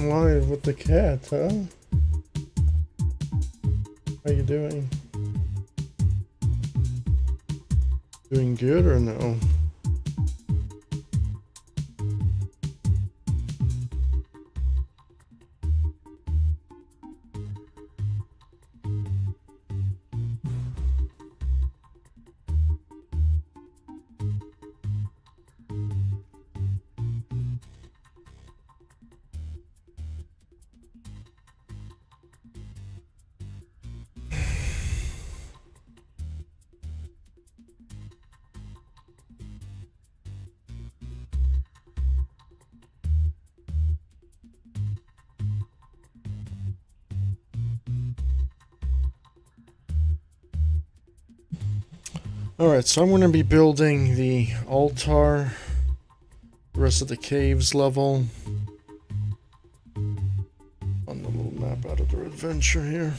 live with the cat, huh? How you doing? Doing good or no? Alright, so I'm going to be building the altar, the rest of the caves level, on the little map out of their adventure here.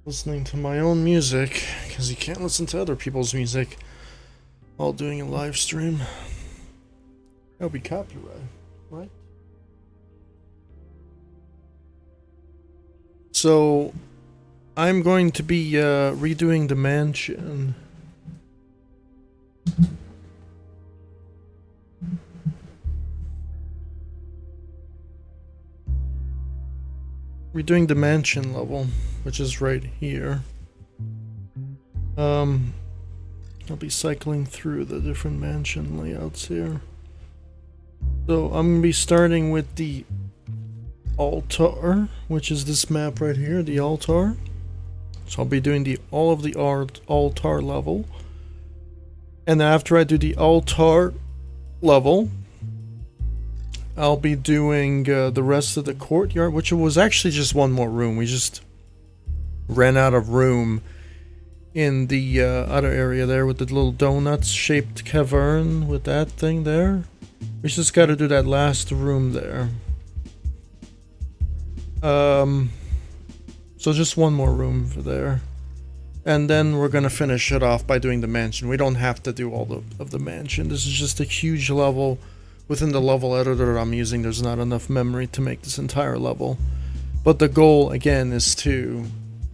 Listening to my own music, because you can't listen to other people's music while doing a live stream. That'll be copyright, right? So, I'm going to be redoing the mansion. Redoing the mansion level, which is right here. I'll be cycling through the different mansion layouts here. So I'm gonna be starting with the altar, which is this map right here, the altar. So I'll be doing all of the altar level. And after I do the altar level, I'll be doing the rest of the courtyard, which was actually just one more room. We just ran out of room in the other area there with the little donuts-shaped cavern with that thing there. We just got to do that last room there. So just one more room for there. And then we're going to finish it off by doing the mansion. We don't have to do all of the mansion. This is just a huge level. Within the level editor I'm using, there's not enough memory to make this entire level. But the goal, again, is to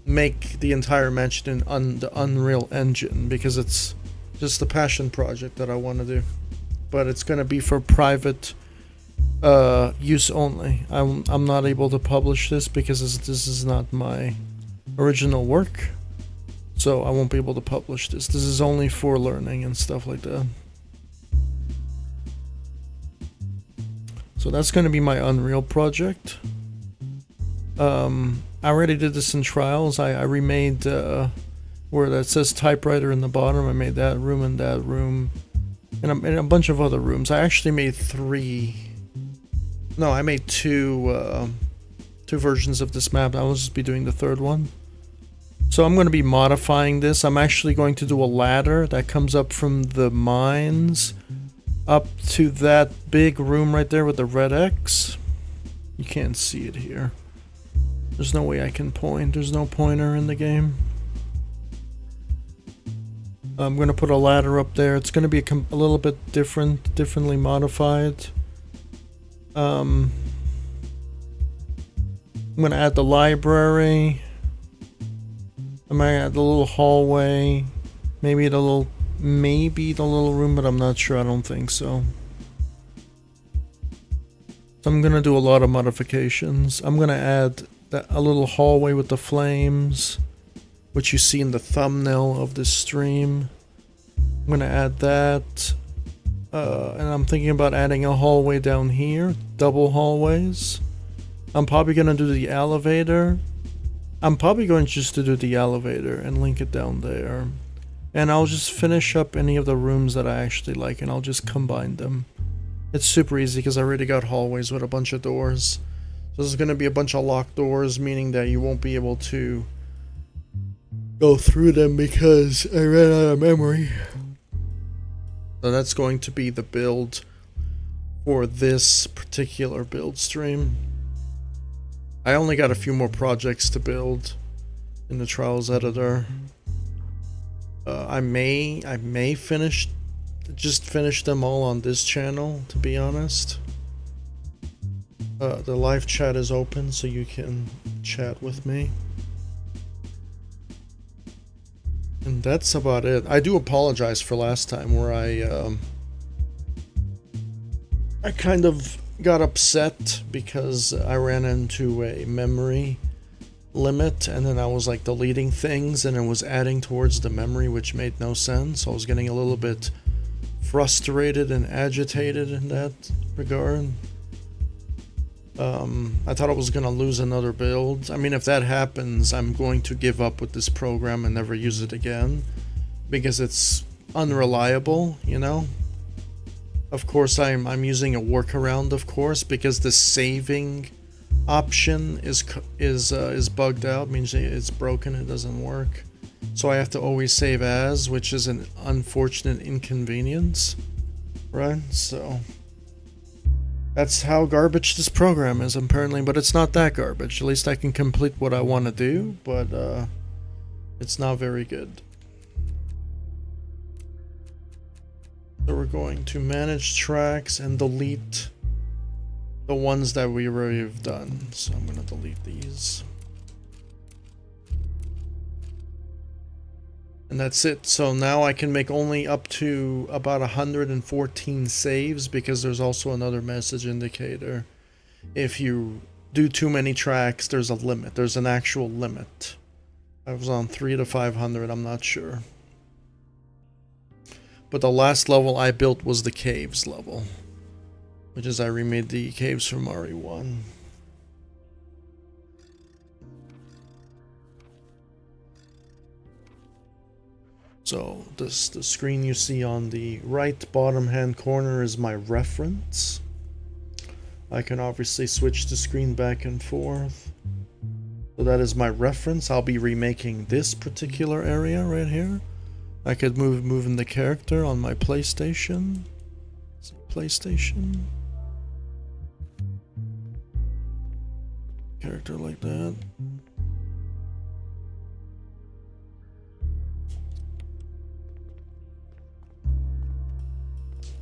make the entire mansion in the Unreal Engine, because it's just a passion project that I want to do. But it's going to be for private use only. I'm not able to publish this because this is not my original work. So I won't be able to publish this. This is only for learning and stuff like that. So that's going to be my Unreal project. I already did this in trials. I remade where that says typewriter in the bottom. I made that room and that room. And a bunch of other rooms. I actually made I made two versions of this map. I will just be doing the third one. So I'm going to be modifying this. I'm actually going to do a ladder that comes up from the mines up to that big room right there with the red X. You can't see it here. There's no way I can point. There's no pointer in the game. I'm going to put a ladder up there. It's going to be a little bit differently modified. I'm going to add the library. I'm going to add the little hallway. Maybe the little room, but I'm not sure. I don't think so. So I'm going to do a lot of modifications. I'm going to add a little hallway with the flames, which you see in the thumbnail of this stream. I'm going to add that. And I'm thinking about adding a hallway down here. Double hallways. I'm probably going to do the elevator. I'm probably going just to do the elevator and link it down there. And I'll just finish up any of the rooms that I actually like, and I'll just combine them. It's super easy because I already got hallways with a bunch of doors. So there's going to be a bunch of locked doors, meaning that you won't be able to go through them because I ran out of memory. So that's going to be the build for this particular build stream. I only got a few more projects to build in the Trials editor. I may finish them all on this channel, to be honest. The live chat is open, so you can chat with me. And that's about it. I do apologize for last time where I kind of got upset because I ran into a memory limit, and then I was like deleting things and it was adding towards the memory, which made no sense. I was getting a little bit frustrated and agitated in that regard. I thought I was gonna lose another build. I mean, if that happens, I'm going to give up with this program and never use it again because it's unreliable, you know. Of course, I'm using a workaround, of course, because the saving option is bugged out, means it's broken, it doesn't work. So I have to always save as, which is an unfortunate inconvenience, right? So that's how garbage this program is, apparently, but it's not that garbage. At least I can complete what I want to do, but it's not very good. So we're going to manage tracks and delete the ones that we already have done. So I'm going to delete these. And that's it. So now I can make only up to about 114 saves because there's also another message indicator. If you do too many tracks, there's a limit. There's an actual limit. I was on 3 to 500, I'm not sure. But the last level I built was the caves level, which is I remade the caves from RE1. So the screen you see on the right bottom hand corner is my reference. I can obviously switch the screen back and forth. So that is my reference. I'll be remaking this particular area right here. I could move in the character on my PlayStation. PlayStation. Character like that.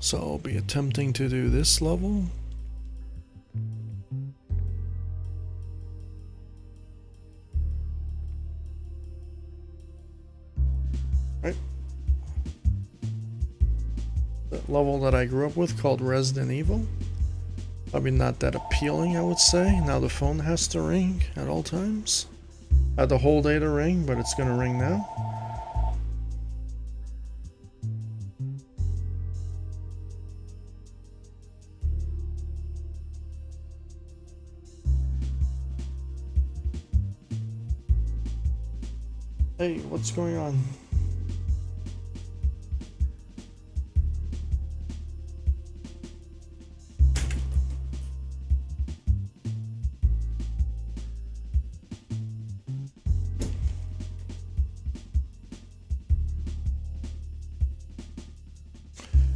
So I'll be attempting to do this level. Right. That level that I grew up with called Resident Evil. Probably not that appealing, I would say. Now the phone has to ring at all times. I had the whole day to ring, but it's gonna ring now. Hey, what's going on?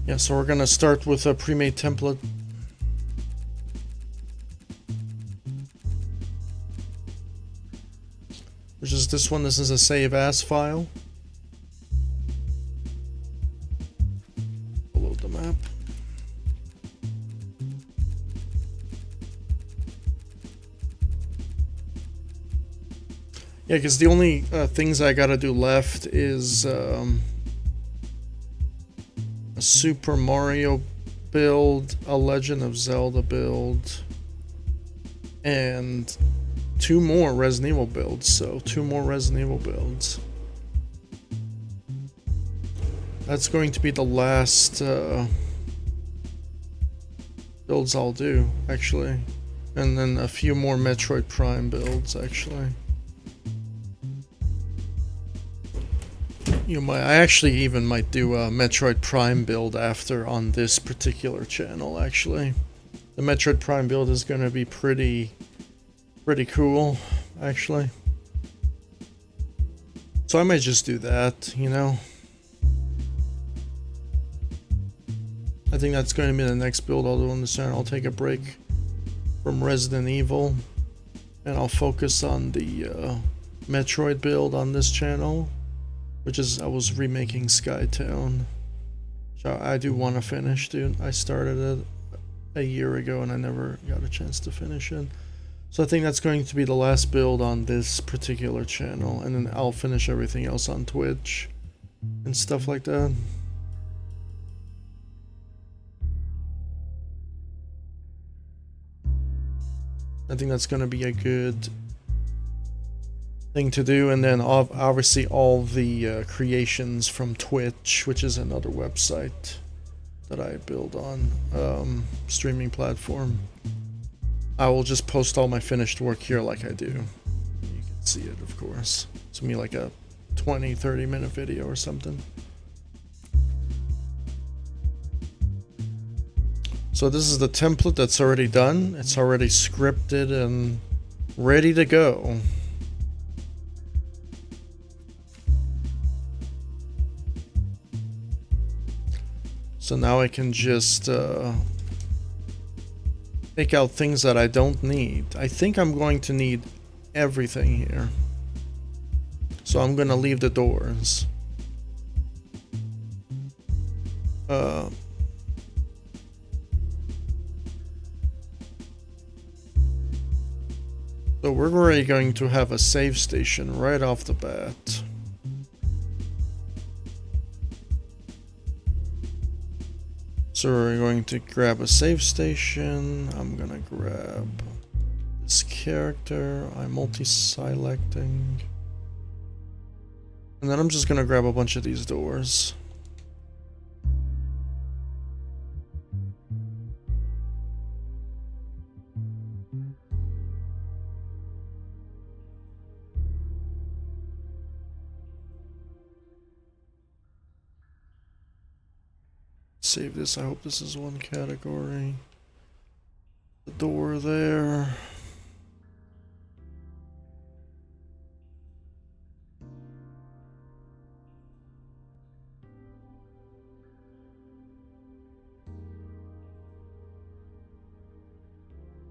Yeah, so we're gonna start with a pre-made template. Which is this one. This is a save as file. Load the map. Yeah, because the only things I gotta do left is a Super Mario build, a Legend of Zelda build, and 2 more Resident Evil builds. So 2 more Resident Evil builds. That's going to be the last builds I'll do, actually. And then a few more Metroid Prime builds, actually. I actually even might do a Metroid Prime build after on this particular channel, actually. The Metroid Prime build is going to be pretty cool, actually. So I might just do that, you know. I think that's going to be the next build I'll do on this channel. I'll take a break from Resident Evil, and I'll focus on the Metroid build on this channel, which is, I was remaking Skytown, which I do want to finish, dude. I started it a year ago and I never got a chance to finish it. So I think that's going to be the last build on this particular channel, and then I'll finish everything else on Twitch and stuff like that. I think that's going to be a good thing to do. And then obviously all the creations from Twitch, which is another website that I build on, streaming platform. I will just post all my finished work here like I do. You can see it, of course. It's gonna be like a 20-30 minute video or something. So this is the template that's already done. It's already scripted and ready to go. So now I can just take out things that I don't need. I think I'm going to need everything here. So I'm gonna leave the doors. So we're already going to have a save station right off the bat. So we're going to grab a save station. I'm gonna grab this character. I'm multi-selecting. And then I'm just gonna grab a bunch of these doors. Save this. I hope this is one category. The door there.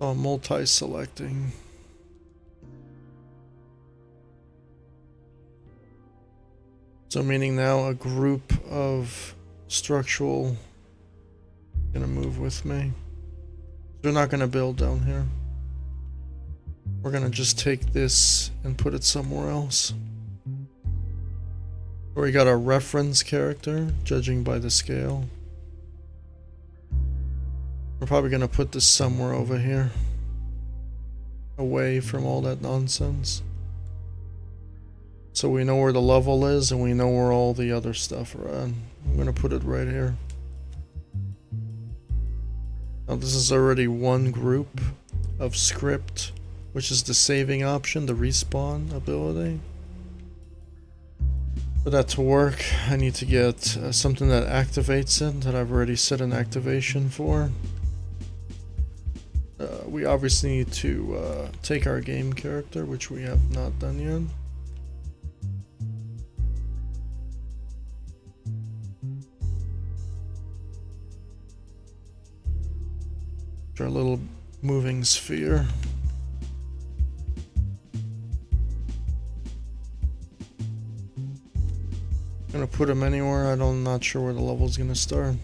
Oh, multi-selecting. So meaning now a group of structural gonna move with me. They're not gonna build down here. We're gonna just take this and put it somewhere else. We got a reference character, judging by the scale. We're probably gonna put this somewhere over here, away from all that nonsense. So we know where the level is and we know where all the other stuff are at. I'm gonna put it right here. Now this is already one group of script, which is the saving option, the respawn ability. For that to work, I need to get something that activates it, that I've already set an activation for. We obviously need to take our game character, which we have not done yet. Our little moving sphere. Gonna put him anywhere. I'm not sure where the level's gonna start.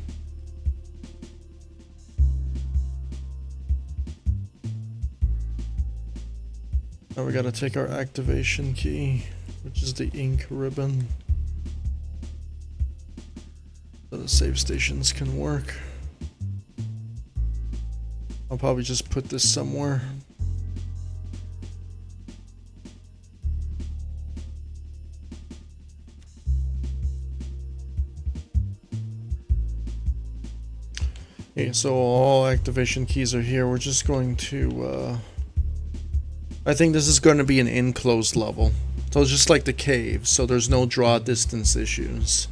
Now we gotta take our activation key, which is the ink ribbon, so the save stations can work. I'll probably just put this somewhere. Okay, so all activation keys are here. We're just going to, I think this is going to be an enclosed level. So it's just like the cave, so there's no draw distance issues.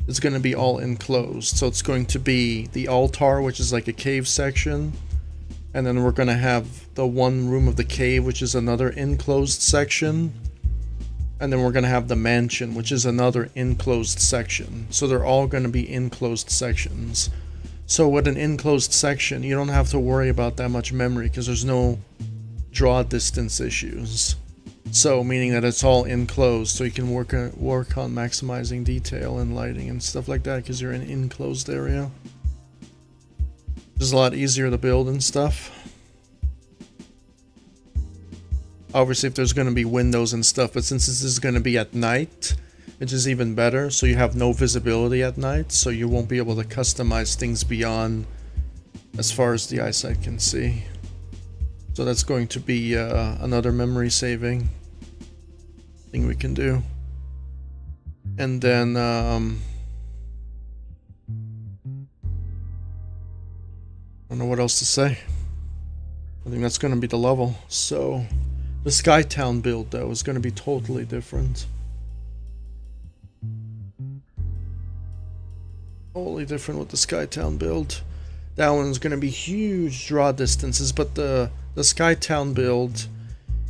It's going to be all enclosed. So it's going to be the altar, which is like a cave section. And then we're going to have the one room of the cave, which is another enclosed section. And then we're going to have the mansion, which is another enclosed section. So they're all going to be enclosed sections. So with an enclosed section, you don't have to worry about that much memory because there's no draw distance issues. So meaning that it's all enclosed, so you can work on maximizing detail and lighting and stuff like that because you're in an enclosed area. It's a lot easier to build and stuff. Obviously, if there's going to be windows and stuff, but since this is going to be at night, which is even better, so you have no visibility at night, so you won't be able to customize things beyond as far as the eyesight can see. So that's going to be another memory saving thing we can do. And then I don't know what else to say. I think that's going to be the level. So the Skytown build, though, is going to be totally different. Totally different with the Skytown build. That one's going to be huge draw distances, but the Skytown build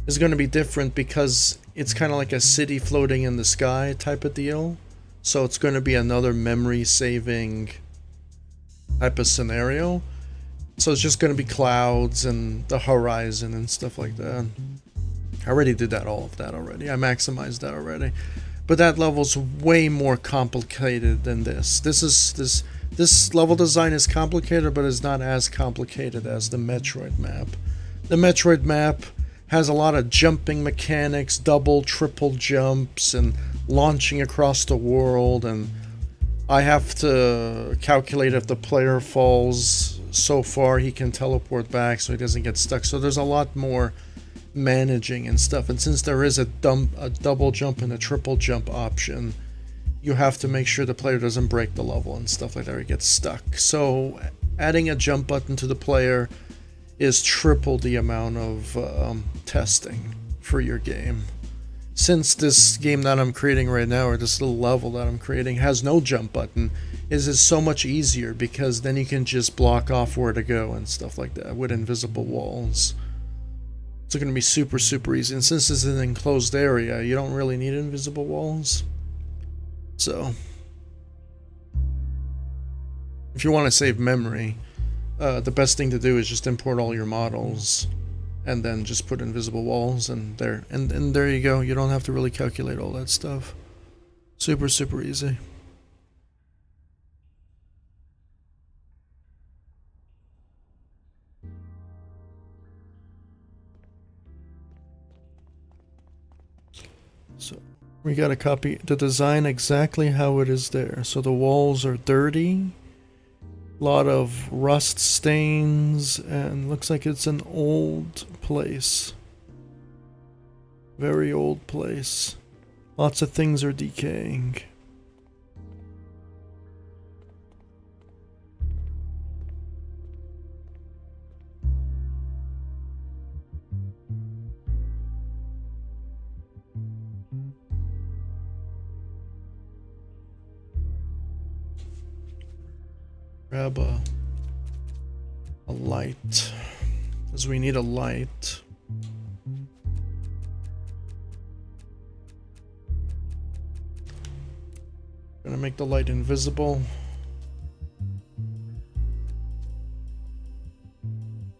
is going to be different because it's kind of like a city floating in the sky type of deal. So it's going to be another memory saving type of scenario. So it's just going to be clouds and the horizon and stuff like that. I already did all of that already. I maximized that already. But that level's way more complicated than this. This level design is complicated, but it's not as complicated as the Metroid map. The Metroid map has a lot of jumping mechanics, double, triple jumps, and launching across the world, and I have to calculate if the player falls so far he can teleport back so he doesn't get stuck. So there's a lot more managing and stuff, and since there is a double jump and a triple jump option, you have to make sure the player doesn't break the level and stuff like that or he gets stuck. So adding a jump button to the player is triple the amount of testing for your game. Since this game that I'm creating right now, or this little level that I'm creating, has no jump button, is so much easier because then you can just block off where to go and stuff like that with invisible walls. It's going to be super, super easy. And since this is an enclosed area, you don't really need invisible walls. So, if you want to save memory, the best thing to do is just import all your models and then just put invisible walls and there. And there you go. You don't have to really calculate all that stuff. Super, super easy. So we gotta copy the design exactly how it is there. So the walls are dirty, a lot of rust stains, and looks like it's an old place. Very old place. Lots of things are decaying. Grab a light, because we need a light. Gonna make the light invisible.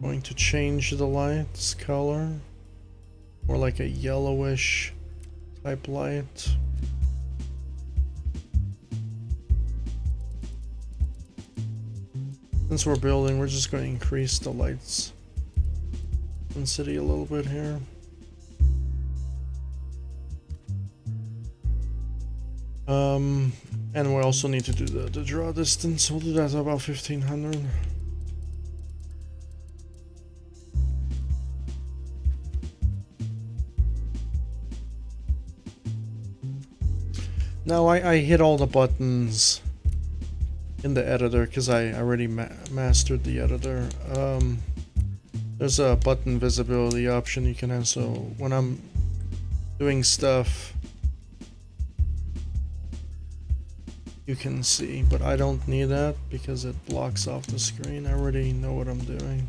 Going to change the light's color, more like a yellowish type light. Since we're building, we're just going to increase the lights intensity a little bit here. And we also need to do the draw distance. We'll do that at about 1500. Now I hit all the buttons in the editor because I already mastered the editor. There's a button visibility option you can have, so when I'm doing stuff you can see, but I don't need that because it blocks off the screen. I already know what I'm doing.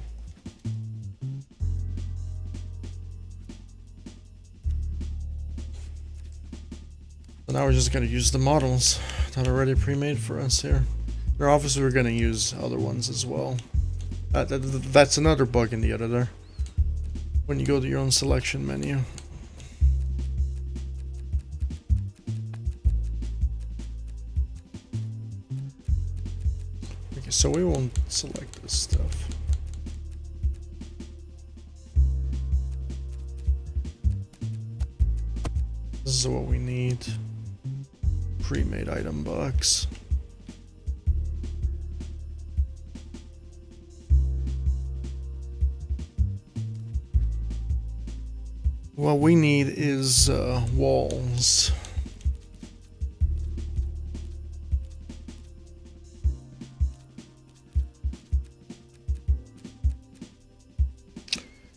now we're just gonna use the models that are already pre-made for us here. Or obviously we're gonna use other ones as well. That's another bug in the editor. When you go to your own selection menu. Okay, so we won't select this stuff. This is what we need. Pre-made item box. What we need is walls.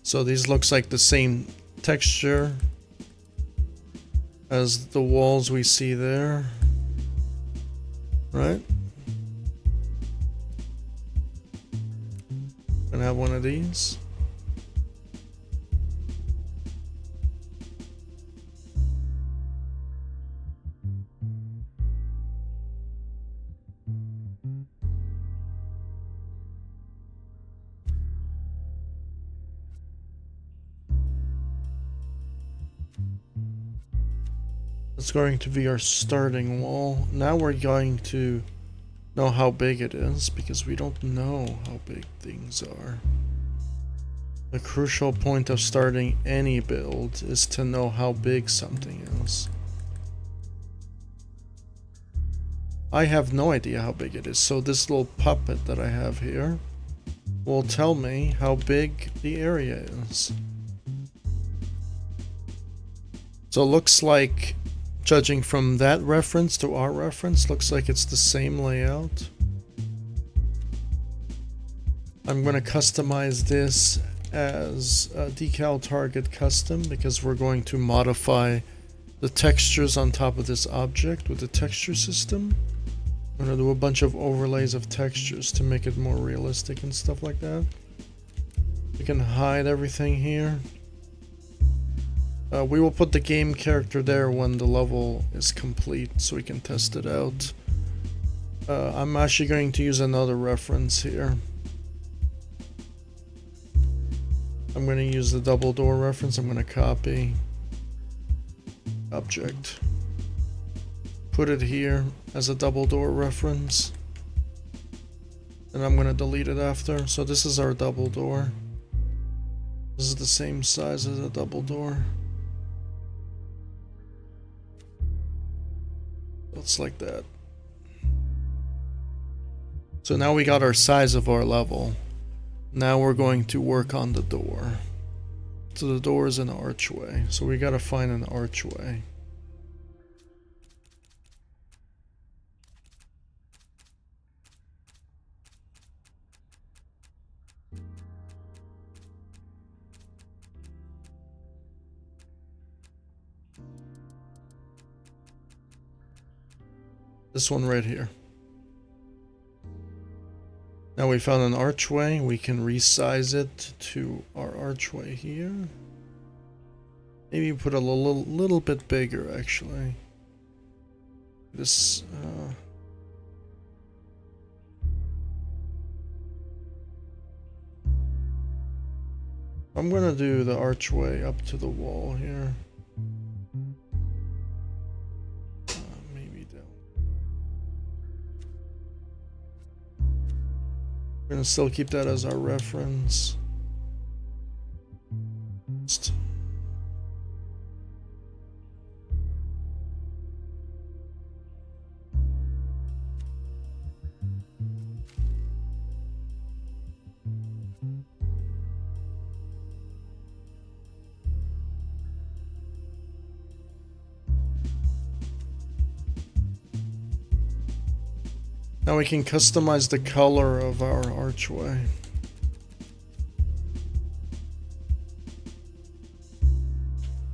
So these looks like the same texture as the walls we see there, right? Gonna have one of these. It's going to be our starting wall. Now we're going to know how big it is because we don't know how big things are. The crucial point of starting any build is to know how big something is. I have no idea how big it is, so this little puppet that I have here will tell me how big the area is. So it looks like, judging from that reference to our reference, looks like it's the same layout. I'm going to customize this as a decal target custom because we're going to modify the textures on top of this object with the texture system. I'm going to do a bunch of overlays of textures to make it more realistic and stuff like that. We can hide everything here. We will put the game character there when the level is complete so we can test it out. I'm actually going to use another reference here. I'm going to use the double door reference. I'm going to copy object, put it here as a double door reference, and I'm going to delete it after. So this is our double door. This is the same size as a double door. It's like that. So now we got our size of our level. Now we're going to work on the door. So the door is an archway. So we gotta find an archway. This one right here. Now we found an archway. We can resize it to our archway here. Maybe put a little bit bigger actually. This I'm gonna do the archway up to the wall here. We're gonna still keep that as our reference. Now we can customize the color of our archway.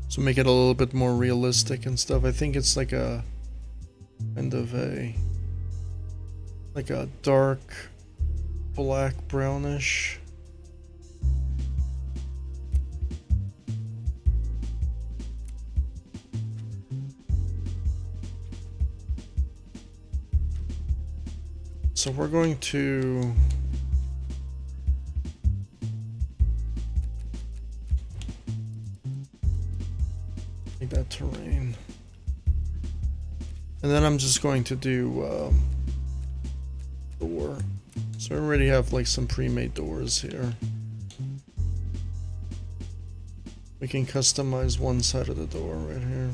So make it a little bit more realistic and stuff. I think it's like a kind of like a dark black brownish. So we're going to make that terrain. And then I'm just going to do door. So I already have like some pre-made doors here. We can customize one side of the door right here.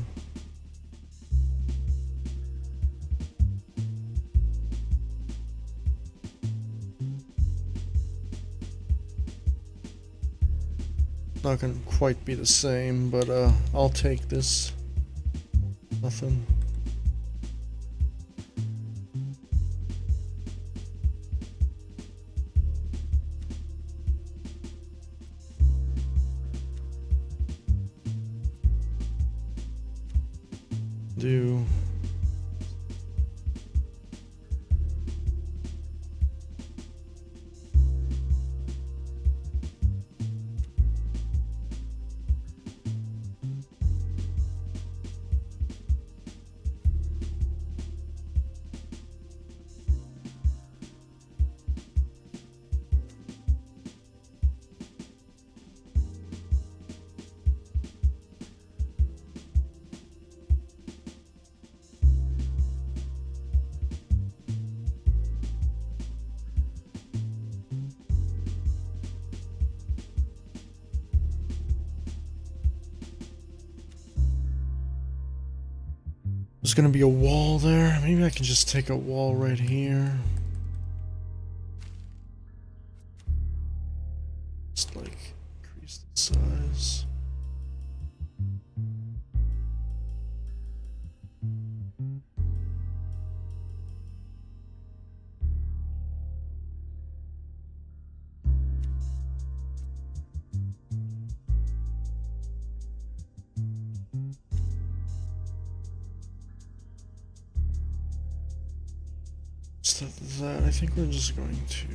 Not gonna quite be the same, but I'll take this. Nothing. Do there's gonna be a wall there. Maybe I can just take a wall right here. Just like increase the size. Instead of that, I think we're just going to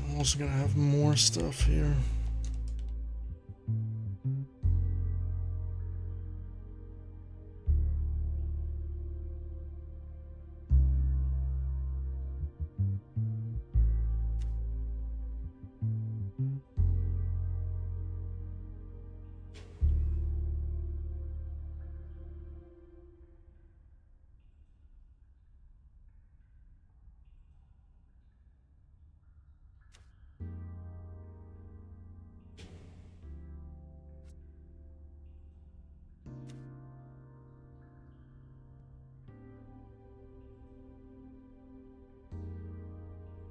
I'm also gonna have more stuff here.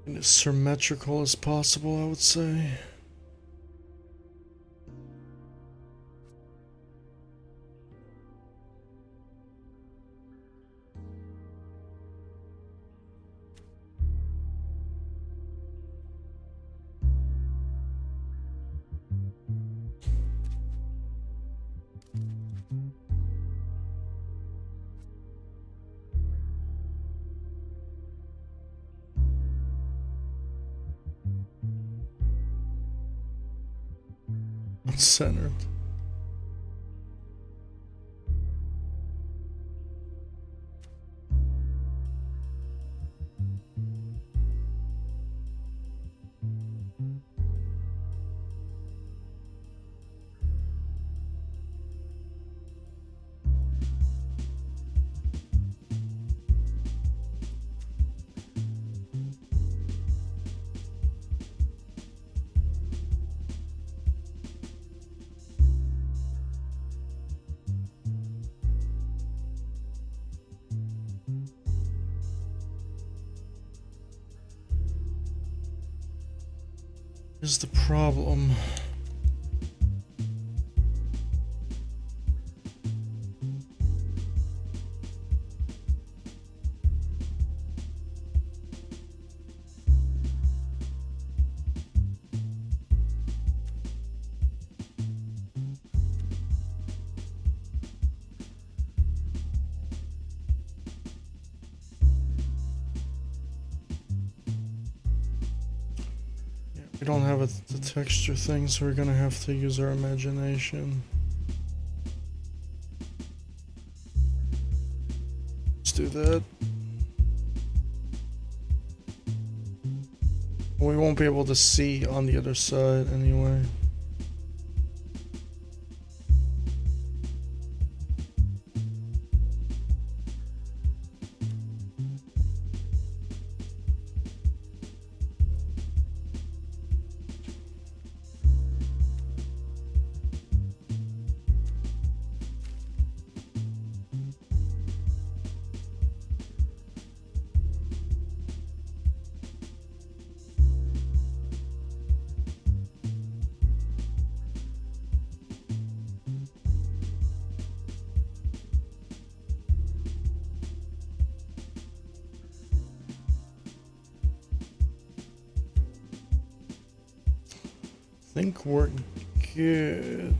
And as symmetrical as possible, I would say. Centered. Here's the problem. We don't have the texture thing, so we're gonna have to use our imagination. Let's do that. We won't be able to see on the other side anyway. I think we're good.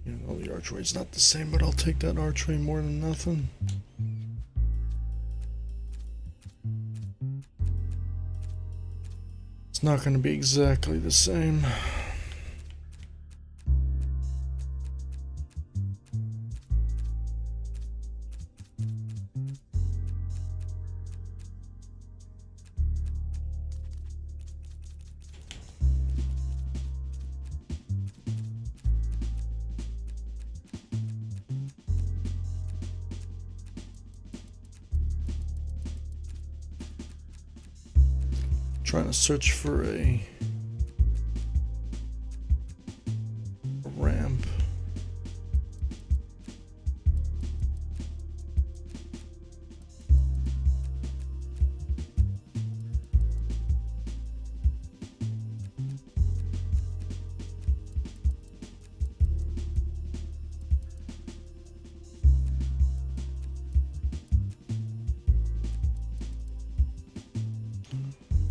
You know, the archway's not the same, but I'll take that archway more than nothing. It's not going to be exactly the same. Trying to search for a ramp.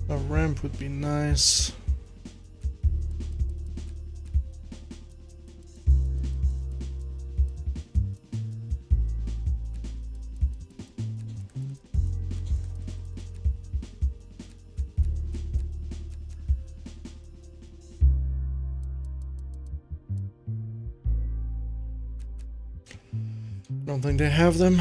A ramp would be nice. Don't think they have them.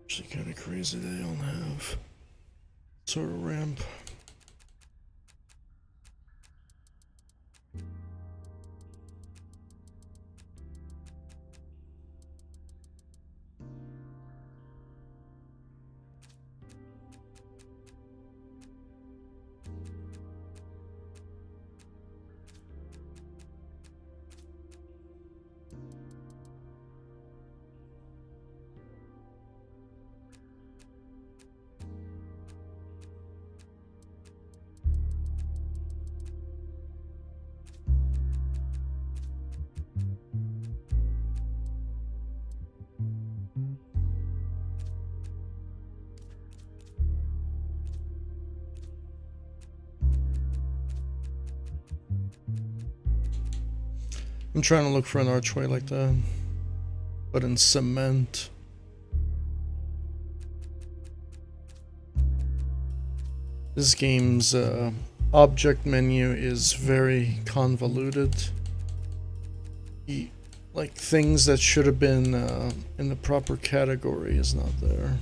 Actually kind of crazy they don't have sort of ramp. I'm trying to look for an archway like that, but in cement. This game's object menu is very convoluted. like things that should have been in the proper category is not there.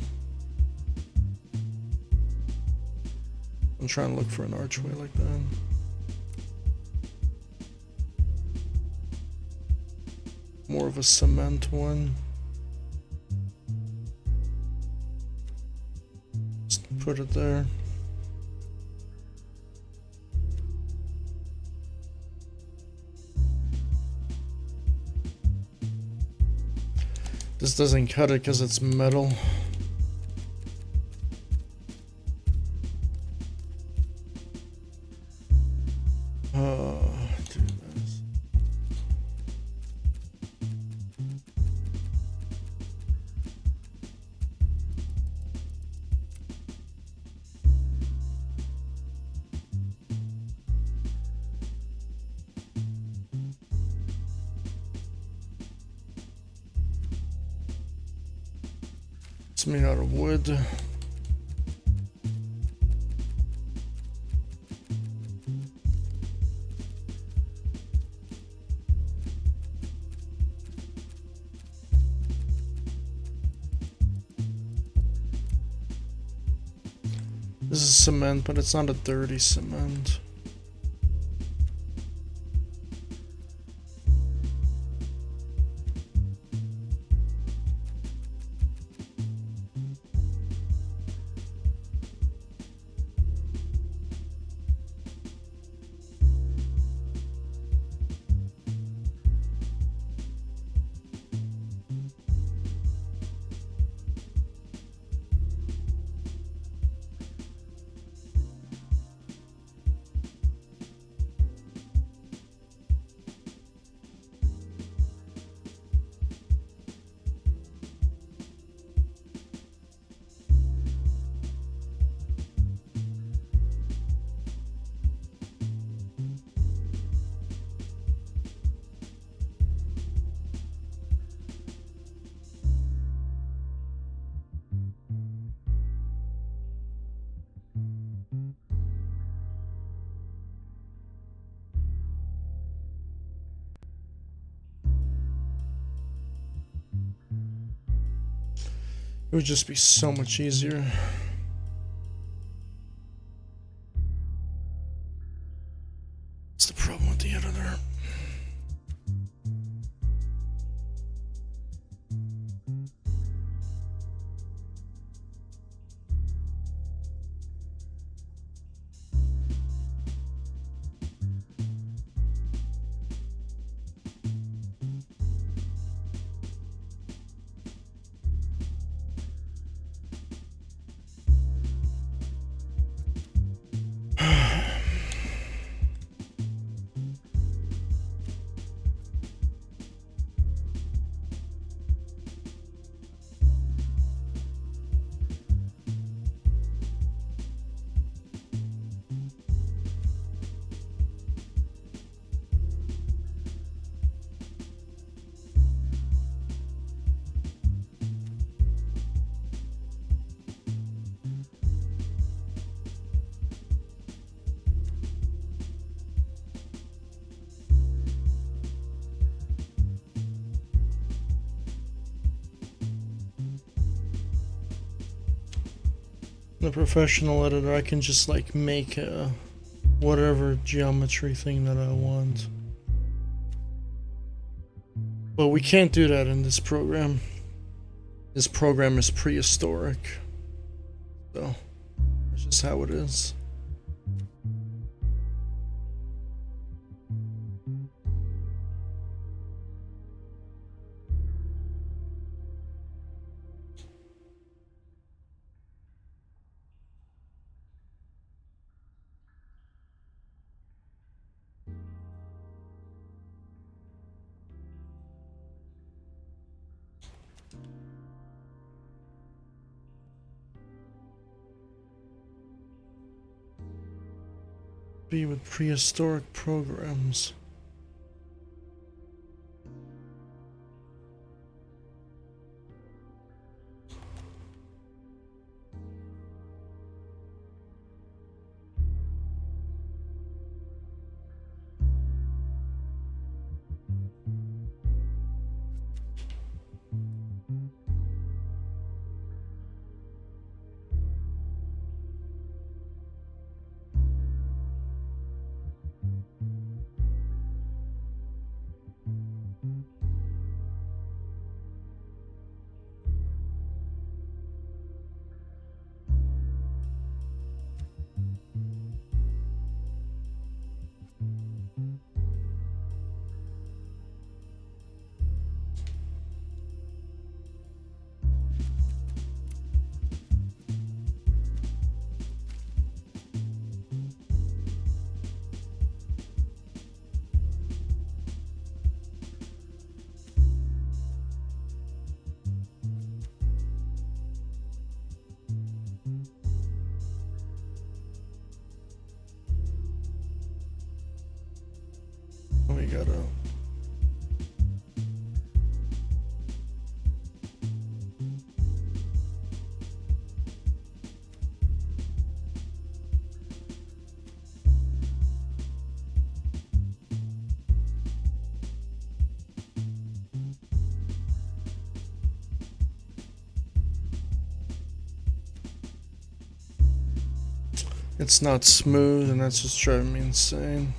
I'm trying to look for an archway like that. More of a cement one. Just put it there. This doesn't cut it because it's metal. Do this. It's made out of wood. This is cement, but it's not a dirty cement. It would just be so much easier. What's the problem with the editor? The professional editor, I can just like make a whatever geometry thing that I want. But we can't do that in this program. This program is prehistoric. So that's just how it is. Be with prehistoric programs. gotta... It's not smooth, and that's just driving me insane.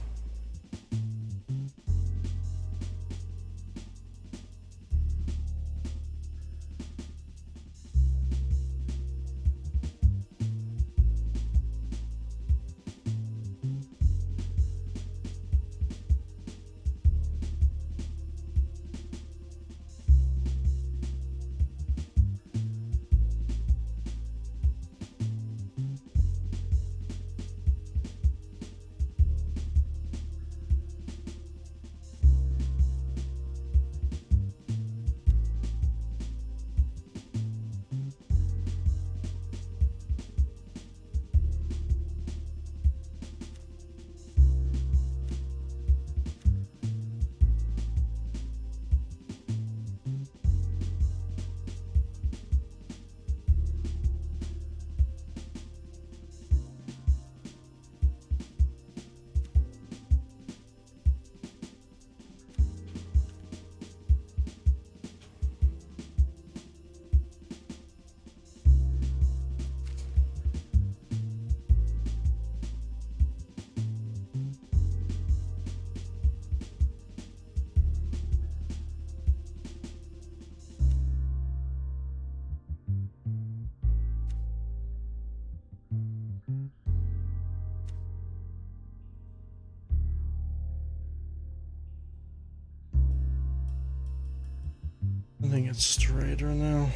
I think it's straighter now.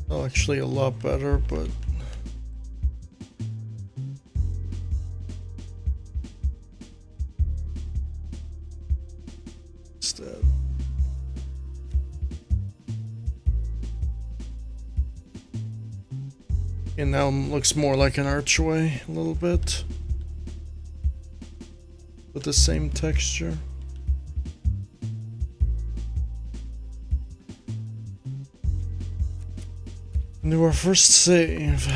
Oh, actually a lot better, but instead. And now looks more like an archway a little bit, with the same texture. Do our first save.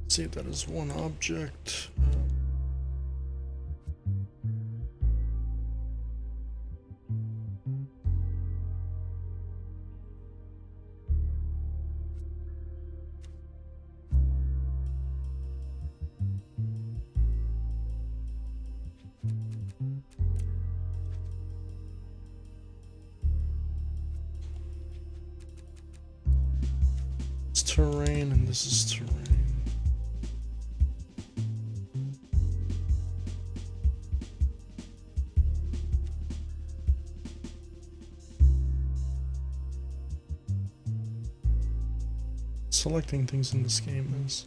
See, that is one object. terrain and this is terrain. Selecting things in this game is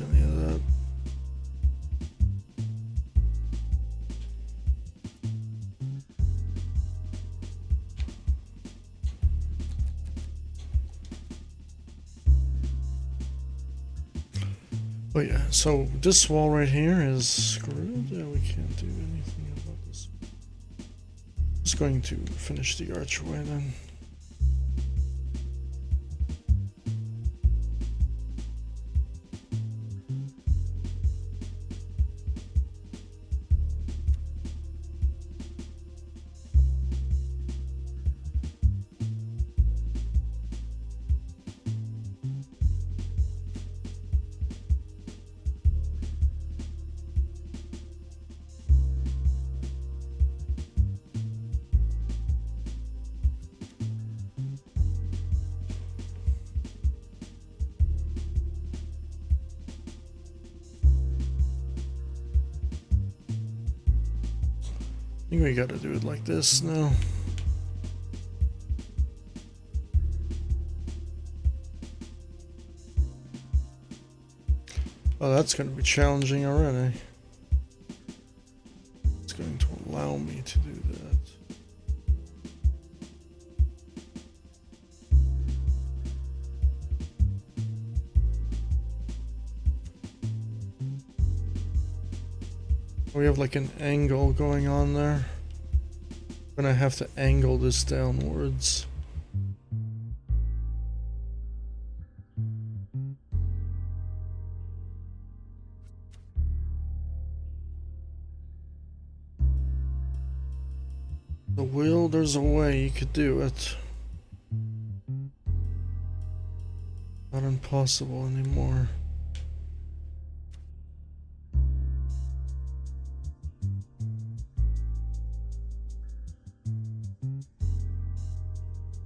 any of that. Oh yeah, so this wall right here is screwed. Yeah, we can't do anything about this. Just going to finish the archway then. I think we gotta do it like this now. Oh, that's gonna be challenging already. It's going to allow me to do that. We have like an angle going on there. I'm gonna have to angle this downwards. The wheel, there's a way you could do it. Not impossible anymore.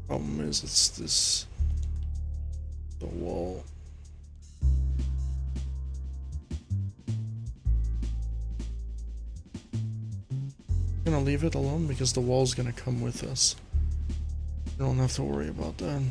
Problem is, it's this, the wall. I'm gonna leave it alone because the wall's gonna come with us. You don't have to worry about that.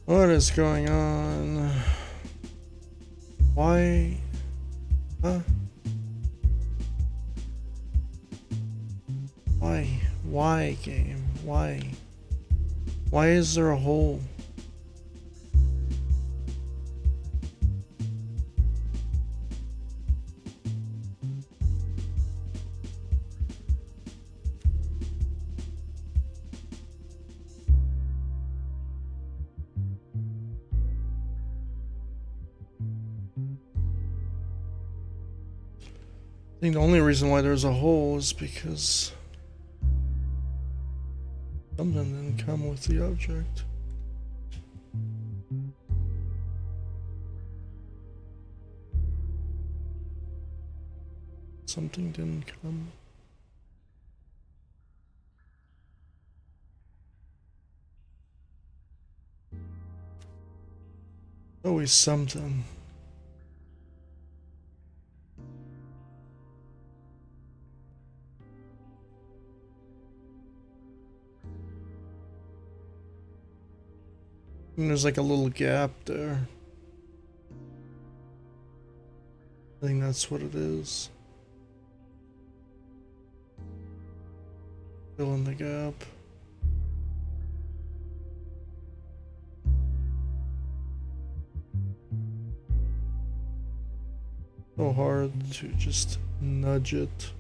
What is going on? Why? Huh? Why? Why, game? Why? Why is there a hole? I think the only reason why there's a hole is because something didn't come with the object. Something didn't come. Always something. And there's like a little gap there. I think that's what it is. Fill in the gap. So hard to just nudge it.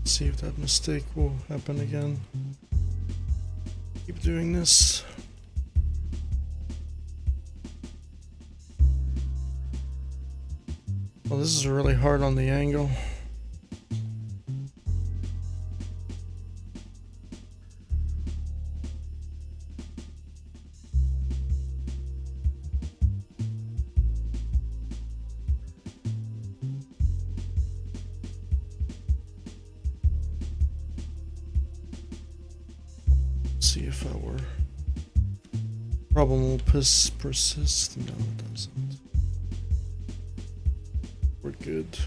See if that mistake will happen again. Keep doing this. Well, this is really hard on the angle. See if our problem will persist. No, it doesn't. We're good.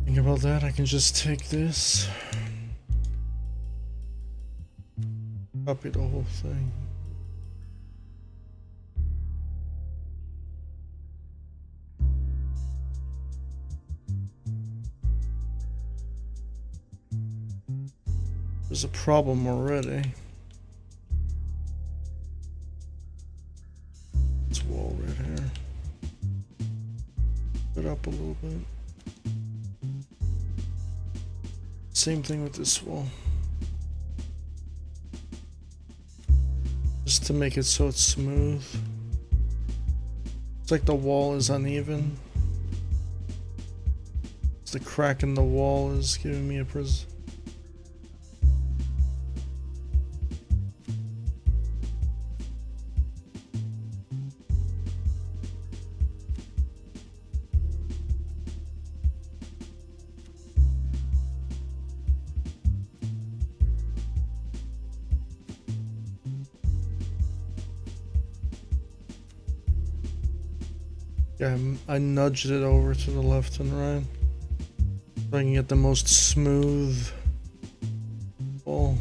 Think about that, I can just take this, copy the whole thing. There's a problem already. This wall right here. Put it up a little bit. Same thing with this wall. Just to make it so it's smooth. It's like the wall is uneven. It's the crack in the wall is giving me a Yeah, I nudged it over to the left and right so I can get the most smooth wall.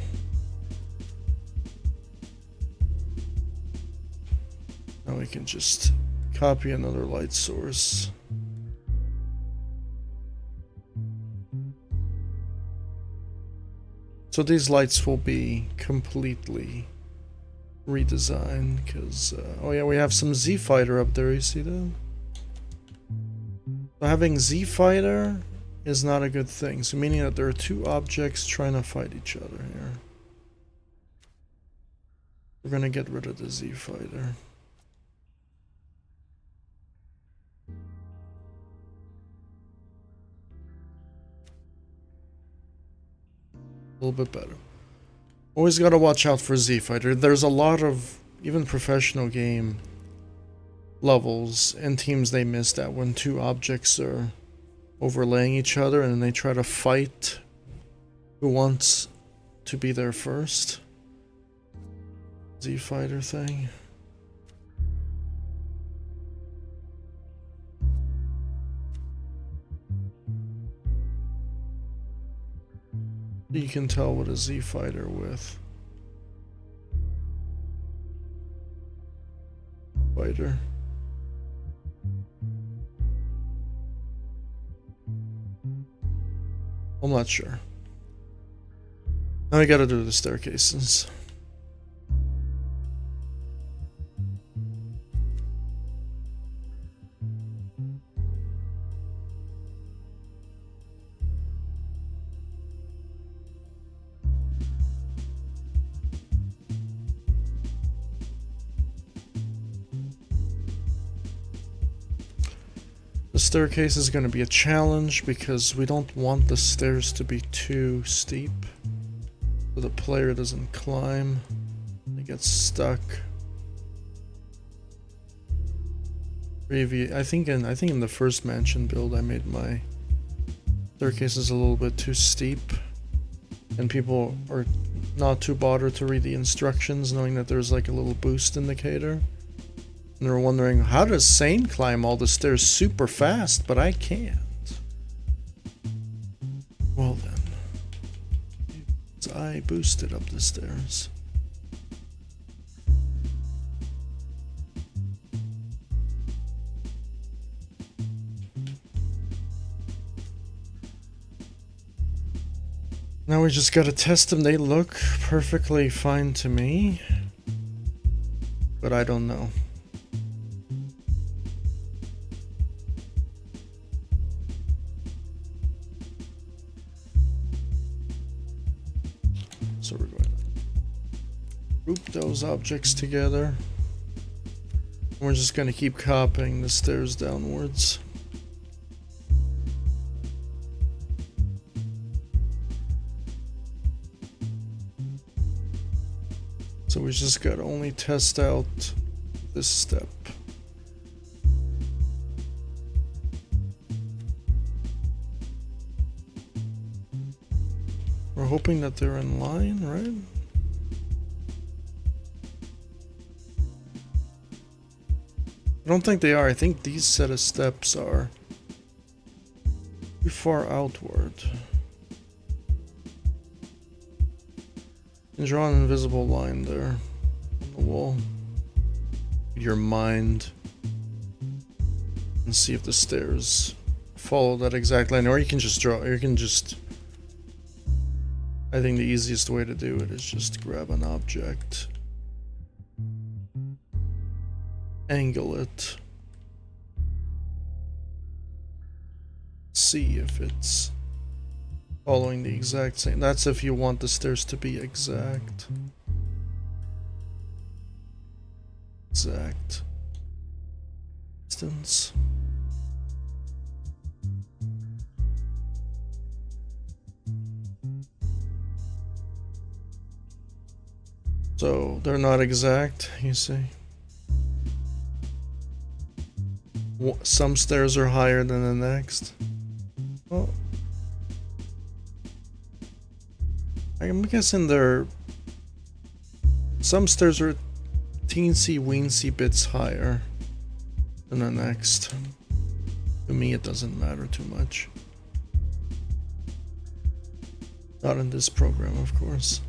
Now we can just copy another light source. So these lights will be completely redesigned because, oh yeah, we have some Z Fighter up there, you see that? So having Z Fighter is not a good thing, so meaning that there are two objects trying to fight each other here. We're gonna get rid of the Z Fighter. A little bit better. Always gotta watch out for Z Fighter. There's a lot of, even professional game levels and teams they miss that when two objects are overlaying each other and they try to fight who wants to be there first. Z Fighter thing. You can tell what a Z Fighter with. Fighter. I'm not sure. Now we gotta do the staircases. The staircase is going to be a challenge because we don't want the stairs to be too steep so the player doesn't climb. It gets stuck. I think in the first mansion build I made my staircases a little bit too steep, and people are not too bothered to read the instructions, knowing that there's like a little boost indicator. And they're wondering, how does Sane climb all the stairs super fast, but I can't? Well then, I boosted up the stairs. Now we just gotta test them. They look perfectly fine to me, but I don't know. So we're going to group those objects together. We're just going to keep copying the stairs downwards. So we just got to only test out this step. We're hoping that they're in line, right? I don't think they are. I think these set of steps are too far outward. And draw an invisible line there on the wall. Your mind, and see if the stairs follow that exact line, or you can just draw. Or you can just. I think the easiest way to do it is just grab an object, angle it, see if it's following the exact same. That's if you want the stairs to be exact. Exact distance. So they're not exact, you see. Some stairs are higher than the next. Well, I'm guessing some stairs are teensy weensy bits higher than the next. To me, it doesn't matter too much. Not in this program, of course.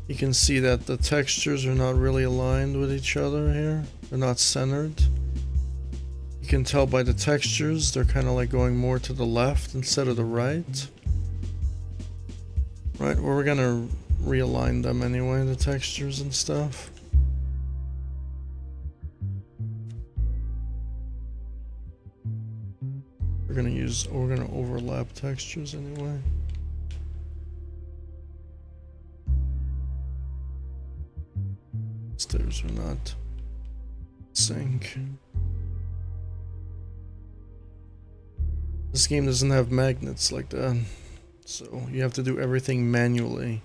You can see that the textures are not really aligned with each other here. They're not centered. You can tell by the textures, they're kind of like going more to the left instead of the right. Right, well, we're gonna realign them anyway, the textures and stuff. We're gonna overlap textures anyway. Stairs are not sync. This game doesn't have magnets like that, so you have to do everything manually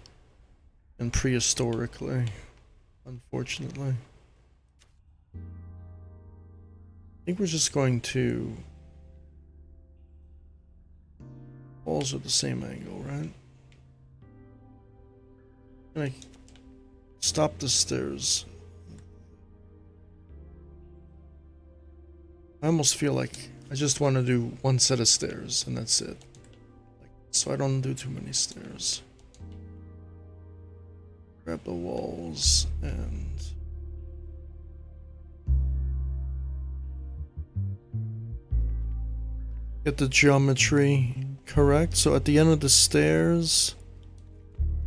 and prehistorically, unfortunately. I think we're just going to... Walls are the same angle, right? Like, stop the stairs. I almost feel like I just want to do one set of stairs and that's it. So I don't do too many stairs. Grab the walls and... get the geometry correct. So at the end of the stairs,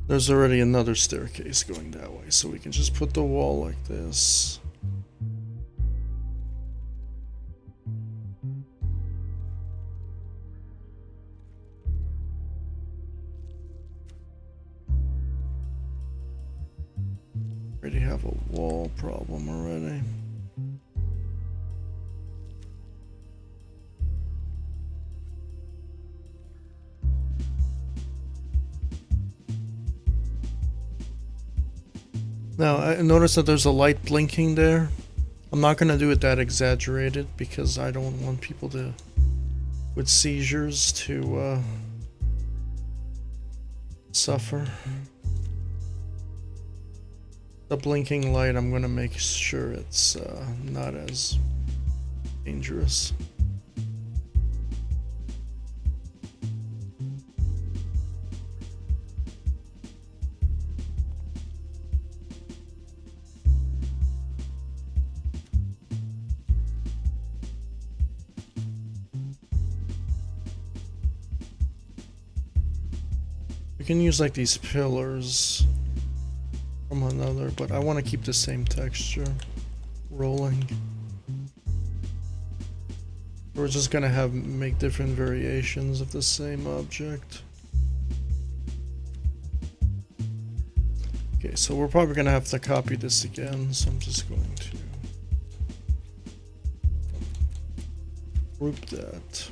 there's already another staircase going that way. So we can just put the wall like this. already have a wall problem already. Now, I notice that there's a light blinking there. I'm not going to do it that exaggerated because I don't want people to, with seizures, to suffer. The blinking light, I'm going to make sure it's not as dangerous. You can use like these pillars from another, but I want to keep the same texture rolling. We're just gonna make different variations of the same object. Okay, so we're probably gonna have to copy this again, so I'm just going to group that.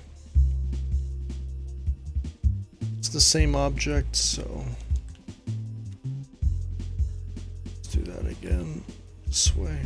It's the same object, so let's do that again this way.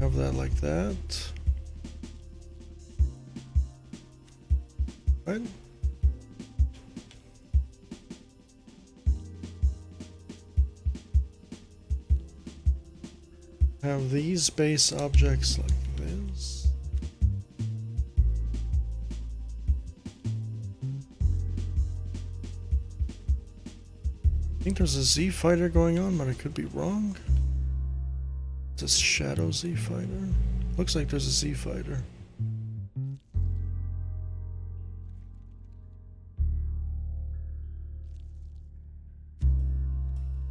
Have that like that. Right. Have these base objects like this. I think there's a Z fighter going on, but I could be wrong. It's a shadow Z fighter. Looks like there's a Z fighter.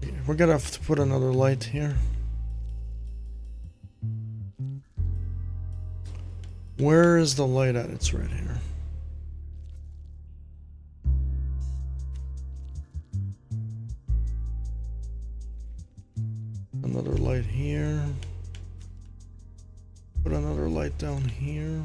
Okay, we're gonna have to put another light here. Where is the light at? It's right here. Another light here. Put another light down here.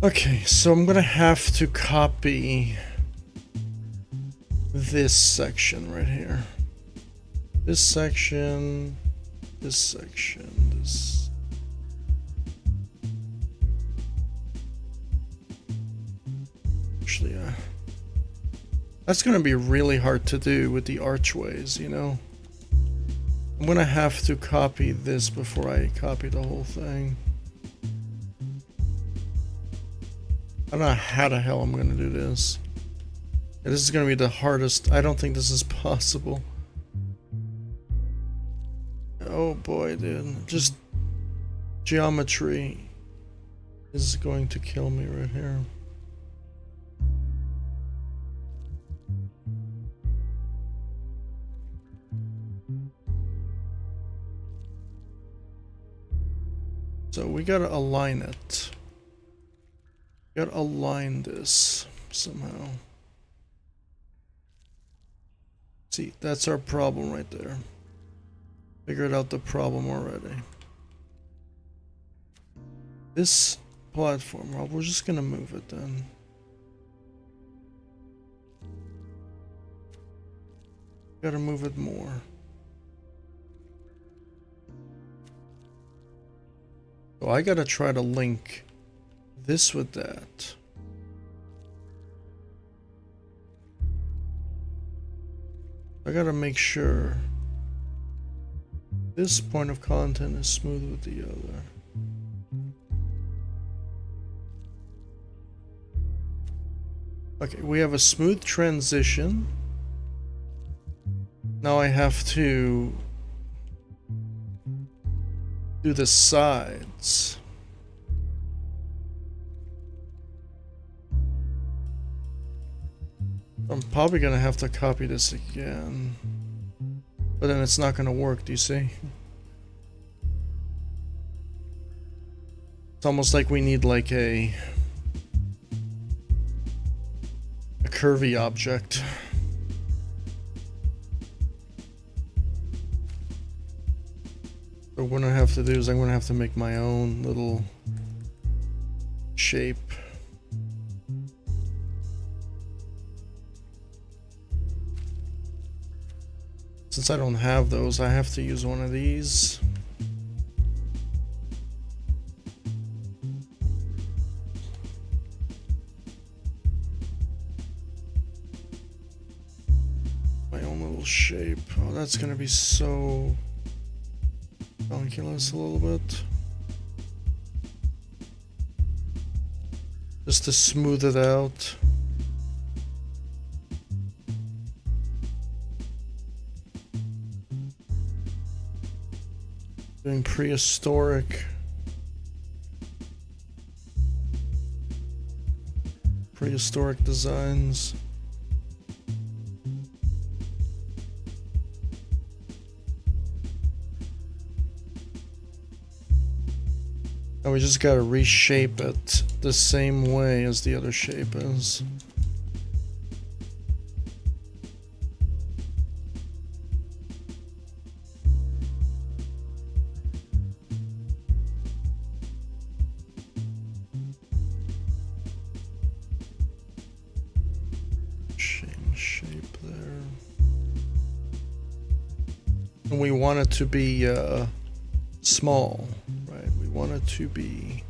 Okay, so I'm gonna have to copy this section right here. This section, this. Actually, that's gonna be really hard to do with the archways, you know? I'm gonna have to copy this before I copy the whole thing. I don't know how the hell I'm gonna do this. Yeah, this is gonna be the hardest. I don't think this is possible. Oh boy, dude. Just geometry is going to kill me right here. So we gotta align it. Gotta align this somehow. See, that's our problem right there. Figured out the problem already. This platform, well, we're just gonna move it then. Gotta move it more. So I gotta try to link this with that. I gotta make sure this point of content is smooth with the other. Okay, we have a smooth transition. Now I have to do the sides. I'm probably gonna have to copy this again. But then it's not gonna work, do you see? It's almost like we need like a curvy object. So what I have to do is I'm gonna have to make my own little shape. Since I don't have those, I have to use one of these. My own little shape. Oh, that's gonna be so calculus a little bit. Just to smooth it out. Doing prehistoric designs. And we just gotta reshape it the same way as the other shape is. Shape there. And we want it to be small, right? We want it to be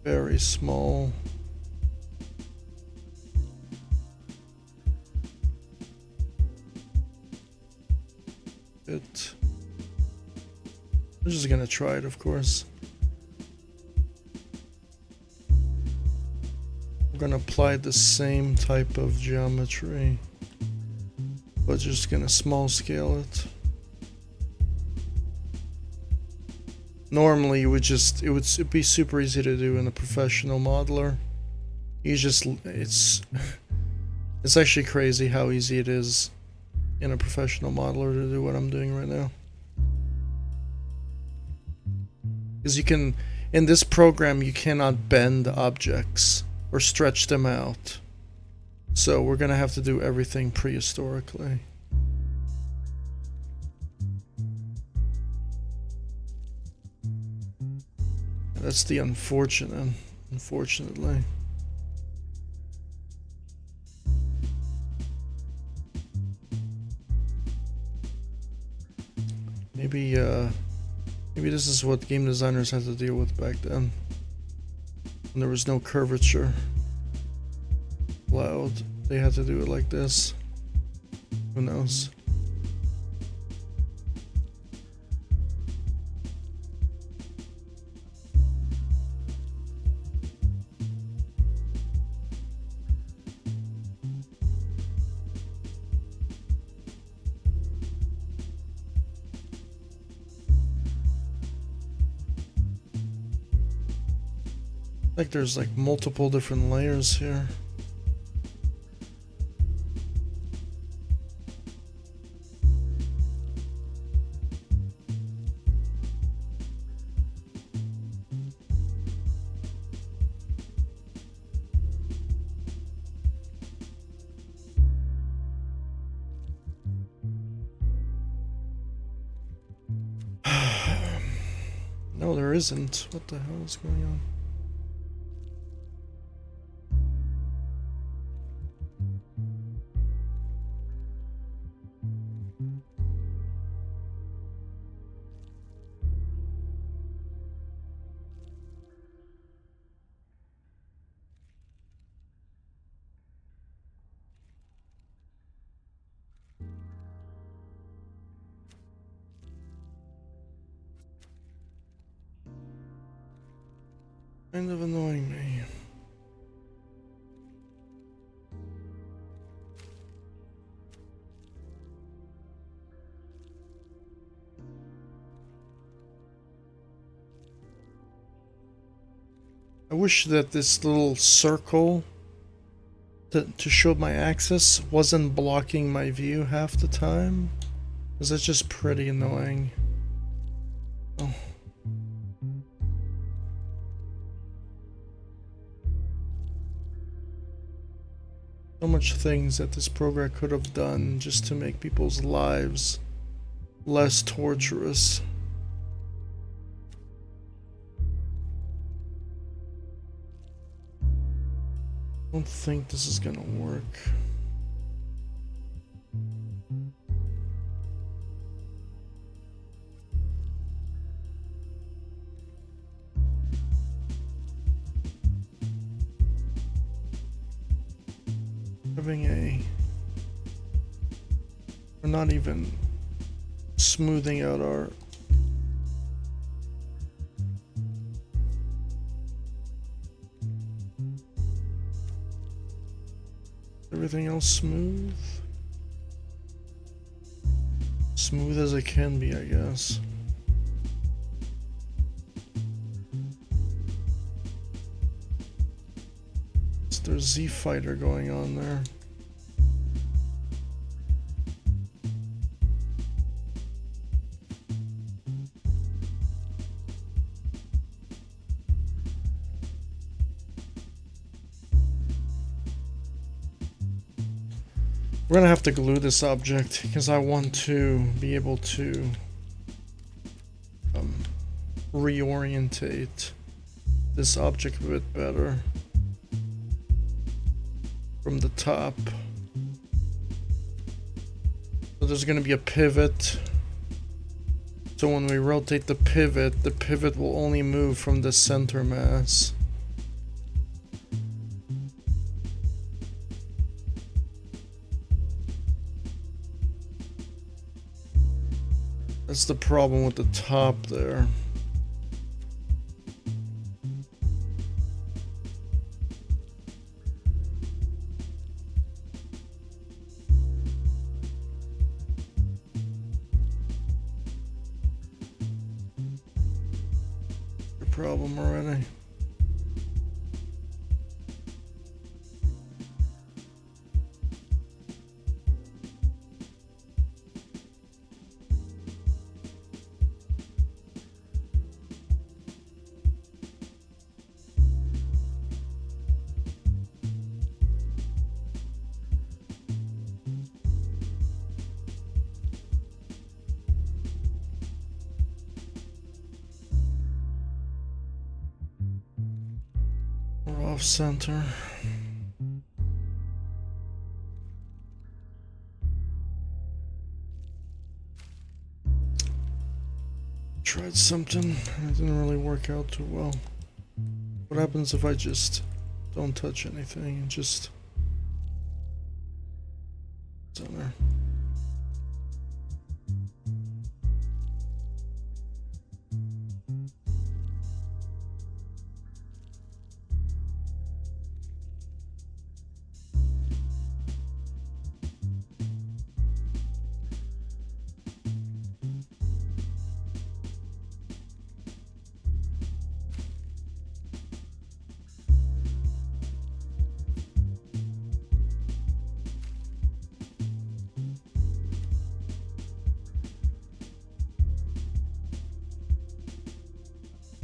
very small. I'm just gonna try it, of course. I'm gonna apply the same type of geometry, but just gonna small scale it. Normally, it'd be super easy to do in a professional modeler. It's actually crazy how easy it is in a professional modeler to do what I'm doing right now. Because in this program, you cannot bend objects or stretch them out. So we're gonna have to do everything prehistorically. That's the unfortunately. Maybe this is what game designers had to deal with back then, when there was no curvature allowed. They had to do it like this. Who knows? Like there's like multiple different layers here. No, there isn't. What the hell is going on? Kind of annoying me. I wish that this little circle to show my axis wasn't blocking my view half the time, because that's just pretty annoying. Oh. So much things that this program could have done just to make people's lives less torturous. I don't think this is gonna work. We're not even smoothing out our everything else smooth. Smooth as it can be, I guess. There's Z fighter going on there. We're gonna have to glue this object because I want to be able to reorientate this object a bit better from the top. So there's gonna be a pivot. So when we rotate the pivot will only move from the center mass. That's the problem with the top there. Your problem already. Off center. Tried something, it didn't really work out too well. What happens if I just don't touch anything and just center?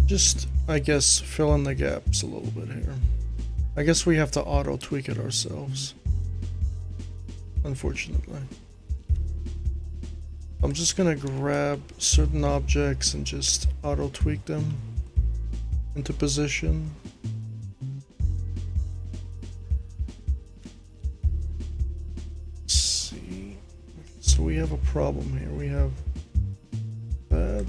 Just, I guess, fill in the gaps a little bit here. I guess we have to auto tweak it ourselves, unfortunately. I'm just gonna grab certain objects and just auto tweak them into position. Let's see. So we have a problem here. We have that.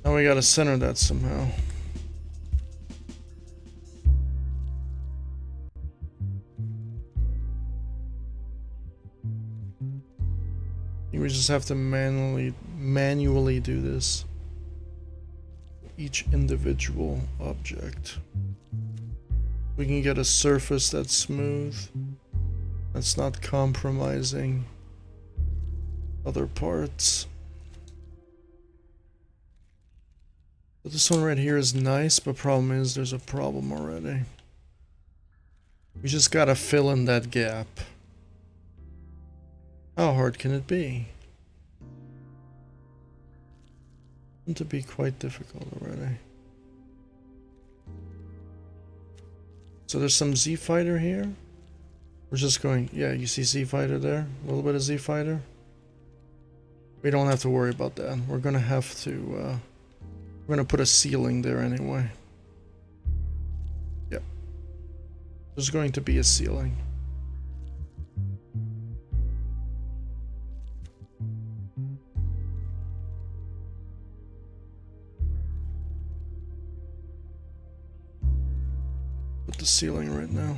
Now we gotta center that somehow. We just have to manually do this. each individual object. We can get a surface that's smooth, that's not compromising other parts. But this one right here is nice, but problem is there's a problem already. We just gotta fill in that gap. How hard can it be? It's to be quite difficult already. So there's some Z fighter here. We're just going, yeah, you see Z fighter there? A little bit of Z fighter. We don't have to worry about that. We're gonna have to, we're gonna put a ceiling there anyway. Yep. There's going to be a ceiling. Put the ceiling right now.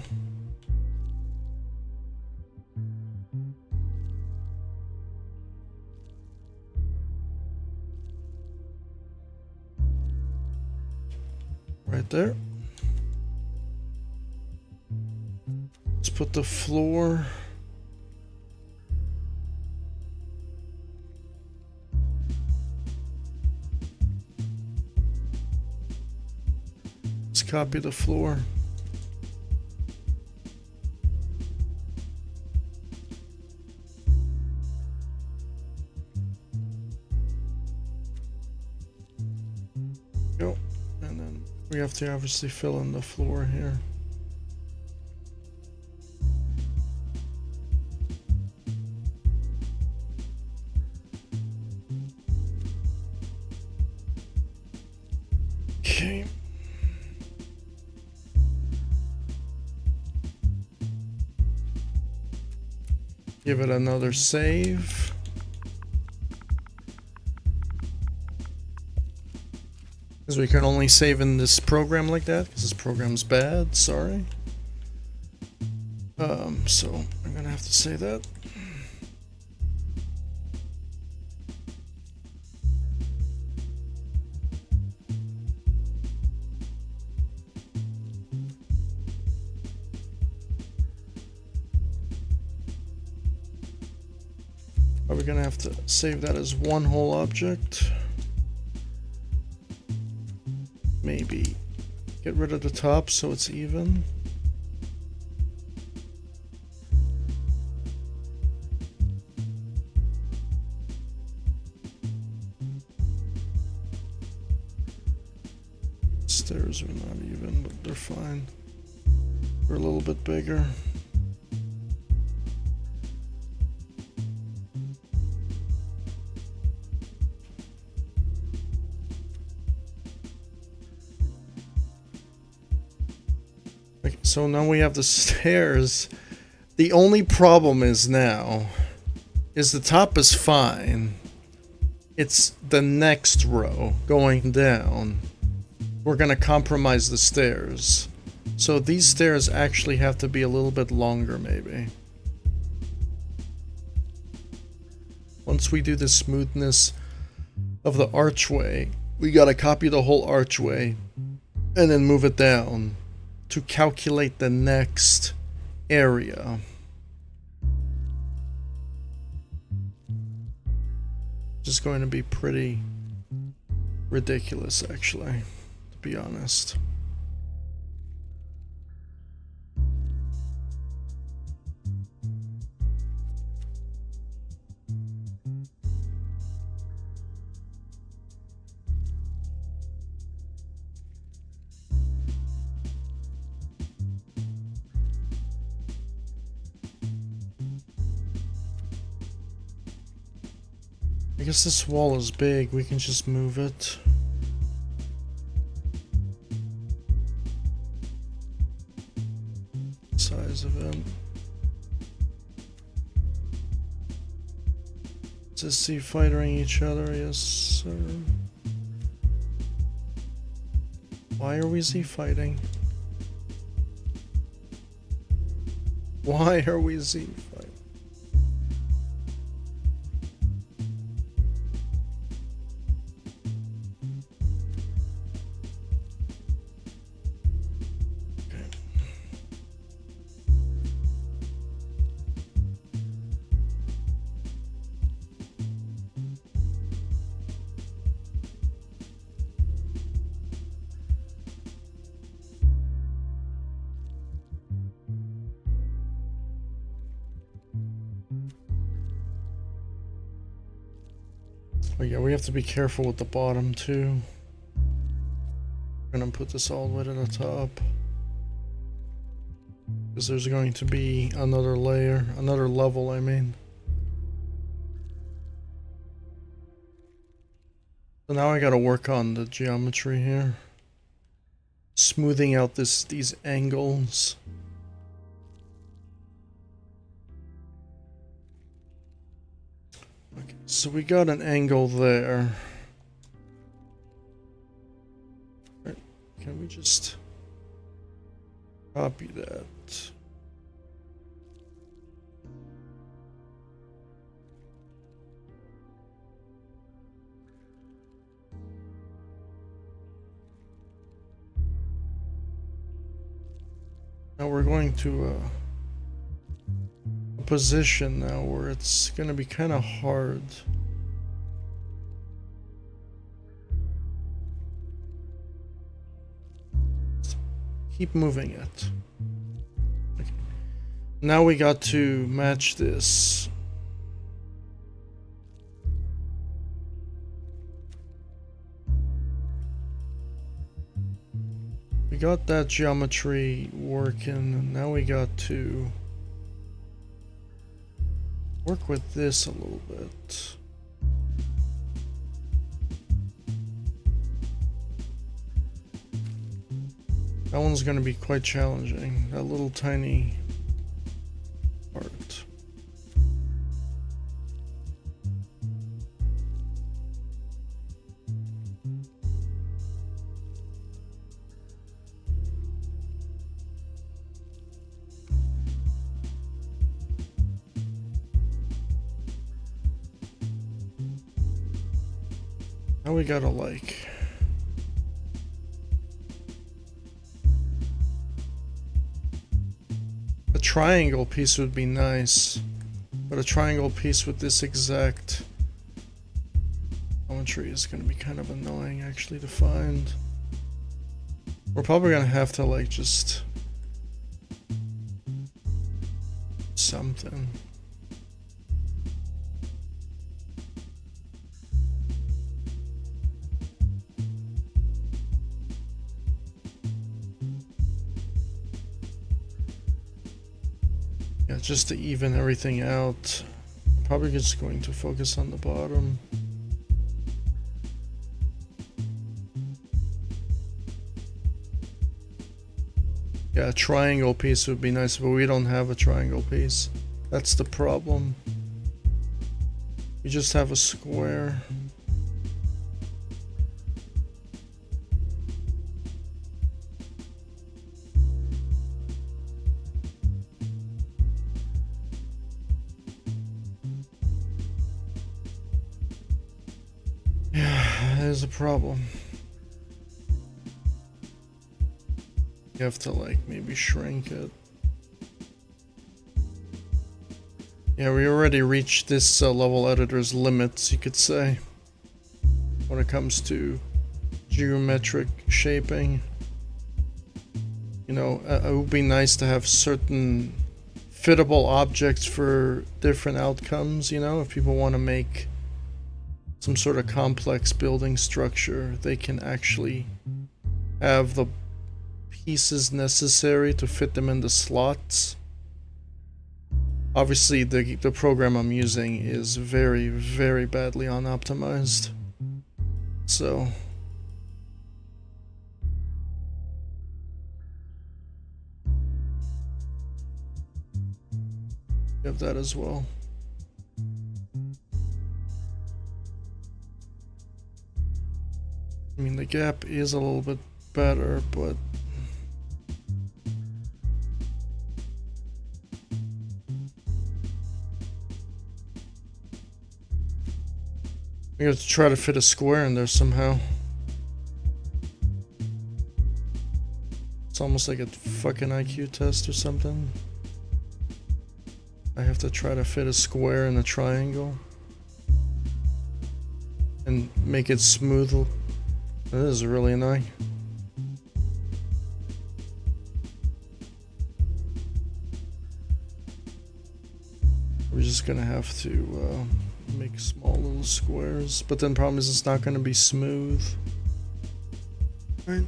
Right there. Let's put the floor. Let's copy the floor. Go. And then we have to obviously fill in the floor here. Okay. Give it another save. Because we can only save in this program like that, because this program's bad, sorry. So I'm gonna have to say that. Are we gonna have to save that as one whole object? Maybe get rid of the top so it's even. Stairs are not even, but they're fine. They're a little bit bigger. So now we have the stairs. The only problem is now is the top is fine. It's the next row going down. We're gonna compromise the stairs. So these stairs actually have to be a little bit longer maybe. Once we do the smoothness of the archway, we gotta copy the whole archway and then move it down to calculate the next area. Just going to be pretty ridiculous actually, to be honest. I guess this wall is big, we can just move it. Size of it. Does see fighting each other? Yes, sir. Why are we Z fighting? Why are we Z fighting? Oh yeah, we have to be careful with the bottom too. I'm gonna put this all the way to the top. Because there's going to be another layer, another level, I mean. So now I gotta work on the geometry here. Smoothing out these angles. Okay, so we got an angle there. Right, can we just copy that? Now we're going to a position now where it's going to be kind of hard. Keep moving it. Okay. Now we got to match this. We got that geometry working. Now we got to work with this a little bit. That one's going to be quite challenging. That little tiny part. Now we gotta like a triangle piece would be nice, but a triangle piece with this exact geometry is gonna be kind of annoying actually to find. We're probably gonna have to like just something. Yeah, just to even everything out. I'm probably just going to focus on the bottom. Yeah, a triangle piece would be nice, but we don't have a triangle piece. That's the problem. We just have a square. Yeah, that is a problem. You have to like maybe shrink it. Yeah, we already reached this level editor's limits, you could say, when it comes to geometric shaping. You know, it would be nice to have certain fittable objects for different outcomes, you know, if people want to make some sort of complex building structure, they can actually have the pieces necessary to fit them in the slots. Obviously, the program I'm using is very, very badly unoptimized. So you have that as well. I mean, the gap is a little bit better, but we have to try to fit a square in there somehow. It's almost like a fucking IQ test or something. I have to try to fit a square in a triangle and make it smooth. That is really annoying. We're just gonna have to make small little squares, but then problem is it's not going to be smooth. Right?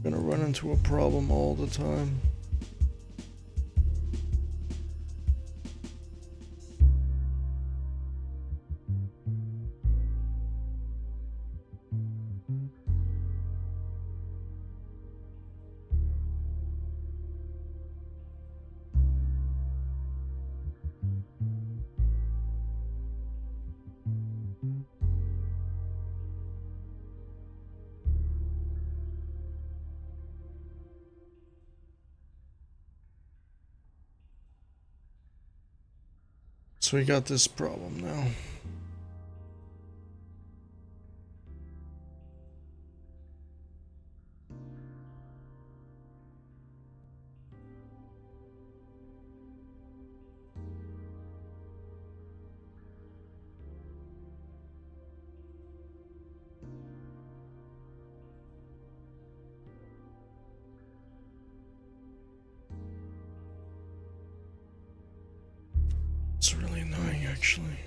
Gonna run into a problem all the time. So we got this problem now. It's really annoying, actually.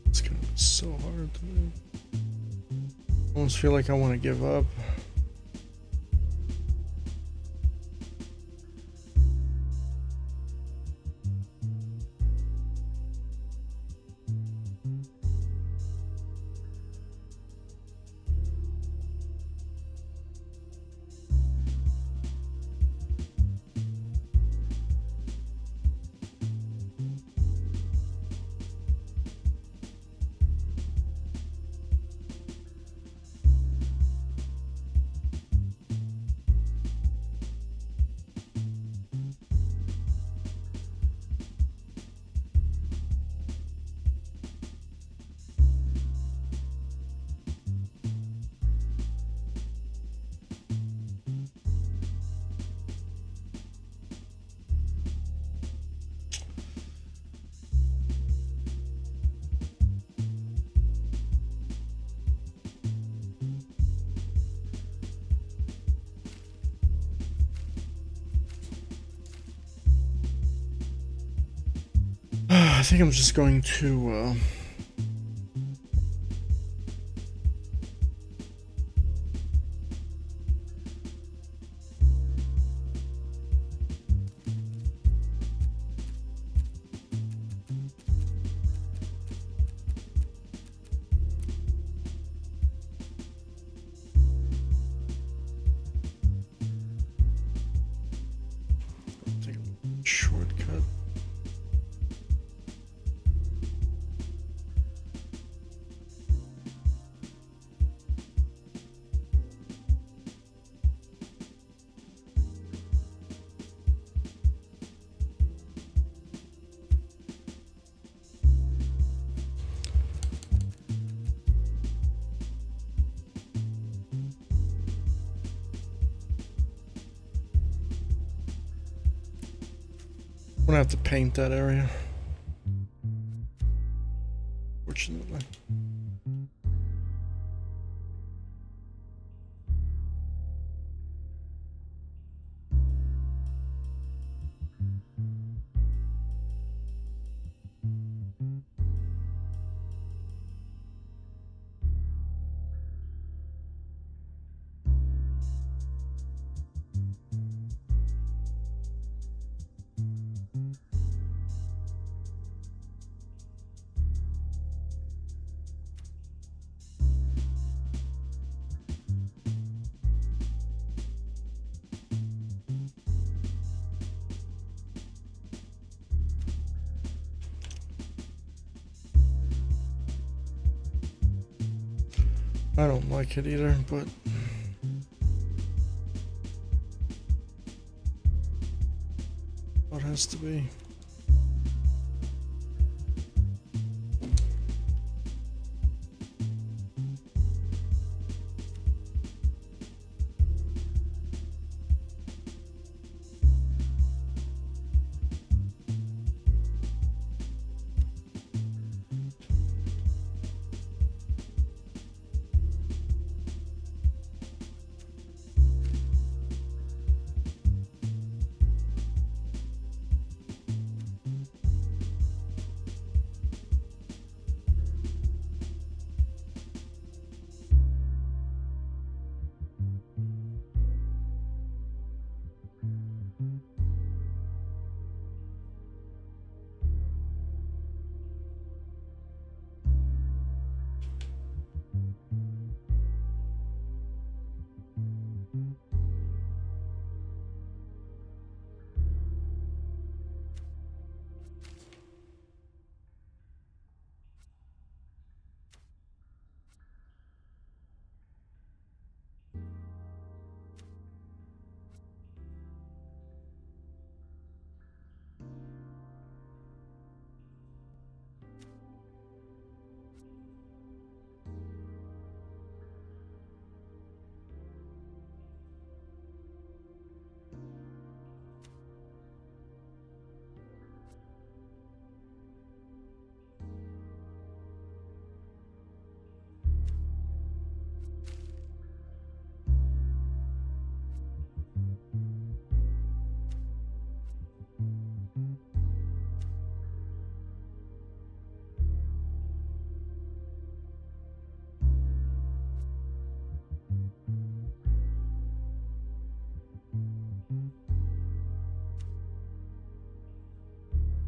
It's gonna be so hard to do. I almost feel like I want to give up. I think I'm just going to take a shortcut. I'm gonna have to paint that area. Fortunately. I don't like it either, but it has to be.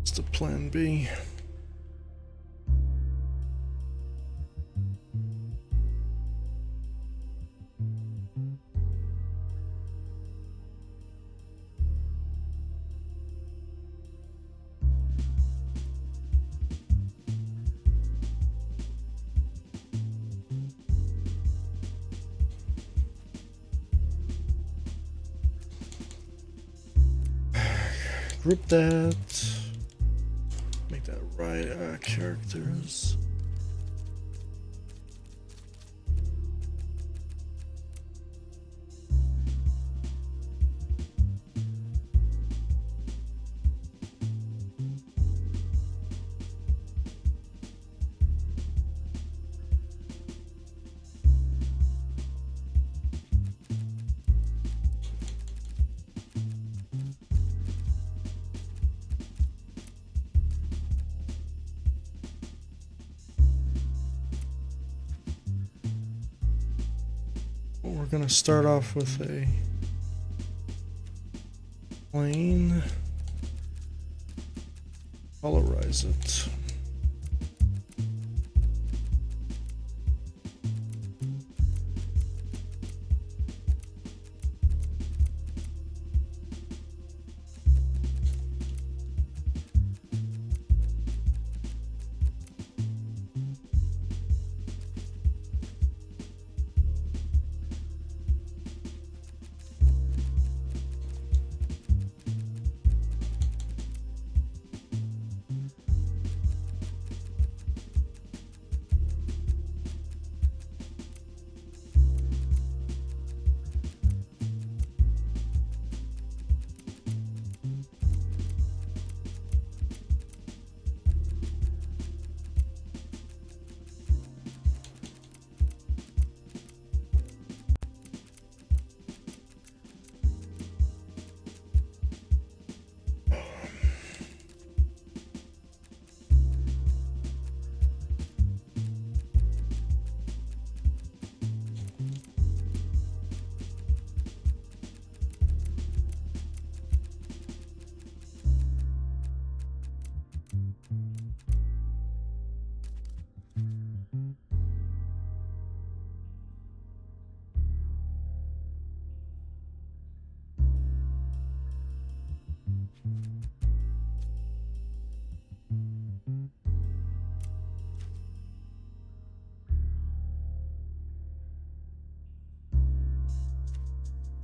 It's the plan B. Group that. Make that right characters. We're gonna start off with a plane, colorize it.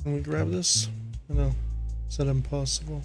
Can we grab this? I know. Is that impossible?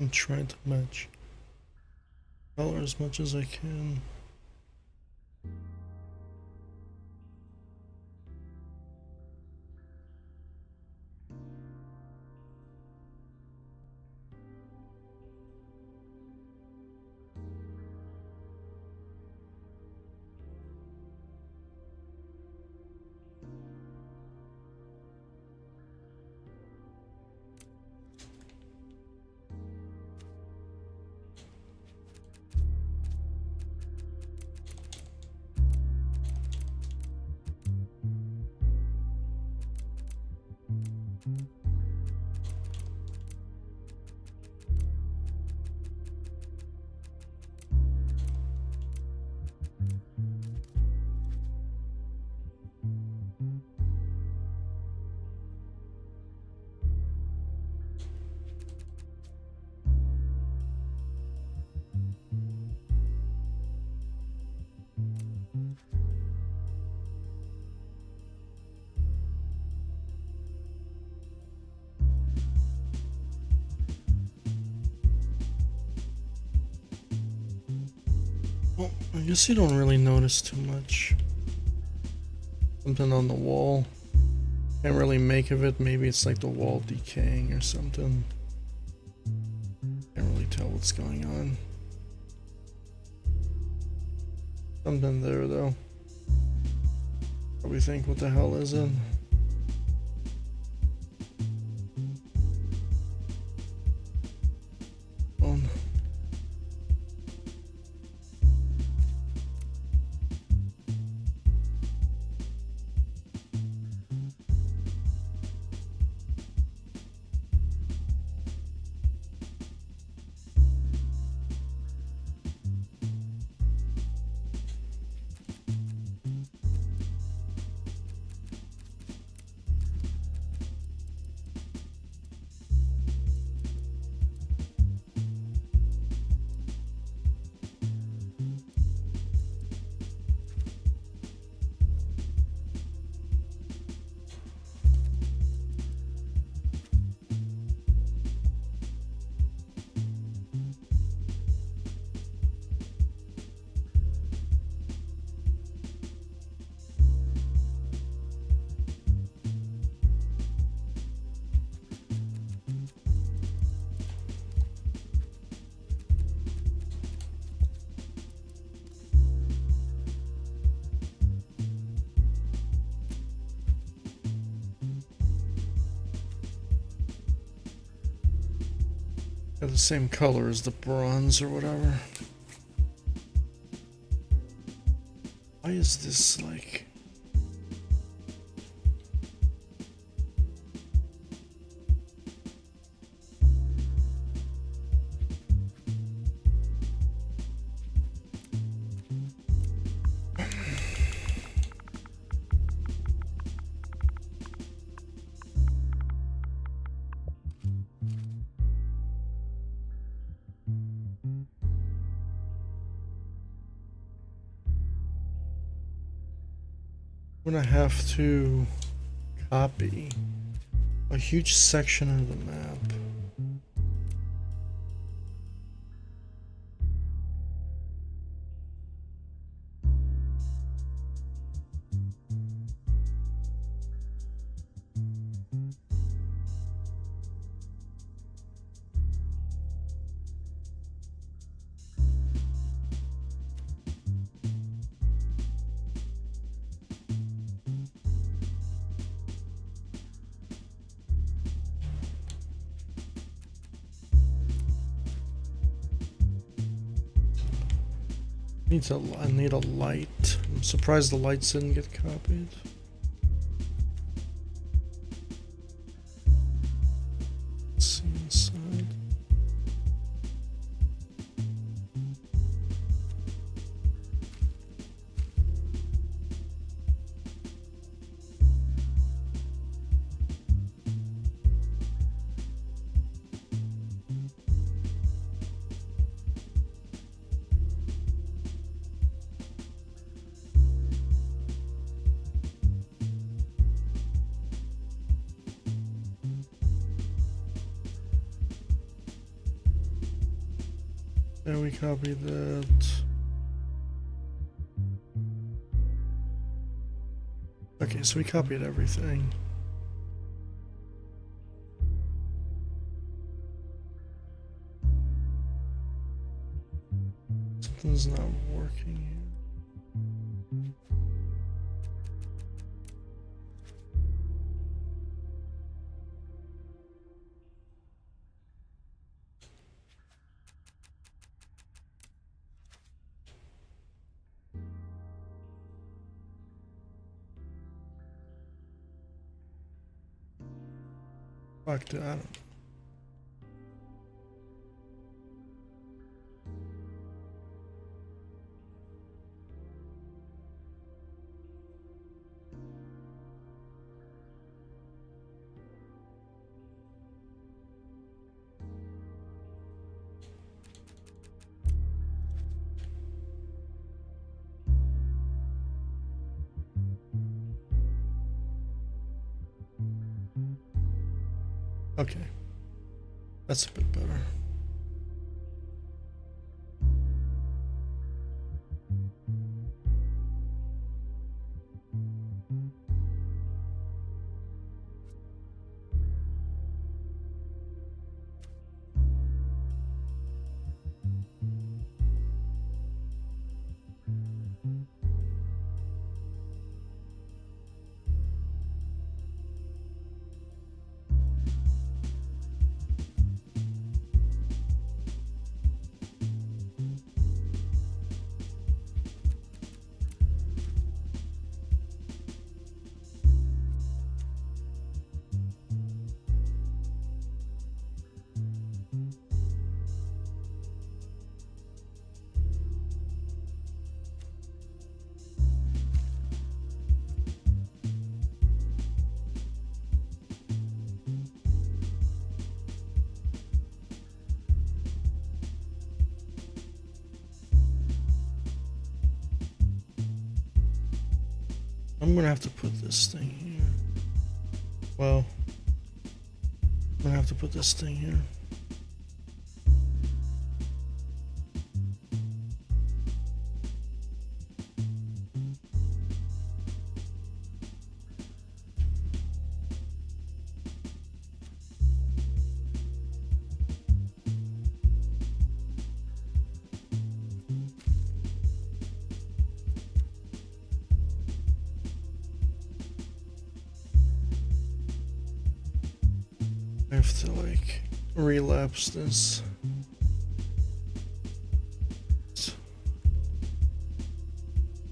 I'm trying to match color as much as I can. Well, I guess you don't really notice too much. Something on the wall. Can't really make of it. Maybe it's like the wall decaying or something. Can't really tell what's going on. Something there though. Probably think, what the hell is it? On. Got the same color as the bronze or whatever. Why is this like... I'm gonna have to copy a huge section of the map. I need a light. I'm surprised the lights didn't get copied. Let's see inside. There, we copy that. Okay, so we copied everything. Something's not working here. Fuck that, I don't know. Okay, that's a bit better. I'm gonna have to put this thing here. Well, I'm gonna have to put this thing here. I have to like relapse this.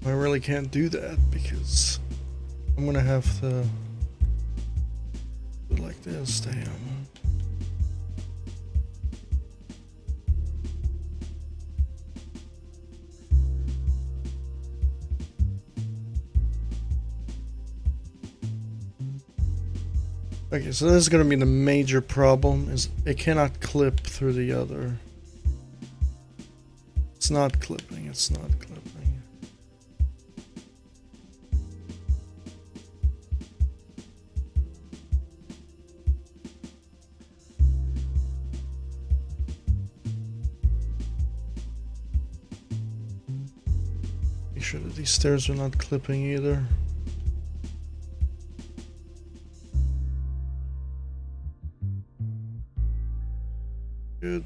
I really can't do that because I'm gonna have to do it like this. Damn. Okay, so this is going to be the major problem, is it cannot clip through the other. It's not clipping, it's not clipping. sure that these stairs are not clipping either. Good.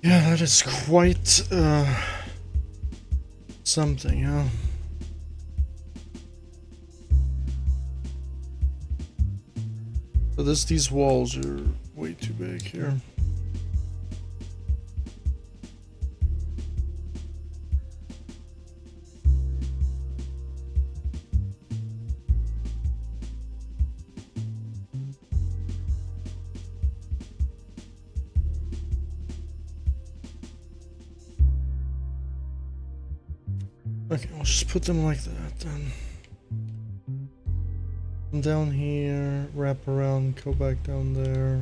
Yeah, that is quite something, huh? So these walls are way too big here. Okay, we'll just put them like that then. Down here, wrap around, go back down there.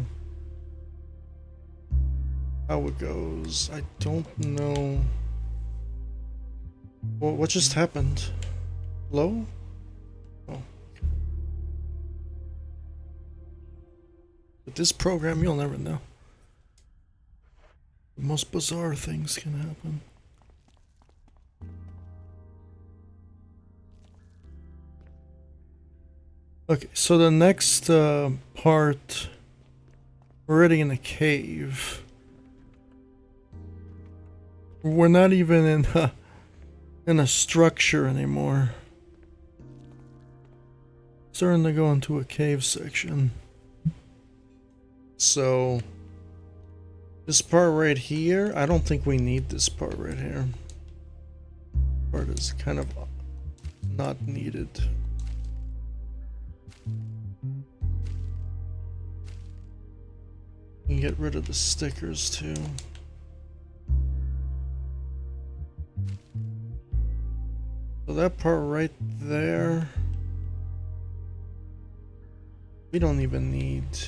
How it goes, I don't know. Well, what just happened? Low? Oh. Okay. With this program, you'll never know. The most bizarre things can happen. Okay, so the next part, we're already in a cave. We're not even in a structure anymore. Starting to go into a cave section. So this part right here, I don't think we need this part right here. Part is kind of not needed. You can get rid of the stickers too. So that part right there, we don't even need, to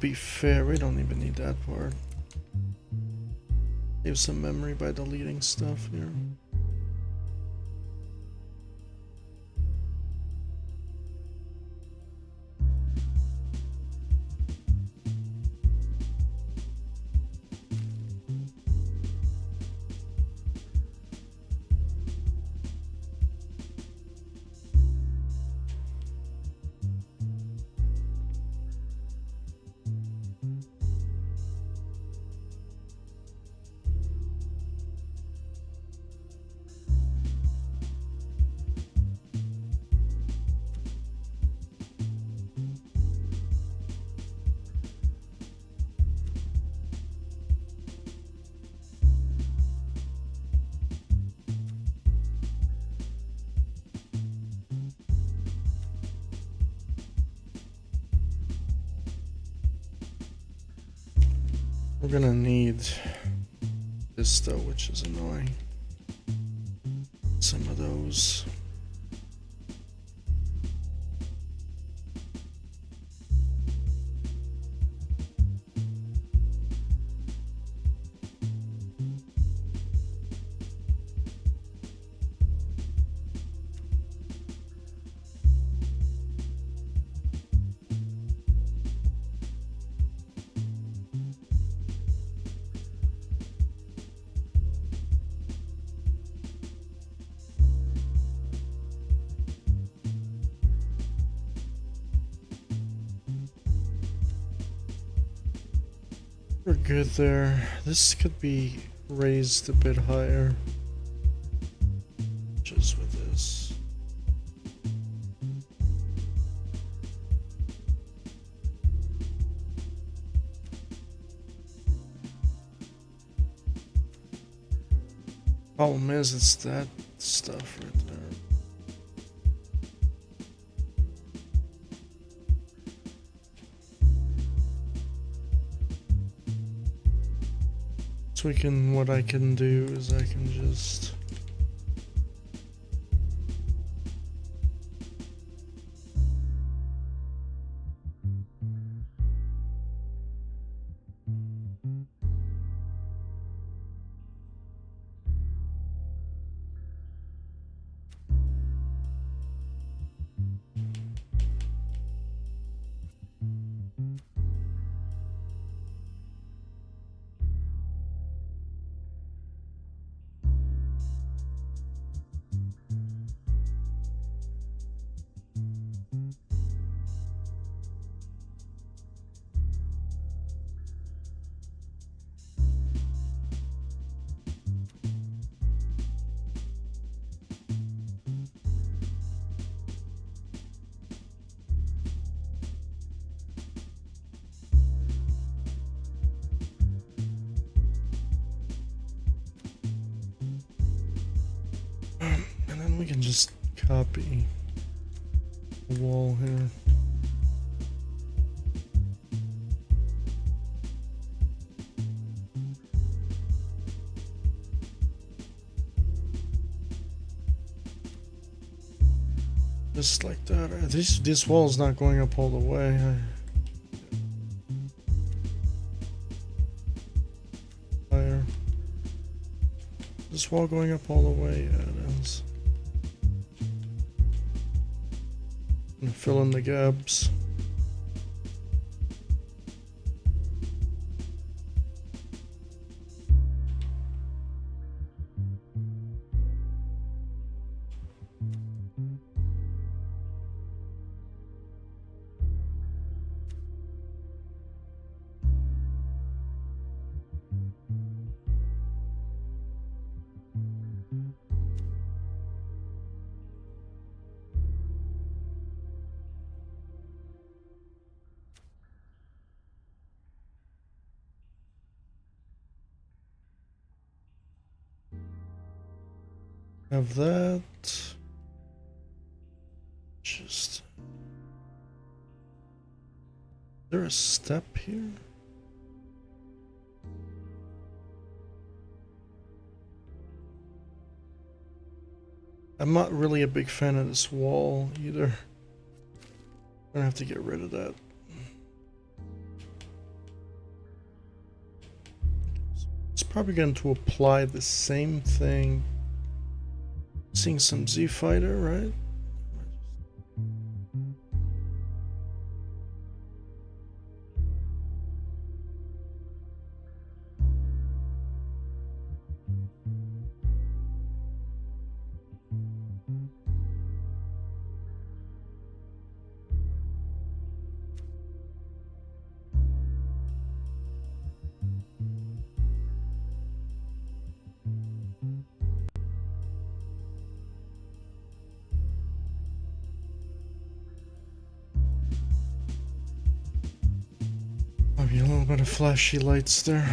be fair, we don't even need that part. Save some memory by deleting stuff here. We're gonna need this though, which is annoying. Some of those. We're good there. This could be raised a bit higher. Problem is, it's that stuff right there. So what I can do is I can just we can just copy the wall here. Just like that. This wall is not going up all the way. Higher. This wall going up all the way? Yeah, it is. And fill in the gaps. Have that. Just. Is there a step here? I'm not really a big fan of this wall either. I'm gonna have to get rid of that. It's probably going to apply the same thing. Seeing some Z Fighter, right? Maybe a little bit of flashy lights there.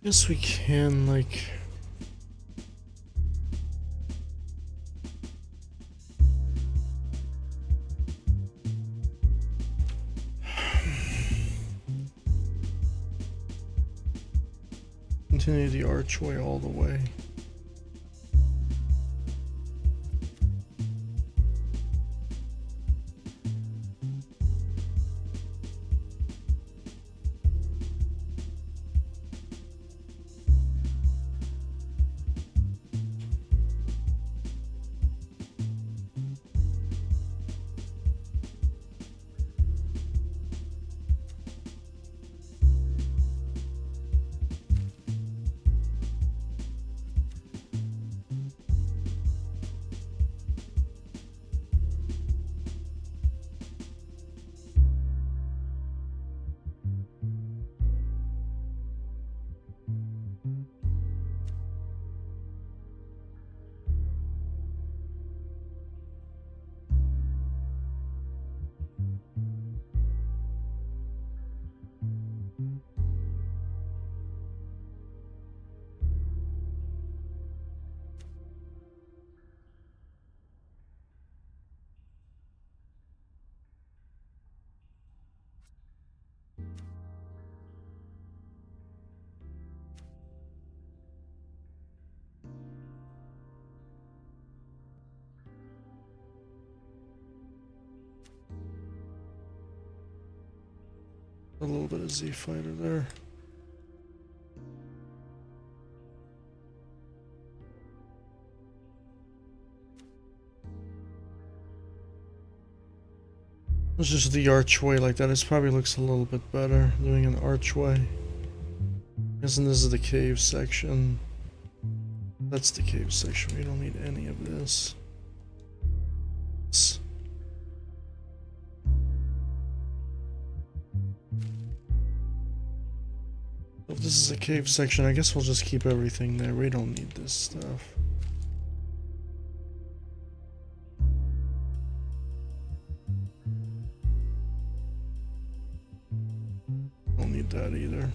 Guess we can, like... continue the archway all the way. A little bit of Z fighter there. It's just the archway like that. It probably looks a little bit better doing an archway. Isn't this the cave section? That's the cave section. We don't need any of this. If this is a cave section, I guess we'll just keep everything there. We don't need this stuff. Don't need that either.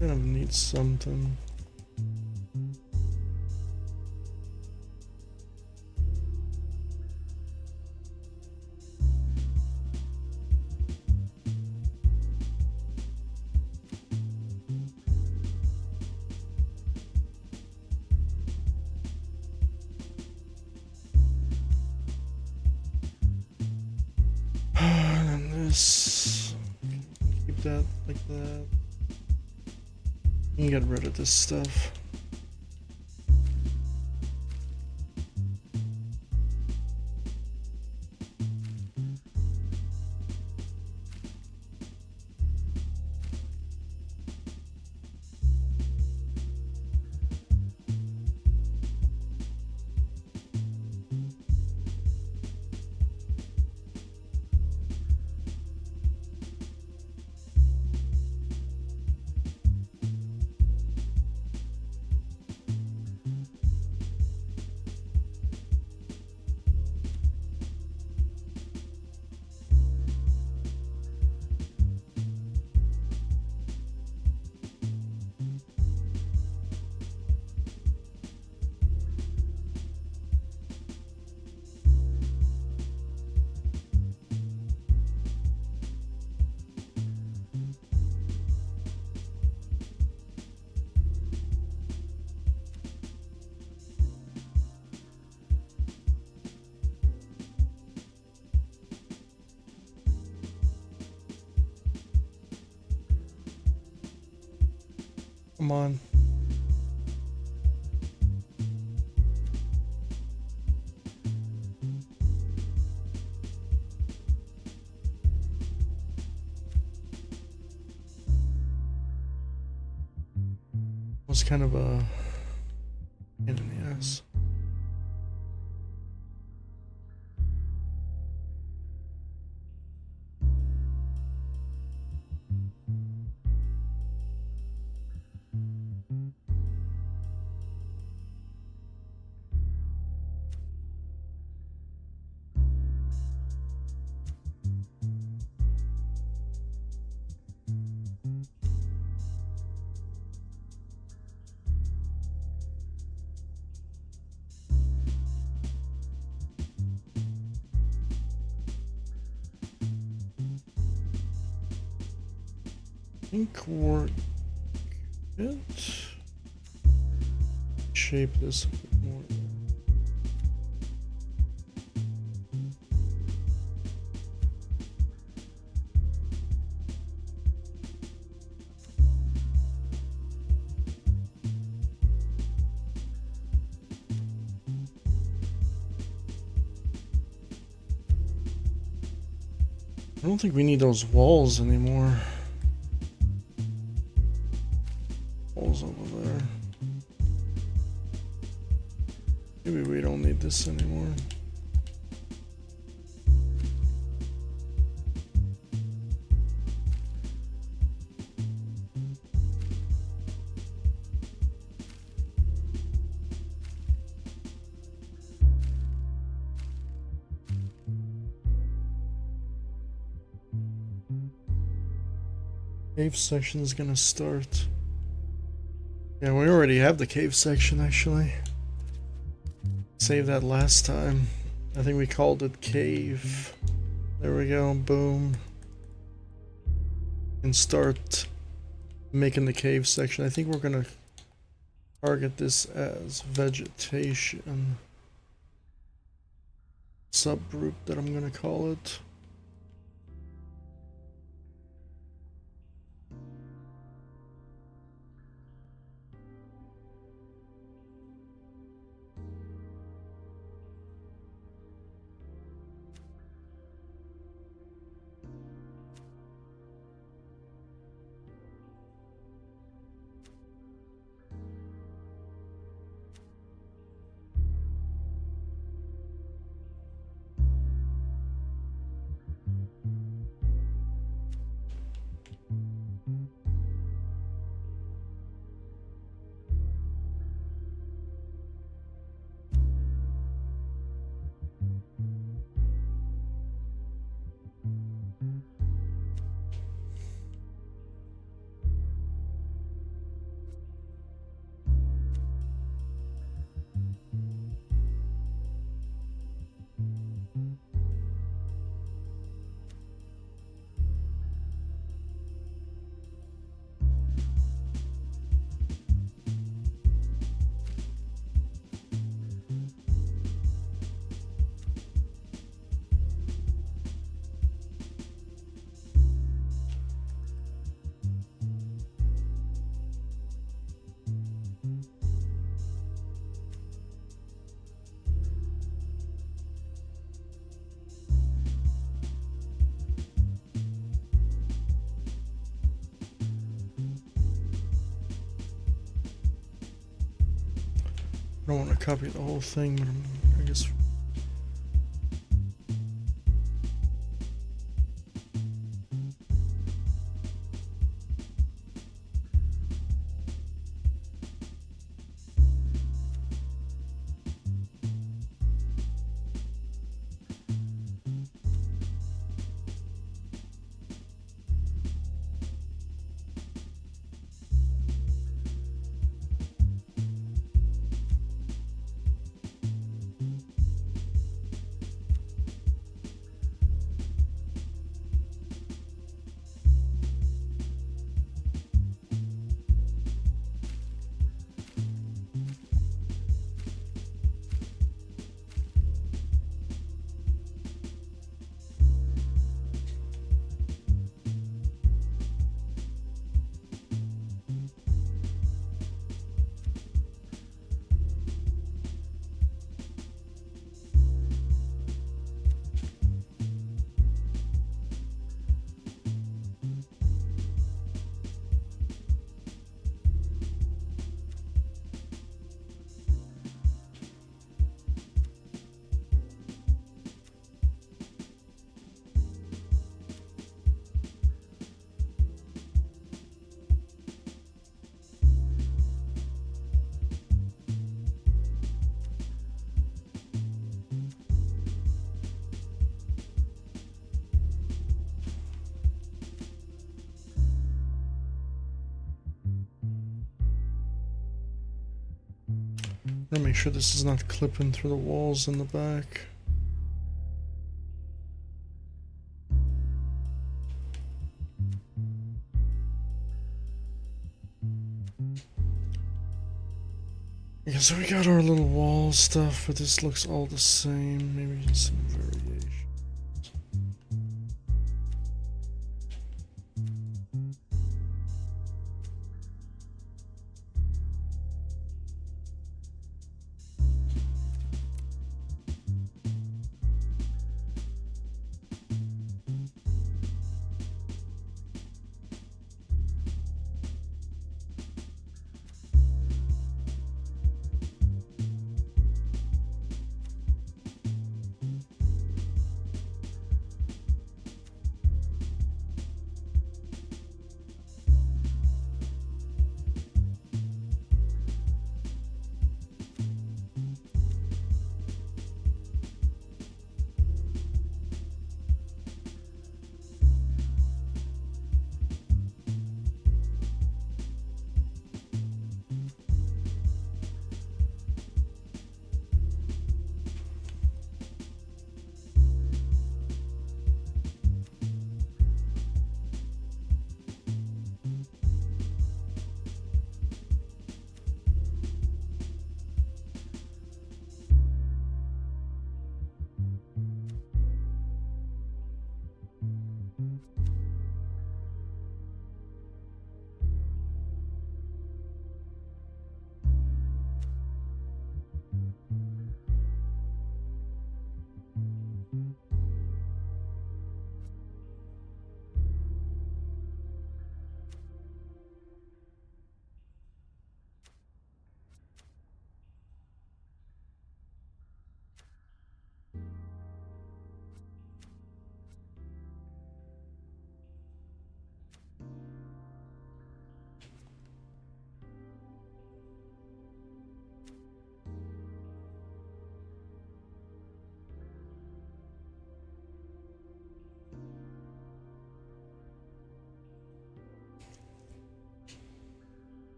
Kind of need something. And this, keep that like that. You can get rid of this stuff. Come on. Was kind of a pain in the ass. think we're good. Shape this a bit more. I don't think we need those walls anymore. Walls over there. Maybe we don't need this anymore. Cave section is gonna start. Yeah, we already have the cave section actually. Saved that last time. I think we called it cave. There we go, boom. And start making the cave section. I think we're gonna target this as vegetation. Subgroup that I'm gonna call it. I don't want to copy the whole thing, but I guess. I'm gonna make sure this is not clipping through the walls in the back. So we got our little wall stuff, but this looks all the same. Maybe some variation.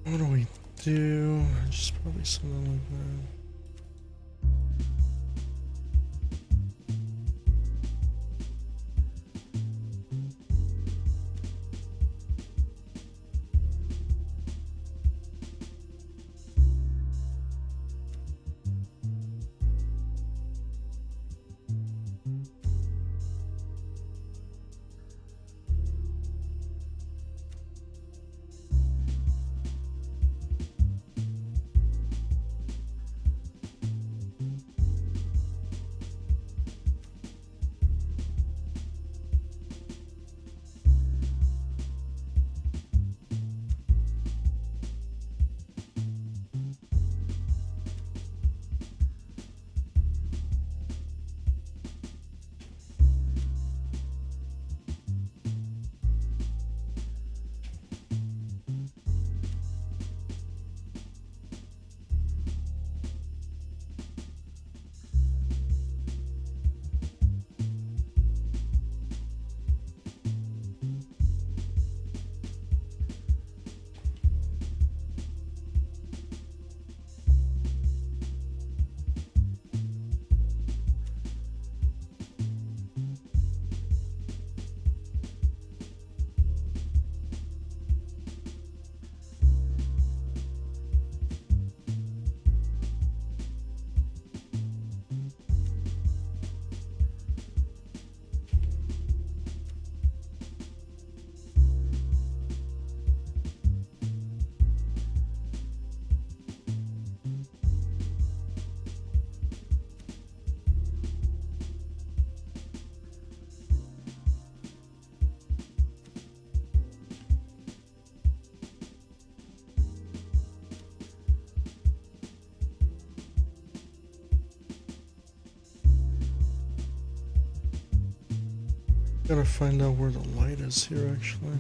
What do we do? Just probably something like that. Gotta find out where the light is here, actually.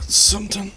Something.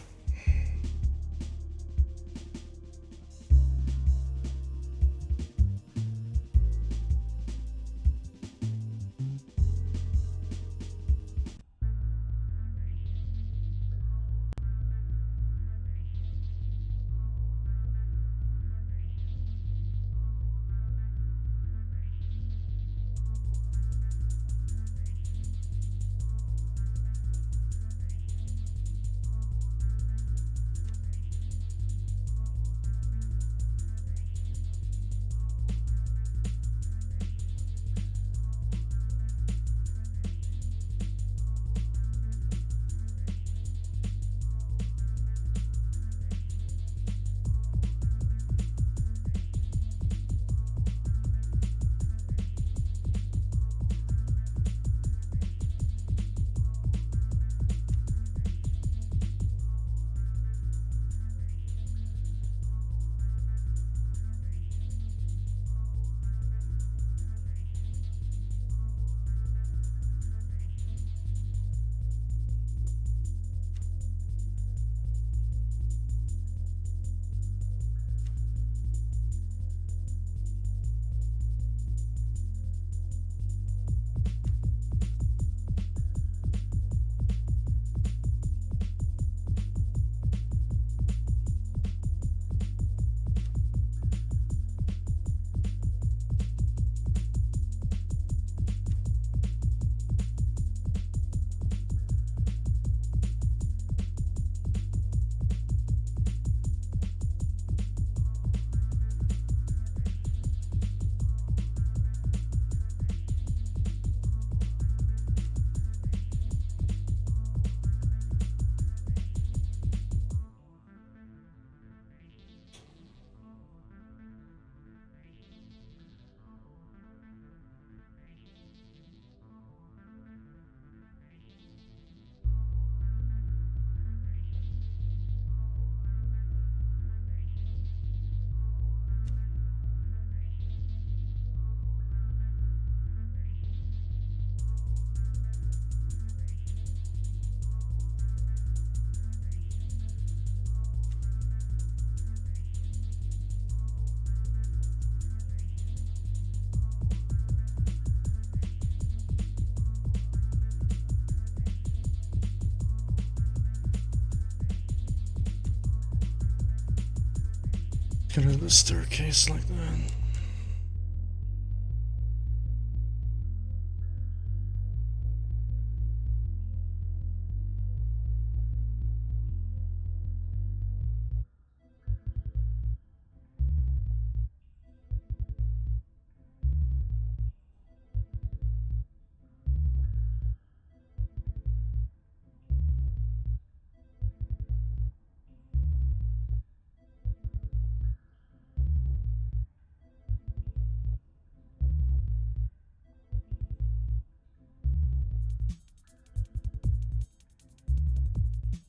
Get into the staircase like that.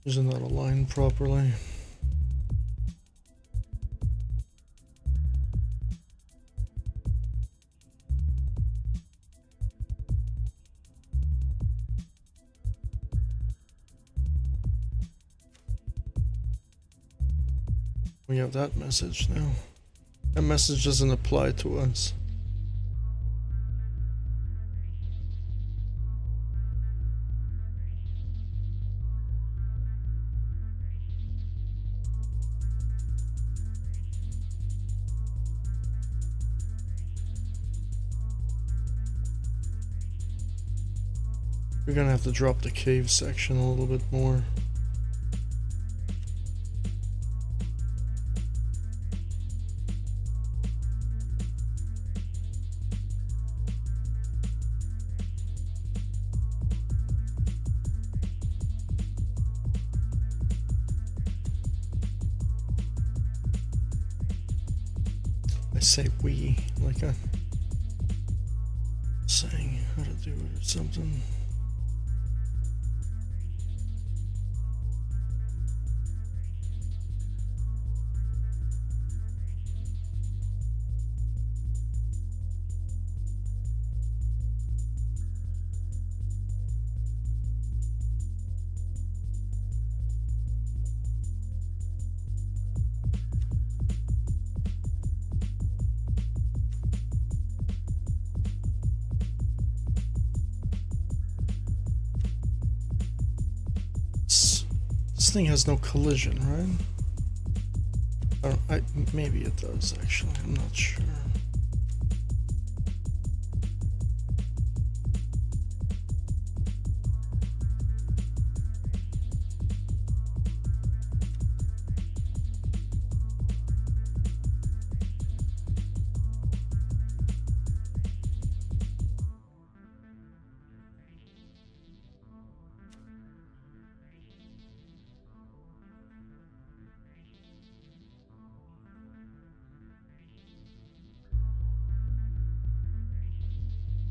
Is not aligned properly. We have that message now. That message doesn't apply to us. We're gonna have to drop the cave section a little bit more. I say we, like I'm saying how to do it or something. This thing has no collision, right? Maybe it does actually, I'm not sure.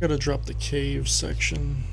Gotta drop the cave section.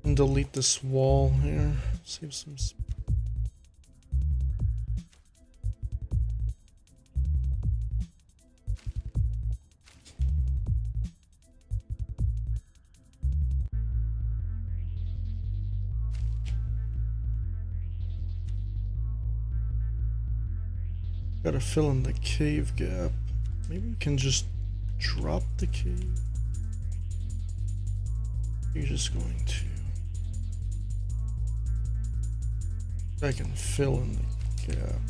And delete this wall here. Save some space. Gotta fill in the cave gap. Maybe we can just drop the cave. You're just going to. I can fill in the gap.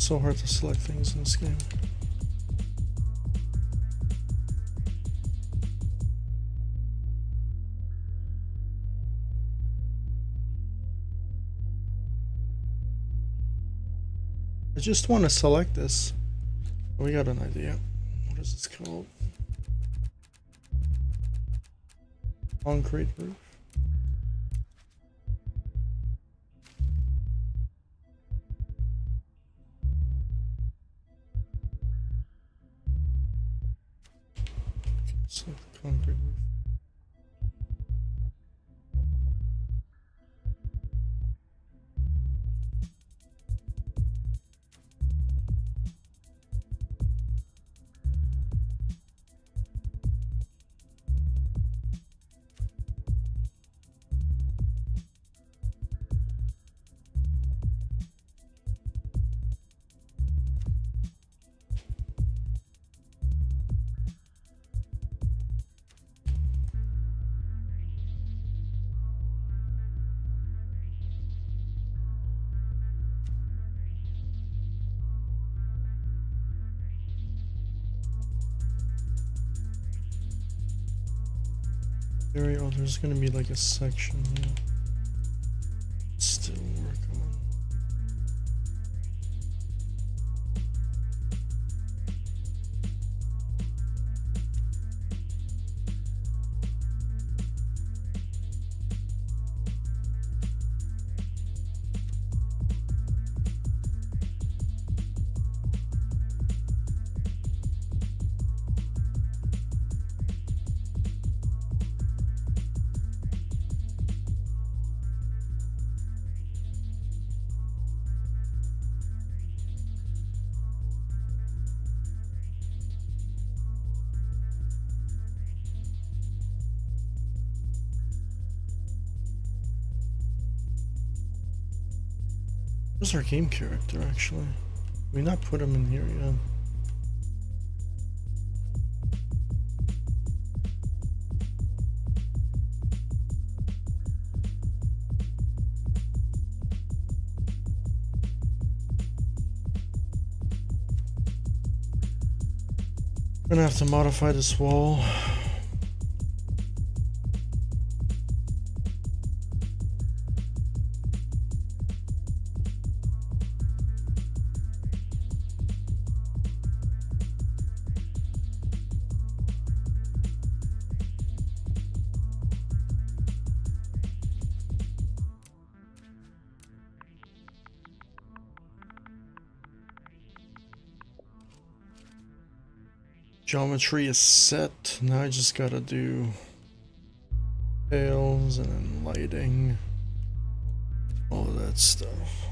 So hard to select things in this game. I just want to select this. We got an idea. What is this called? Concrete roof. Select the concrete roof. Oh, there's gonna be like a section here. Still working on. Where's our game character actually? We not put him in here yet. Gonna have to modify this wall. Geometry is set. Now I just gotta do tails and then lighting. All of that stuff.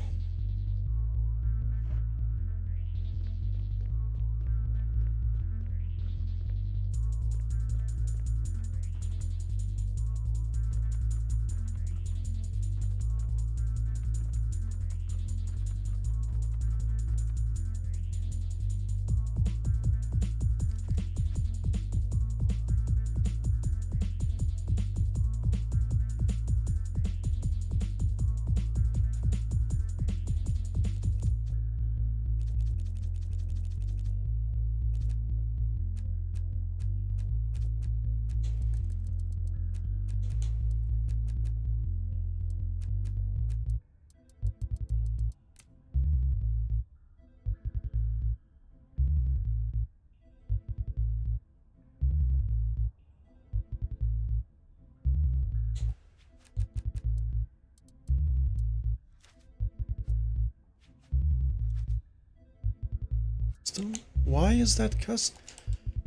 Why is that custom?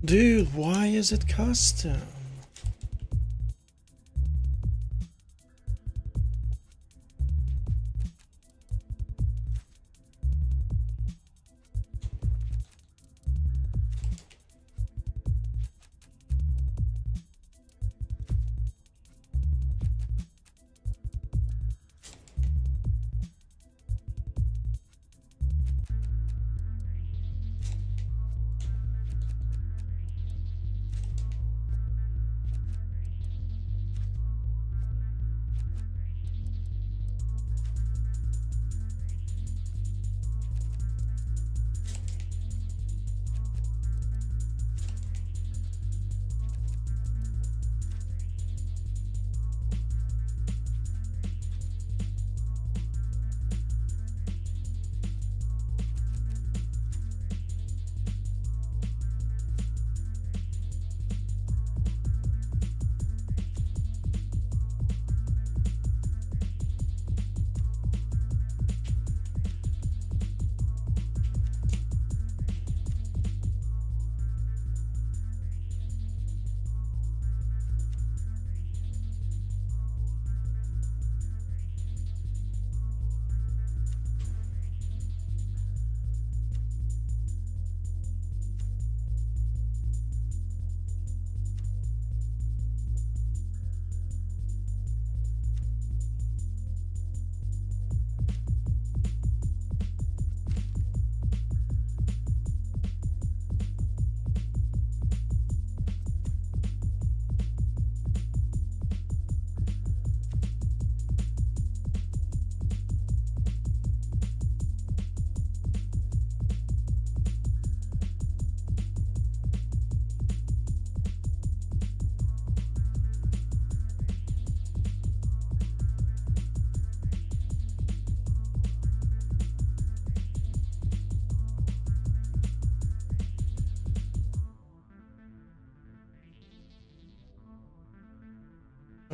Dude, why is it custom?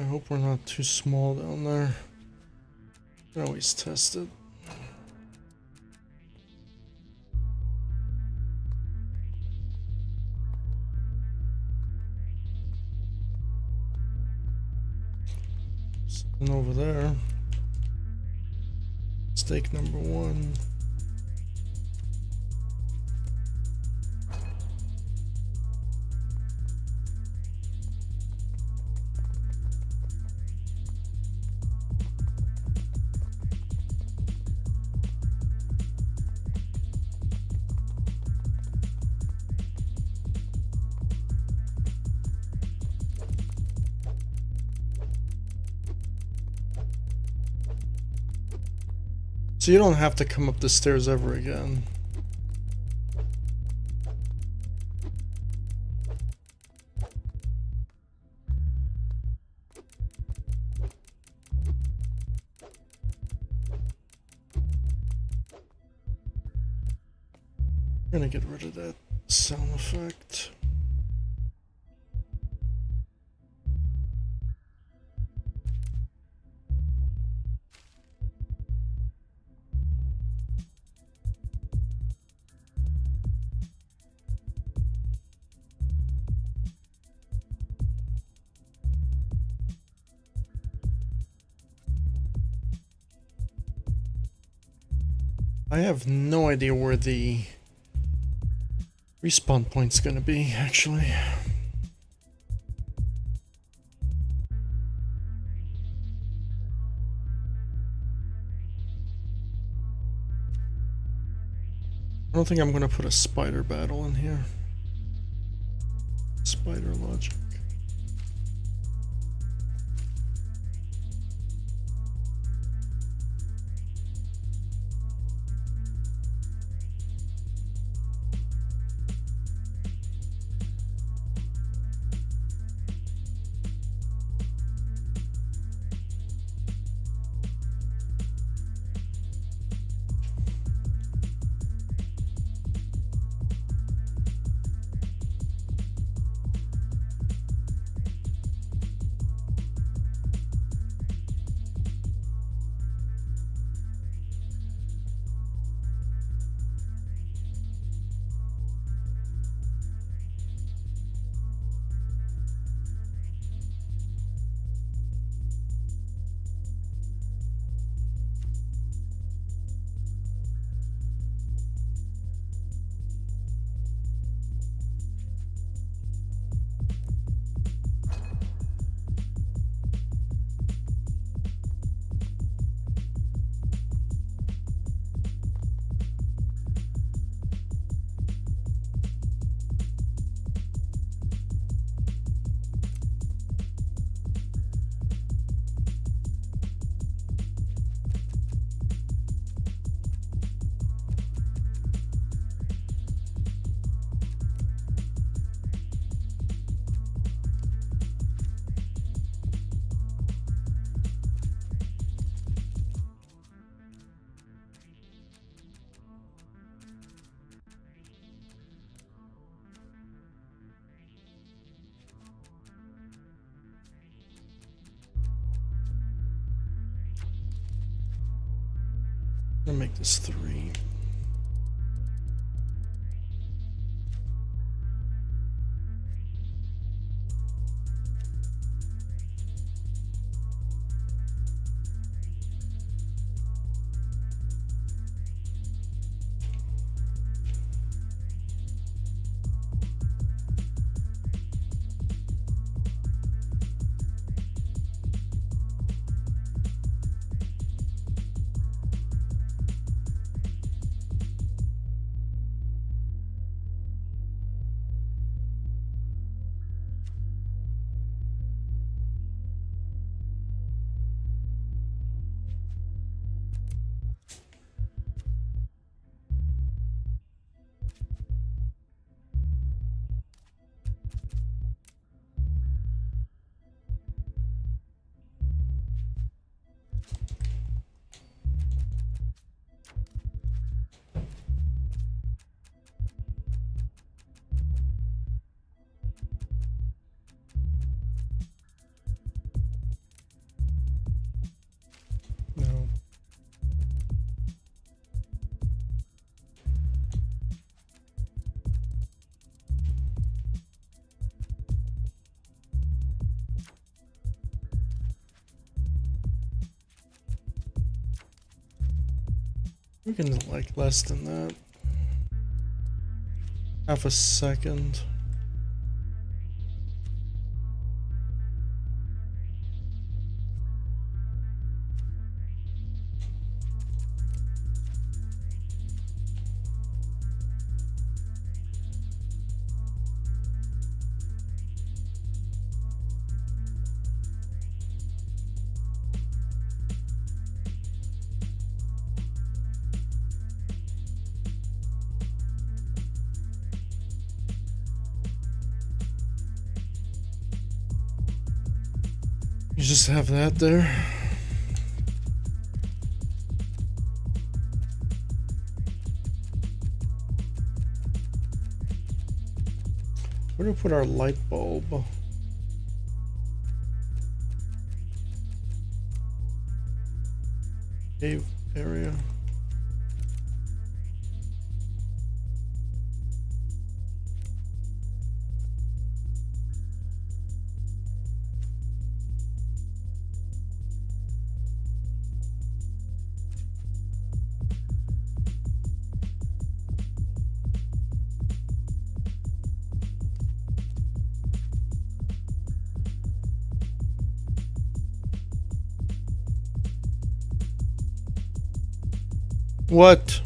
I hope we're not too small down there. I always test it. Something over there. Mistake number one. So you don't have to come up the stairs ever again. I'm gonna get rid of that sound effect. I have no idea where the respawn point's gonna be, actually. I don't think I'm gonna put a spider battle in here. Spider logic. I'm gonna make this 3. We can like less than that. Half a second. You just have that there. Where do we put our light bulb? Cave area. What?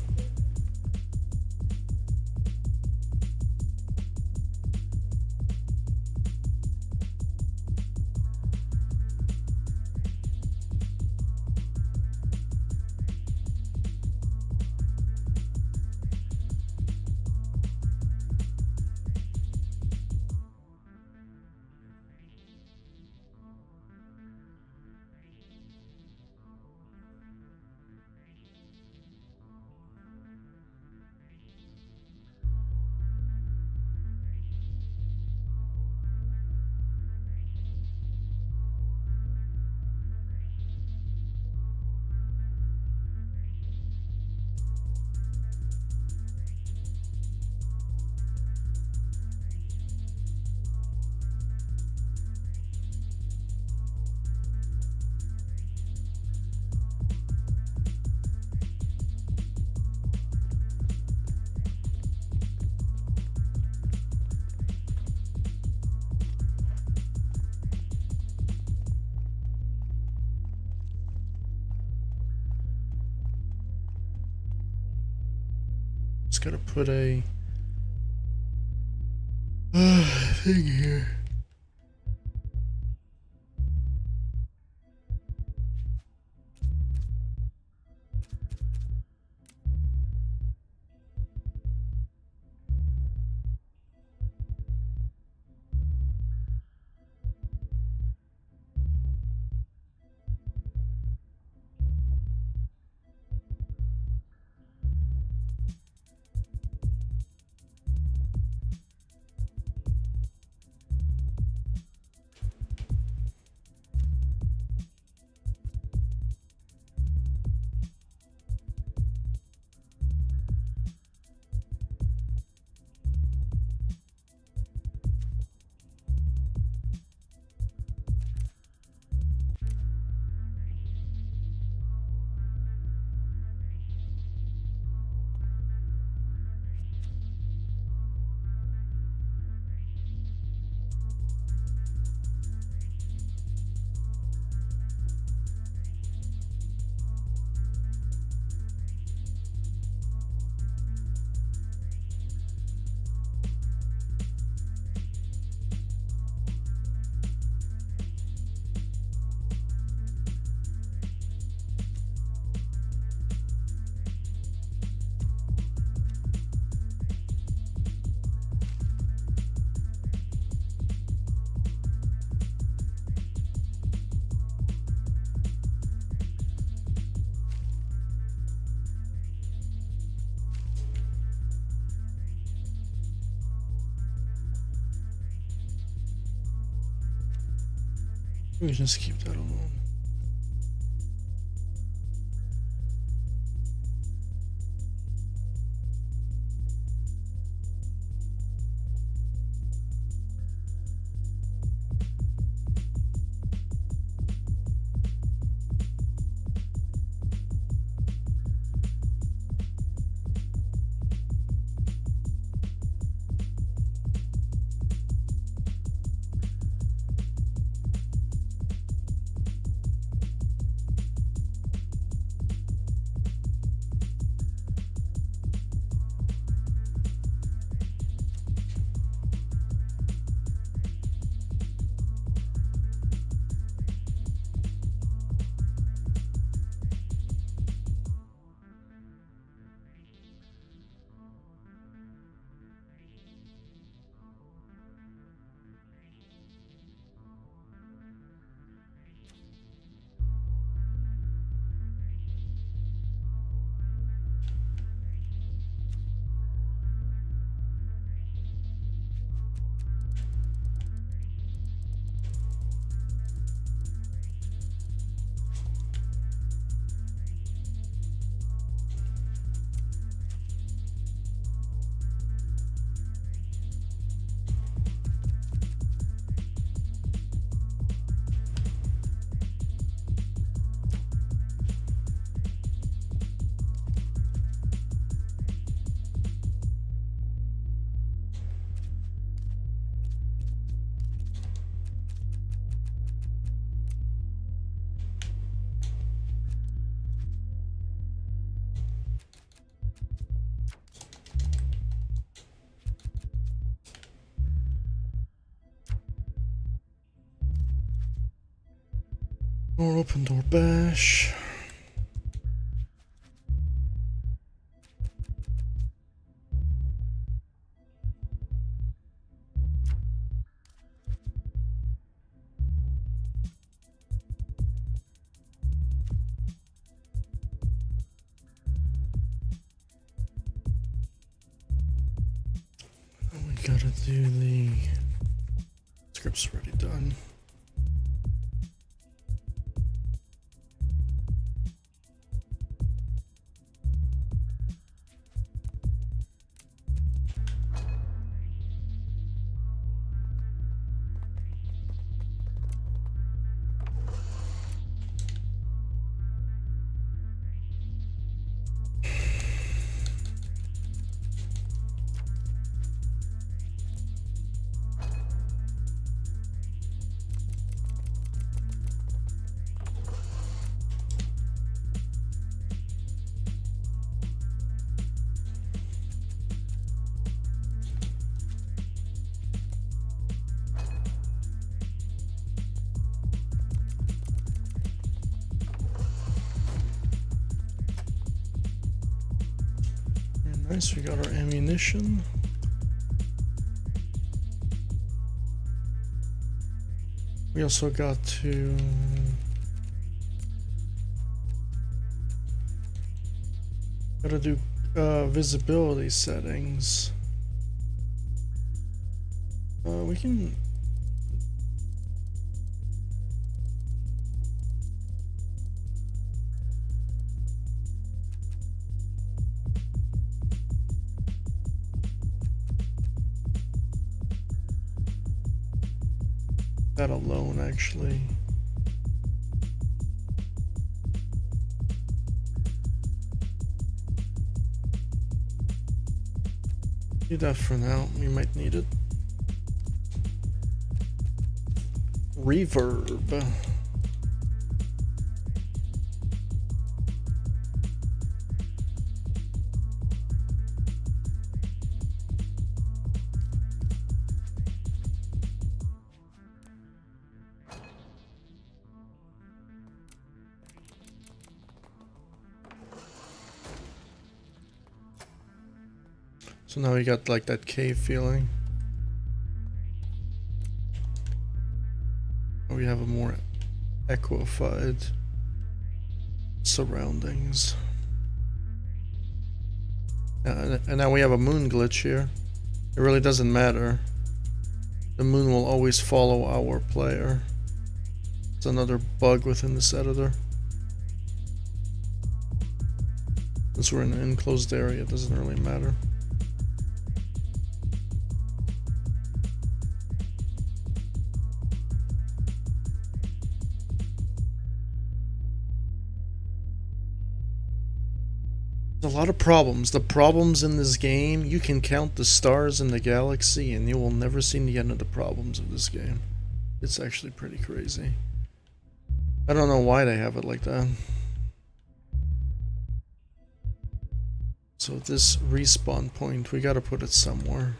Just gotta put a thing here. We just keep that alone. Door open, door bash. We gotta do the script's already done. Nice, we got our ammunition. We also got to gotta do visibility settings. We can that alone actually. Do that for now, we might need it. Reverb. So now we got like that cave feeling. We have a more echoified surroundings. And now we have a moon glitch here. It really doesn't matter. The moon will always follow our player. It's another bug within this editor. Since we're in an enclosed area, it doesn't really matter. A lot of problems. The problems in this game, you can count the stars in the galaxy and you will never see the end of the problems of this game. It's actually pretty crazy. I don't know why they have it like that. So this respawn point, we gotta put it somewhere.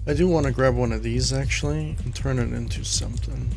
I do want to grab one of these actually and turn it into something.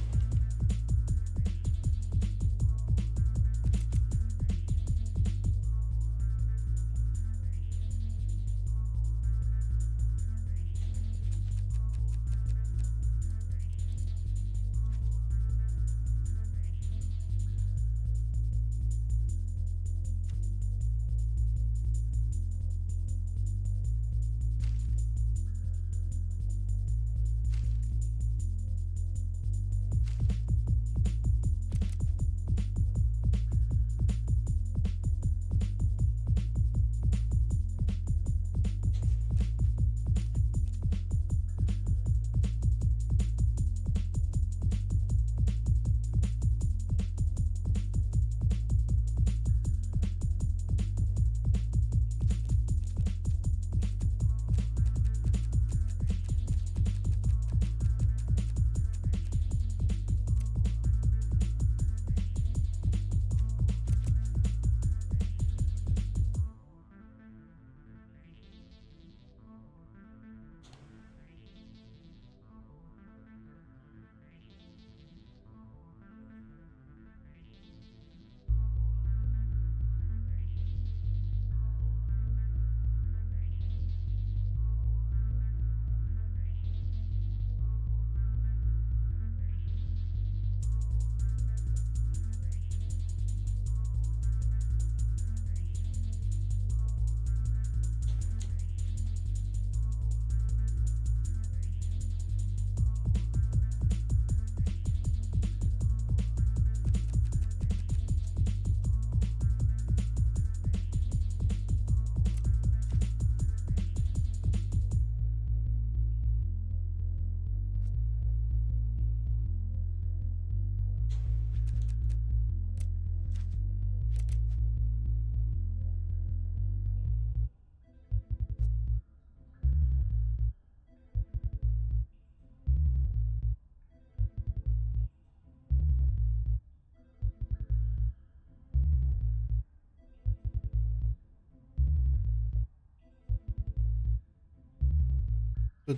But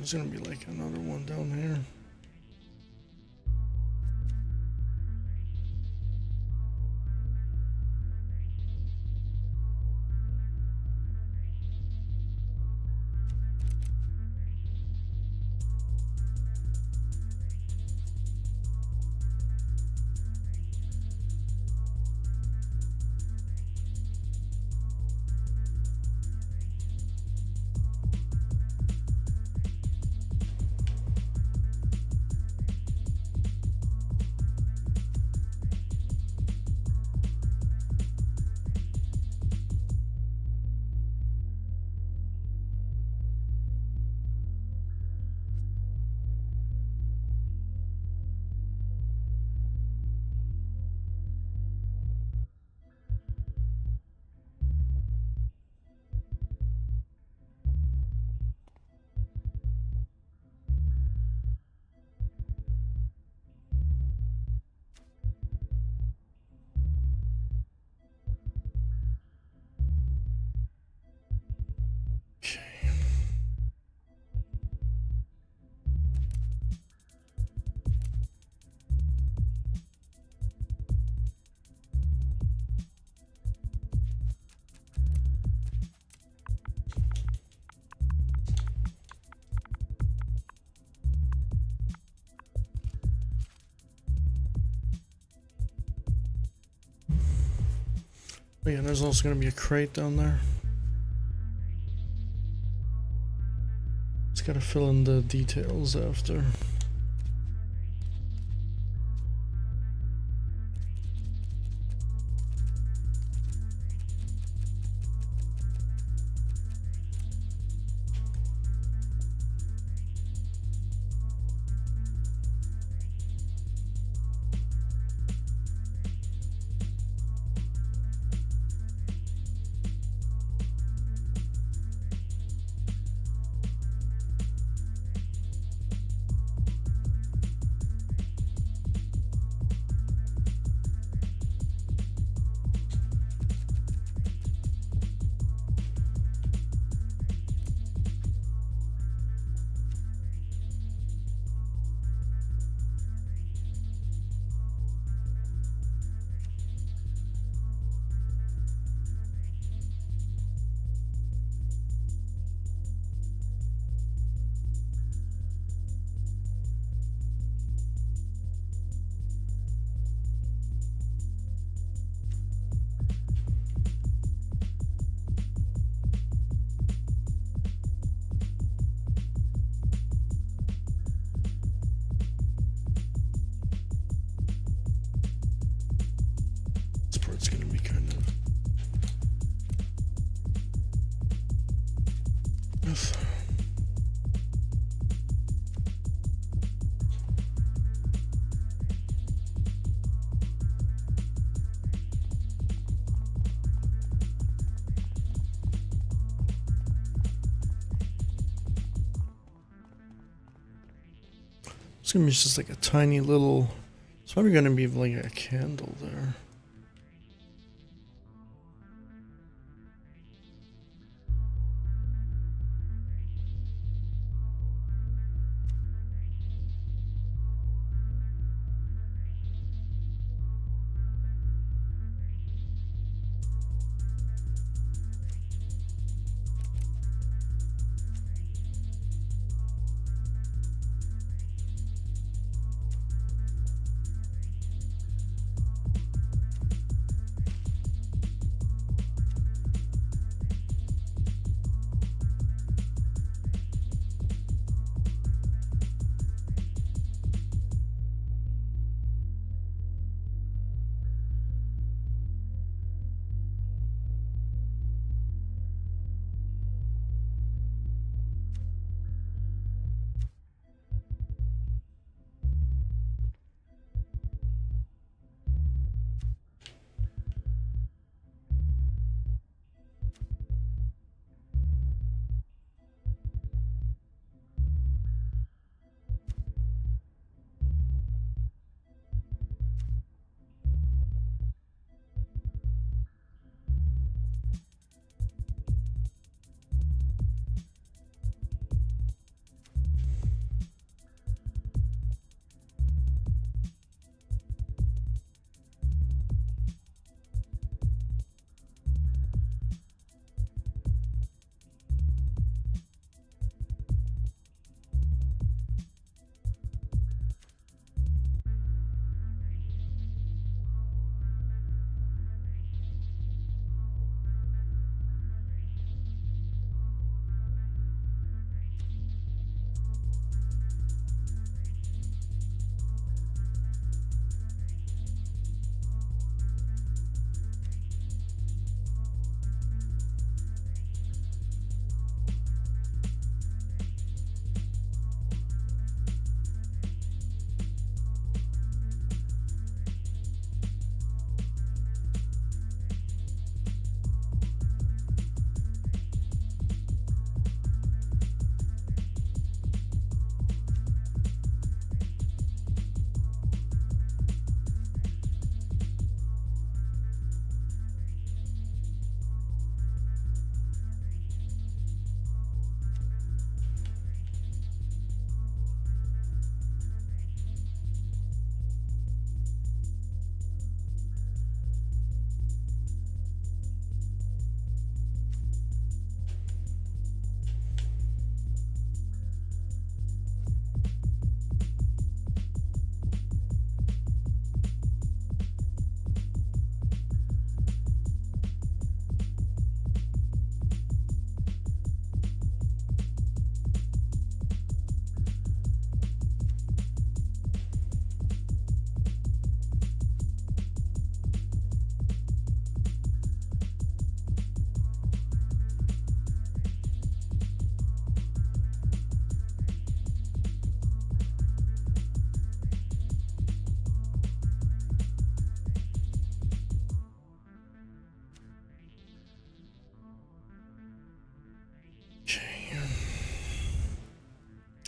there's gonna be like another one down here. Oh yeah, there's also gonna be a crate down there. Just gotta fill in the details after. gonna be just like a tiny little. It's probably gonna be like a candle there.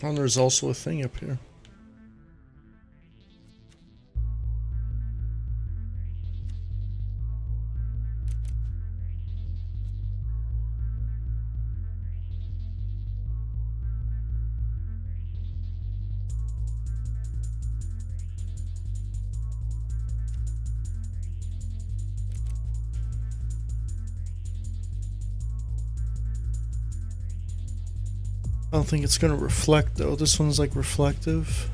Oh, and there's also a thing up here. I don't think it's gonna reflect though. This one's like reflective.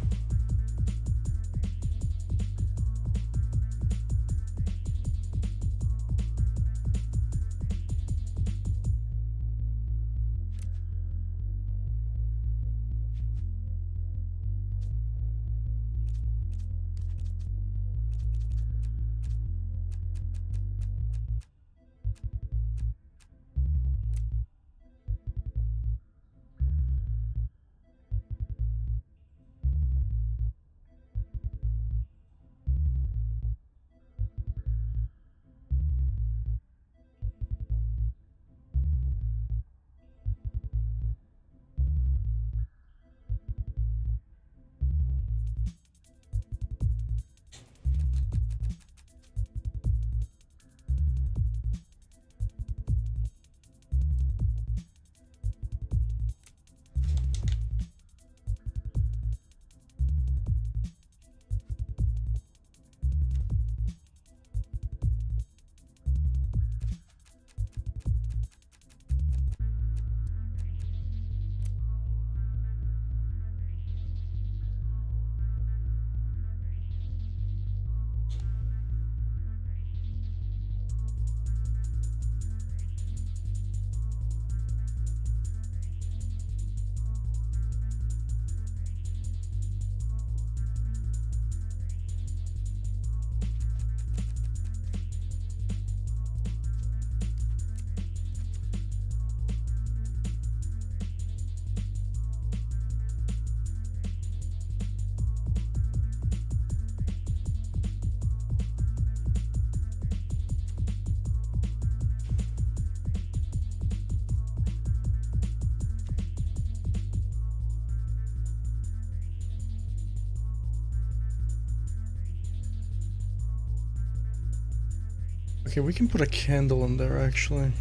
Okay, we can put a candle in there actually.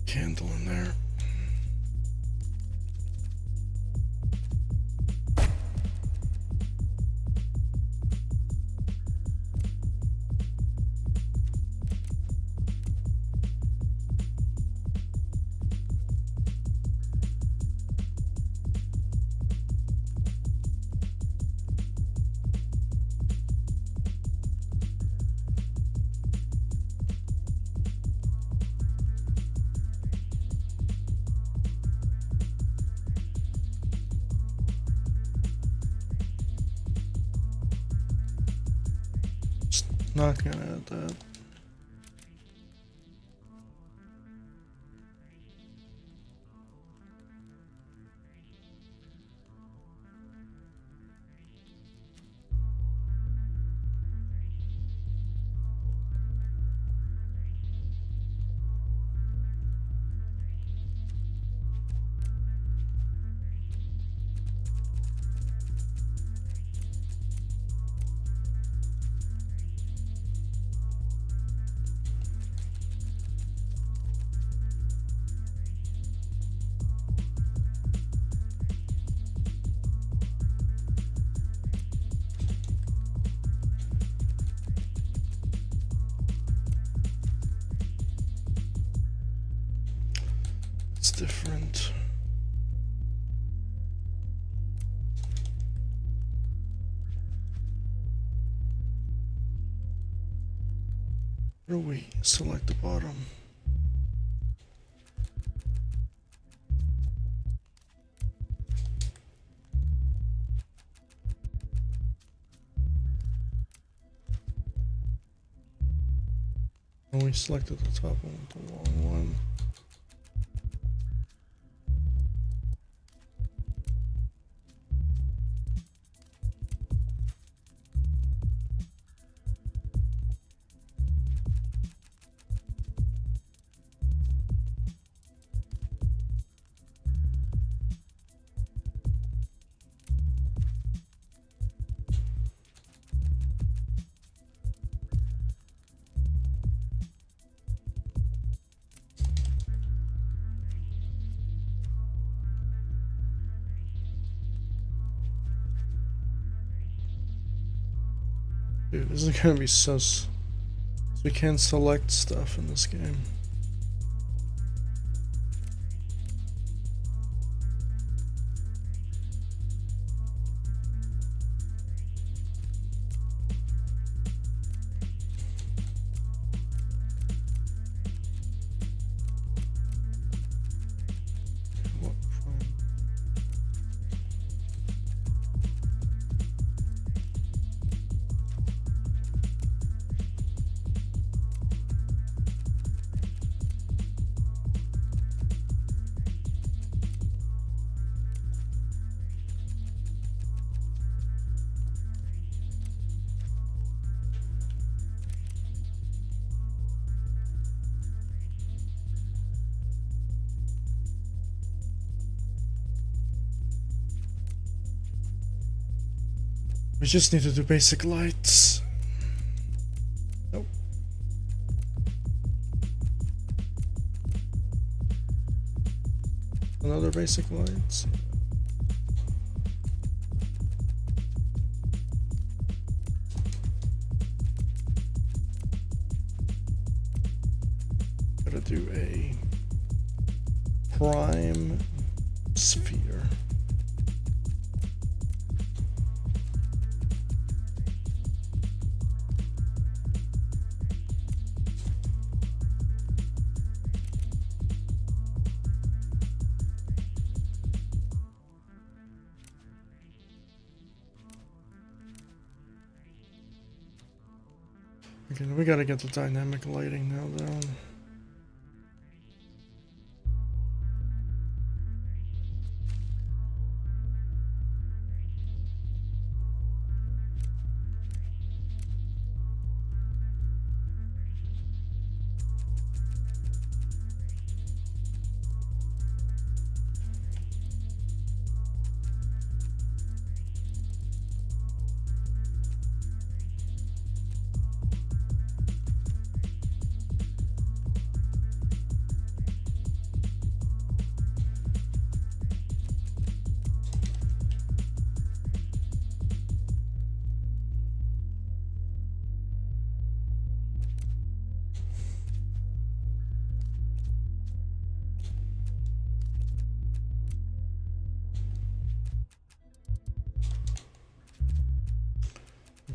Candle in there. Not gonna add that. It's different. Where do we select the bottom? And we selected the top one with the wrong one. Dude, this is gonna be sus. We can't select stuff in this game. We just need to do basic lights. Nope. Another basic lights. Gotta do a prime sphere. Okay, we gotta get the dynamic lighting now down.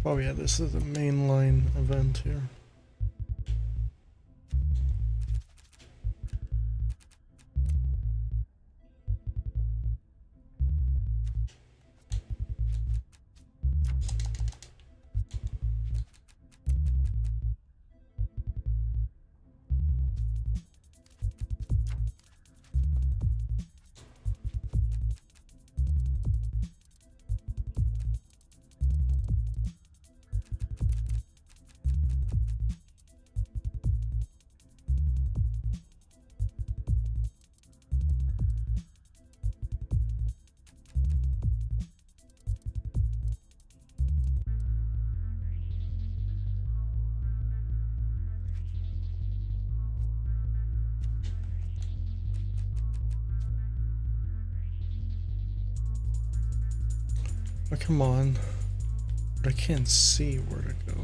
Oh yeah, this is a mainline event here. Oh, come on. But I can't see where to go.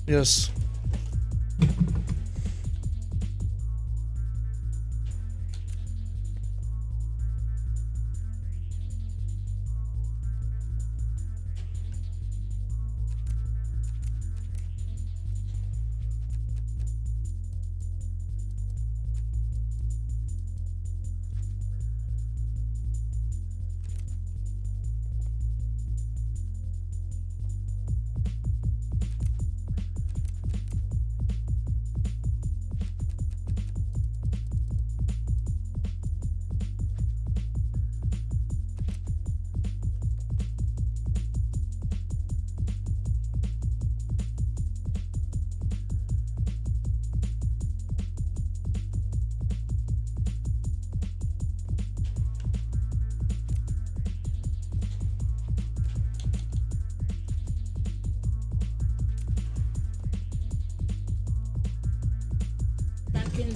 Yes.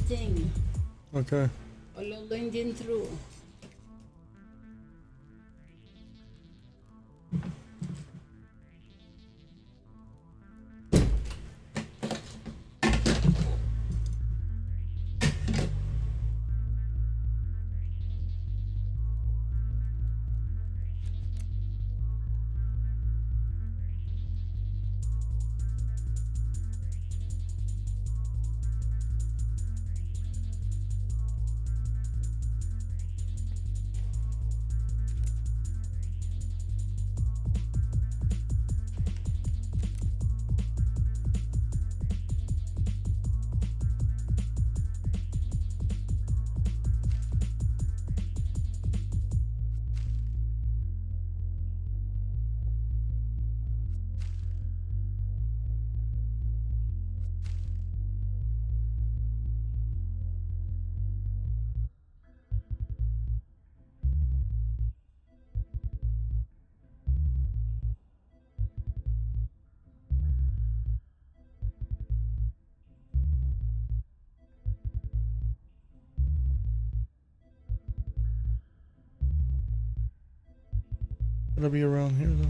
Thing. Okay. All din through. It'll be around here though.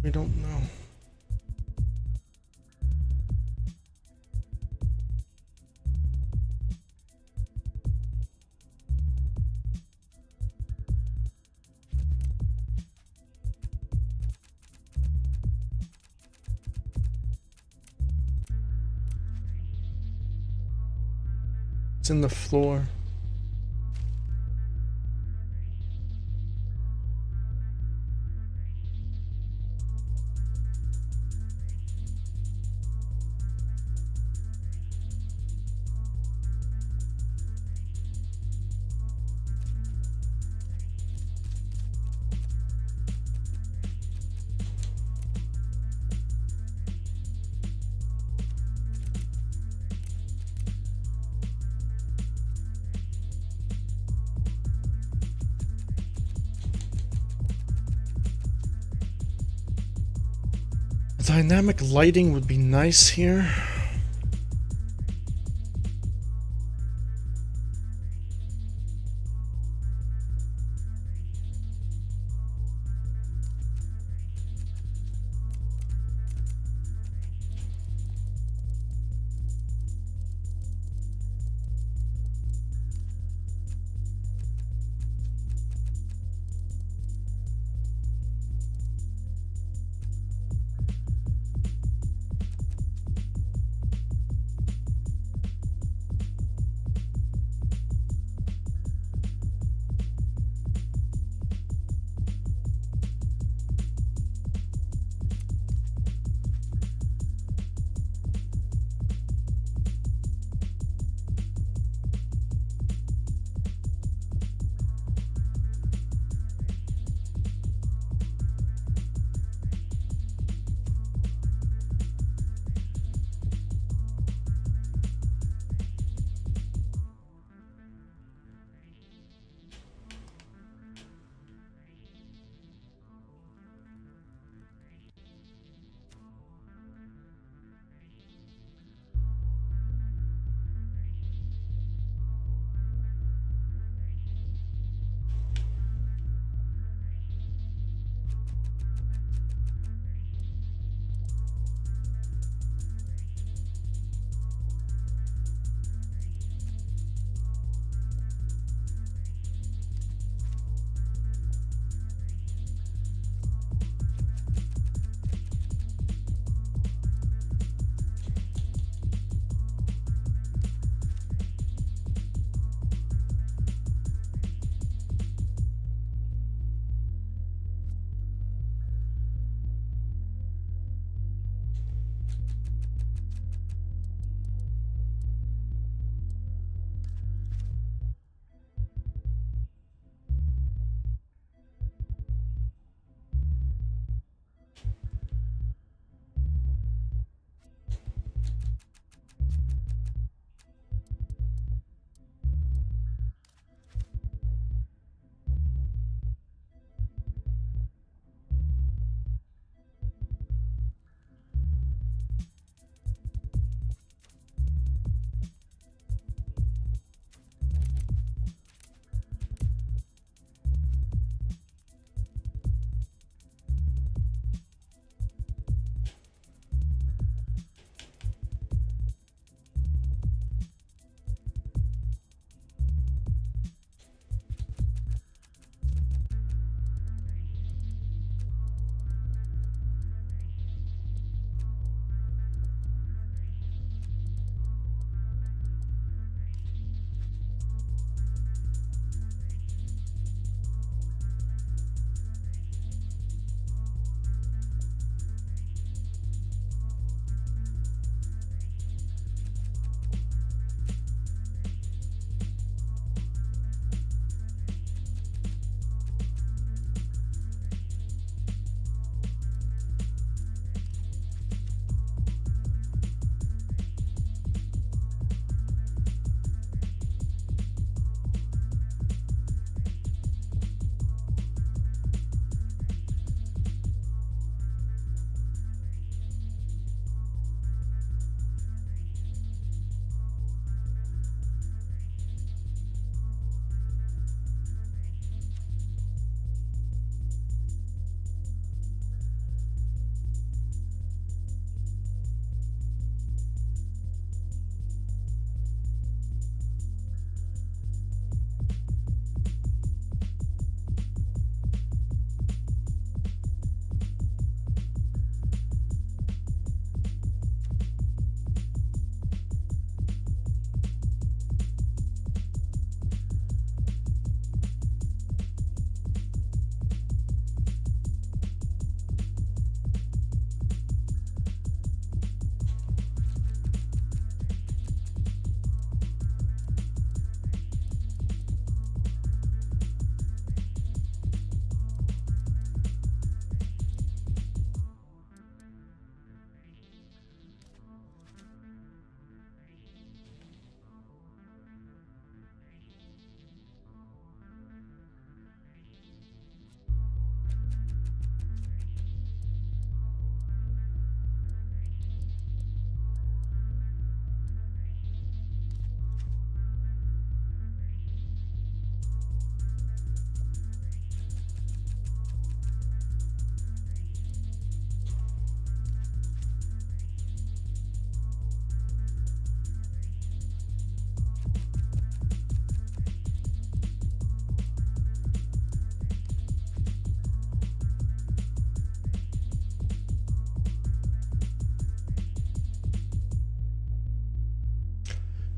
We don't know. It's in the floor. Dynamic lighting would be nice here.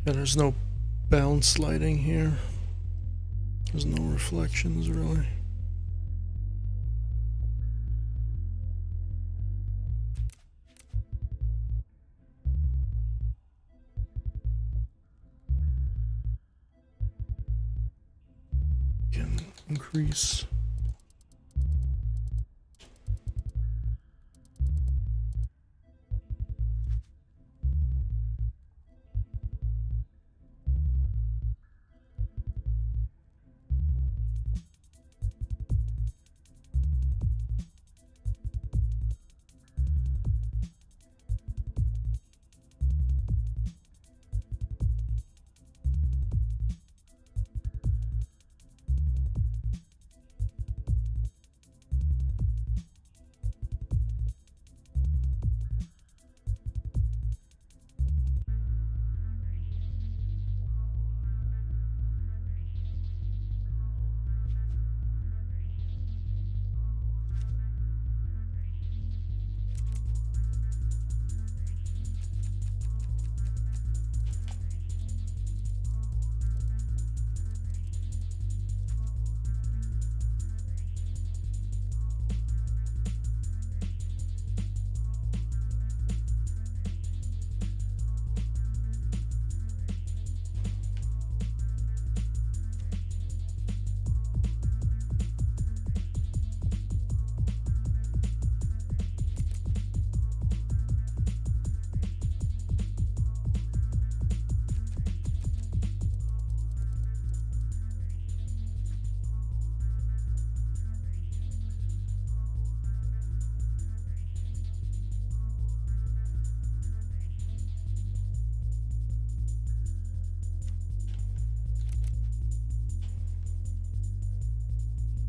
And there's no bounce lighting here. There's no reflections really. Can increase.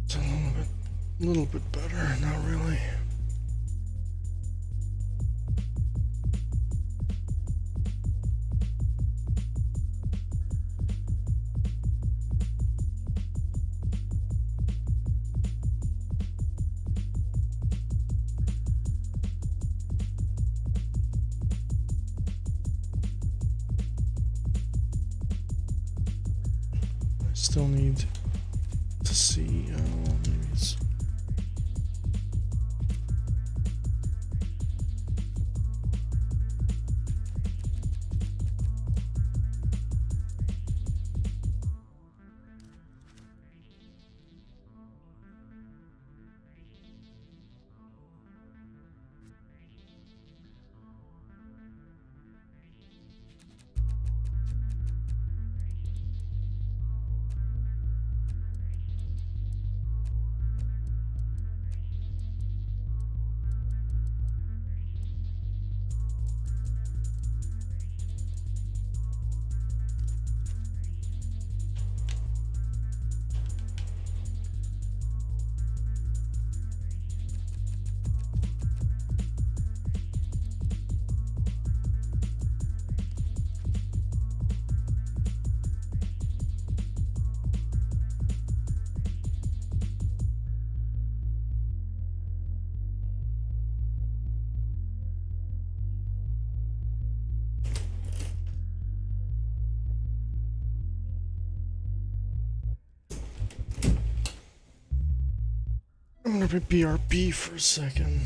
It's a little bit better, not really. I still need to see, maybe it's I'm gonna be BRB for a second.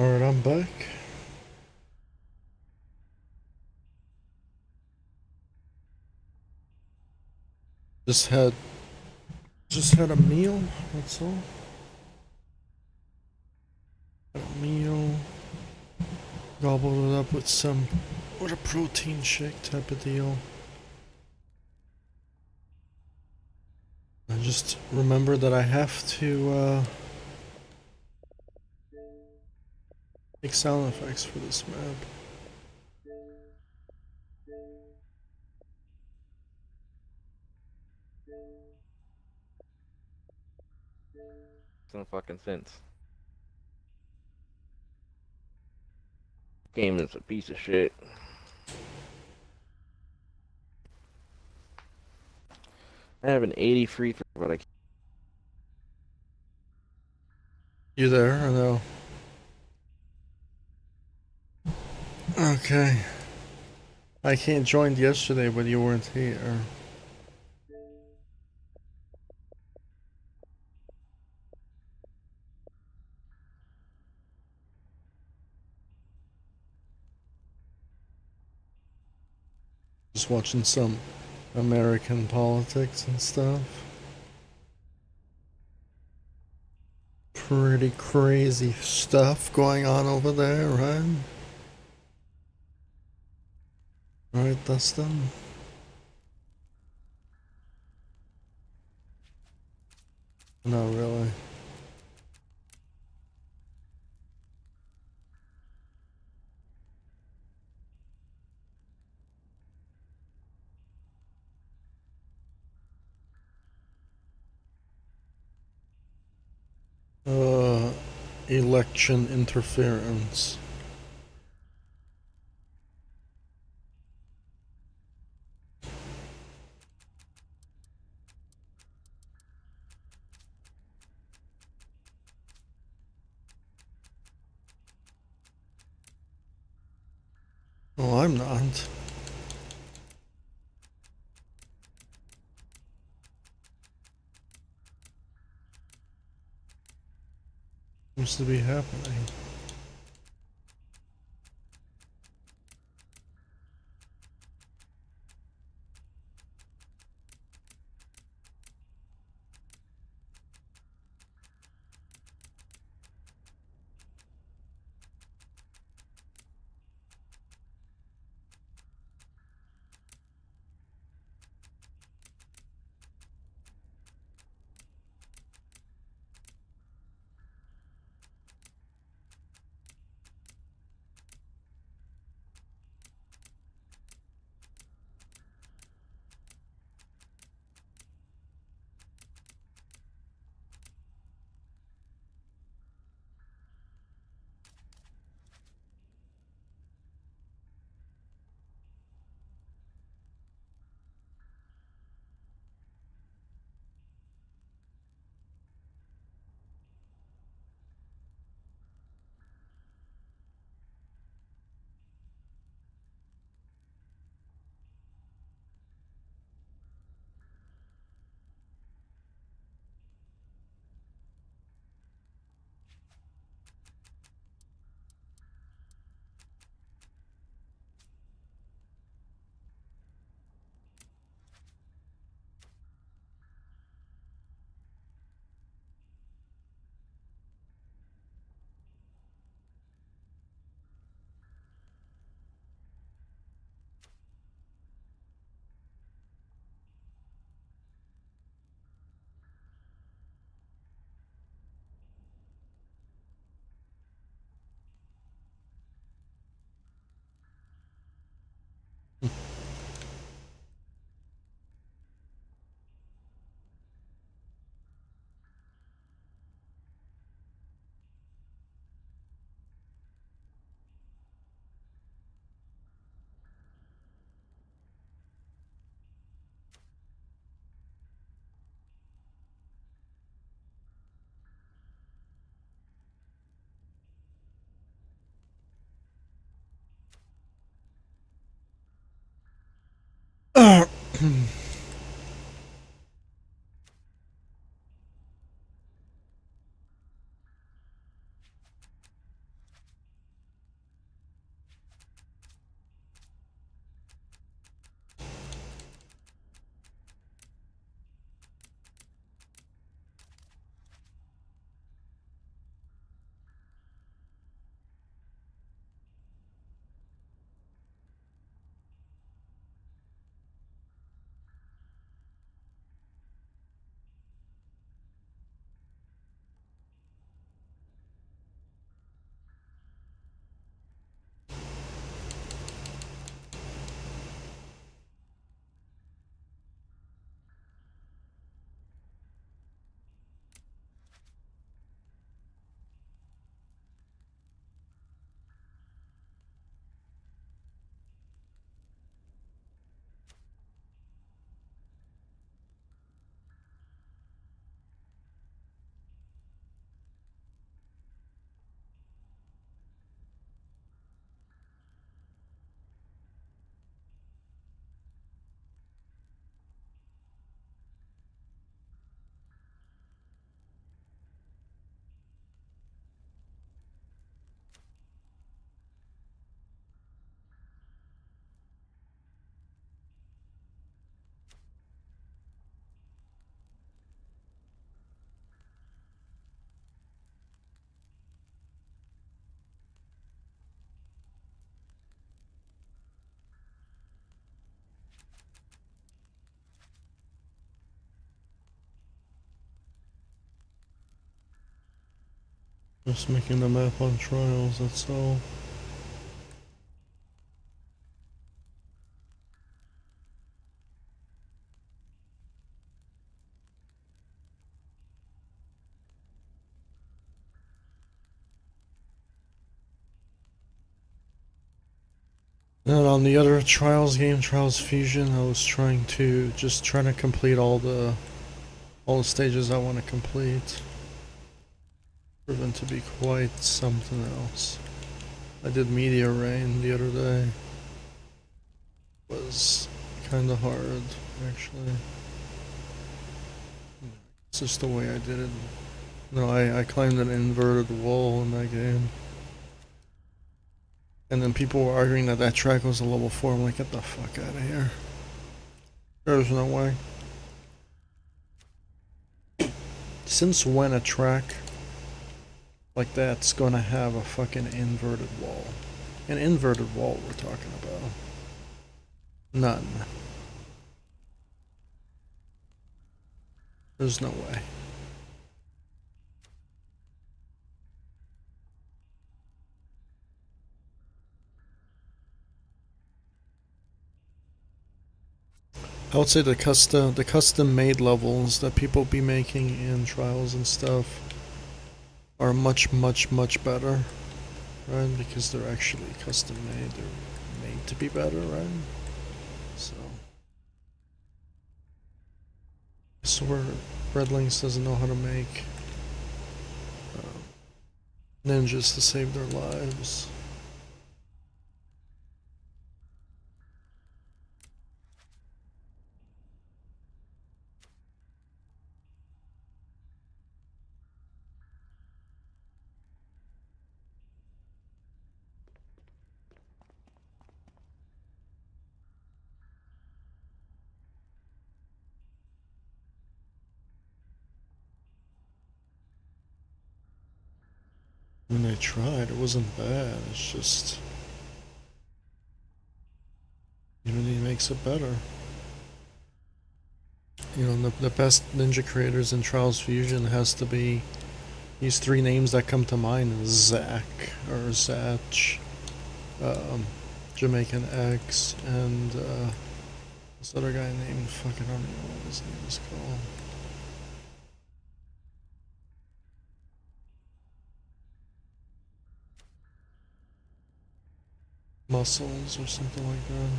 Alright, I'm back. Just had a meal, that's all. Had a meal. Gobbled it up with a protein shake type of deal. I just remember that I have to make sound effects for this map. Some fucking sense. Game is a piece of shit. I have an 80 free throw, but I can't. You there? I know. Okay. I can't join yesterday, but you weren't here. Just watching some American politics and stuff. Pretty crazy stuff going on over there, right? Right, Dustin? Not really. Election interference. Oh, I'm not. Seems to be happening. Just making the map on trials, that's all. And on the other Trials game, Trials Fusion, I was trying to complete all the stages I want to complete. Proven to be quite something else. I did Meteor Rain the other day. Was kinda hard, actually. It's just the way I did it. No, I climbed an inverted wall in that game. And then people were arguing that that track was a level 4. I'm like, get the fuck out of here. There's no way. Since when a track like that's gonna have a fucking inverted wall? An inverted wall we're talking about. None. There's no way. I would say the custom made levels that people be making in trials and stuff are much better, right? Because they're actually custom made. They're made to be better, right? So I swear Red Links doesn't know how to make ninjas to save their lives. I mean, I tried. It wasn't bad. It's just Unity makes it better. You know, the best ninja creators in Trials Fusion has to be these three names that come to mind: Zach or Zach, Jamaican X, and this other guy named fucking I don't know what his name is called. Muscles or something like that.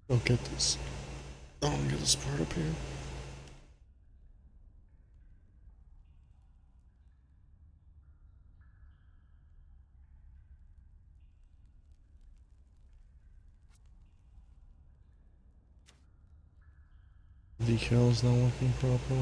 Don't get this. I don't get this part up here. Decal's not working properly.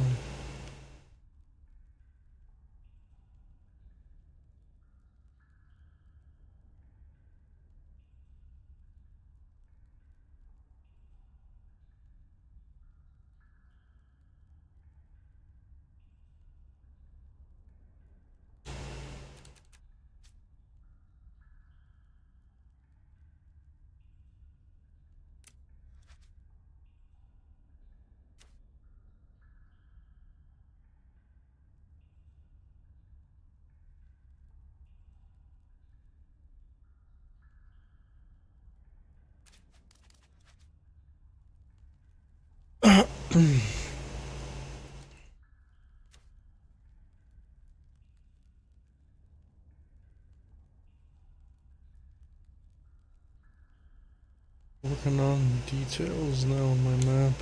Working on details now on my map.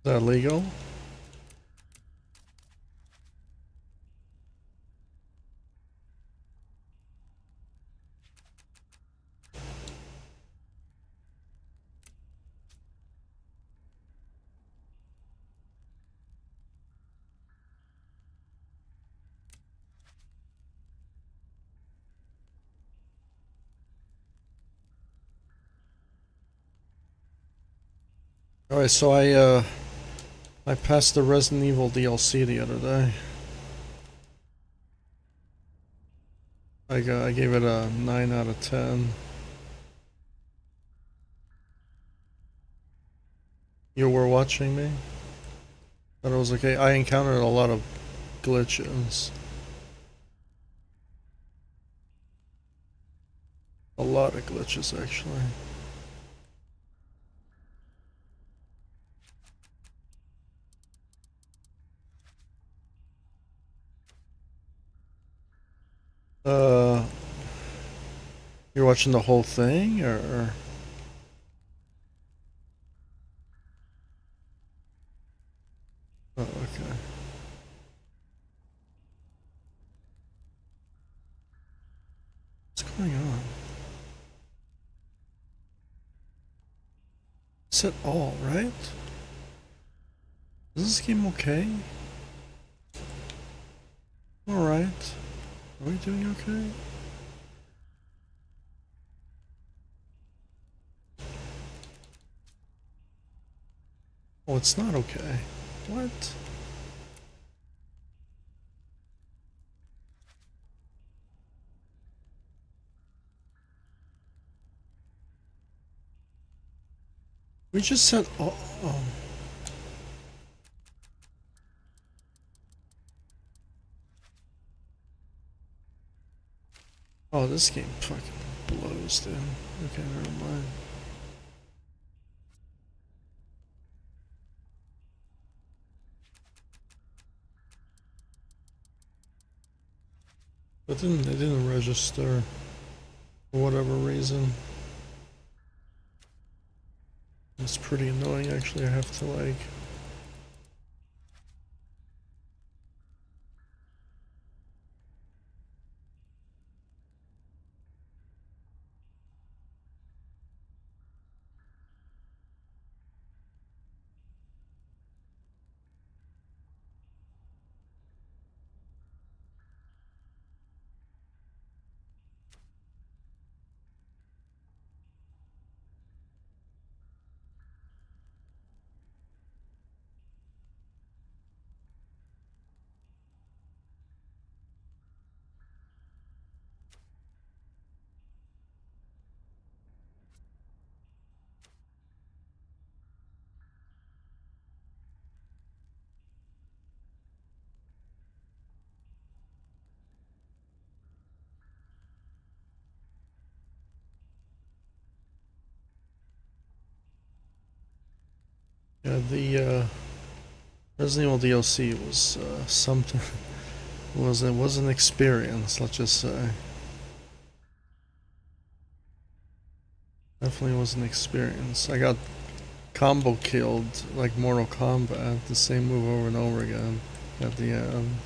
Is that legal? Alright, so I passed the Resident Evil DLC the other day. I gave it a 9 out of 10. You were watching me? Thought it was okay. I encountered a lot of glitches. A lot of glitches, actually. You're watching the whole thing, or? Oh, okay. What's going on? Set all, right? Is this game okay? Alright. Are we doing okay? Oh, it's not okay. What? We just said all. Oh. Oh, this game fucking blows, dude. Okay, never mind. It didn't register for whatever reason. It's pretty annoying, actually. I have to like. Yeah, the Resident Evil DLC was something. It was an experience, let's just say. Definitely was an experience. I got combo killed like Mortal Kombat, the same move over and over again at the end.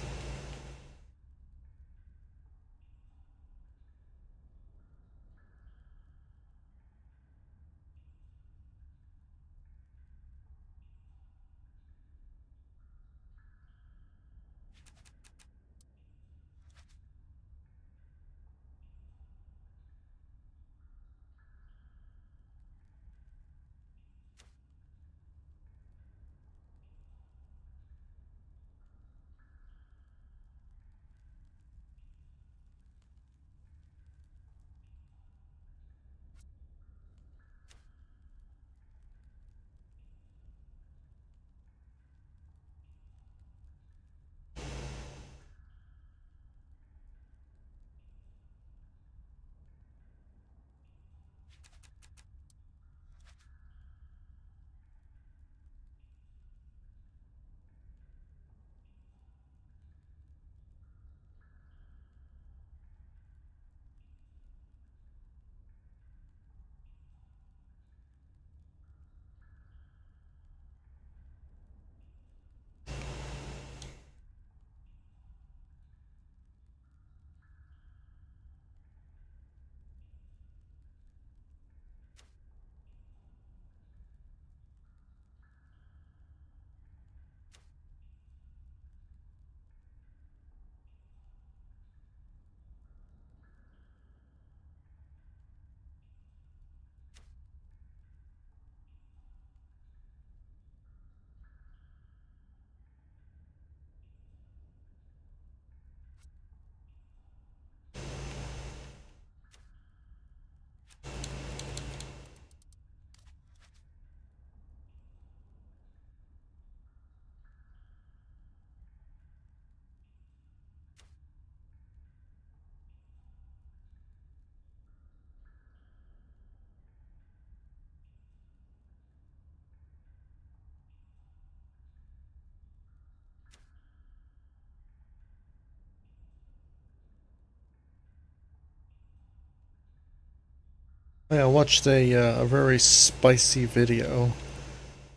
I watched a very spicy video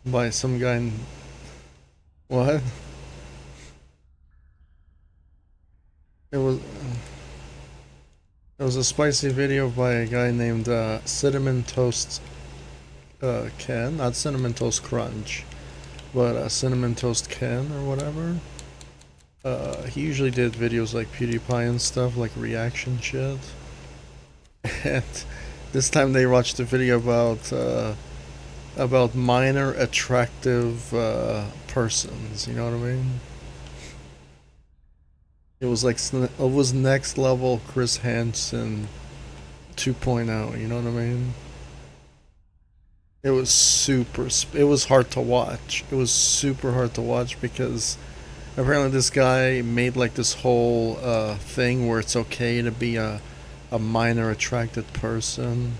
by some guy in... What? It was... It was a spicy video by a guy named Cinnamon Toast Ken, not Cinnamon Toast Crunch, but Cinnamon Toast Ken or whatever. He usually did videos like PewDiePie and stuff, like reaction shit. And this time they watched a video about minor attractive persons. You know what I mean? It was like it was next level Chris Hansen 2.0. You know what I mean? It was it was hard to watch. It was super hard to watch because apparently this guy made like this whole thing where it's okay to be a minor attracted person.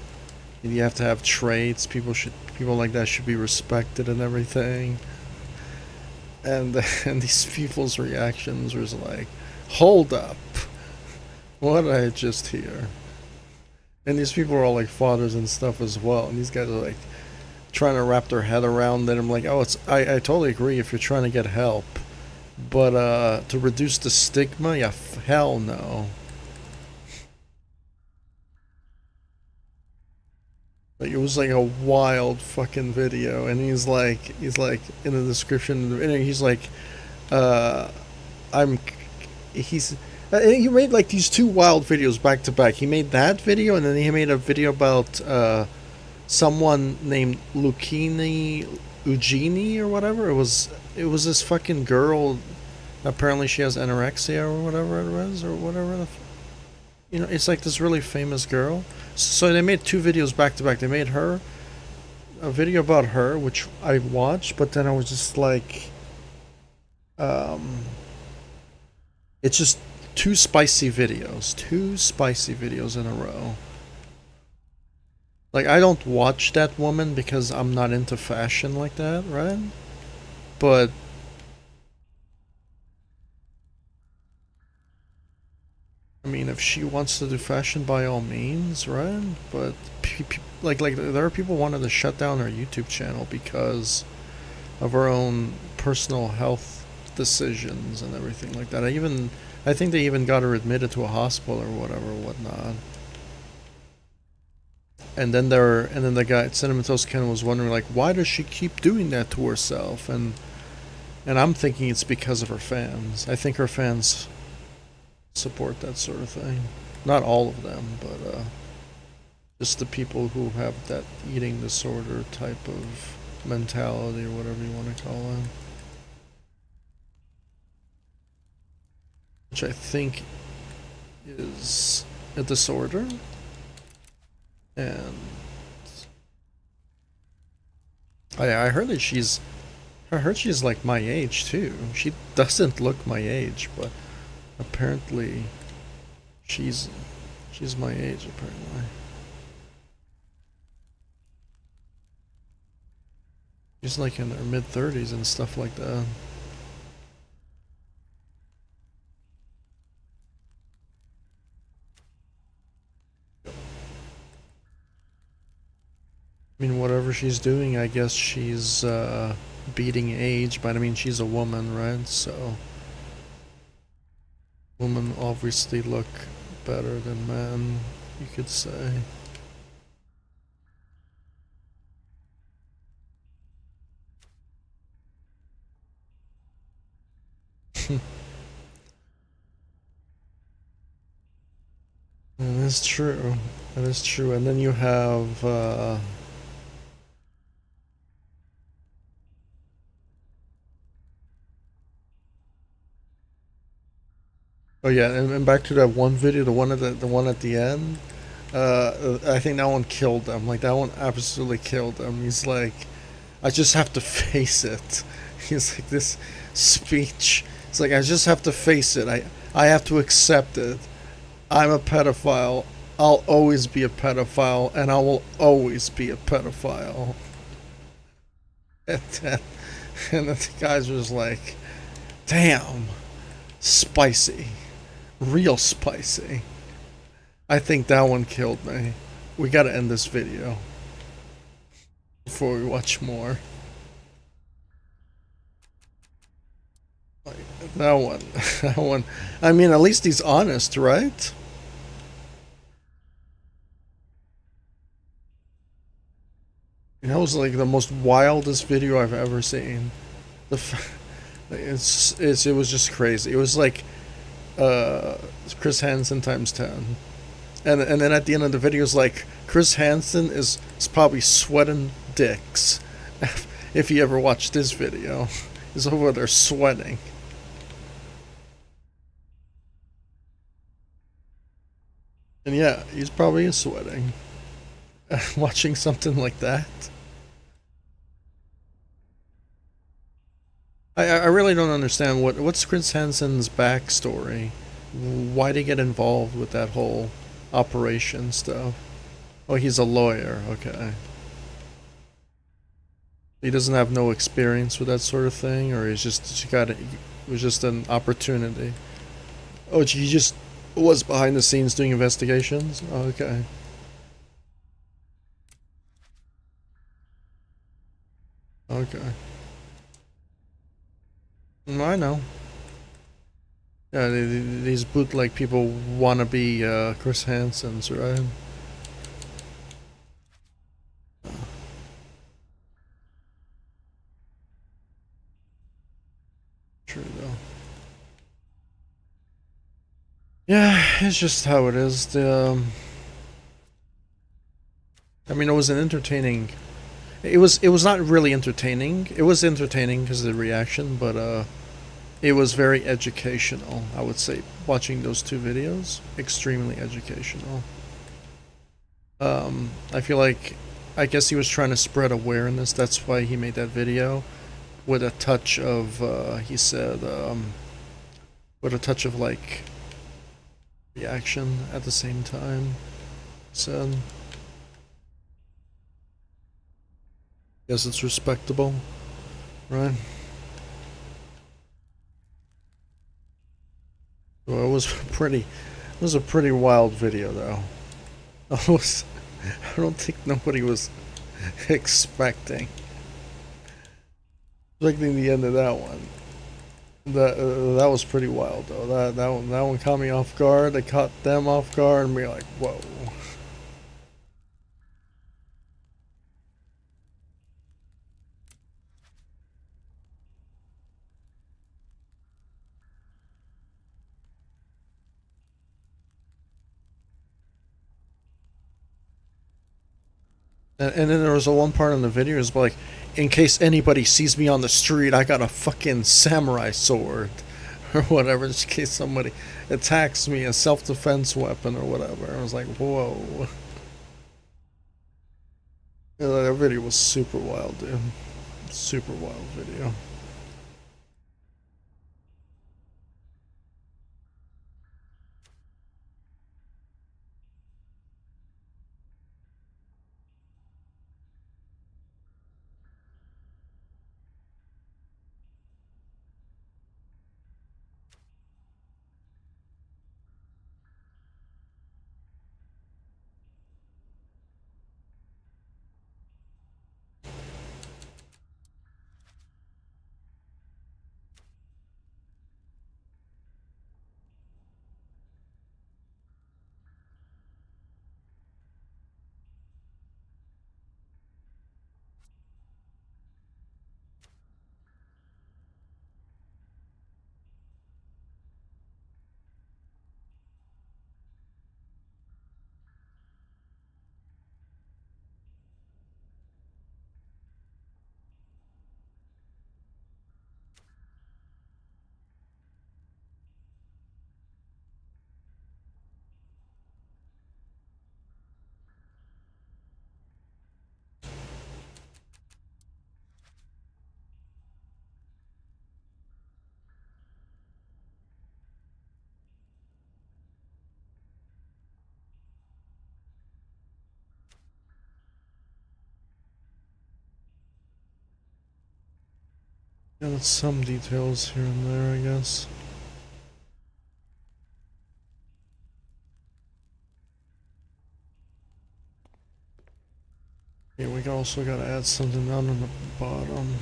And you have to have traits. People like that should be respected and everything. And these people's reactions was like, hold up, what did I just hear? And these people are all like fathers and stuff as well. And these guys are like trying to wrap their head around it. I'm like, oh, I totally agree if you're trying to get help, but to reduce the stigma, yeah, hell no. Like, it was like a wild fucking video, and he's like in the description, and he's like, he made like these two wild videos back to back. He made that video, and then he made a video about someone named Ugini or whatever. It was this fucking girl. Apparently, she has anorexia or whatever it was, or whatever. You know, it's like this really famous girl. So they made two videos back to back. They made a video about her, which I watched, but then I was just like, it's just two spicy videos in a row. Like, I don't watch that woman because I'm not into fashion like that, right? But I mean, if she wants to do fashion, by all means, right? But like there are people wanting to shut down her YouTube channel because of her own personal health decisions and everything like that. I think they even got her admitted to a hospital or whatnot. And then the guy at Cinnamon Toast Ken was wondering, like, why does she keep doing that to herself? And I'm thinking it's because of her fans. I think her fans support that sort of thing. Not all of them, but just the people who have that eating disorder type of mentality or whatever you want to call it. Which I think is a disorder. And I heard that she's like my age too. She doesn't look my age, but apparently she's my age apparently. She's like in her mid-30s and stuff like that. I mean, whatever she's doing, I guess she's beating age, but I mean, she's a woman, right? So women obviously look better than men, you could say. That is true. That is true. And then you have oh yeah, and back to that one video, the one at the end. I think that one killed them. Like, that one absolutely killed them. He's like, I just have to face it. He's like, this speech. It's like, I just have to face it. I have to accept it. I'm a pedophile. I'll always be a pedophile, and I will always be a pedophile. And then the guys was like, damn, spicy. Real spicy. I think that one killed me. we gotta end this video before we watch more. Like, that one, that one. I mean, at least he's honest, right? That was like the most wildest video I've ever seen. It was just crazy. It was like Chris Hansen times 10. And then at the end of the video is like Chris Hansen is probably sweating dicks if he ever watched this video. He's over there sweating. And yeah, he's probably sweating watching something like that. I really don't understand what's Chris Hansen's backstory. Why'd he get involved with that whole operation stuff? Oh, he's a lawyer. Okay. He doesn't have no experience with that sort of thing, or he's just it was just an opportunity. Oh, he just was behind the scenes doing investigations. Oh, okay. Okay. I know. Yeah, these bootleg people wanna be Chris Hansen's, right? True though. Yeah, it's just how it is. I mean, it was an entertaining. It was not really entertaining. It was entertaining because of the reaction, but it was very educational. I would say watching those two videos, extremely educational. I feel like, I guess he was trying to spread awareness. That's why he made that video, with a touch of, he said, with a touch of like reaction at the same time. So, guess it's respectable, right? Well, it was a pretty wild video though. I don't think nobody was expecting the end of that one. That was pretty wild though. That one caught me off guard. They caught them off guard and be like, whoa. And then there was a one part in the video is like, in case anybody sees me on the street, I got a fucking samurai sword, or whatever, just in case somebody attacks me, a self-defense weapon or whatever. I was like, whoa. Yeah, that video was super wild, dude. Super wild video. Yeah, that's some details here and there, I guess. Yeah, we also gotta add something down on the bottom.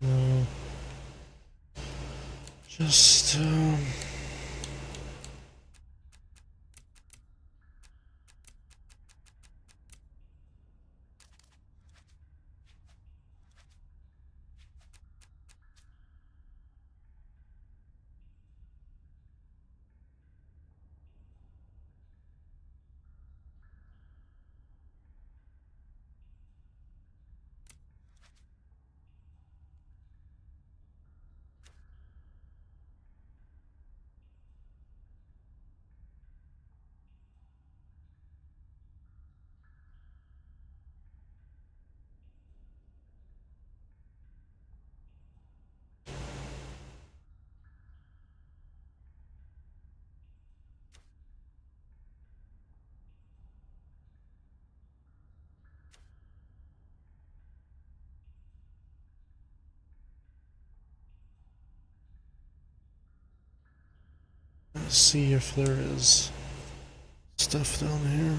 No. Just, let's see if there is stuff down here.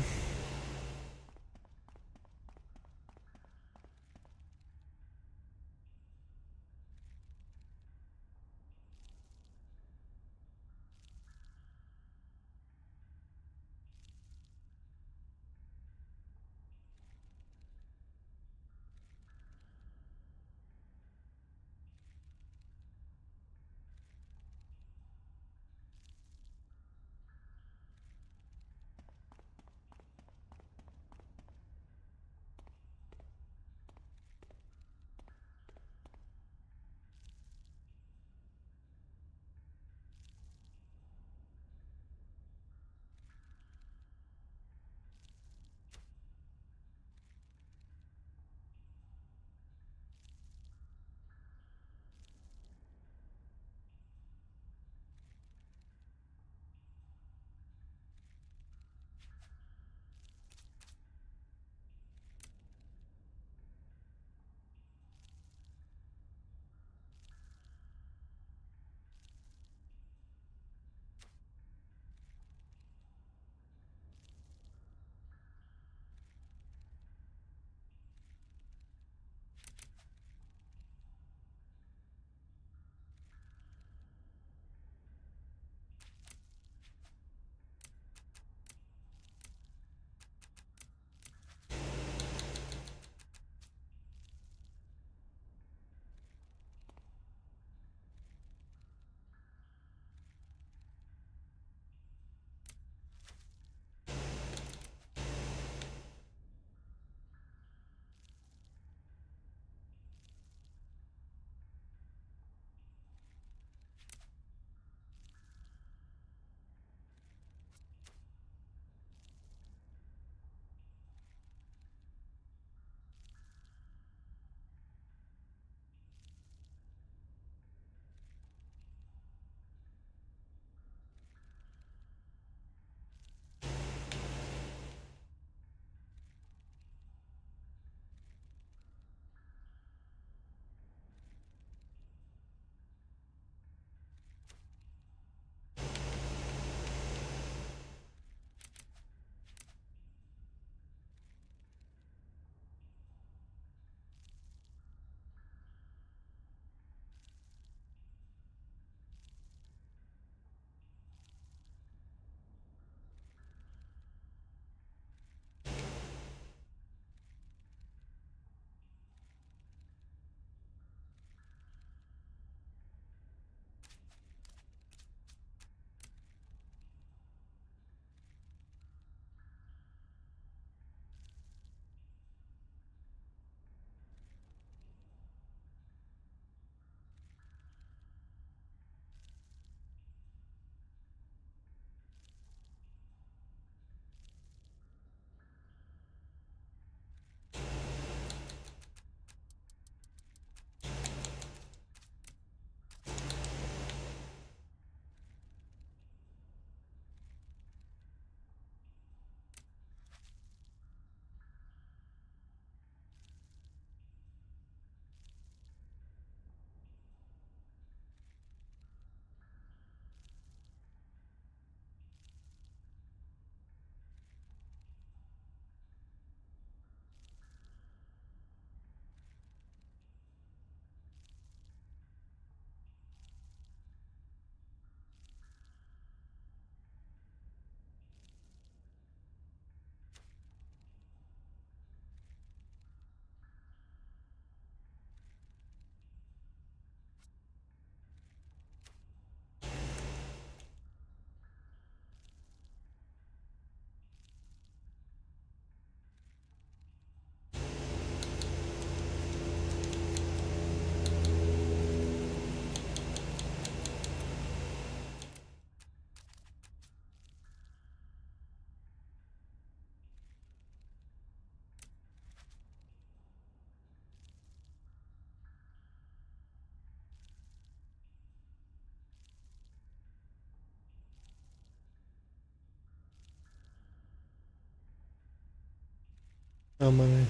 How many?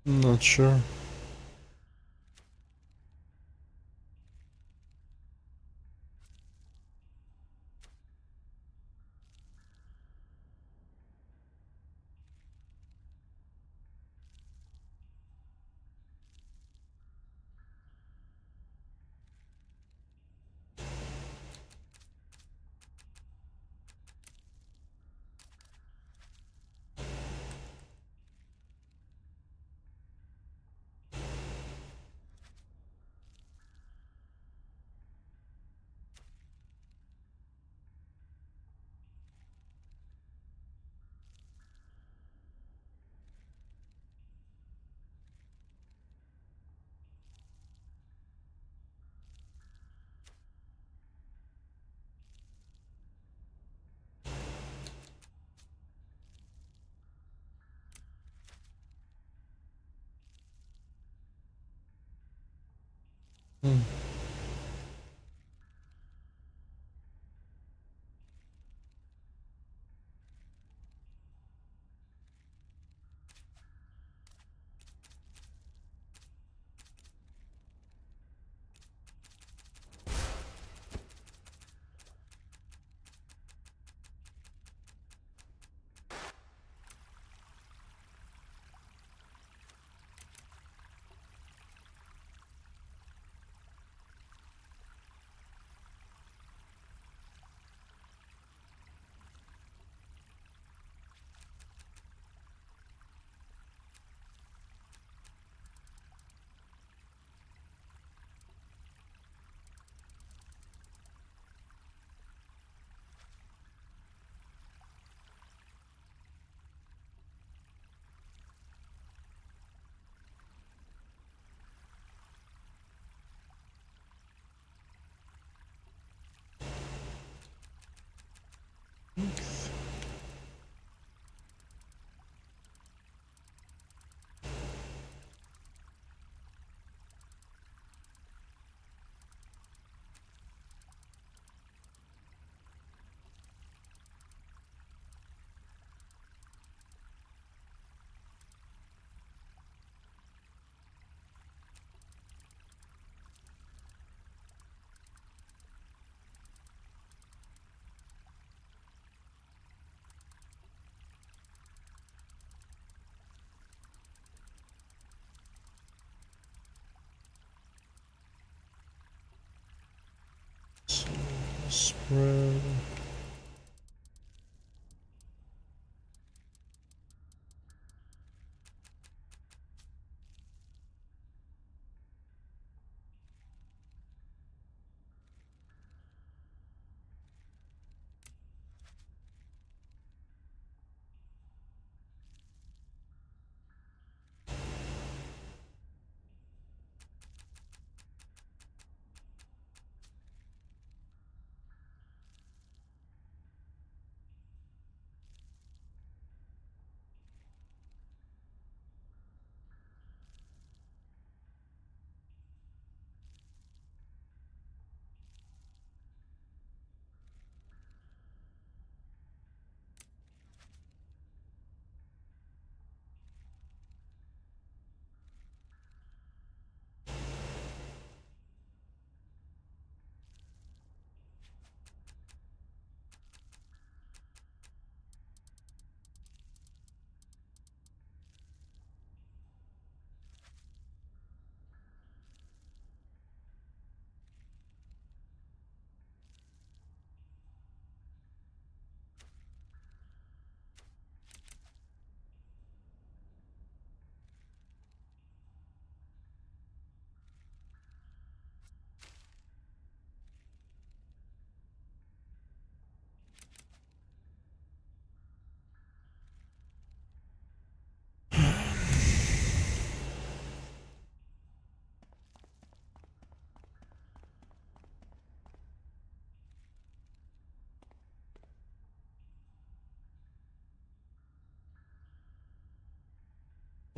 I'm not sure. Hmm. So, spread.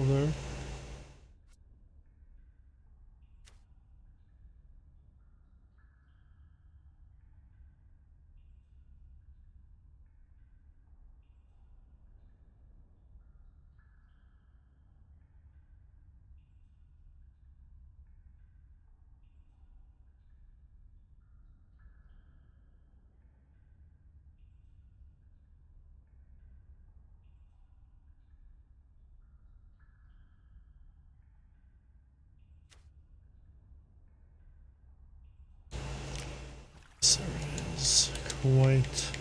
there. So it is quite.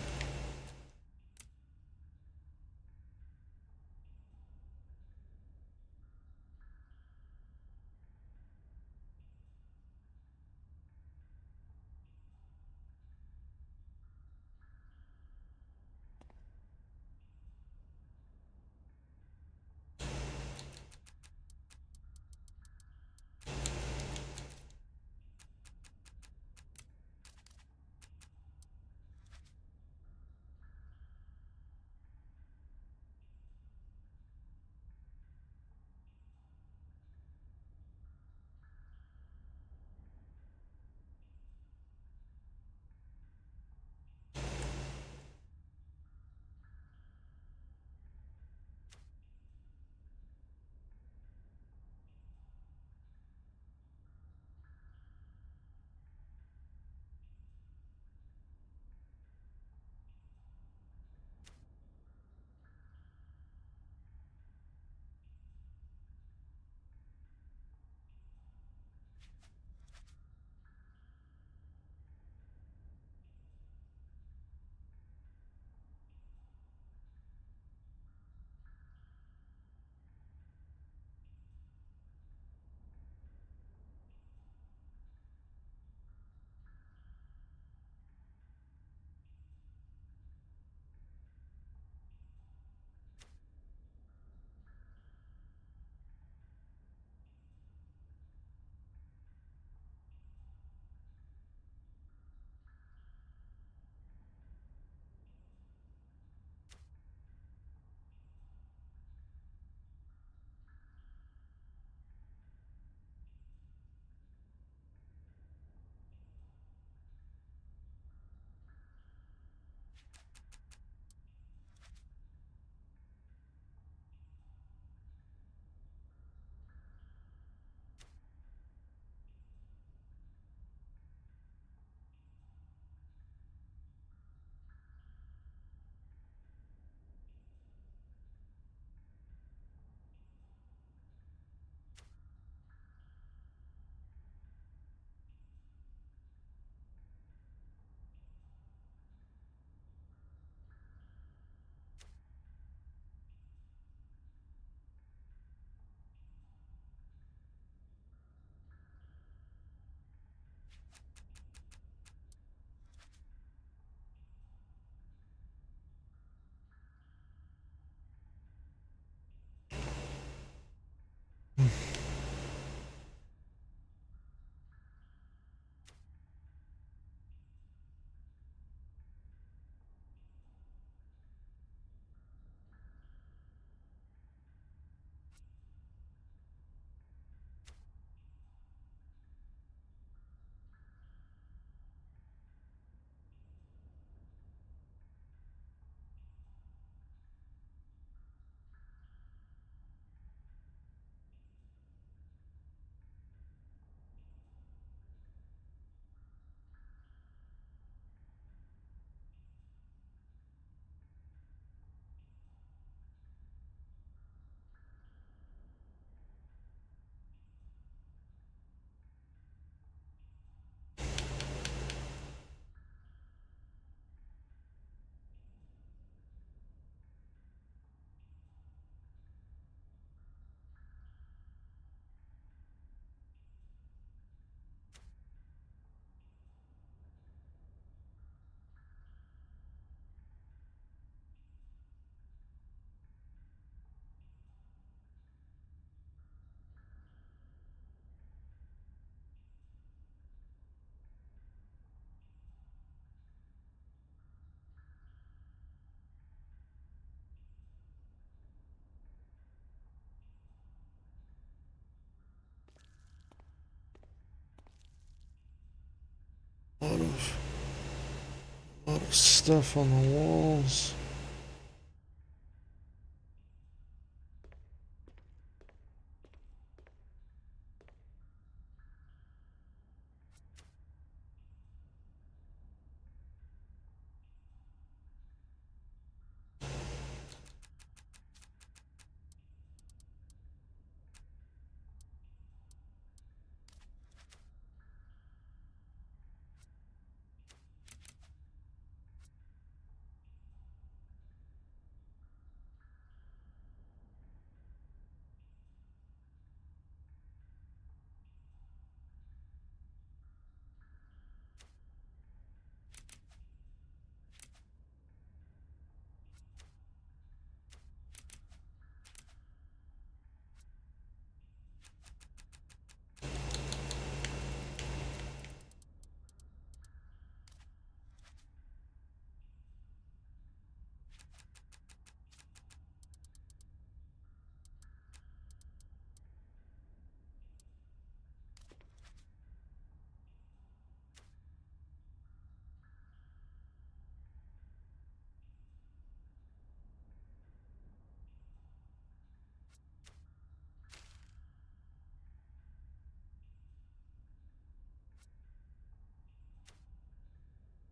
A lot of stuff on the walls.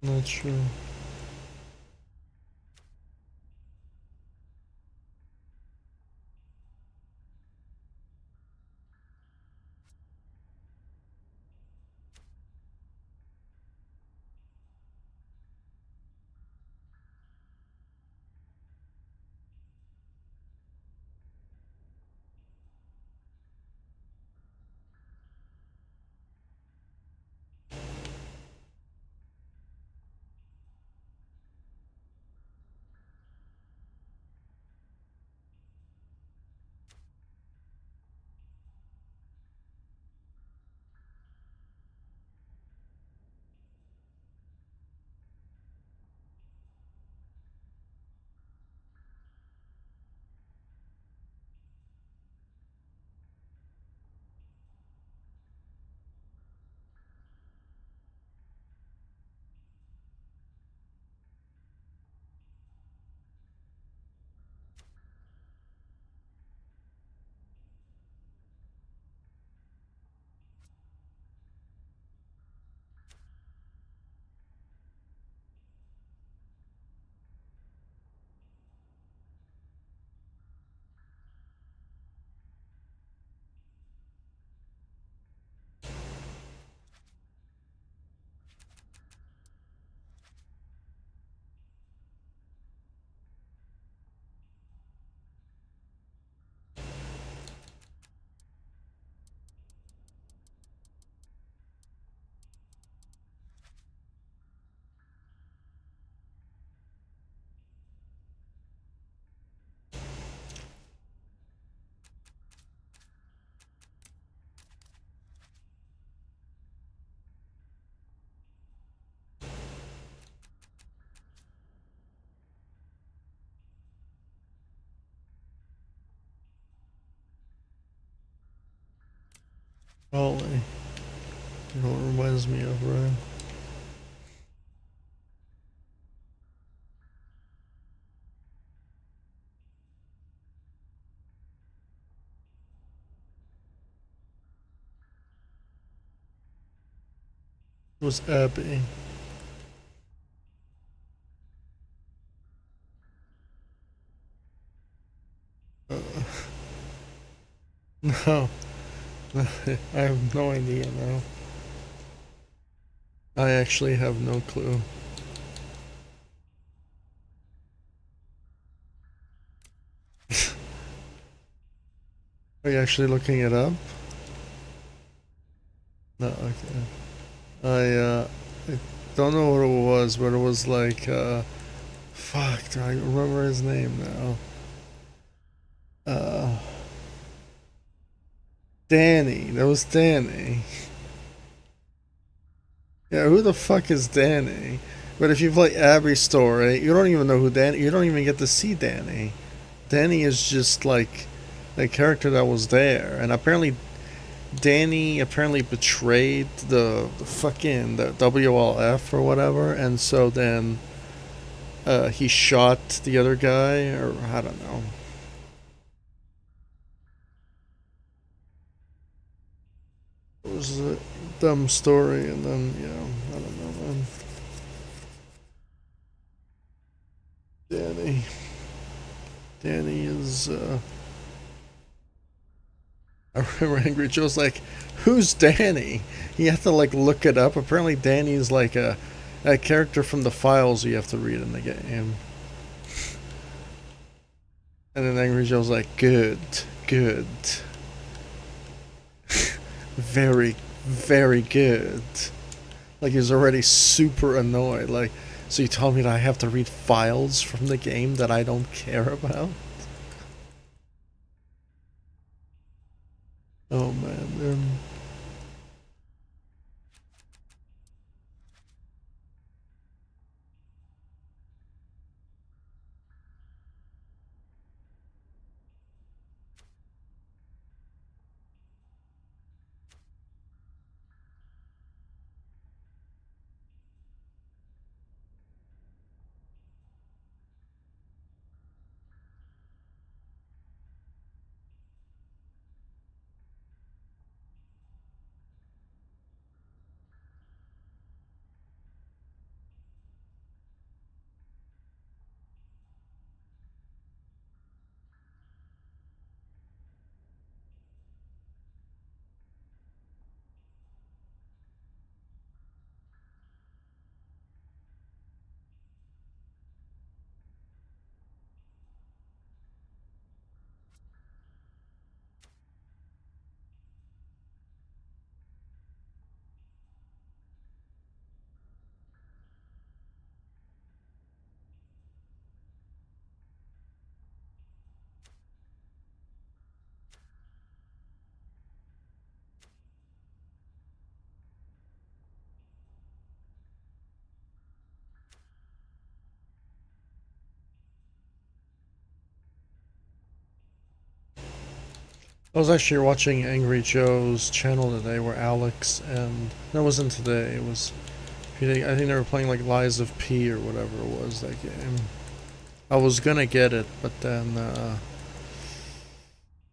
Not sure. Probably. You know what it reminds me of, right? It was Abby. Uh, no. I have no idea now. I actually have no clue. Are you actually looking it up? No, okay. I don't know what it was, but it was like, fuck, do I remember his name now? Danny. That was Danny. Yeah, who the fuck is Danny? But if you play Abby's story, you don't even know who Danny. You don't even get to see Danny. Danny is just like a character that was there, and apparently Danny betrayed the fucking the WLF or whatever, and so then he shot the other guy, or I don't know. It was a dumb story, and then, I don't know, man. Danny. Danny is, I remember Angry Joe's like, who's Danny? He had to, like, look it up. Apparently Danny's like a character from the files you have to read in the game. And then Angry Joe's like, good. Very, very good. Like, he's already super annoyed. Like, so you told me that I have to read files from the game that I don't care about? Oh man. I was actually watching Angry Joe's channel today where Alex and... That wasn't today, it was... I think they were playing like Lies of P or whatever it was, that game. I was gonna get it, but then, I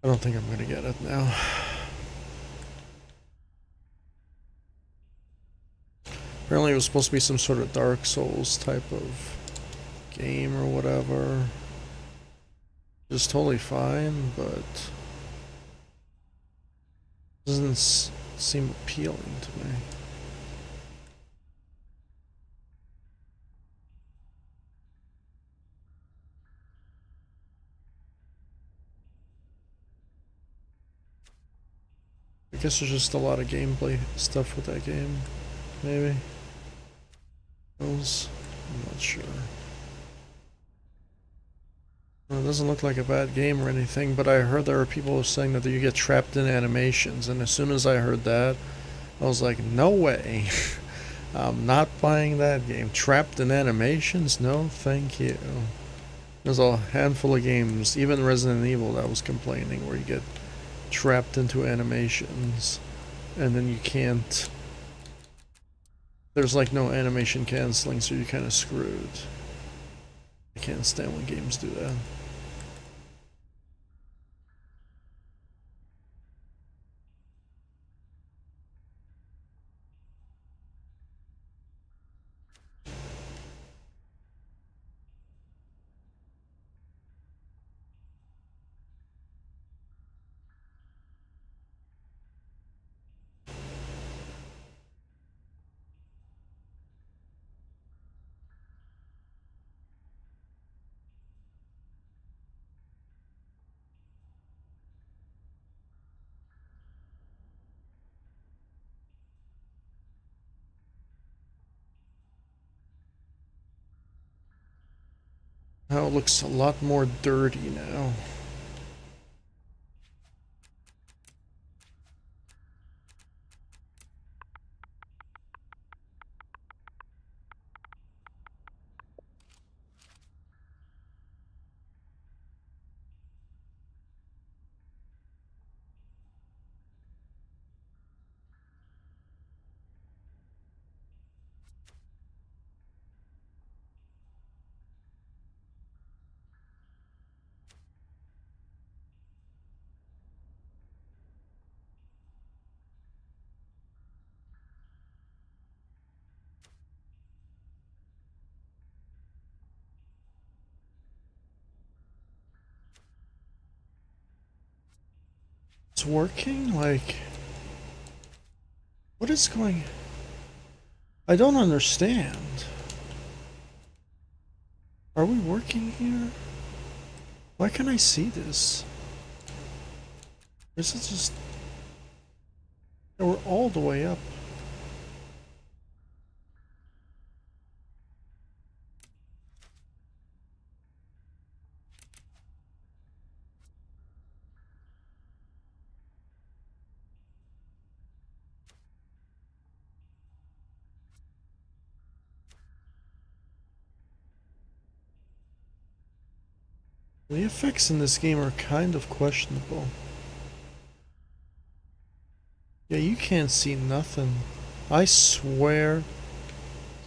don't think I'm gonna get it now. Apparently it was supposed to be some sort of Dark Souls type of game or whatever. Just totally fine, but... doesn't seem appealing to me. I guess there's just a lot of gameplay stuff with that game, maybe. I'm not sure. Well, it doesn't look like a bad game or anything, but I heard there were people saying that you get trapped in animations, and as soon as I heard that, I was like, no way. I'm not buying that game. Trapped in animations? No, thank you. There's a handful of games, even Resident Evil, that was complaining, where you get trapped into animations, and then you can't... There's like no animation canceling, so you're kind of screwed. I can't stand when games do that. Now it looks a lot more dirty now. It's working? Like, what is going... I don't understand. Are we working here? Why can't I see this? Or is it just... Yeah, we're all the way up. The effects in this game are kind of questionable. Yeah, you can't see nothing. I swear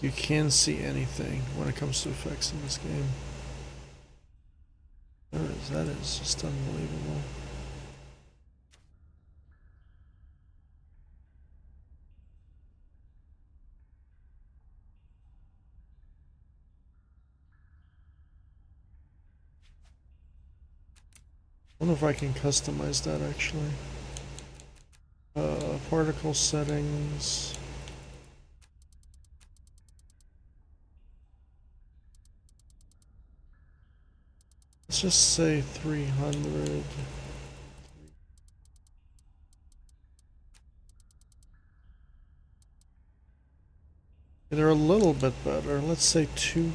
you can't see anything when it comes to effects in this game. That is just unbelievable. I wonder if I can customize that actually. Particle settings. Let's just say 300. They're a little bit better. Let's say let's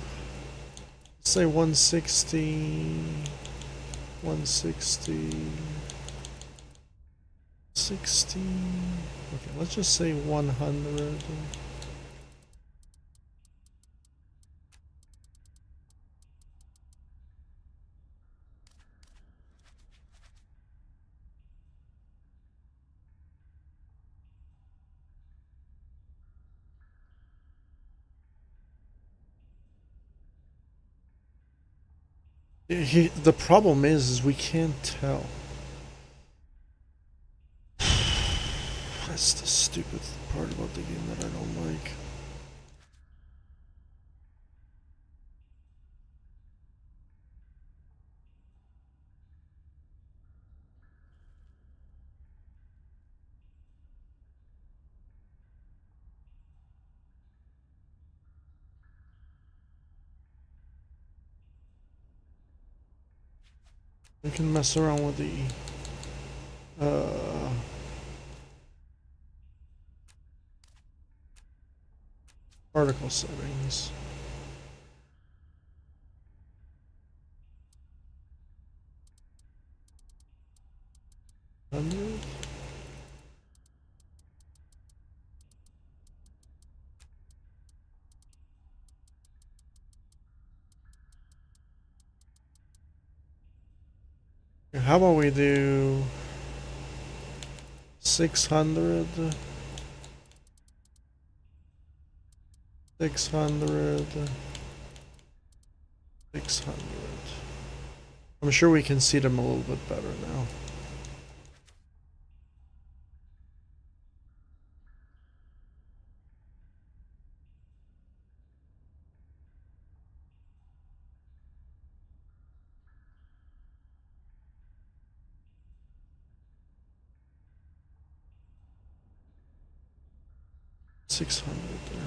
say 160. 160. 60. Okay, let's just say 100. The problem is we can't tell. That's the stupid part about the game that I don't like. We can mess around with the particle settings. Hundred. How about we do 600? 600. 600. I'm sure we can see them a little bit better now. $600 there.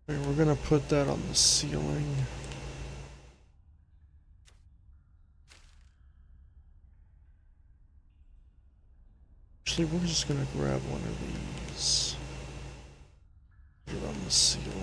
Okay, we're gonna put that on the ceiling. Actually, we're just gonna grab one of these. Put it on the ceiling.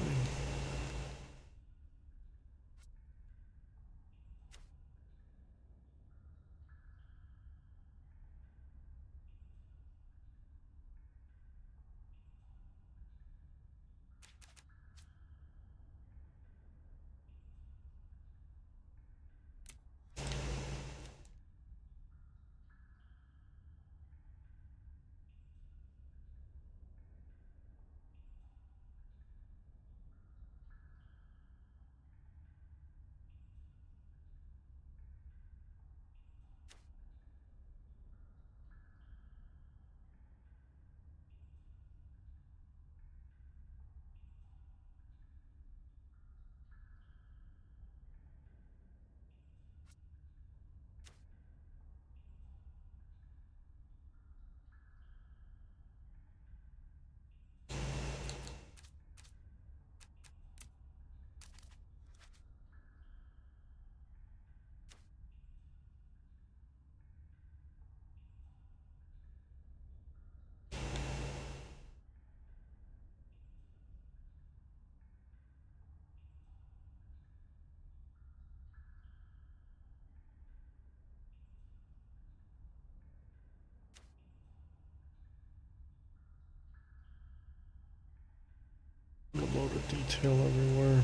load of detail everywhere.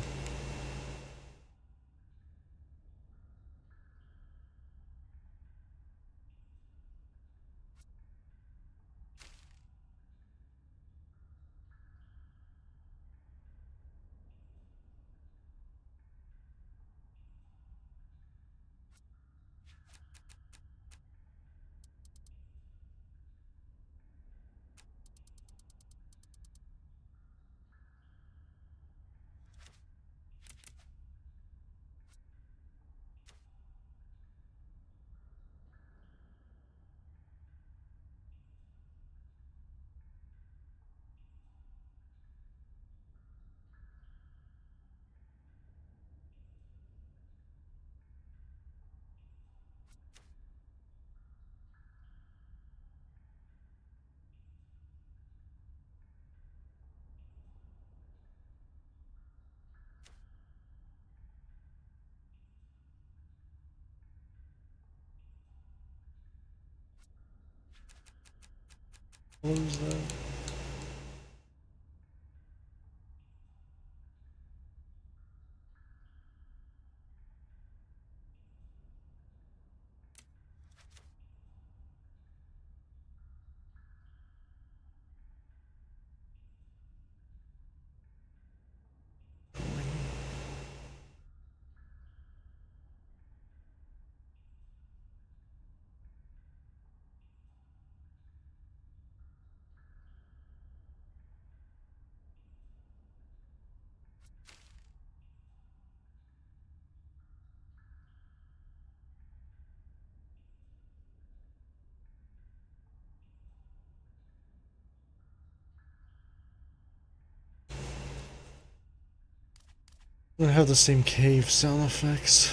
Close that. I have the same cave sound effects.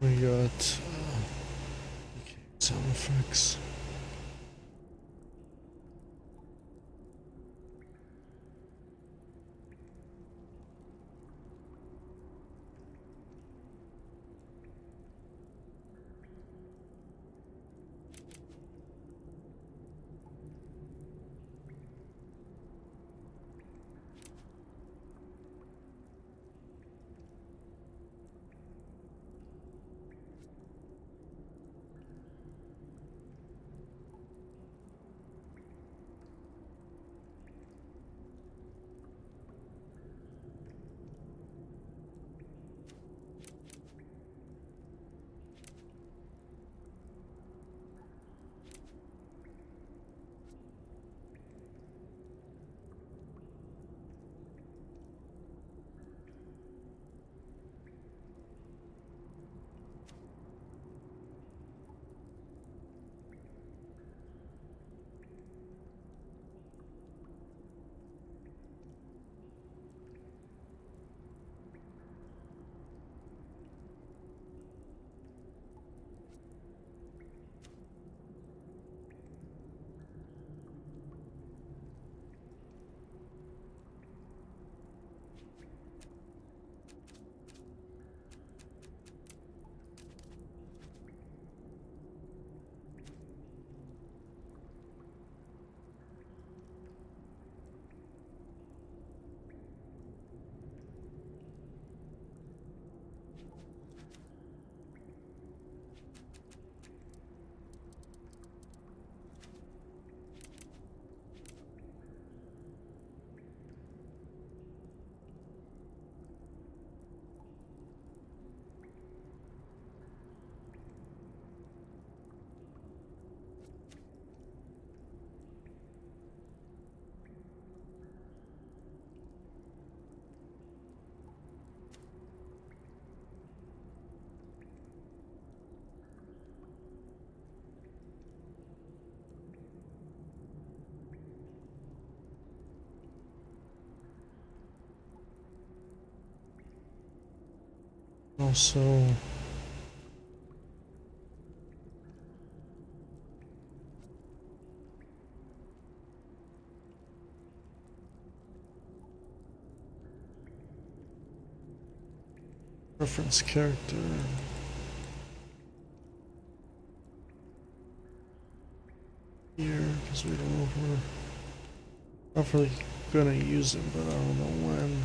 We got sound effects. also reference character. Here, because we don't know if we're definitely gonna use it, but I don't know when.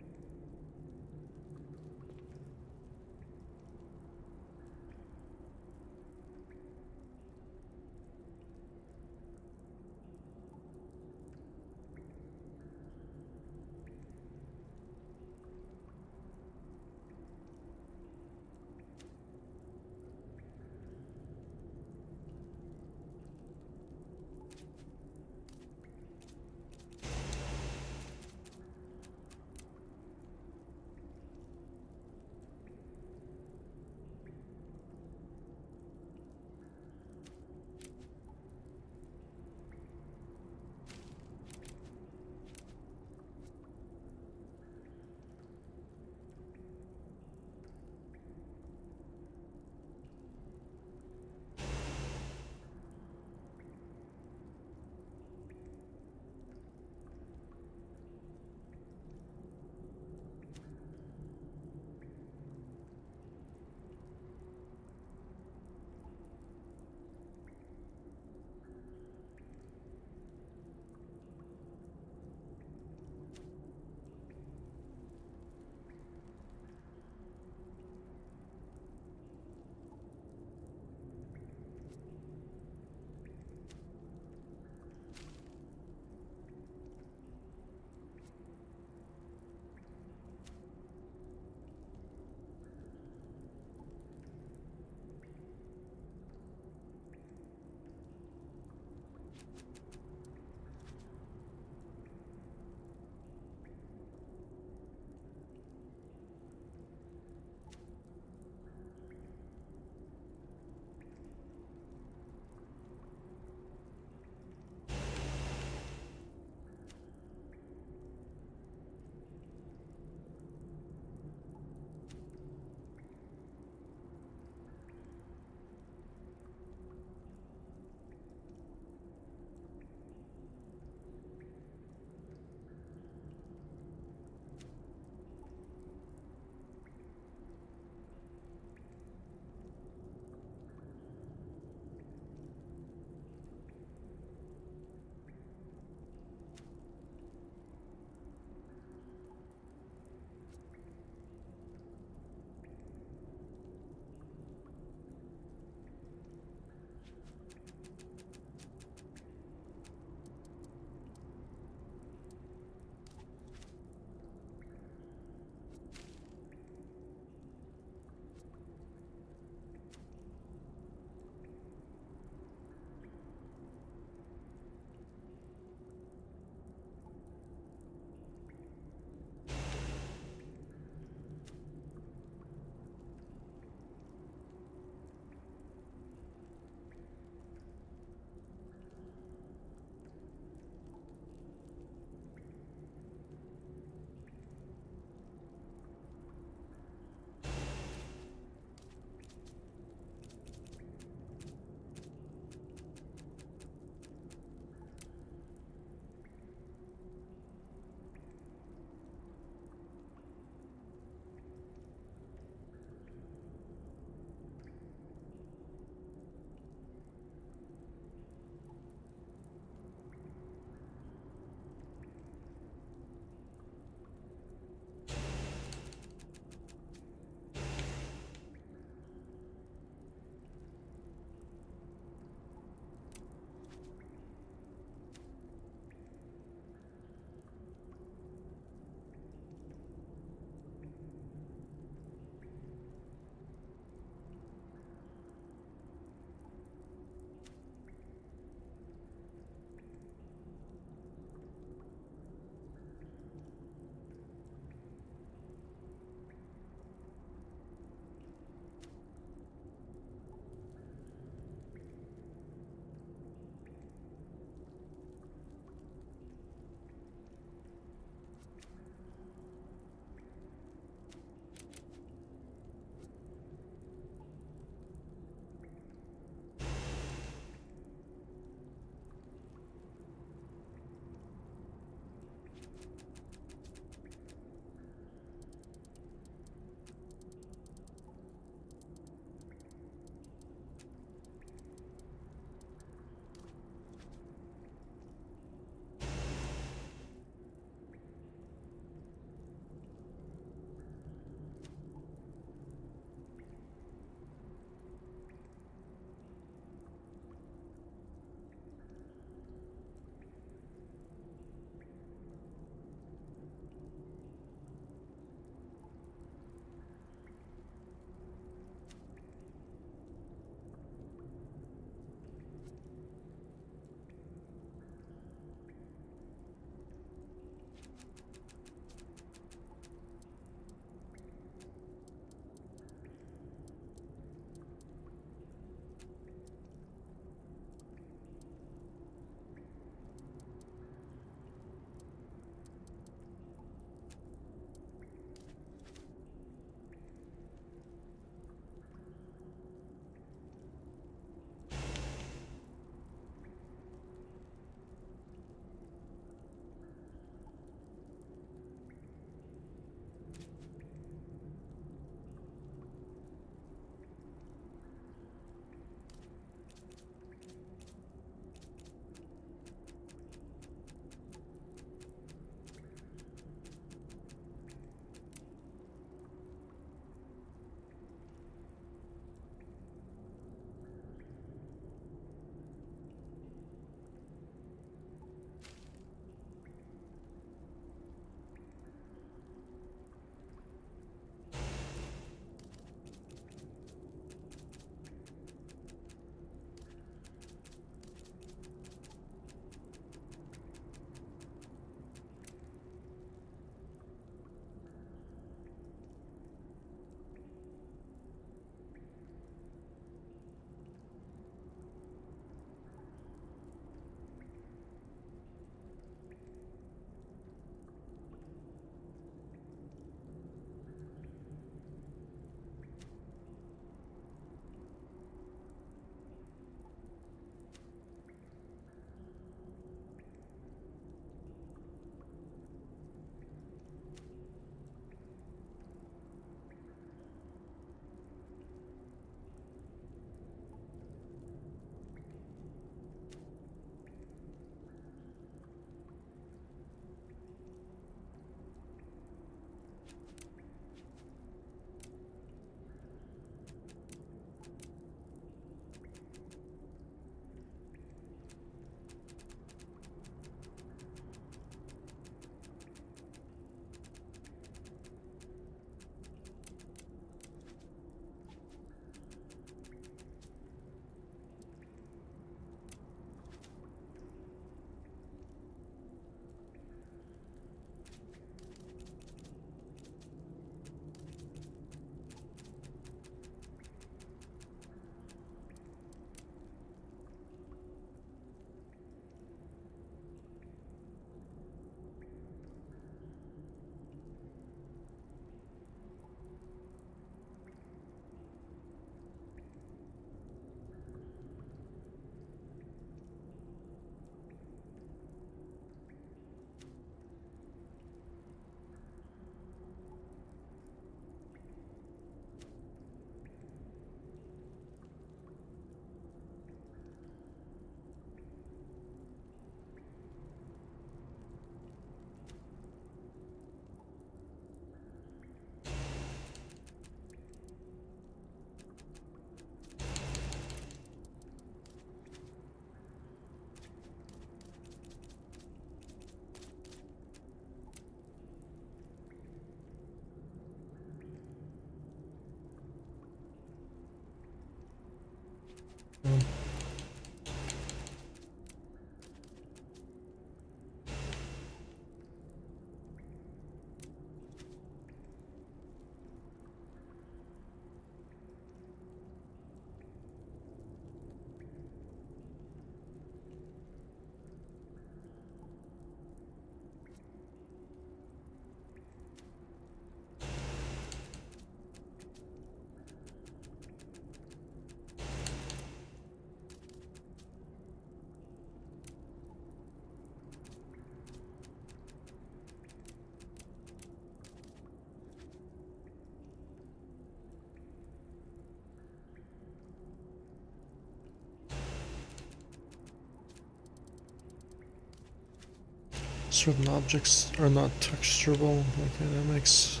certain objects are not texturable. Okay, that makes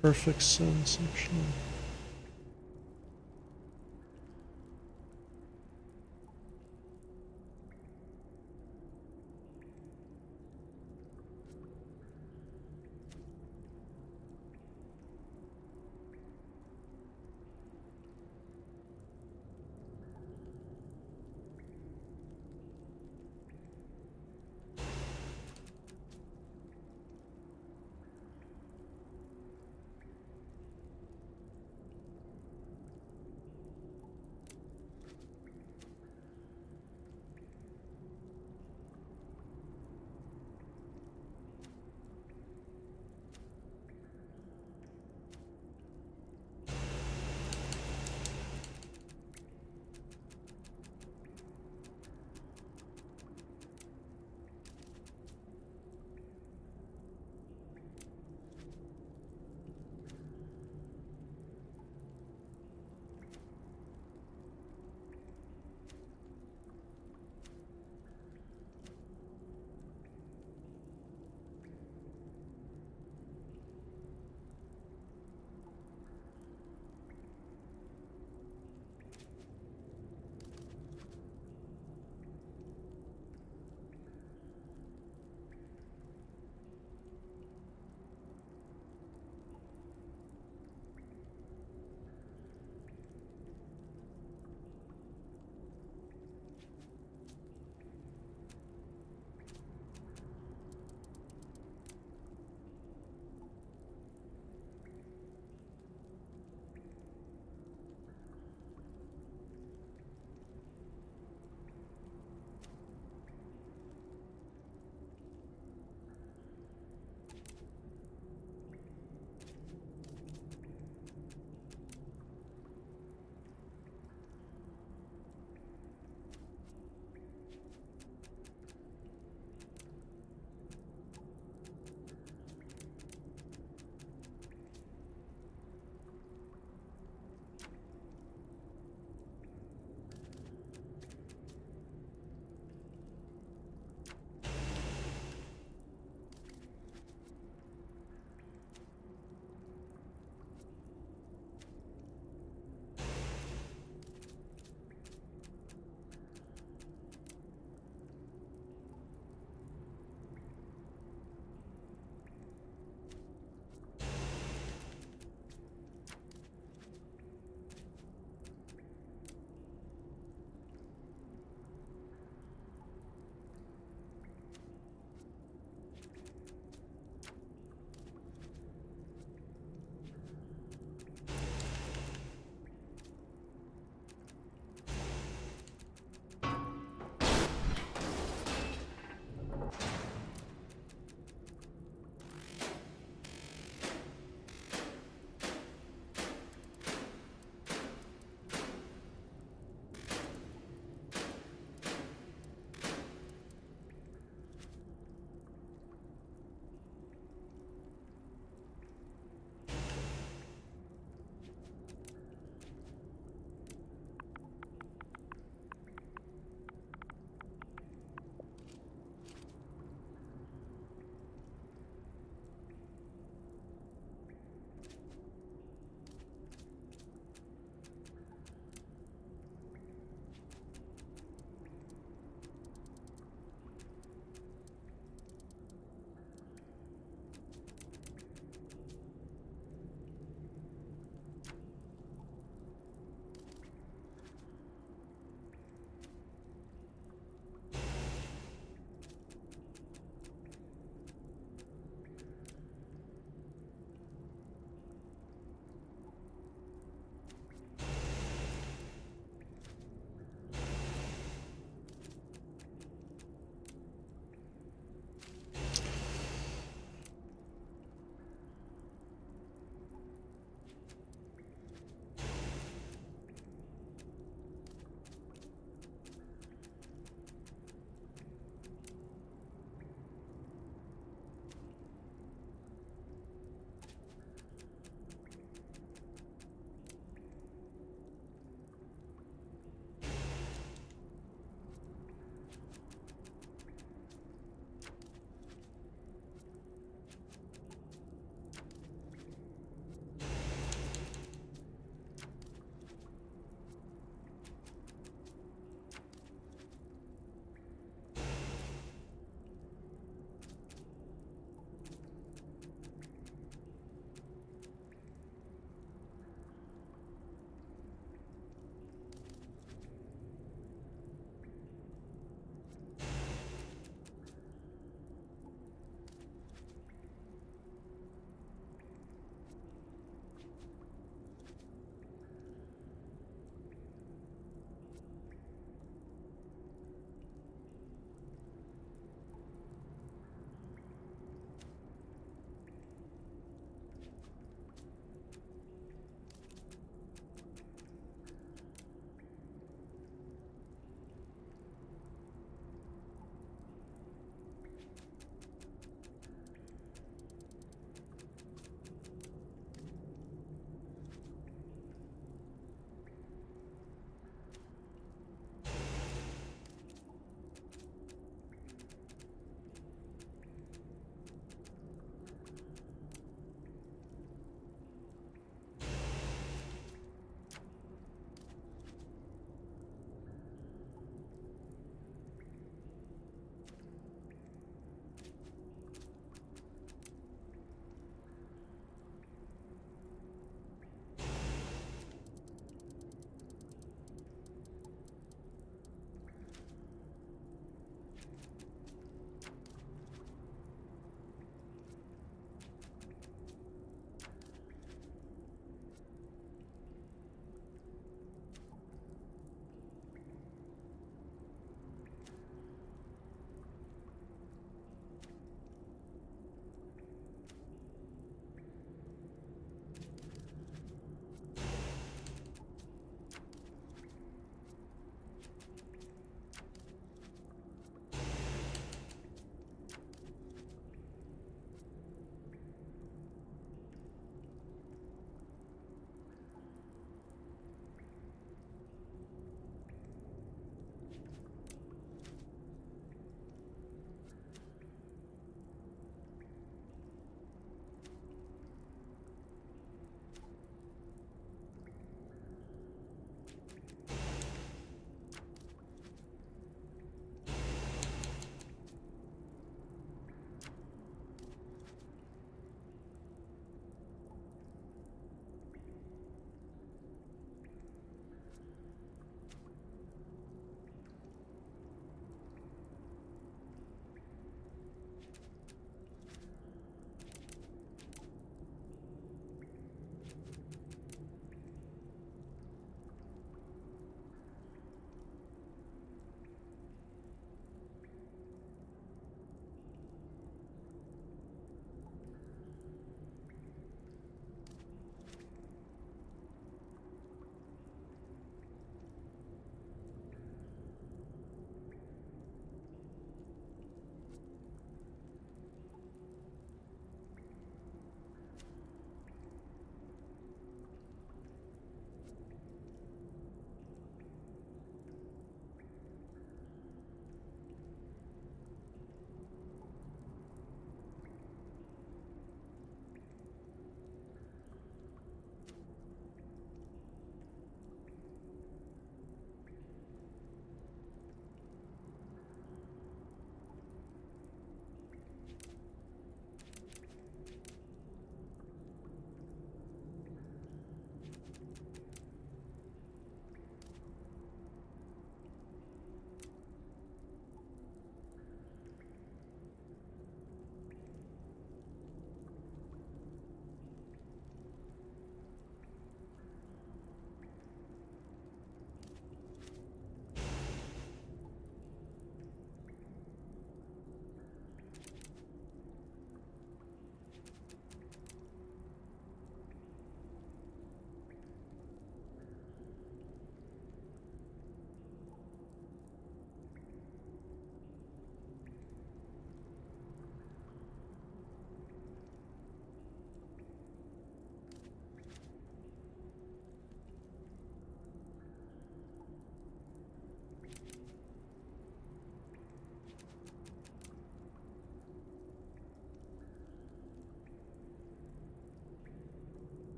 perfect sense, actually.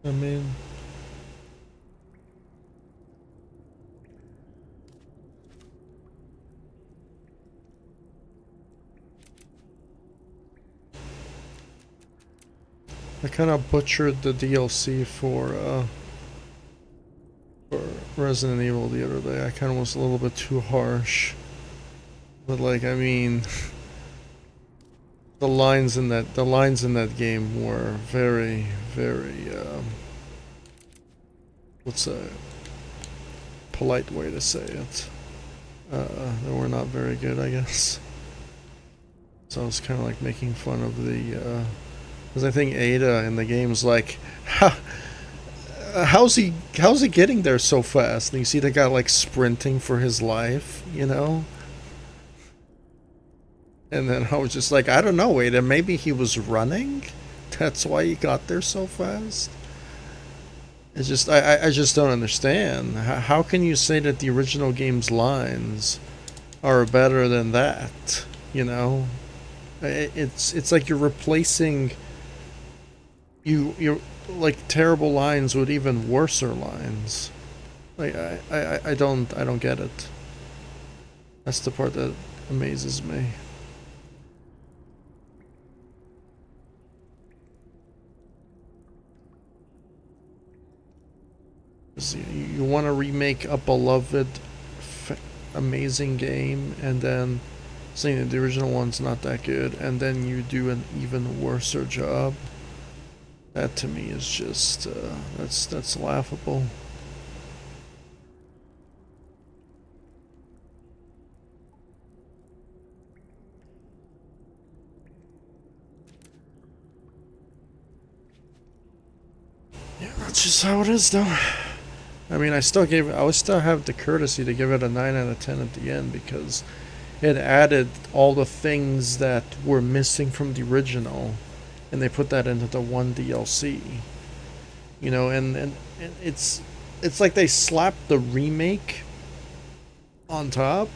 I mean, I kind of butchered the DLC for Resident Evil the other day. I kind of was a little bit too harsh. But like, I mean, the lines in that game were very, very what's a polite way to say it? They were not very good, I guess. So I was kind of like making fun of the because I think Ada in the game's like, how's he getting there so fast? And you see the guy like sprinting for his life, you know? And then I was just like, I don't know, Ada, maybe he was running? That's why he got there so fast? It's just, I just don't understand. How can you say that the original game's lines are better than that? You know? It's like you're replacing you're like terrible lines with even worser lines. Like I don't get it. That's the part that amazes me. You want to remake a beloved, amazing game, and then saying that the original one's not that good, and then you do an even worser job. That to me is just that's laughable. Yeah, that's just how it is, though. I mean, I still have the courtesy to give it a 9 out of 10 at the end because it added all the things that were missing from the original, and they put that into the one DLC. You know, and it's like they slapped the remake on top.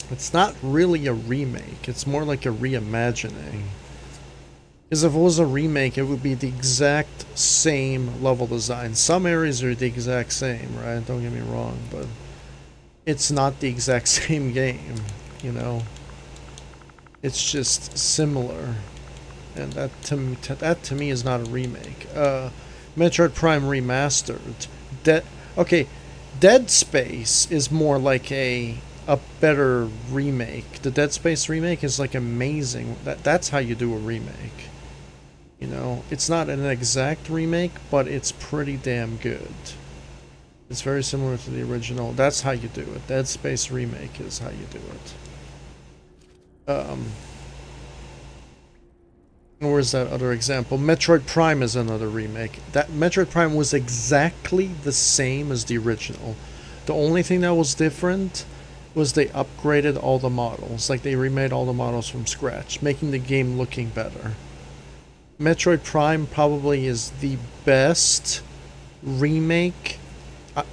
It's not really a remake. It's more like a reimagining. Because if it was a remake, it would be the exact same level design. Some areas are the exact same, right? Don't get me wrong, but it's not the exact same game, you know? It's just similar. And that to me is not a remake. Metroid Prime Remastered. Dead Space is more like a better remake. The Dead Space remake is like amazing. That's how you do a remake. You know, it's not an exact remake, but it's pretty damn good. It's very similar to the original. That's how you do it. Dead Space remake is how you do it. Where's that other example? Metroid Prime is another remake. That Metroid Prime was exactly the same as the original. The only thing that was different was they upgraded all the models. Like they remade all the models from scratch, making the game looking better. Metroid Prime probably is the best remake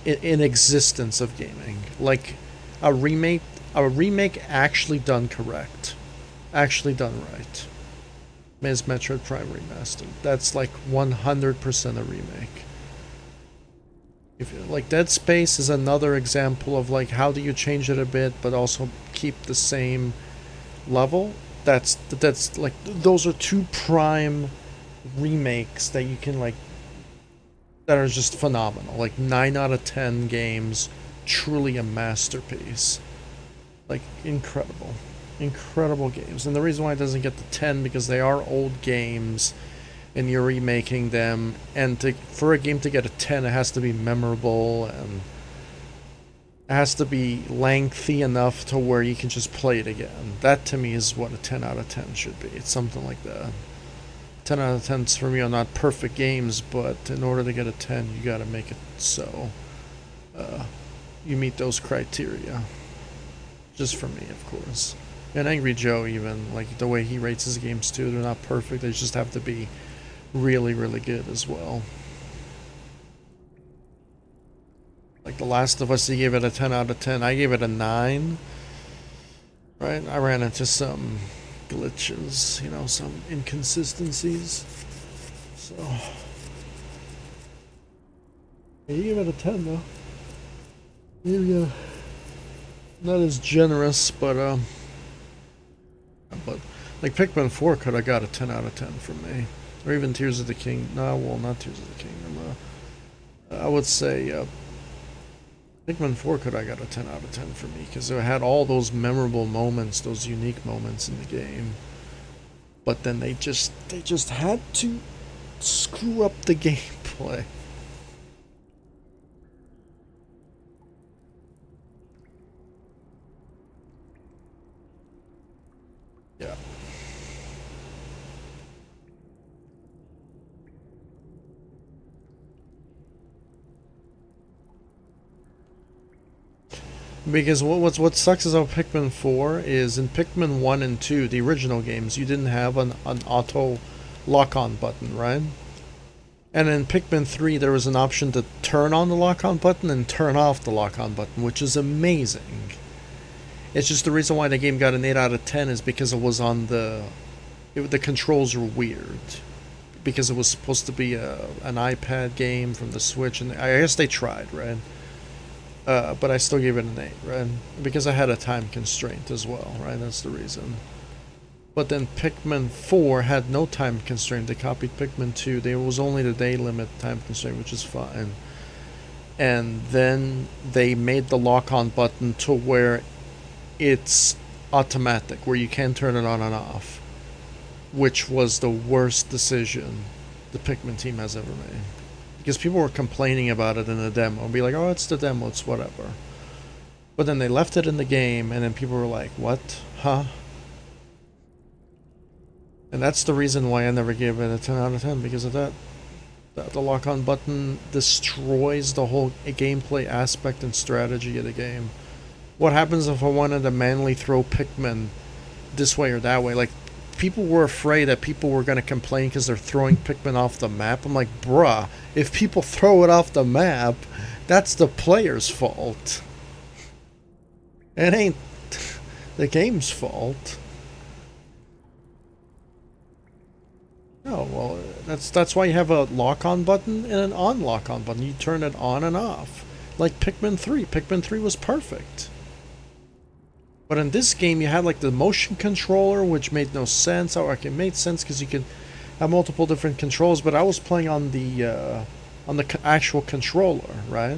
in existence of gaming. Like a remake actually done correct, actually done right. Is Metroid Prime Remastered. That's like 100% a remake. Like Dead Space is another example of like how do you change it a bit but also keep the same level. That's like those are two prime remakes that you can like that are just phenomenal. Like 9 out of 10 games, truly a masterpiece. Like incredible games. And the reason why it doesn't get the 10 because they are old games and you're remaking them, and for a game to get a 10 it has to be memorable and it has to be lengthy enough to where you can just play it again. That to me is what a 10 out of 10 should be. It's something like that. 10 out of 10s for me are not perfect games, but in order to get a 10 you gotta make it so you meet those criteria. Just for me, of course. And Angry Joe even, like the way he rates his games too, they're not perfect, they just have to be really, really good as well. Like The Last of Us, he gave it a 10 out of 10. I gave it a 9. Right? I ran into some glitches, you know, some inconsistencies. So, You give it a 10 though. You not as generous, but like Pikmin 4 could have got a 10 out of 10 from me, or even Tears of the King. No, well, not Tears of the Kingdom. I would say Pikmin 4 could have got a 10 out of 10 for me because it had all those memorable moments, those unique moments in the game. But then they just had to screw up the gameplay. Yeah. Because what sucks about Pikmin 4 is in Pikmin 1 and 2, the original games, you didn't have an auto lock-on button, right? And in Pikmin 3, there was an option to turn on the lock-on button and turn off the lock-on button, which is amazing. It's just the reason why the game got an 8 out of 10 is because it was on the controls were weird. Because it was supposed to be an iPad game from the Switch, and I guess they tried, right? But I still gave it an 8, right? Because I had a time constraint as well, right? That's the reason. But then Pikmin 4 had no time constraint. They copied Pikmin 2. There was only the day limit time constraint, which is fine. And then they made the lock-on button to where it's automatic, where you can turn it on and off. Which was the worst decision the Pikmin team has ever made. Because people were complaining about it in the demo. Be like, oh, it's the demo, it's whatever. But then they left it in the game, and then people were like, what? Huh? And that's the reason why I never gave it a 10 out of 10, because of that. The lock-on button destroys the whole gameplay aspect and strategy of the game. What happens if I wanted to manually throw Pikmin this way or that way? Like, people were afraid that people were going to complain because they're throwing Pikmin off the map. I'm like, bruh, if people throw it off the map, that's the player's fault. It ain't the game's fault. Oh, well, that's why you have a lock-on button and an on-lock-on button. You turn it on and off. Like Pikmin 3. Pikmin 3 was perfect. But in this game, you had like the motion controller, which made no sense. Or it made sense because you could have multiple different controls. But I was playing on the actual controller, right?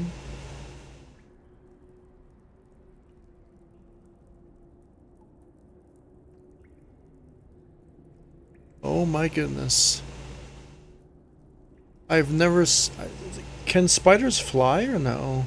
Oh my goodness! I've never. Can spiders fly or no?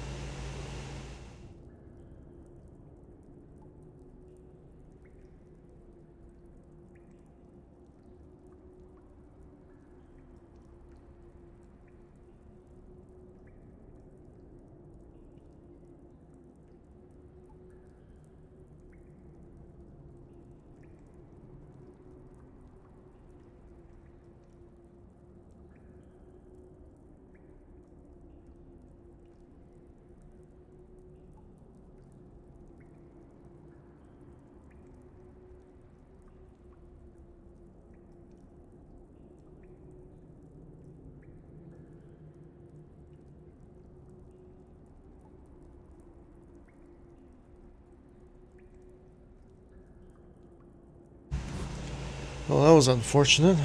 Well, that was unfortunate.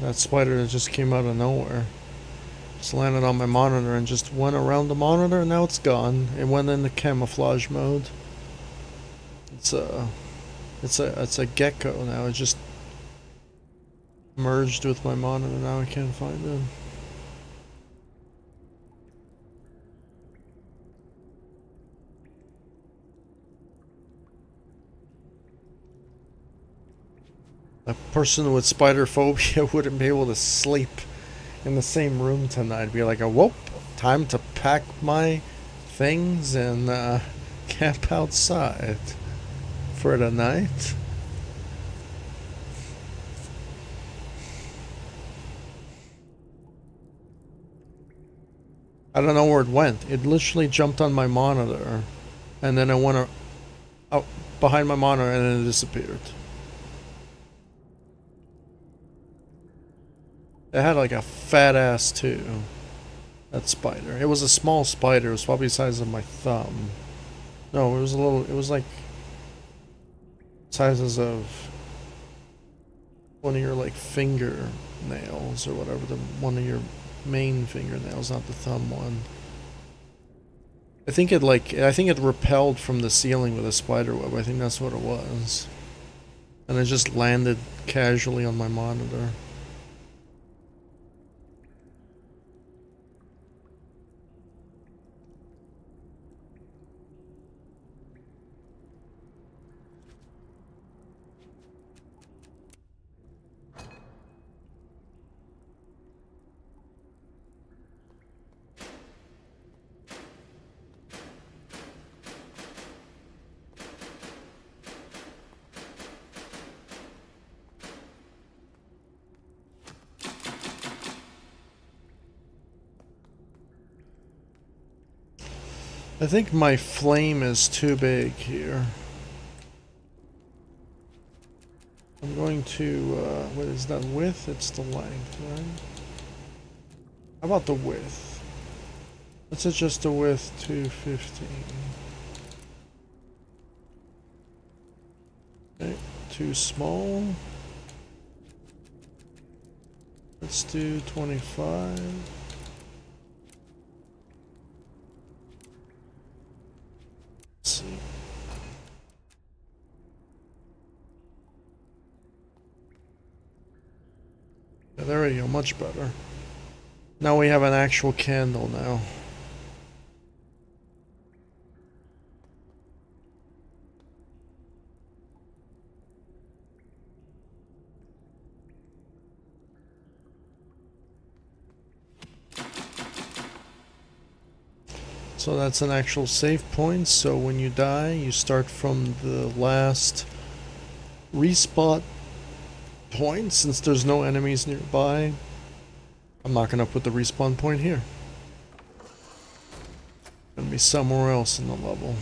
That spider that just came out of nowhere. Just landed on my monitor and just went around the monitor, and now it's gone. It went into camouflage mode. It's a gecko now. It just merged with my monitor. Now I can't find it. A person with spider phobia wouldn't be able to sleep in the same room tonight. Be like, whoop, time to pack my things and camp outside for the night. I don't know where it went. It literally jumped on my monitor, and then it went out behind my monitor, and then it disappeared. It had like a fat ass too. That spider. It was a small spider. It was probably the size of my thumb. No, it was a little. It was like sizes of one of your like finger nails or whatever. The one of your main fingernails, not the thumb one. I think it repelled from the ceiling with a spider web. I think that's what it was. And it just landed casually on my monitor. I think my flame is too big here. I'm going to, what is that width? It's the length, right? How about the width? Let's adjust the width to 15. Okay, too small. Let's do 25. Let's see. Yeah, there we go, much better. Now we have an actual candle now. So that's an actual save point, so when you die, you start from the last respawn point. Since there's no enemies nearby, I'm not gonna put the respawn point here. It's gonna be somewhere else in the level.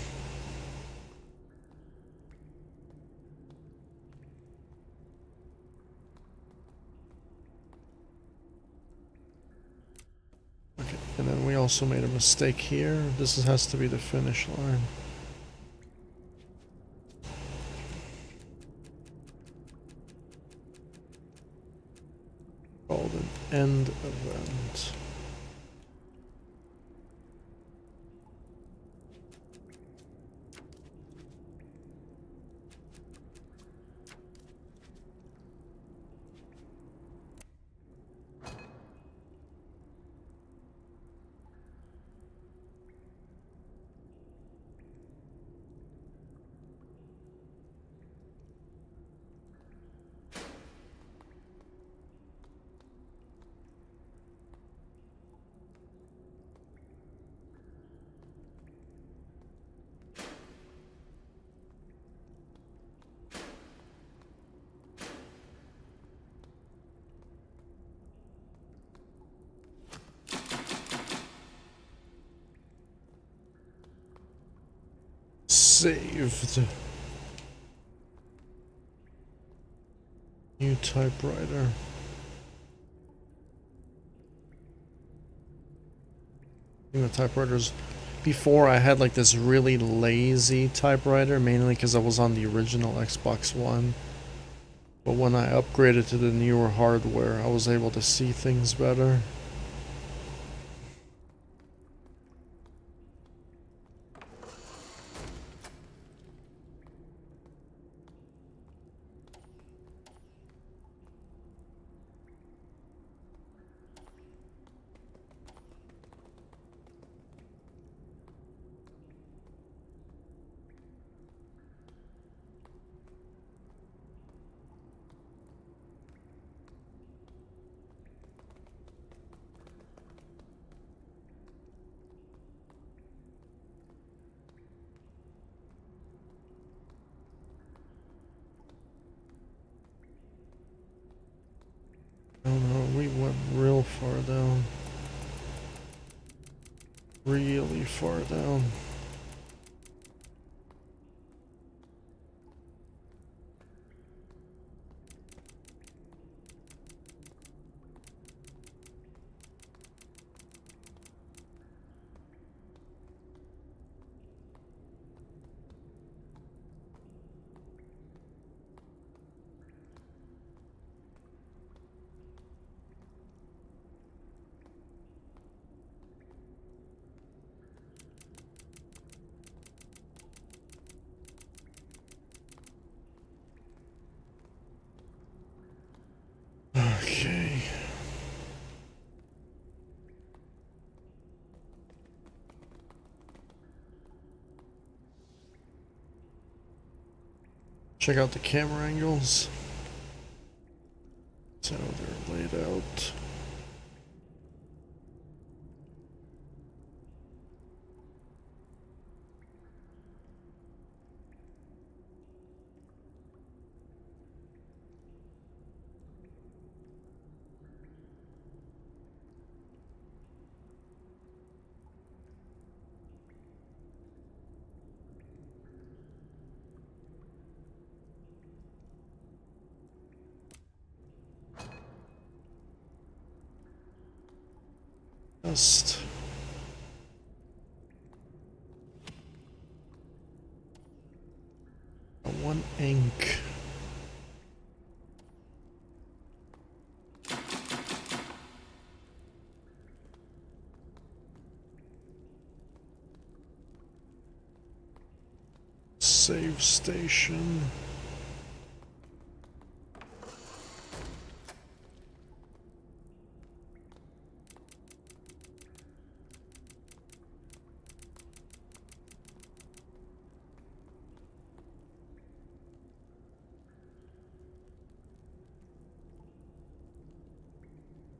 Okay, and then we also made a mistake here. This has to be the finish line. Called an end event. Saved. New typewriter. I think the typewriters. Before I had like this really lazy typewriter, mainly because I was on the original Xbox One. But when I upgraded to the newer hardware, I was able to see things better. Oh no, we went real far down. Really far down. Check out the camera angles. So they're laid out. Just one ink. Save station.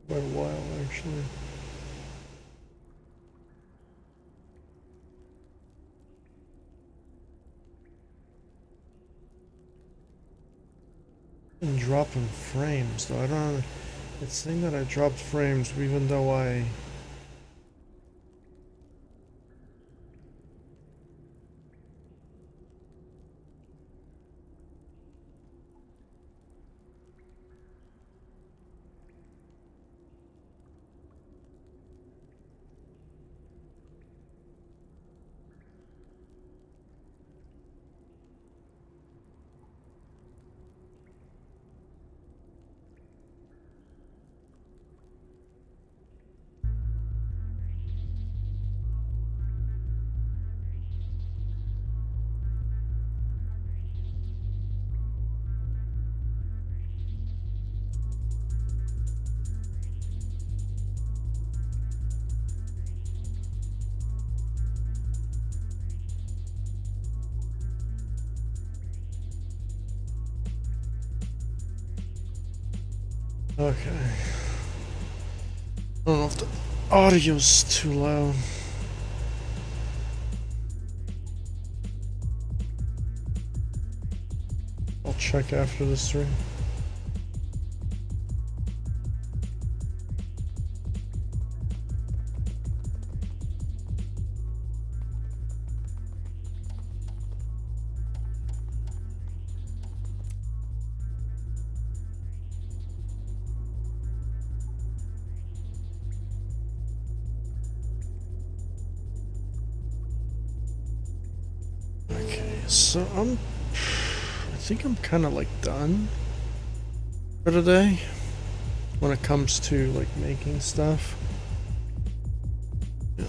Quite a while, actually. And dropping frames, though. I don't know. It's saying that I dropped frames, even though I... Okay. I don't know if the audio's too loud. I'll check after the stream. So I think I'm kind of like done for today when it comes to like making stuff. Yeah.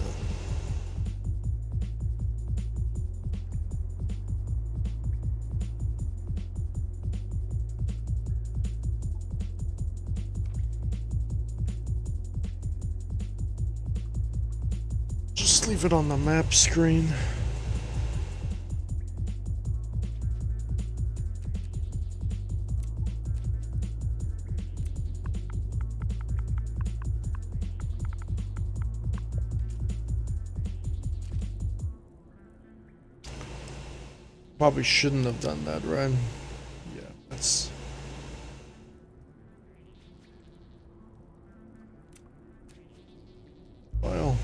Just leave it on the map screen. Probably shouldn't have done that, right? Yeah, that's... Well...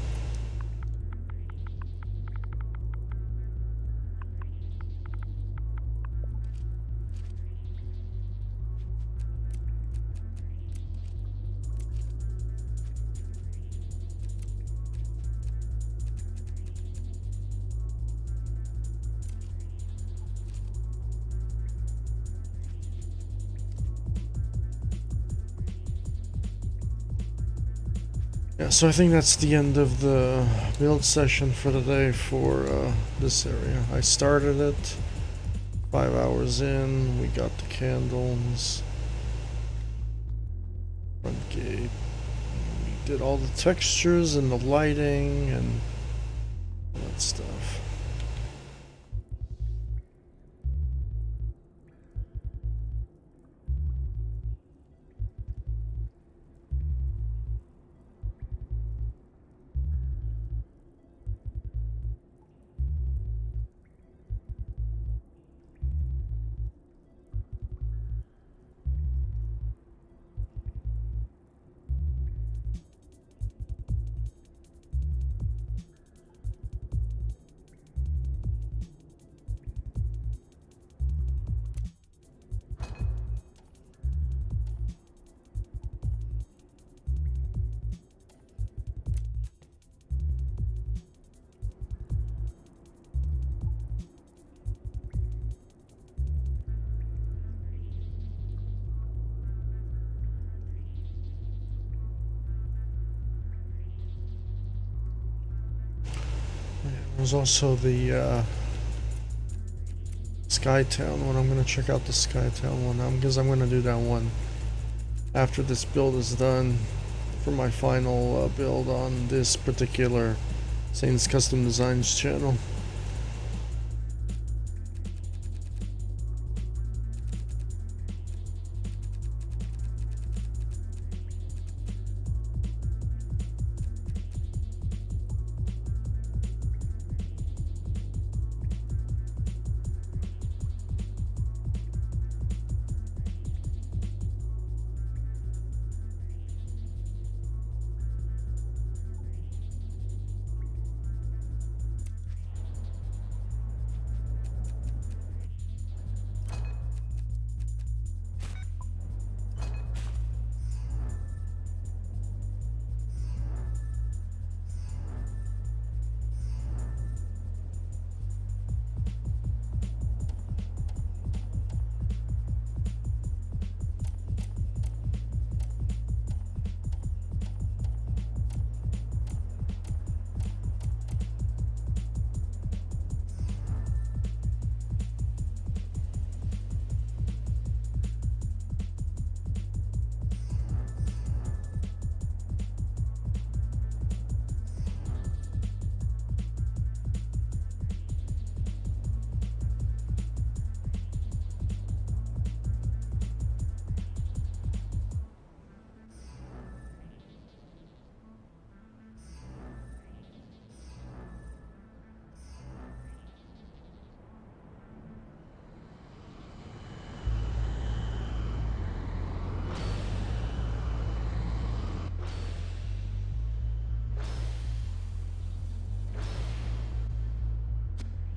Yeah, so I think that's the end of the build session for today for this area. I started it, 5 hours in, we got the candles, front gate, we did all the textures and the lighting and all that stuff. There's also the Skytown one. I'm gonna check out the Skytown one because I'm gonna do that one after this build is done for my final build on this particular Saints Custom Designs channel.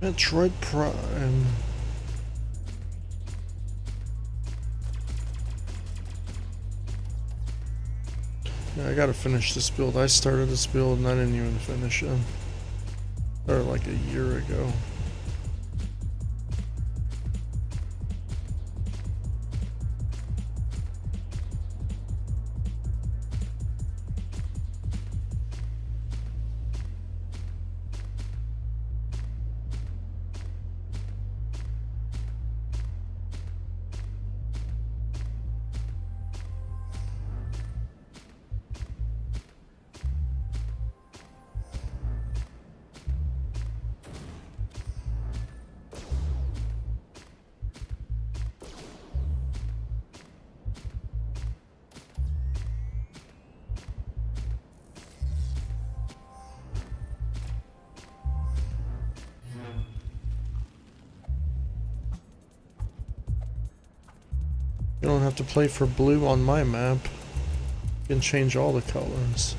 Metroid Prime. Yeah, I gotta finish this build. I started this build and I didn't even finish it. Started like a year ago. You don't have to play for blue on my map. You can change all the colors.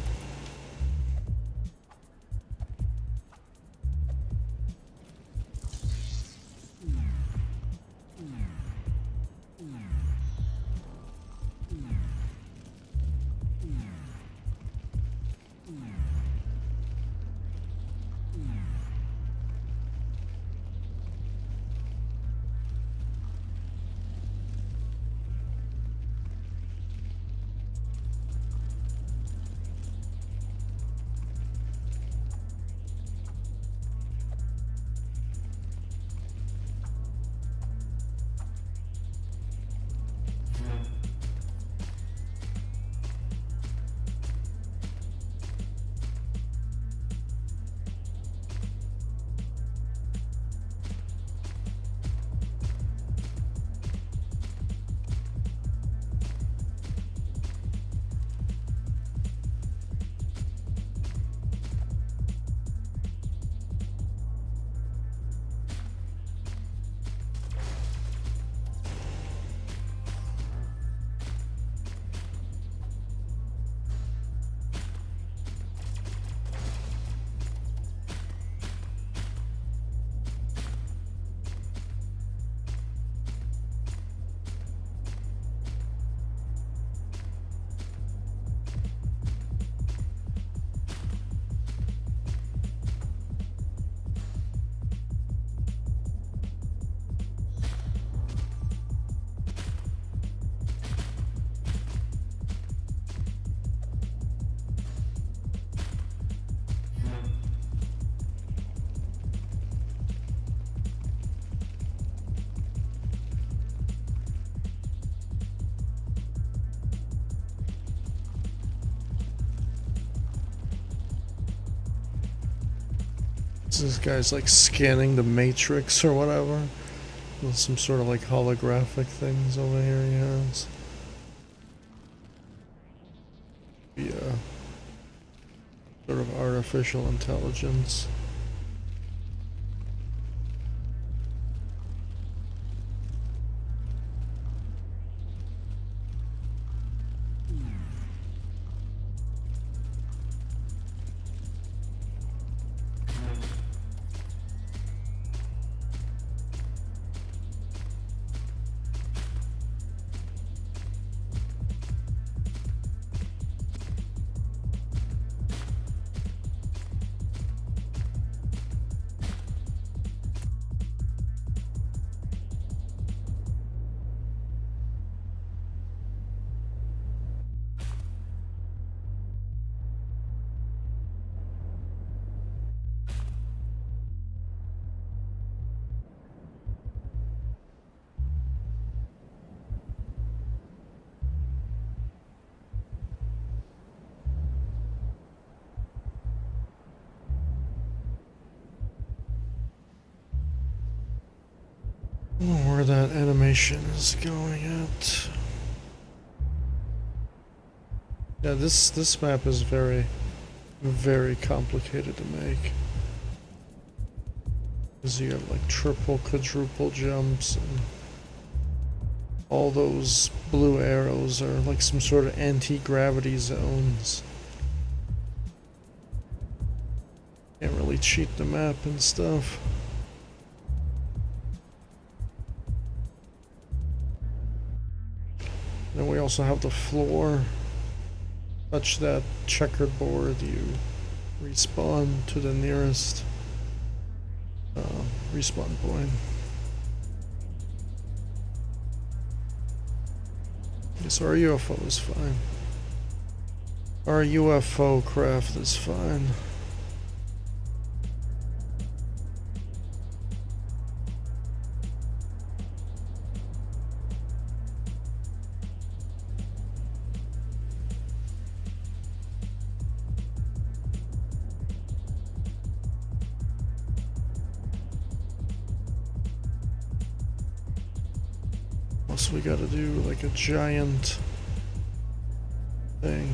This guy's like scanning the matrix or whatever. With some sort of like holographic things over here he has. Yeah. Sort of artificial intelligence. I don't know where that animation is going at. Yeah, this map is very, very complicated to make. Because you have like triple, quadruple jumps, and all those blue arrows are like some sort of anti-gravity zones. Can't really cheat the map and stuff. Then we also have the floor. Touch that checkered board, you respawn to the nearest respawn point. Yes, our UFO is fine. Our UFO craft is fine. Plus we gotta do like a giant thing.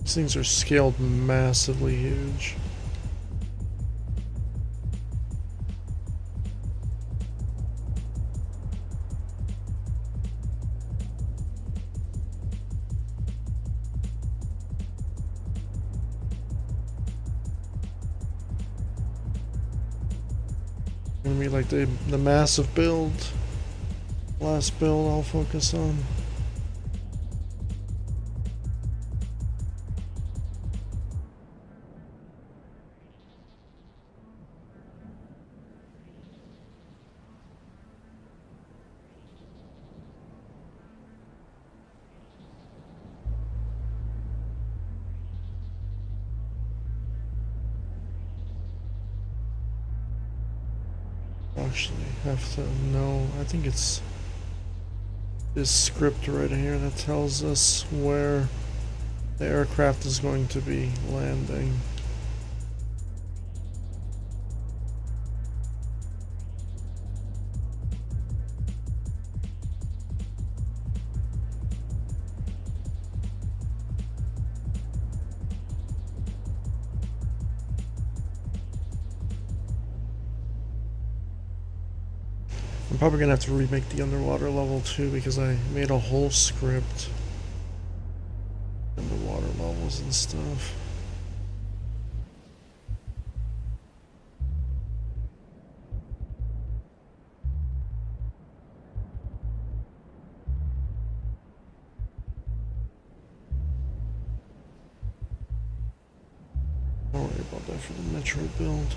These things are scaled massively huge. Gonna be like the massive build. Last build I'll focus on. Actually have to know, I think it's this script right here that tells us where the aircraft is going to be landing. I'm probably gonna have to remake the underwater level too because I made a whole script. Underwater levels and stuff. Don't worry about that for the Metro build.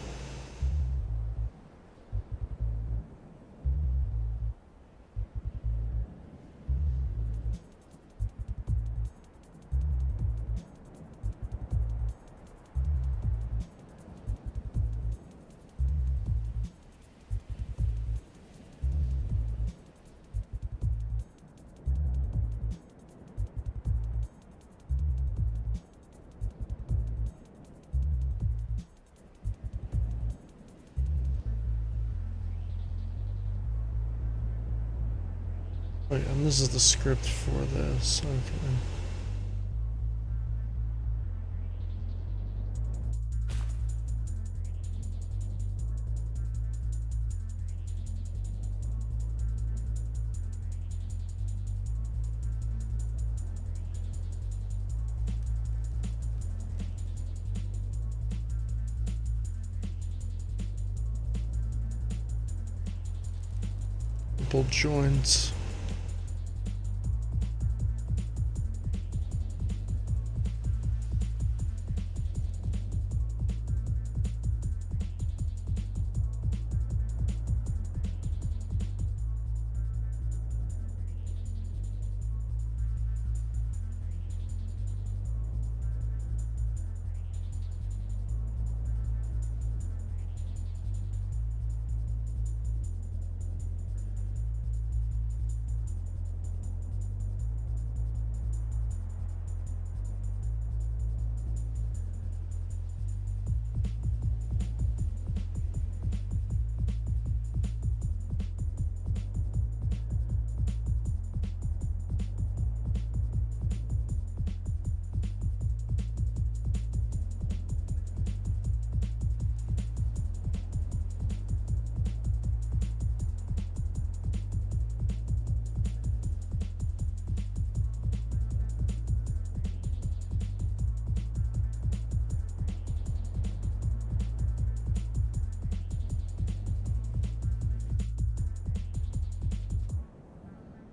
Oh yeah, and this is the script for this. Okay. Double joints.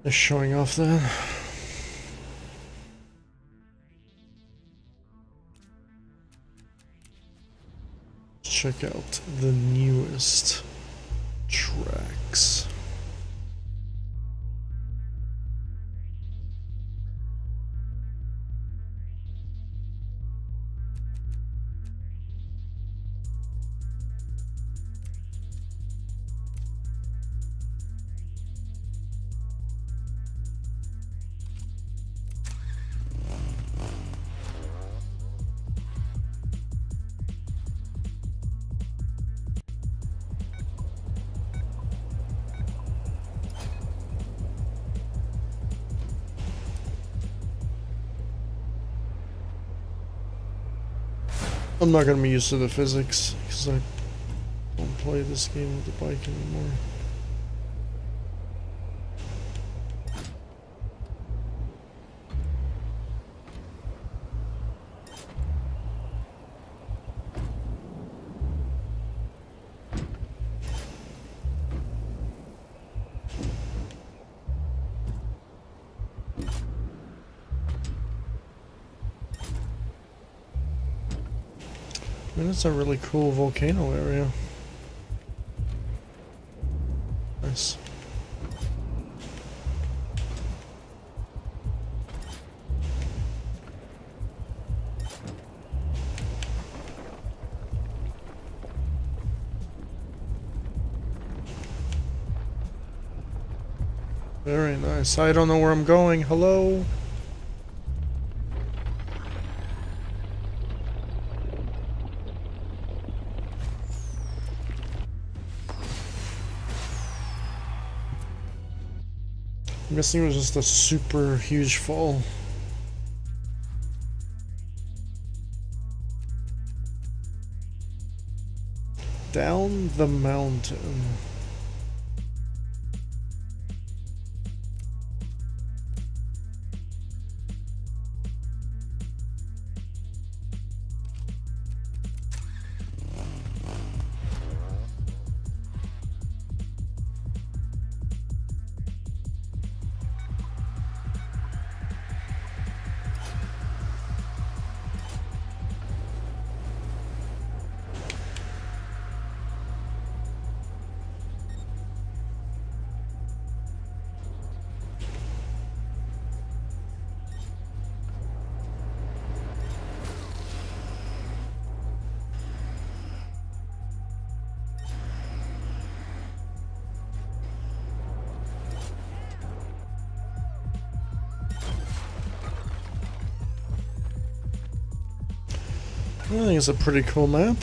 Just showing off that. Check out the newest tracks. I'm not gonna be used to the physics because I don't play this game with the bike anymore. I mean, it's a really cool volcano area. Nice. Very nice. I don't know where I'm going. Hello? I'm guessing it was just a super huge fall. Down the mountain. I think it's a pretty cool map.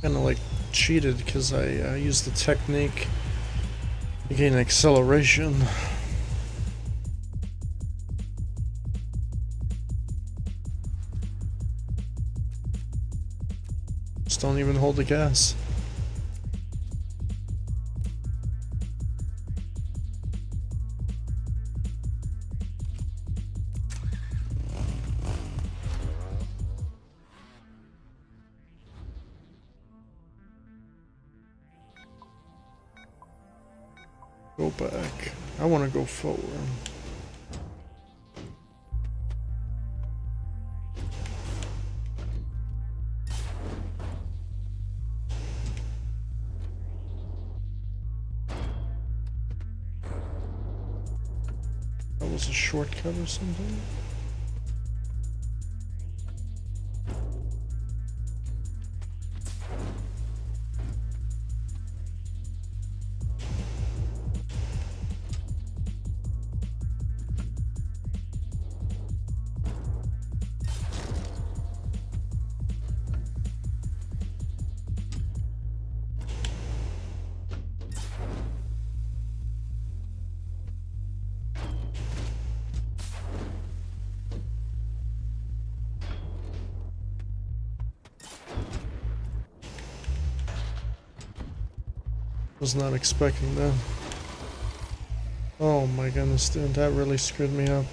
Kinda like cheated because I used the technique You gain acceleration. Just don't even hold the gas. Go back. I want to go forward. That was a shortcut or something? Was not expecting that. Oh my goodness, dude, that really screwed me up.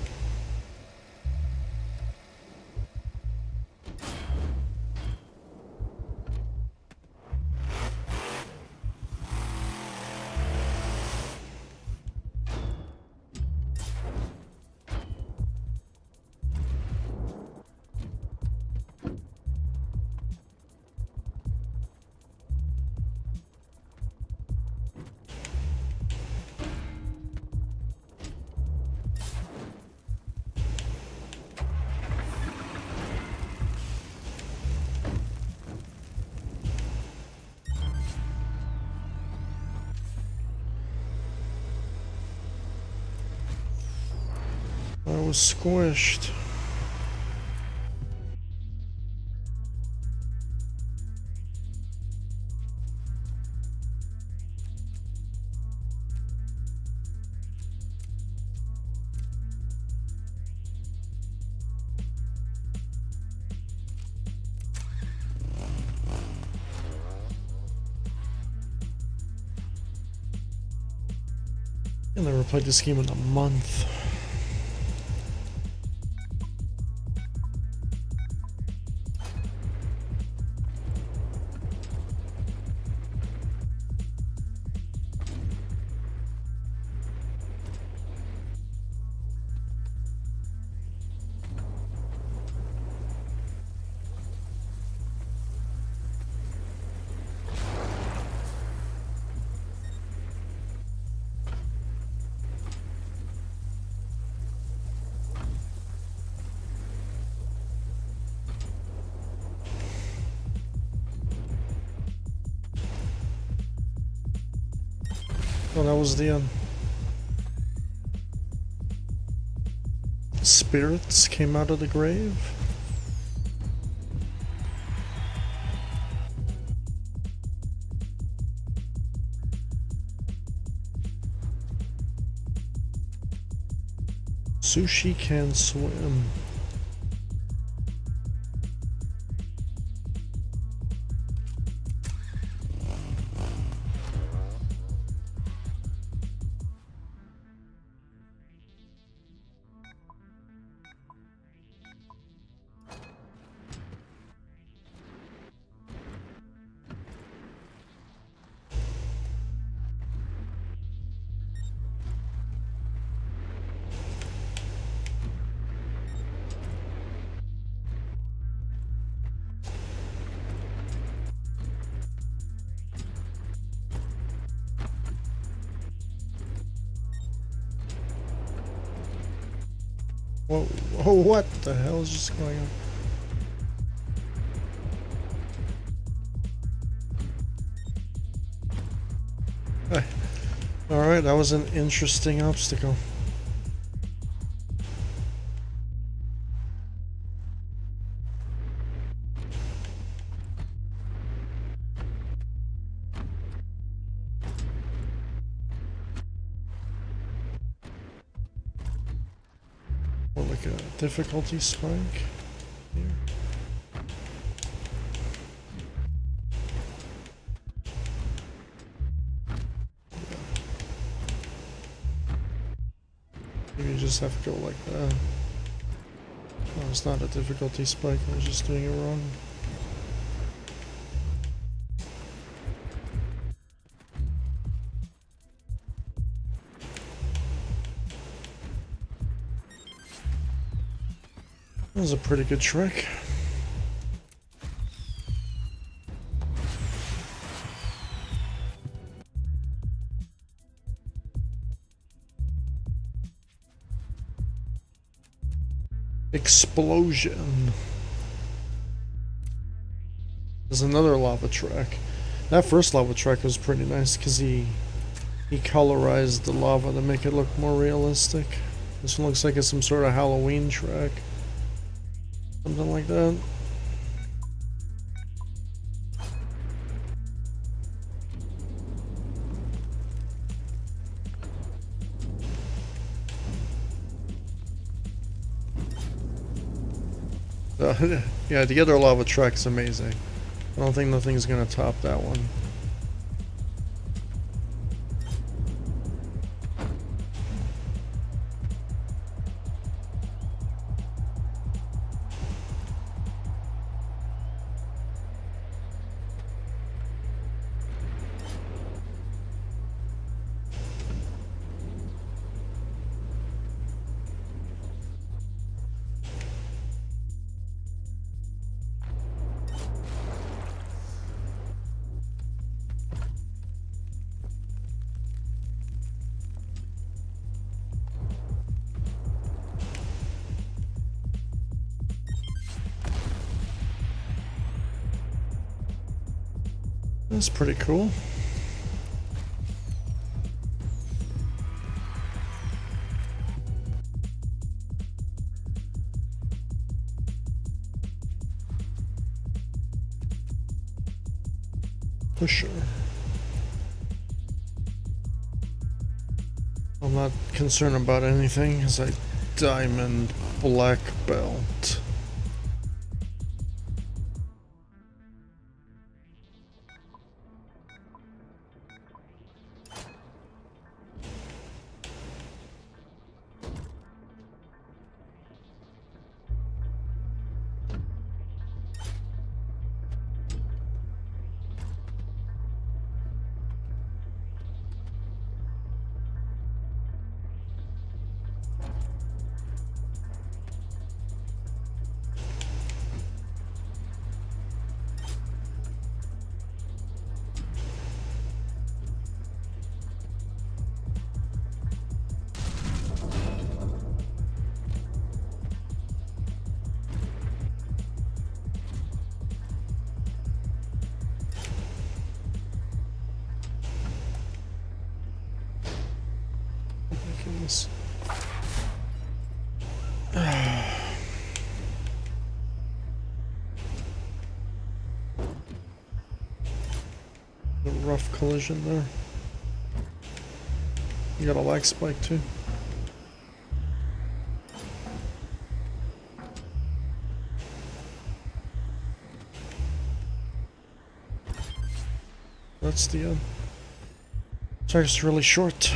I was squished. I never played this game in a month. Oh, that was the end. Spirits came out of the grave. Sushi can swim. Whoa, whoa, what the hell is just going on? Hey. Alright, that was an interesting obstacle. like a difficulty spike here. Maybe you just have to go like that. Oh, it's not a difficulty spike, I was just doing it wrong. That was a pretty good trick. Explosion. There's another lava track. That first lava track was pretty nice because he colorized the lava to make it look more realistic. This one looks like it's some sort of Halloween track. Something like that. Yeah, the other lava track's amazing. I don't think nothing's gonna top that one. That's pretty cool. For sure. I'm not concerned about anything as I diamond black belt. Goodness. A rough collision there. You got a lag spike too. That's the end. Track's really short.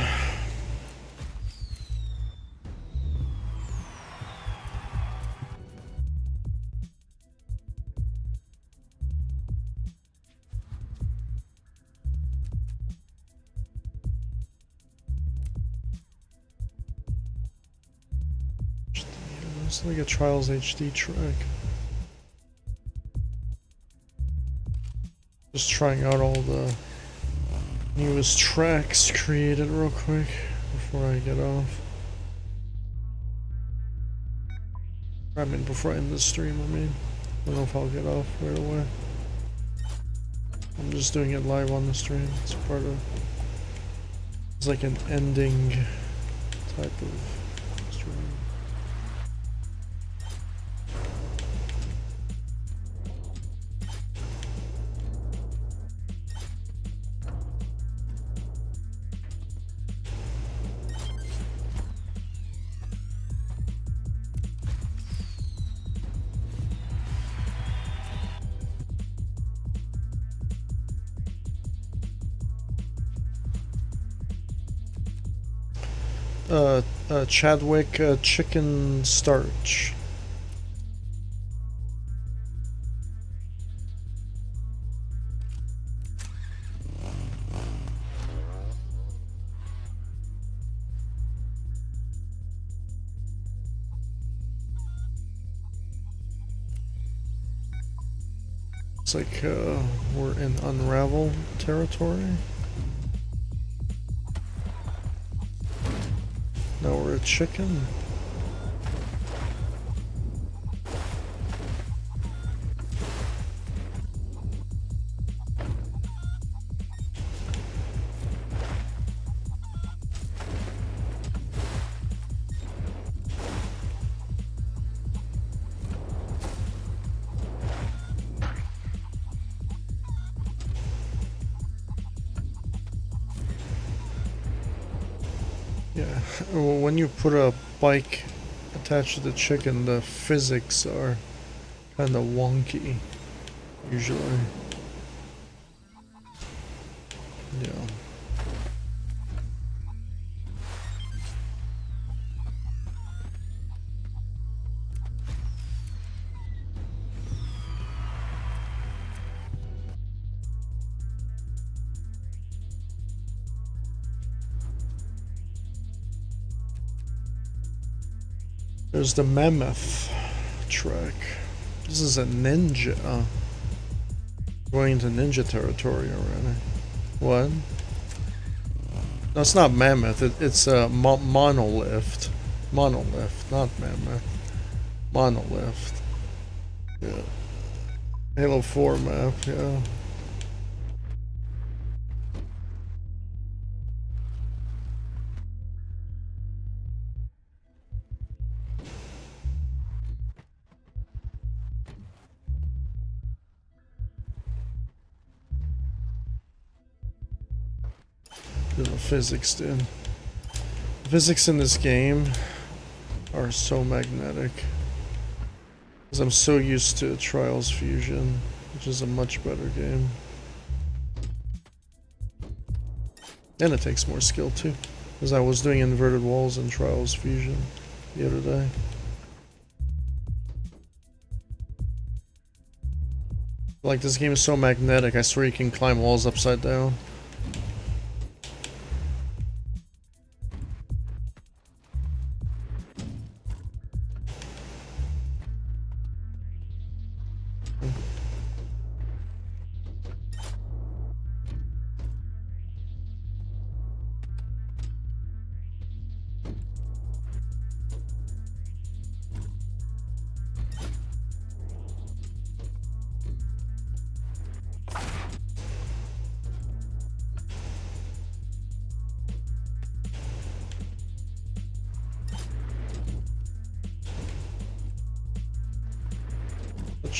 It's like a Trials HD track. Just trying out all the newest tracks created real quick before I get off. I mean, before I end the stream, I mean. I don't know if I'll get off right away. I'm just doing it live on the stream. It's part of... It's like an ending type of stream. Chadwick chicken starch. It's like we're in unravel territory. Now we're a chicken. Yeah, when you put a bike attached to the chicken, the physics are kind of wonky, usually. Yeah. There's the mammoth track. This is a ninja. Going into ninja territory already. What? No, it's not mammoth. It's a monolith. Monolith, not mammoth. Monolith. Yeah. Halo 4 map, yeah. The physics, dude. The physics in this game are so magnetic. Because I'm so used to Trials Fusion, which is a much better game. And it takes more skill too. Because I was doing inverted walls in Trials Fusion the other day. Like, this game is so magnetic, I swear you can climb walls upside down.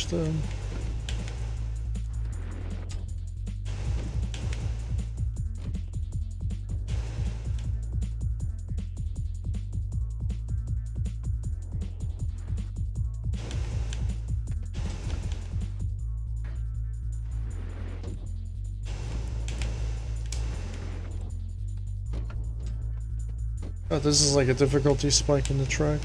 Them. Oh, this is like a difficulty spike in the track.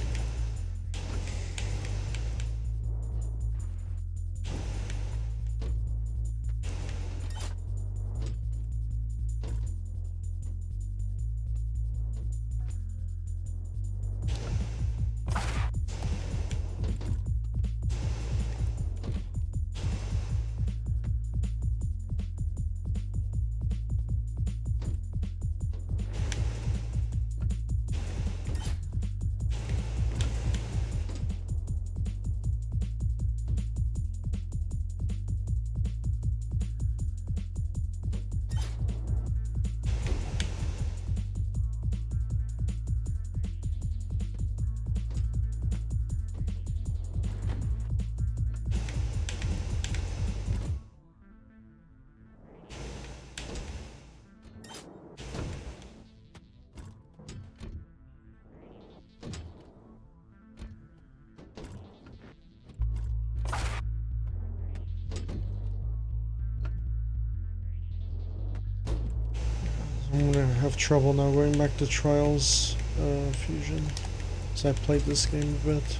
I'm gonna have trouble now going back to Trials. Fusion. So I played this game a bit.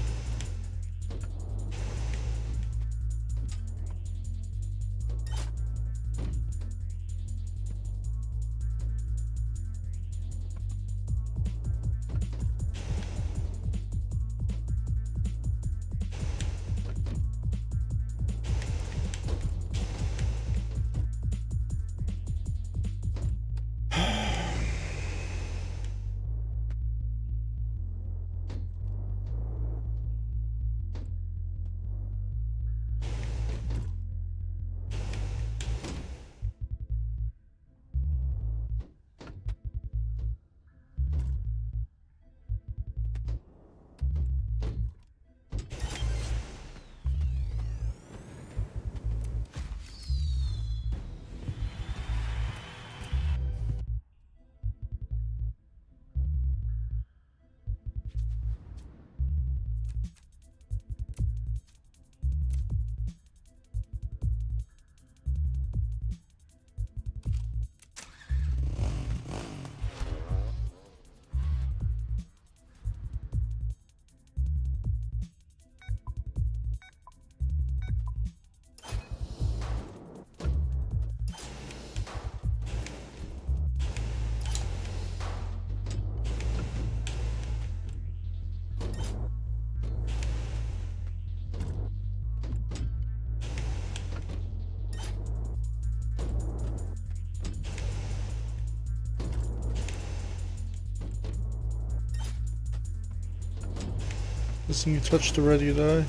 This thing you touched already, you die.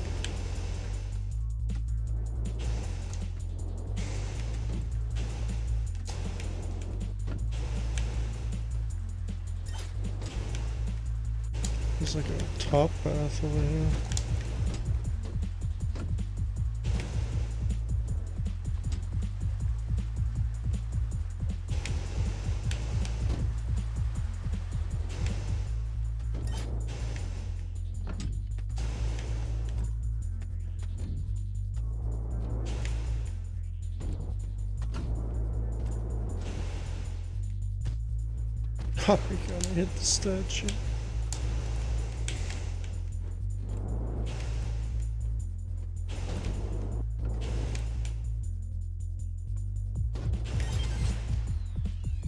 There's like a top path over here. Oh my god, I hit the statue.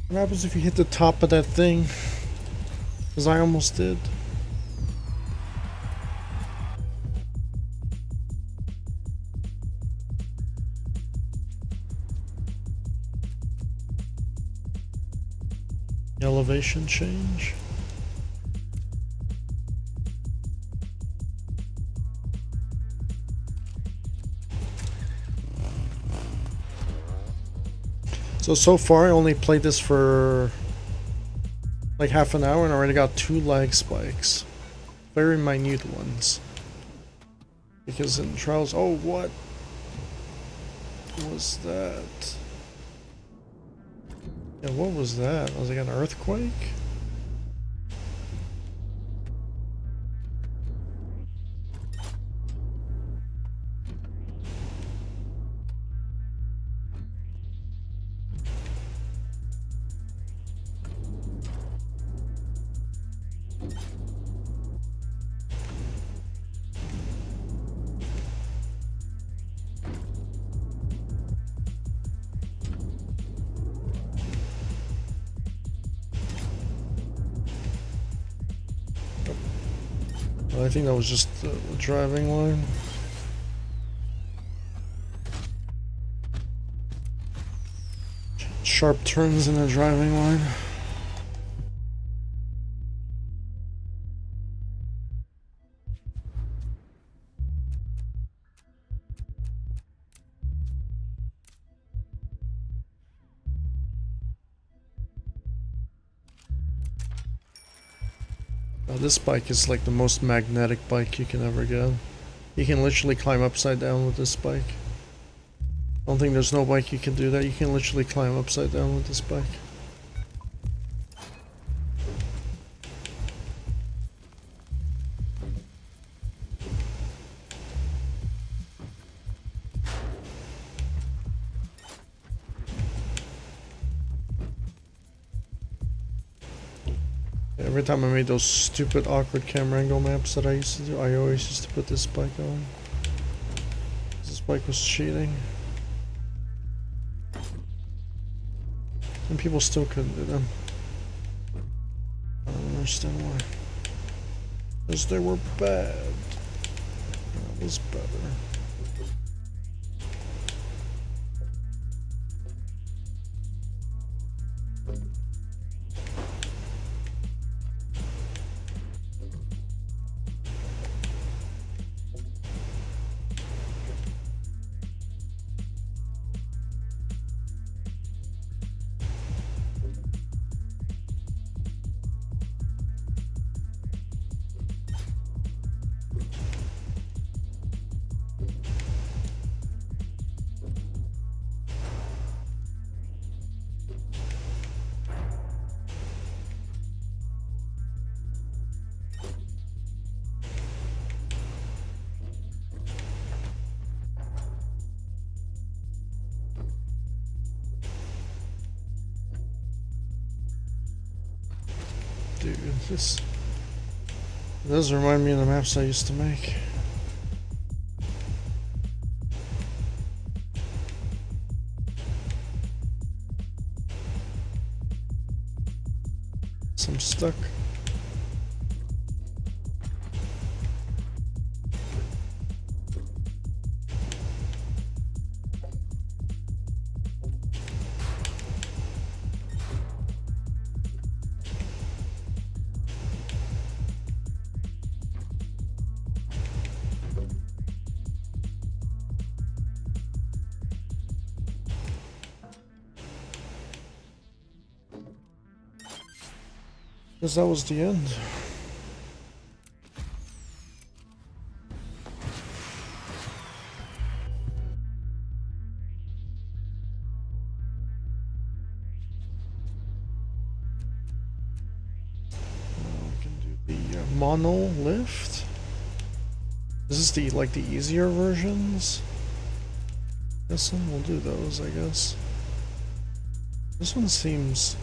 What happens if you hit the top of that thing? Because I almost did. Elevation change. So far I only played this for like half an hour and already got 2 lag spikes. Very minute ones. Because in trials, oh, what was that? Yeah, what was that? Was it an earthquake? I think that was just the driving line. Sharp turns in the driving line. This bike is like the most magnetic bike you can ever get. You can literally climb upside down with this bike. I don't think there's no bike you can do that. You can literally climb upside down with this bike. Every time I made those stupid awkward camera angle maps that I used to do, I always used to put this bike on. This bike was cheating. And people still couldn't do them. I don't understand why. Because they were bad. That was better. Dude, this does remind me of the maps I used to make. So I'm stuck. Because that was the end. We can do the mono lift. This is the like the easier versions. This one we'll do those, I guess. This one seems.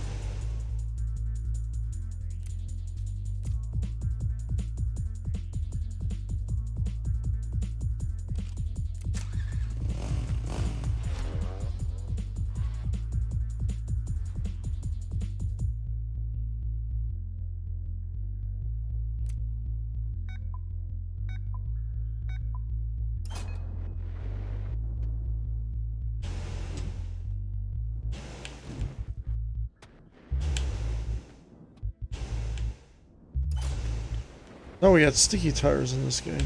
Oh, we got sticky tires in this game.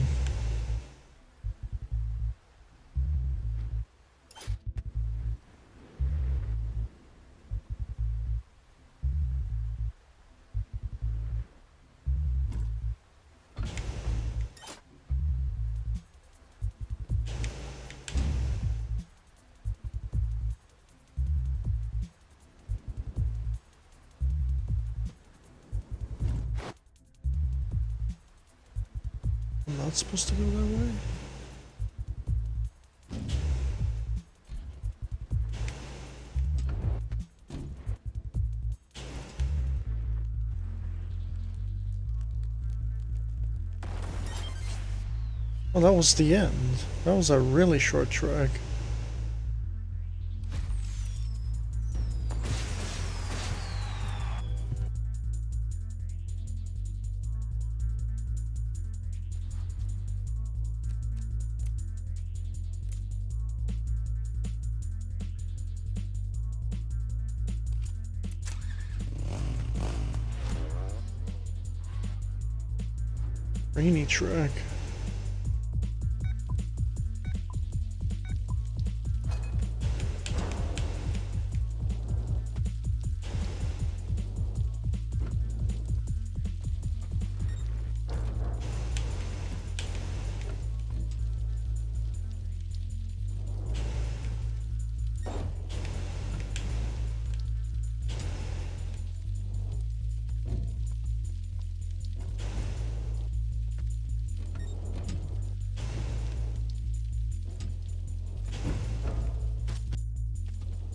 I'm not supposed to go that way? Oh, that was the end. That was a really short track. Rainy track.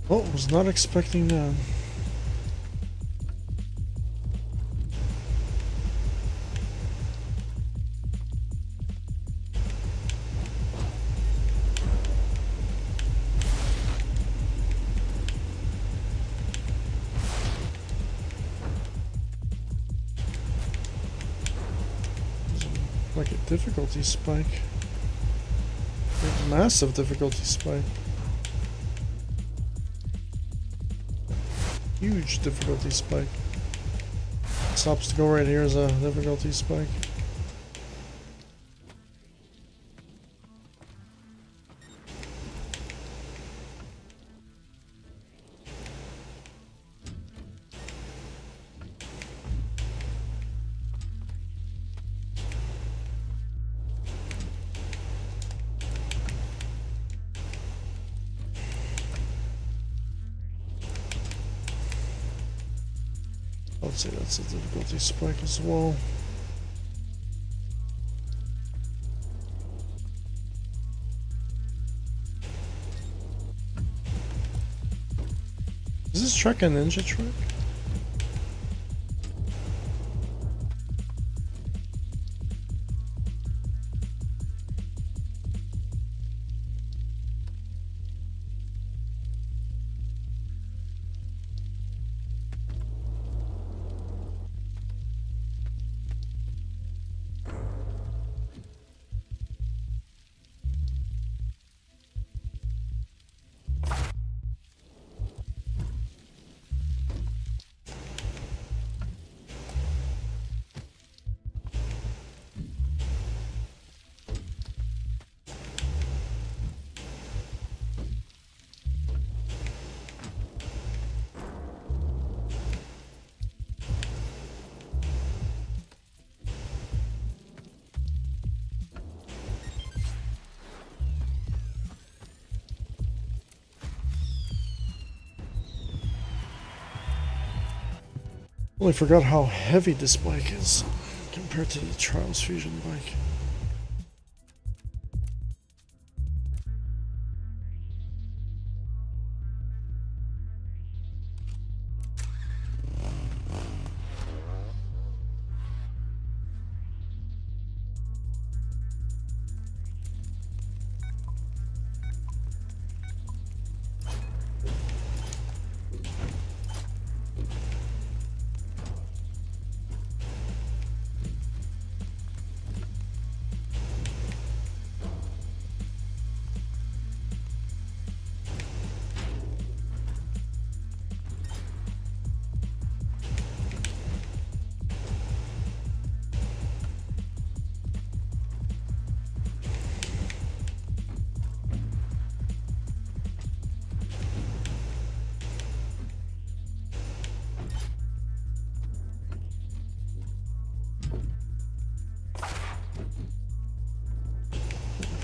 Oh, was not expecting that. like a difficulty spike. A massive difficulty spike. Huge difficulty spike. This obstacle right here is a difficulty spike. I would say that's a difficulty spike as well. Is this truck a ninja truck? Well, I forgot how heavy this bike is compared to the Trials Fusion bike.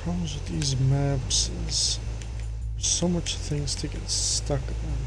Problems with these maps is there's so much things to get stuck on.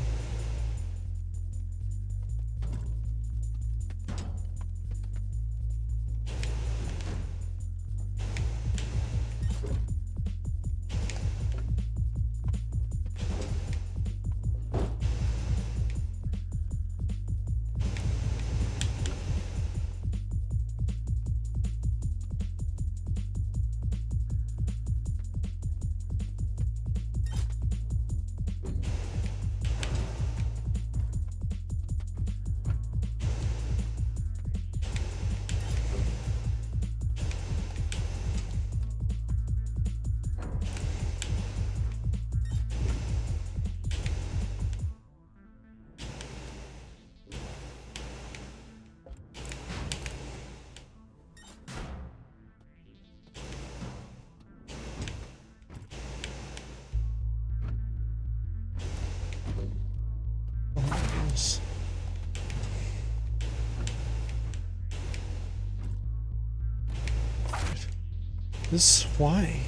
This why?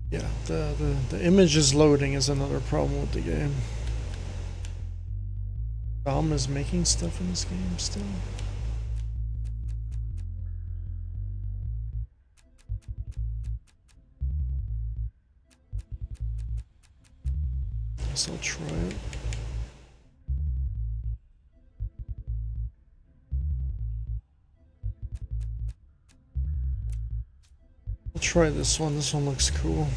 Yeah, the image is loading is another problem with the game. Dom is making stuff in this game still. guess I'll try it. I'll try this one. This one looks cool.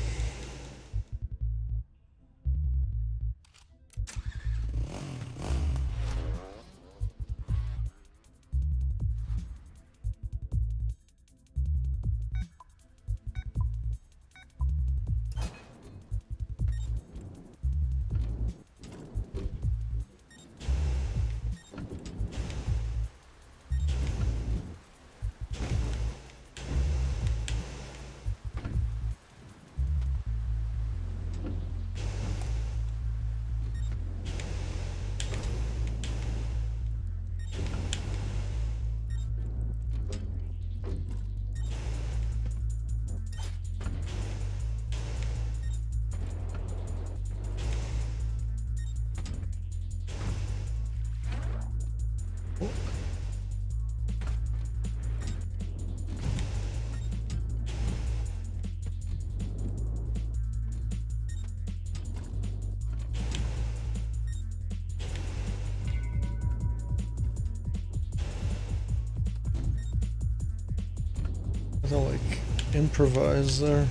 To like improvise there.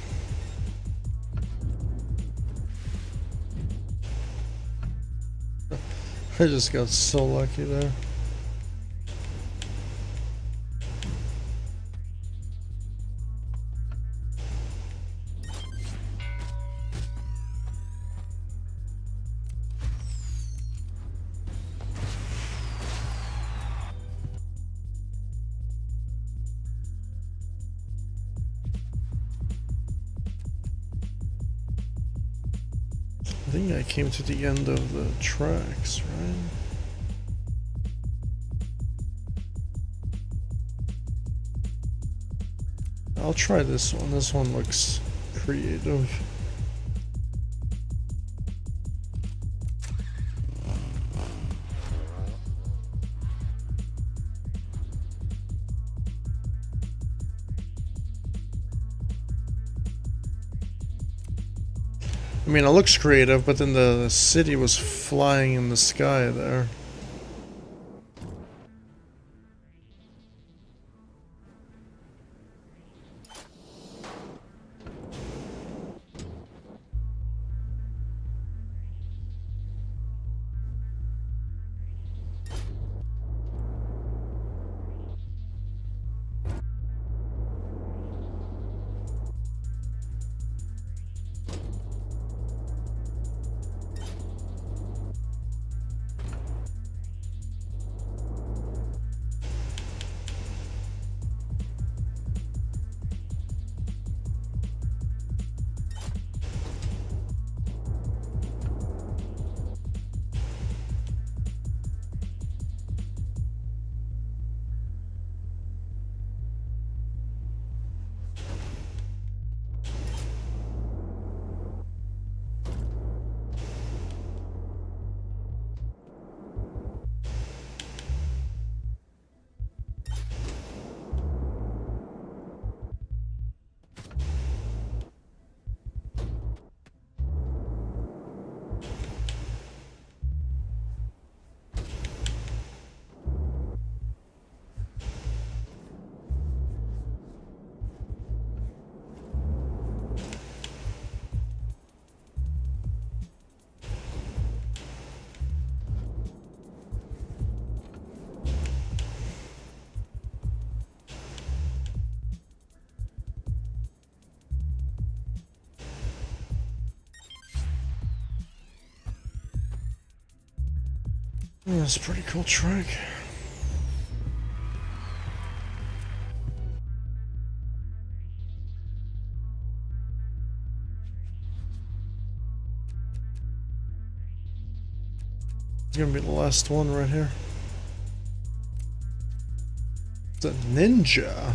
I just got so lucky there. I think I came to the end of the tracks, right? I'll try this one. This one looks creative. I mean, it looks creative, but then the city was flying in the sky there. Yeah, that's a pretty cool track. It's gonna be the last one right here. It's a ninja.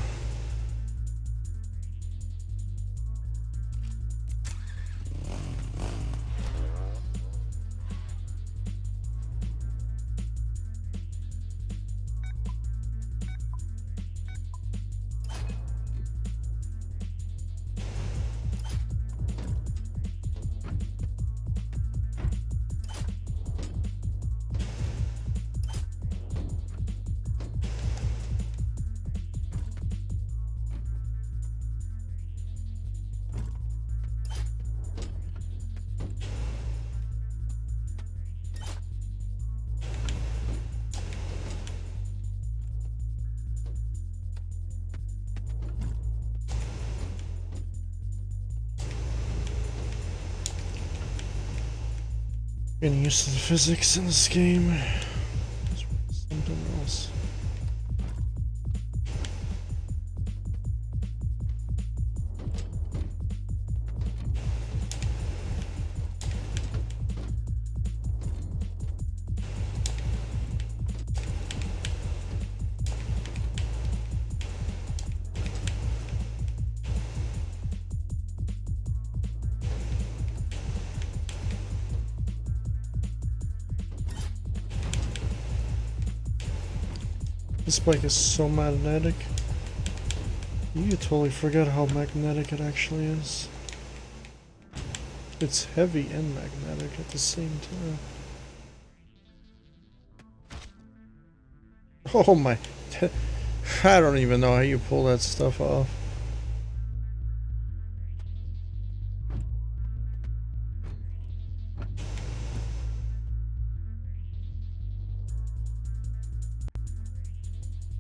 Getting used to the physics in this game. Something else. This bike is so magnetic. You totally forget how magnetic it actually is. It's heavy and magnetic at the same time. Oh my... I don't even know how you pull that stuff off.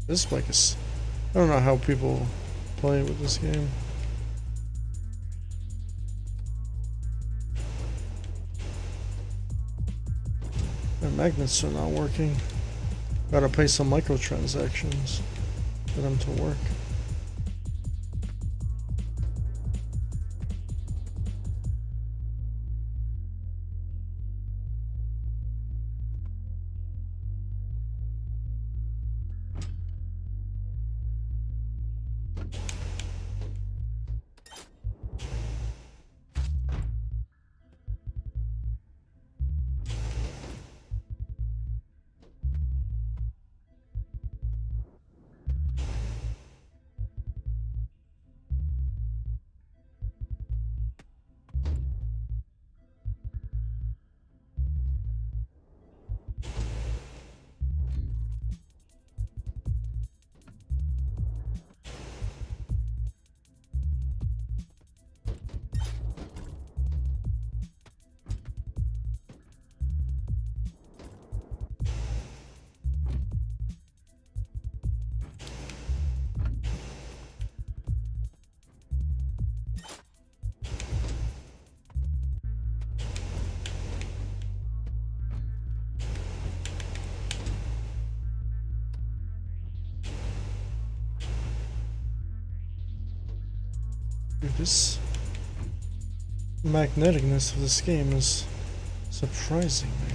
This bike is... I don't know how people play with this game. The magnets are not working. Gotta pay some microtransactions for them to work. Dude, this magneticness of this game is surprising me.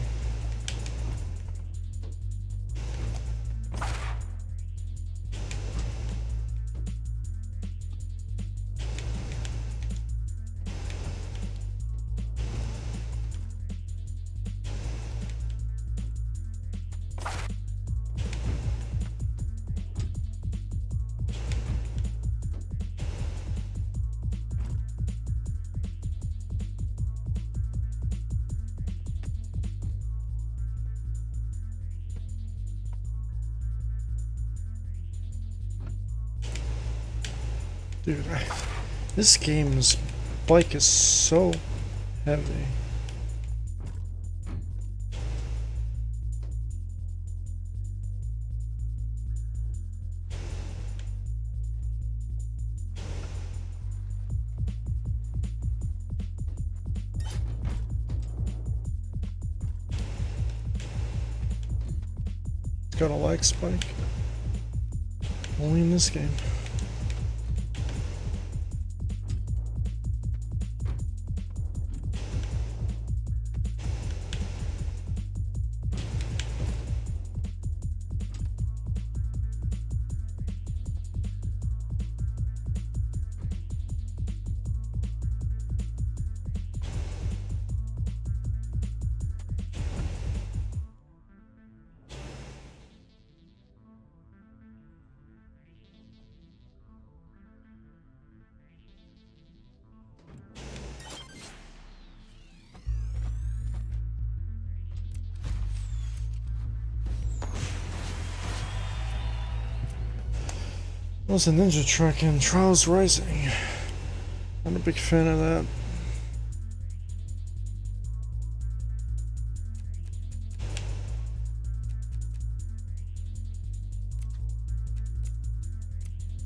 Dude, this game's bike is so heavy. It's got a lag spike. Only in this game. That was a Ninja Truck in Trials Rising. I'm a big fan of that.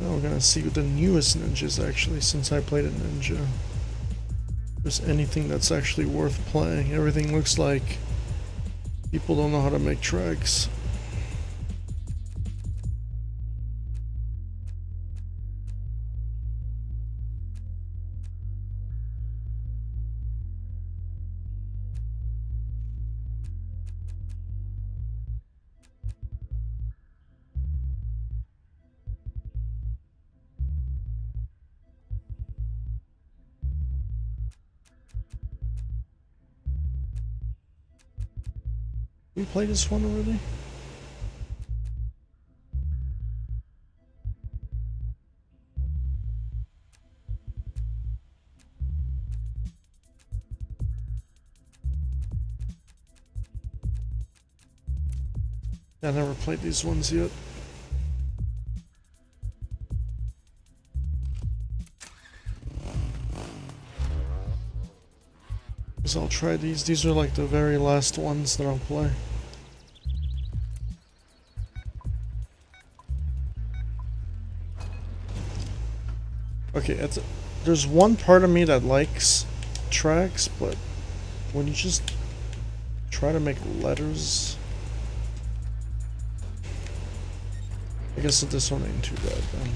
Now we're gonna see what the newest ninjas actually, since I played a ninja. If there's anything that's actually worth playing. Everything looks like People don't know how to make tracks. We played this one already? I never played these ones yet. So I'll try these. These are like the very last ones that I'll play. Okay, there's one part of me that likes tracks, but when you just try to make letters, I guess that this one ain't too bad then.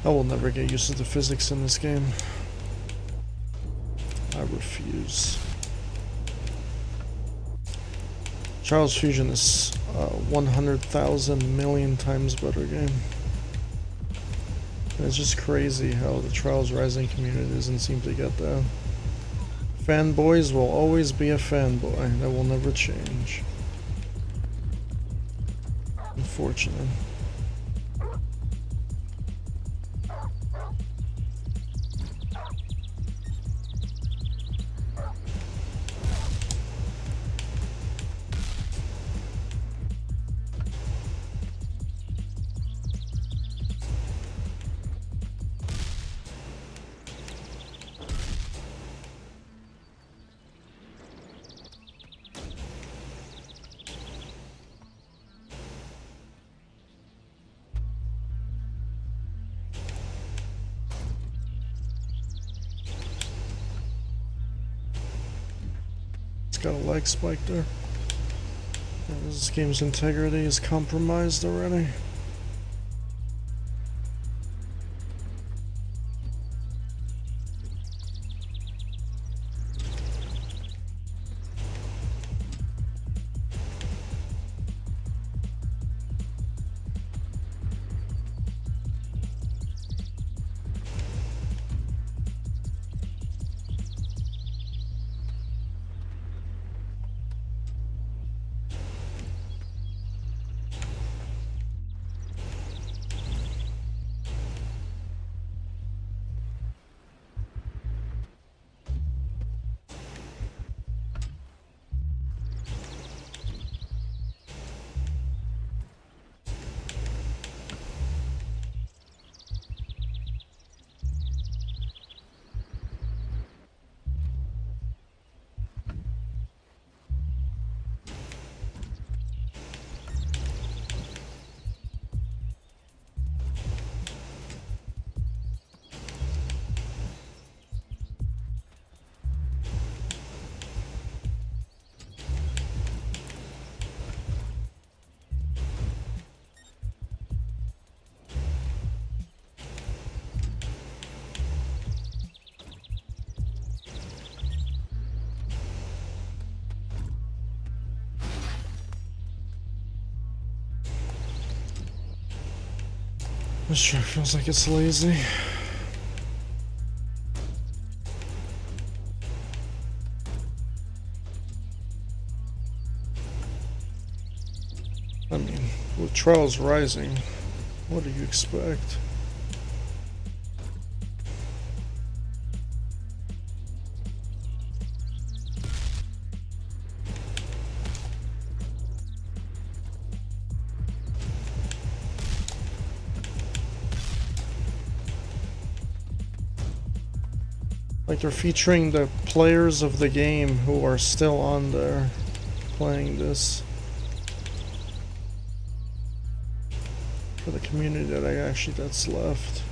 I will never get used to the physics in this game. I refuse. Charles Fusion is 100,000 million times better game. And it's just crazy how the Trials Rising community doesn't seem to get that. Fanboys will always be a fanboy. That will never change. Unfortunate. Got a lag spike there. Yeah, this game's integrity is compromised already. This sure feels like it's lazy. Trials Rising. What do you expect? Like they're featuring the players of the game who are still on there playing this. For the community that's left.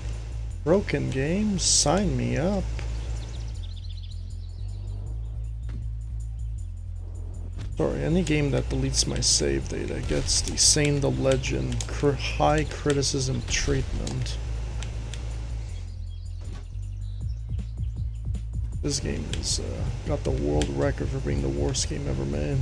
Broken games, sign me up. Sorry, any game that deletes my save data gets the Sane the Legend high criticism treatment. This game has got the world record for being the worst game ever made.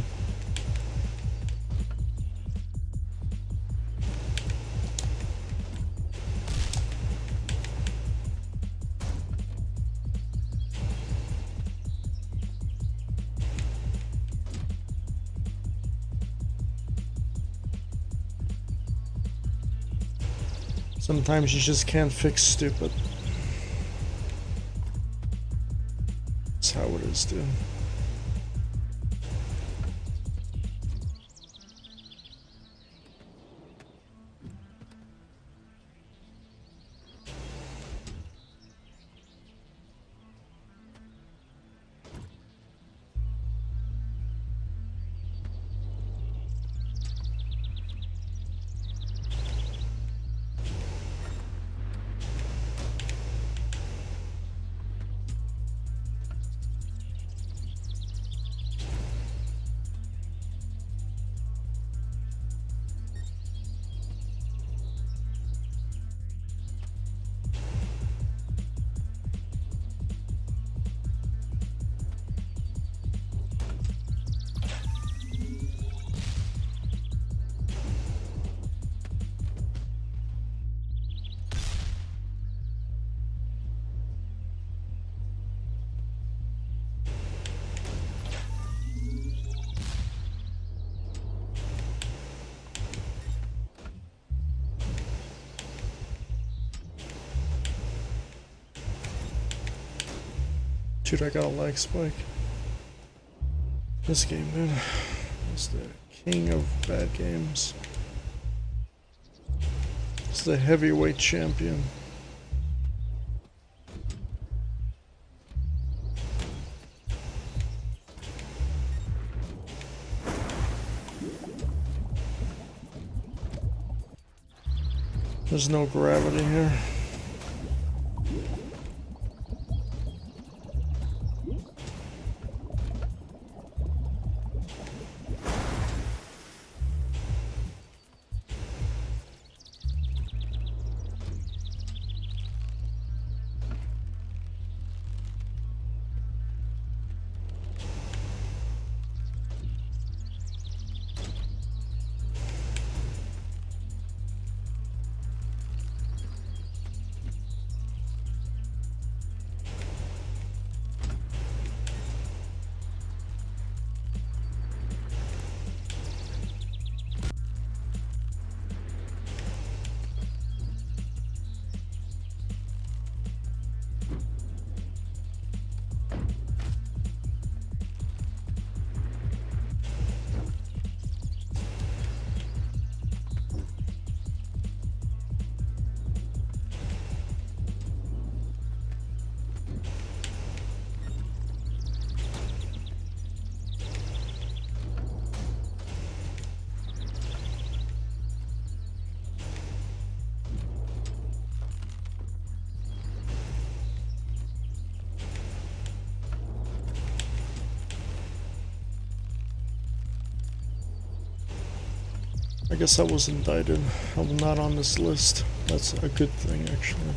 Sometimes you just can't fix stupid. That's how it is, dude. Dude, I got a lag spike. This game, dude, is the king of bad games. It's the heavyweight champion. There's no gravity here. I guess I was indicted. I'm not on this list. That's a good thing, actually.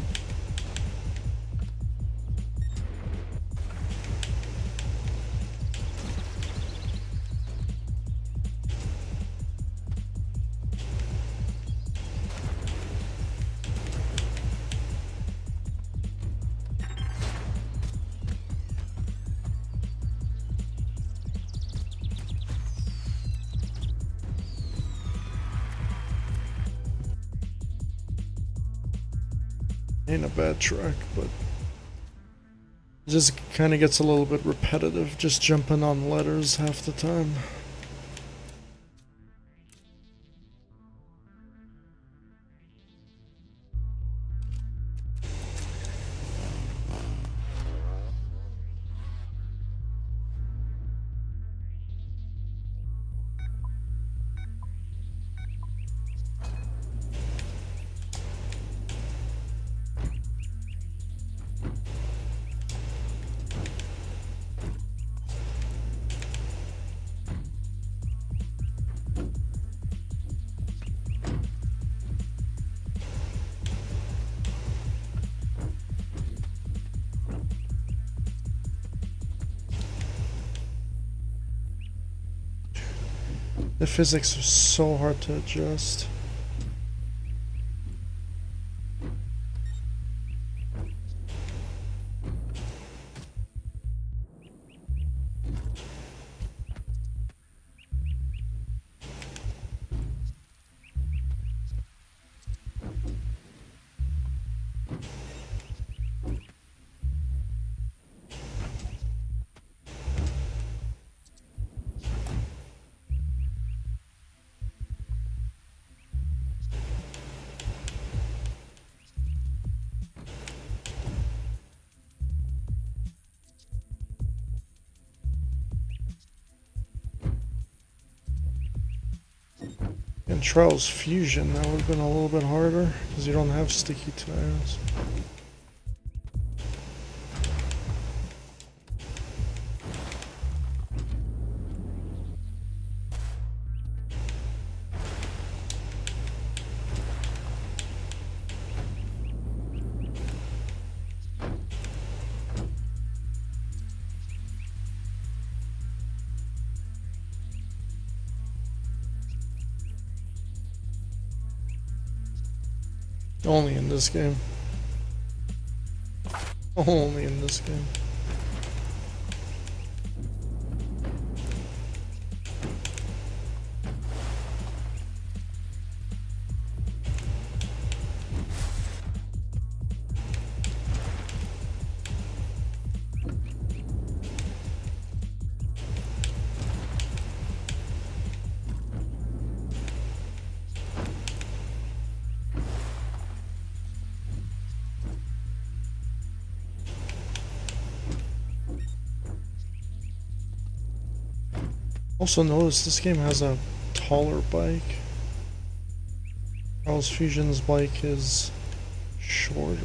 Ain't a bad track, but it just kind of gets a little bit repetitive, just jumping on letters half the time. The physics are so hard to adjust. And Trials Fusion, that would have been a little bit harder, because you don't have sticky tires. Only in this game. Only in this game. Also notice this game has a taller bike. Charles Fusion's bike is shorter.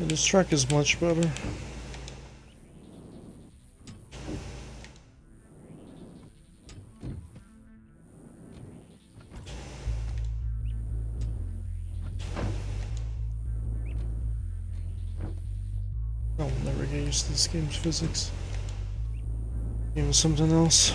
And this track is much better. I'll never get used to this game's physics. Game is something else.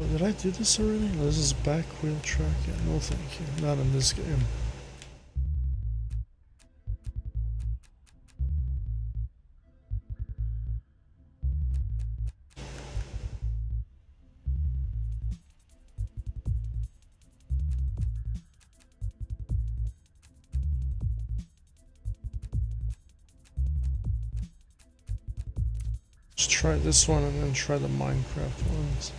Oh, did I do this already? No, this is back wheel track. Yeah, no thank you. Not in this game. Let's try this one and then try the Minecraft ones.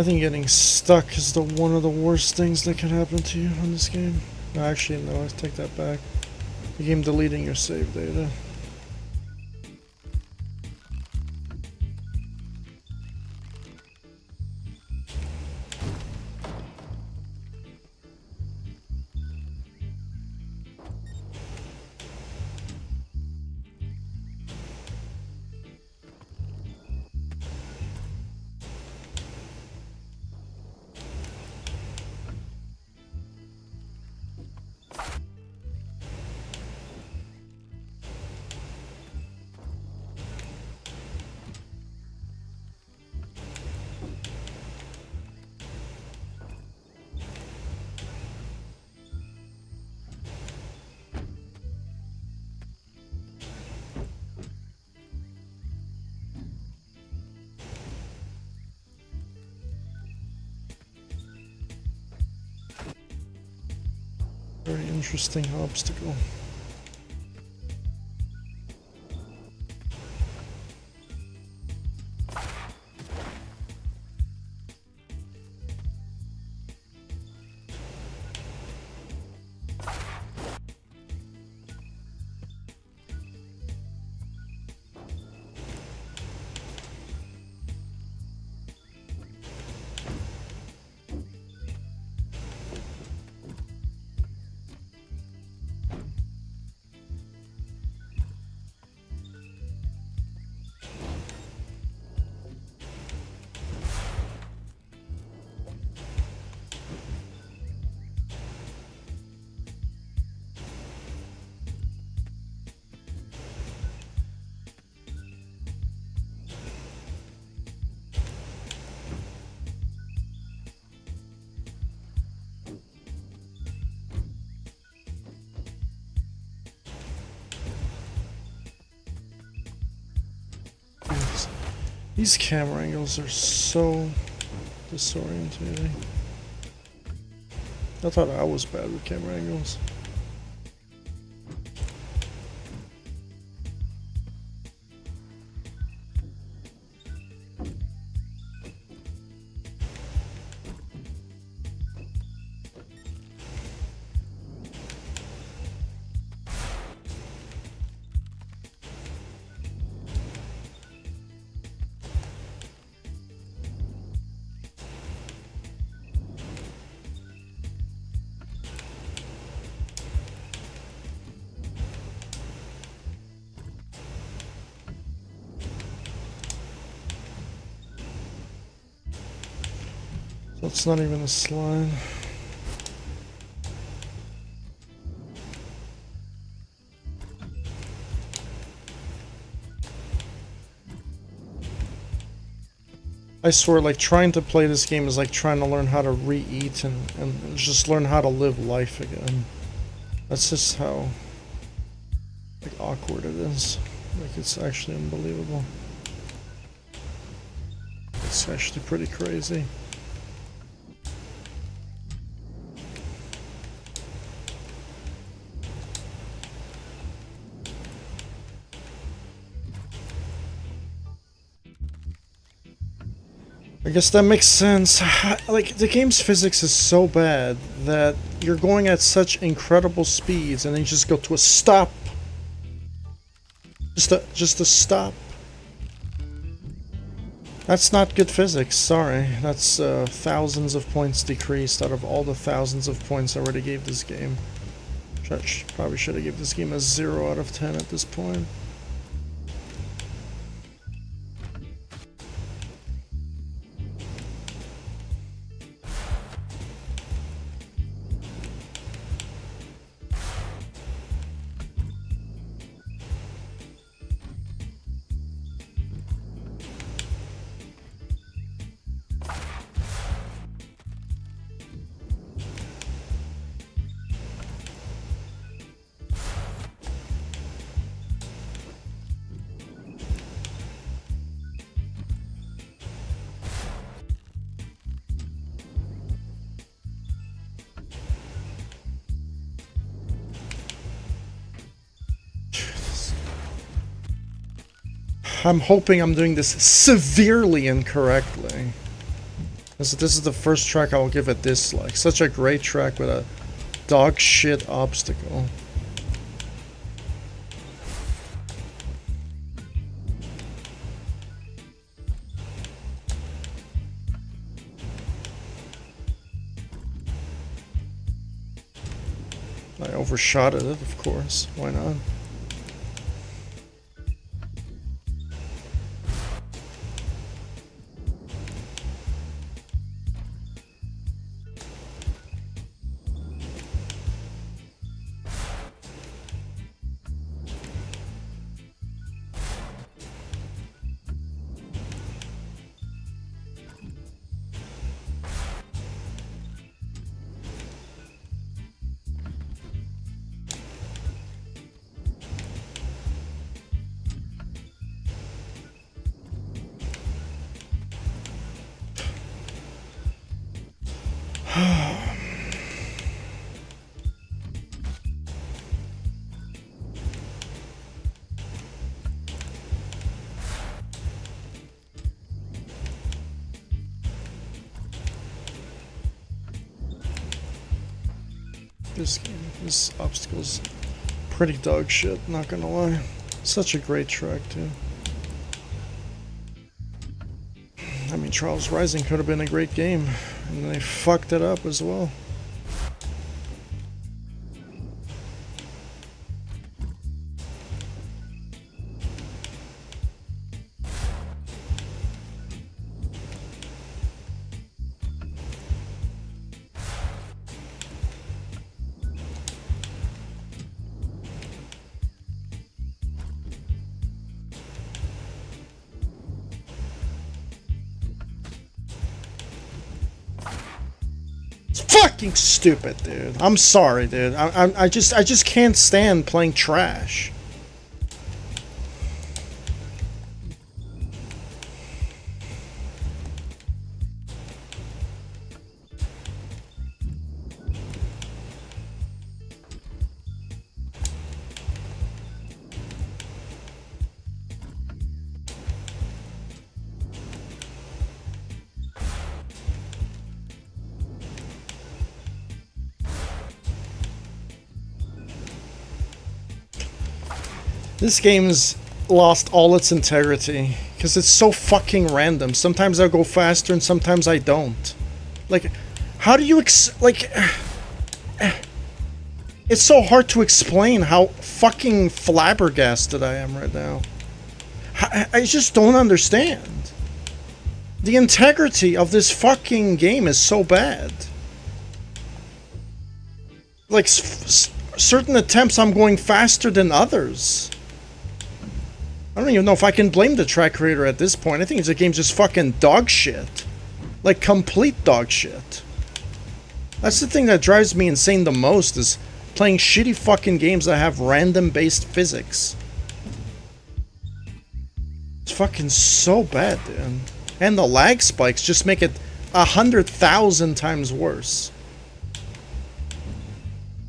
I think getting stuck is one of the worst things that can happen to you in this game. Actually, no, I take that back. The game deleting your save data. Very interesting obstacle. These camera angles are so disorientating. I thought I was bad with camera angles. That's not even a slide. I swear, like, trying to play this game is like trying to learn how to re-eat and just learn how to live life again. That's just how, like, awkward it is. Like, it's actually unbelievable. It's actually pretty crazy. I guess that makes sense. Like, the game's physics is so bad that you're going at such incredible speeds and then you just go to a stop. Just a stop. That's not good physics, sorry. That's thousands of points decreased out of all the thousands of points I already gave this game. Probably should have given this game a 0 out of 10 at this point. I'm hoping I'm doing this severely incorrectly. This is the first track I'll give a dislike. Such a great track with a dog shit obstacle. I overshot it, of course. Why not? This obstacle's pretty dog shit, not gonna lie. Such a great track, too. I mean, Trials Rising could have been a great game, and they fucked it up as well. Fucking stupid, dude. I'm sorry, dude. I just can't stand playing trash. This game's lost all its integrity because it's so fucking random. Sometimes I go faster and sometimes I don't. Like, how do you it's so hard to explain how fucking flabbergasted I am right now. I just don't understand. The integrity of this fucking game is so bad. Like, certain attempts I'm going faster than others. I don't even know if I can blame the track creator at this point. I think the game's just fucking dog shit. Like, complete dog shit. That's the thing that drives me insane the most, is playing shitty fucking games that have random-based physics. It's fucking so bad, dude. And the lag spikes just make it 100,000 times worse.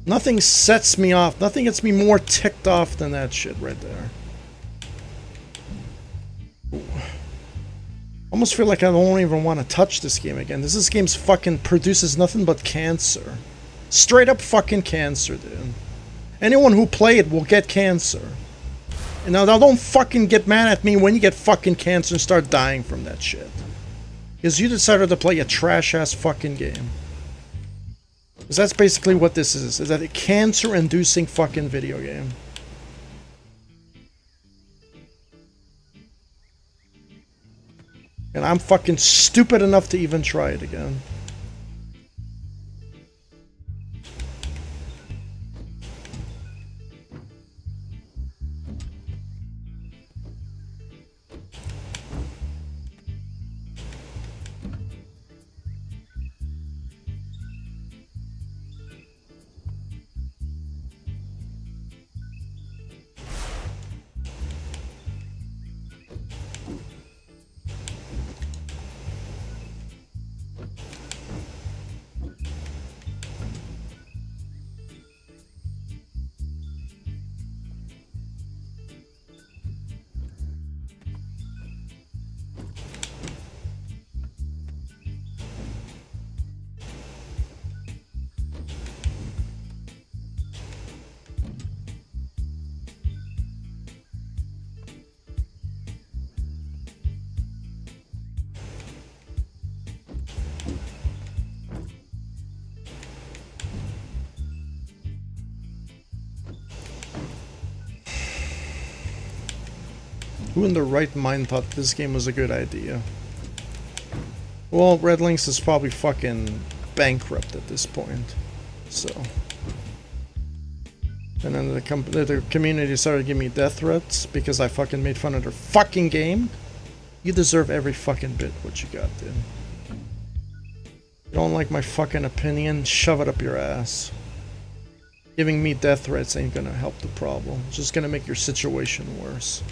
Nothing sets me off. Nothing gets me more ticked off than that shit right there. Ooh. Almost feel like I don't even want to touch this game again. This game's fucking produces nothing but cancer. Straight up fucking cancer, dude. Anyone who play it will get cancer. And now don't fucking get mad at me when you get fucking cancer and start dying from that shit. Because you decided to play a trash-ass fucking game. Because that's basically what this is that a cancer-inducing fucking video game. And I'm fucking stupid enough to even try it again. Who in their right mind thought this game was a good idea? Well, Red Lynx is probably fucking bankrupt at this point. So. And then the community started giving me death threats because I fucking made fun of their fucking game. You deserve every fucking bit what you got, dude. You don't like my fucking opinion? Shove it up your ass. Giving me death threats ain't gonna help the problem. It's just gonna make your situation worse.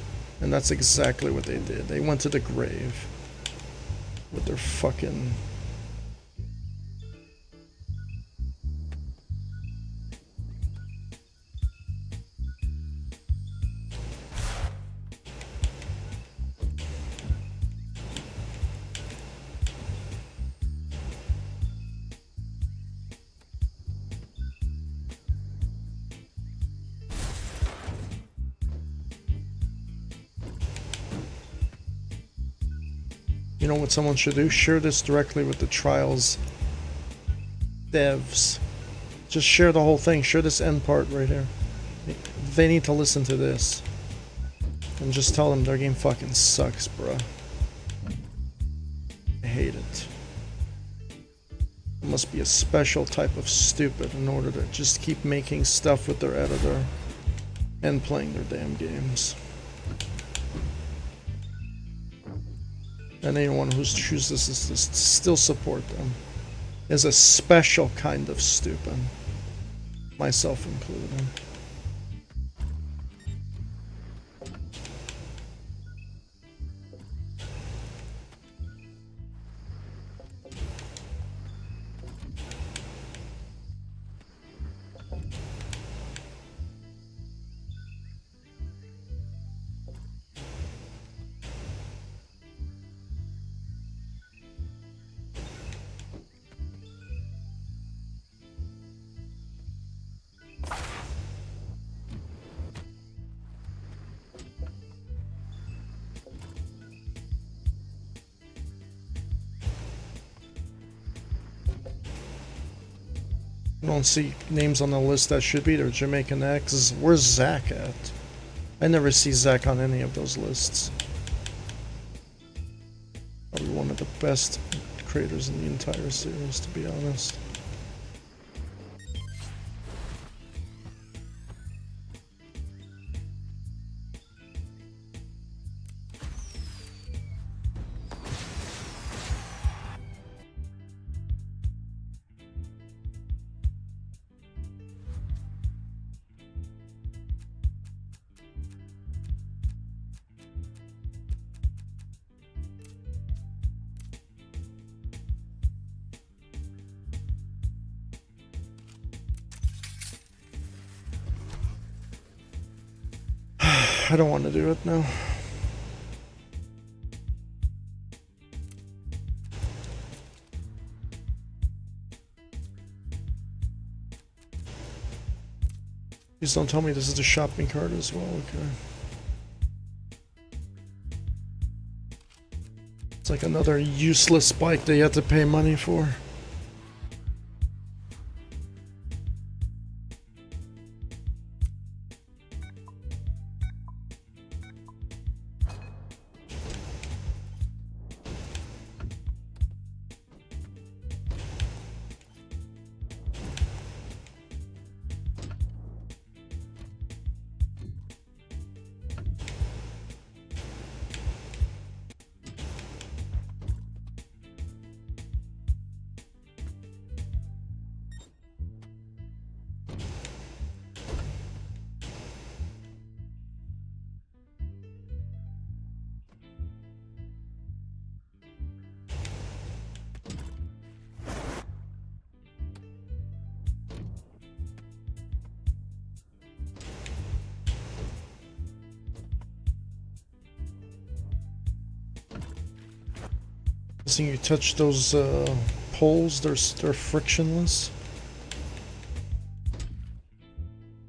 And that's exactly what they did. They went to the grave with their fucking... You know what someone should do? Share this directly with the Trials devs. Just share the whole thing. Share this end part right here. They need to listen to this. And just tell them their game fucking sucks, bruh. I hate it. It must be a special type of stupid in order to just keep making stuff with their editor and playing their damn games. And anyone who chooses to still support them is a special kind of stupid, myself included. don't see names on the list that should be there. Jamaican X. Where's Zach at? I never see Zach on any of those lists. Probably one of the best creators in the entire series, to be honest. I don't want to do it now. Please don't tell me this is the shopping cart as well, okay. It's like another useless bike that you have to pay money for. You touch those poles, they're frictionless.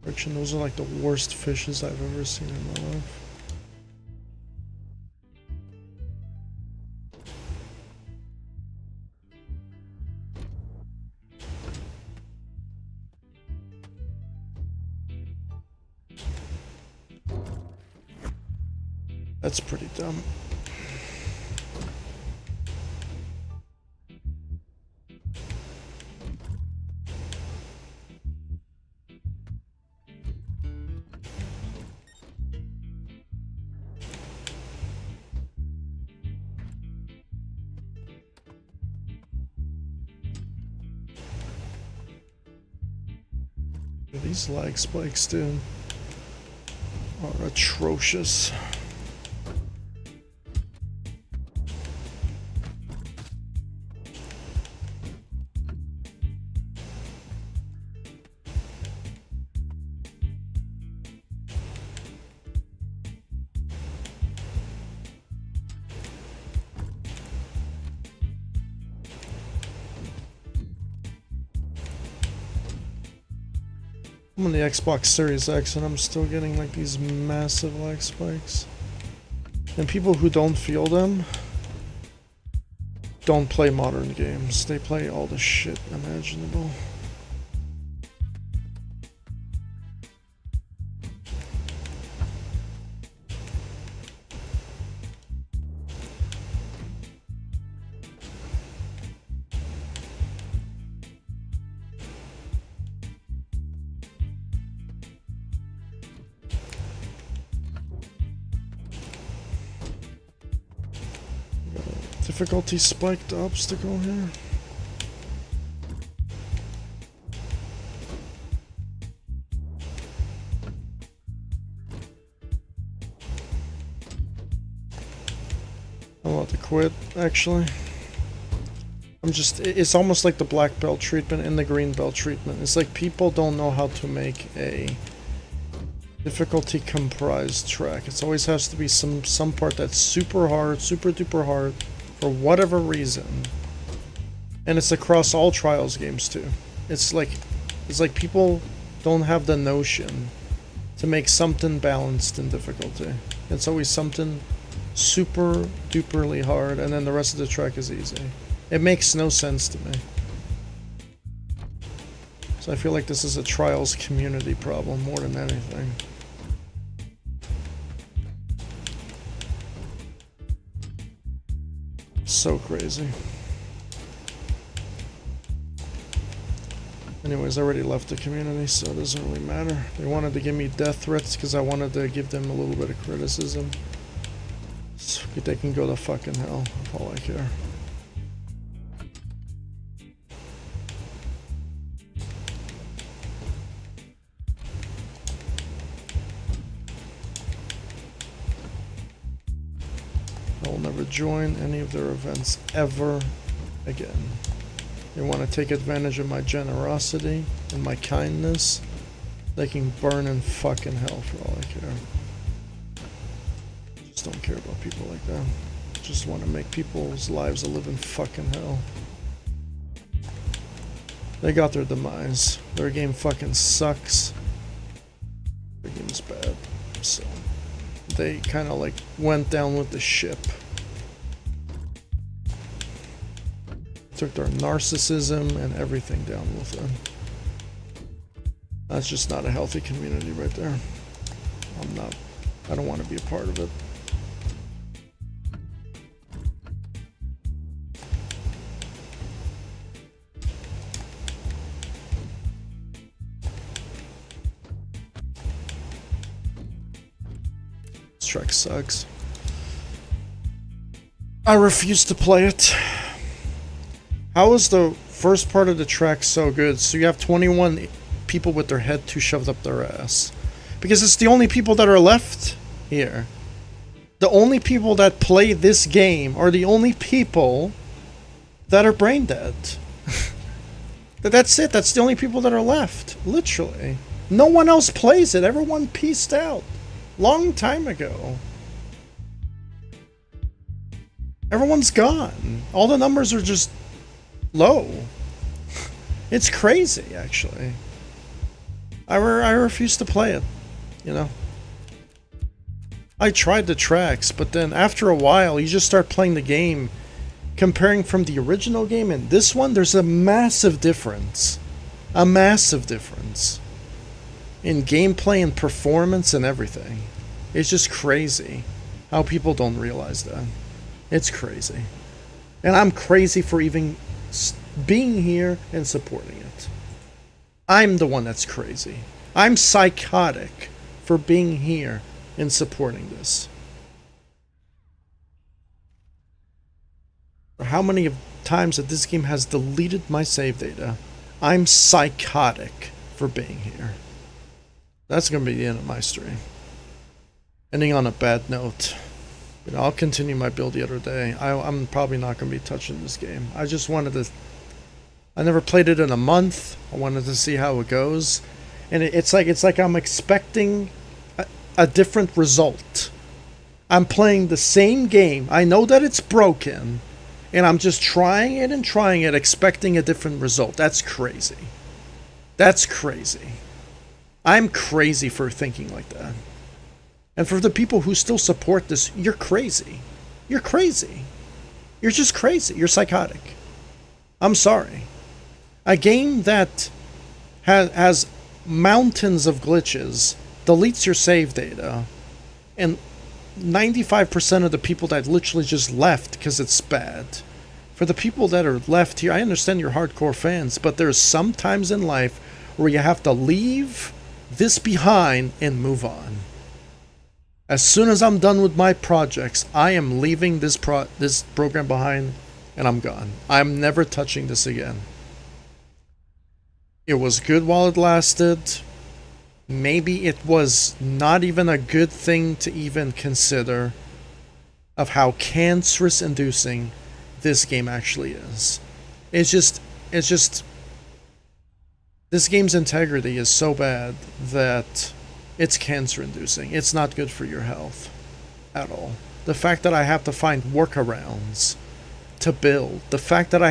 Friction, those are like the worst fishes I've ever seen in my life. That's pretty dumb. These lag spikes, dude, are atrocious. I'm on the Xbox Series X and I'm still getting like these massive lag spikes. And people who don't feel them don't play modern games. They play all the shit imaginable. Difficulty spiked obstacle here. I'm about to quit, actually. It's almost like the black belt treatment and the green belt treatment. It's like people don't know how to make a difficulty comprised track. It always has to be some part that's super hard, super duper hard, for whatever reason. And it's across all Trials games too. It's like people don't have the notion to make something balanced in difficulty. It's always something super duperly hard and then the rest of the track is easy. It makes no sense to me. It's So I feel like this is a Trials community problem more than anything. So crazy. Anyways, I already left the community, so it doesn't really matter. They wanted to give me death threats because I wanted to give them a little bit of criticism. So they can go to fucking hell, that's all I care. I will never join any of their events ever again. They want to take advantage of my generosity and my kindness. They can burn in fucking hell for all I care. Just don't care about people like that. Just want to make people's lives a living fucking hell. They got their demise. Their game fucking sucks. Their game's bad. So they kind of like went down with the ship. Took their narcissism and everything down with them. That's just not a healthy community right there. I don't want to be a part of it. This track sucks. I refuse to play it. How is the first part of the track so good? So you have 21 people with their head too shoved up their ass. Because it's the only people that are left here. The only people that play this game are the only people that are brain dead. That's it. That's the only people that are left. Literally. No one else plays it. Everyone peaced out. Long time ago. Everyone's gone. All the numbers are just low. It's crazy, actually. I refuse to play it, you know. I tried the tracks, but then after a while, you just start playing the game. Comparing from the original game and this one, there's a massive difference. A massive difference. In gameplay and performance and everything. It's just crazy how people don't realize that. It's crazy. And I'm crazy for even being here and supporting it. I'm the one that's crazy. I'm psychotic for being here and supporting this. For how many times that this game has deleted my save data, I'm psychotic for being here. That's going to be the end of my stream. Ending on a bad note. You know, I'll continue my build the other day. I'm probably not going to be touching this game. I just wanted to... I never played it in a month. I wanted to see how it goes. And it's like I'm expecting a different result. I'm playing the same game. I know that it's broken. And I'm just trying it, expecting a different result. That's crazy. That's crazy. I'm crazy for thinking like that. And for the people who still support this, you're crazy. You're crazy. You're just crazy. You're psychotic. I'm sorry. A game that has mountains of glitches, deletes your save data, and 95% of the people that literally just left because it's bad. For the people that are left here, I understand you're hardcore fans, but there's some times in life where you have to leave this behind and move on. As soon as I'm done with my projects, I am leaving this program behind and I'm gone. I'm never touching this again. It was good while it lasted. Maybe it was not even a good thing to even consider of how cancerous inducing this game actually is. It's just this game's integrity is so bad that it's cancer inducing. It's not good for your health at all. The fact that I have to find workarounds to build, the fact that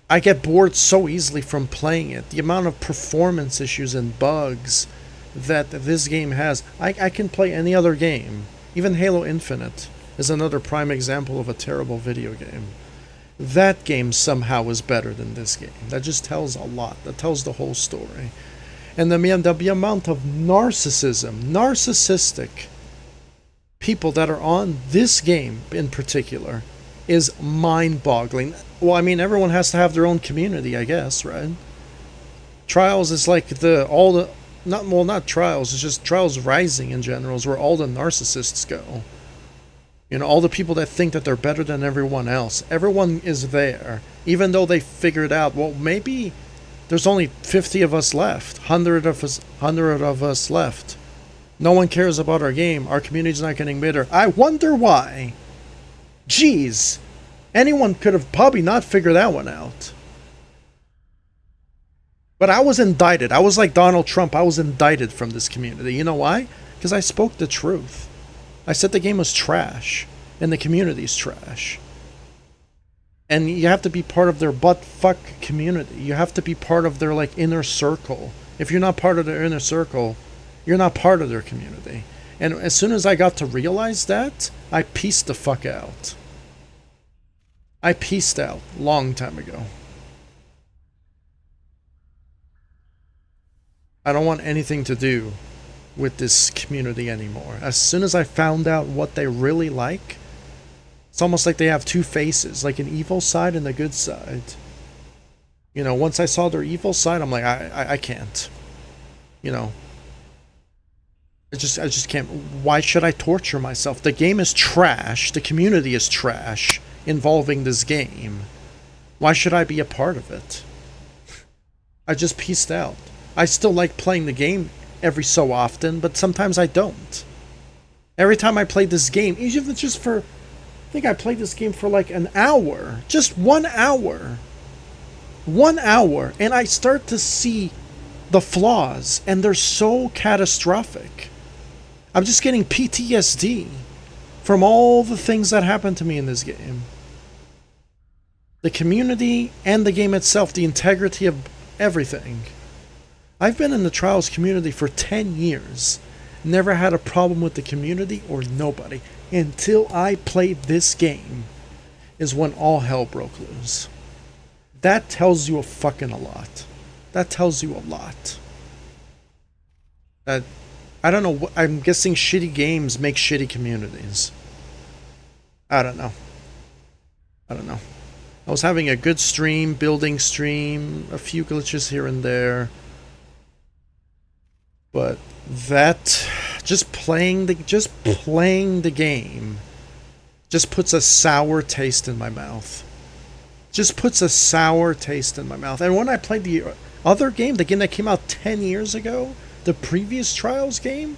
I get bored so easily from playing it, the amount of performance issues and bugs that this game has. I can play any other game. Even Halo Infinite is another prime example of a terrible video game. that game somehow is better than this game. That just tells a lot. That tells the whole story. And the amount of narcissistic people that are on this game in particular is mind-boggling. Well, I mean, everyone has to have their own community, I guess, right? Trials is like not Trials, it's just Trials Rising in general is where all the narcissists go. You know, all the people that think that they're better than everyone else. Everyone is there, even though they figured out, well, maybe there's only 50 of us left, 100 of us left. No one cares about our game. Our community's not getting better. I wonder why. Jeez. Anyone could have probably not figured that one out. But I was indicted. I was like Donald Trump. I was indicted from this community. You know why? Because I spoke the truth. I said the game was trash. And the community's trash. And you have to be part of their butt-fuck community. You have to be part of their, like, inner circle. If you're not part of their inner circle, you're not part of their community. And as soon as I got to realize that, I pieced the fuck out. I pieced out long time ago. I don't want anything to do with this community anymore. As soon as I found out what they really like, it's almost like they have two faces, like an evil side and a good side. You know, once I saw their evil side, I'm like, I can't. You know, I just can't. Why should I torture myself? The game is trash. The community is trash involving this game. Why should I be a part of it? I just pieced out. I still like playing the game every so often, but sometimes I don't. Every time I play this game, even if it's just for, I think I played this game for like an hour. Just 1 hour. 1 hour. And I start to see the flaws, and they're so catastrophic. I'm just getting PTSD from all the things that happened to me in this game. The community and the game itself, the integrity of everything. I've been in the Trials community for 10 years. Never had a problem with the community or nobody. Until I played this game is when all hell broke loose. That tells you a fucking a lot. That tells you a lot. That, I don't know, I'm guessing shitty games make shitty communities. I don't know. I don't know. I was having a good stream, building stream, a few glitches here and there. But that, just playing the game just puts a sour taste in my mouth. Just puts a sour taste in my mouth. And when I played the other game, the game that came out 10 years ago, the previous Trials game,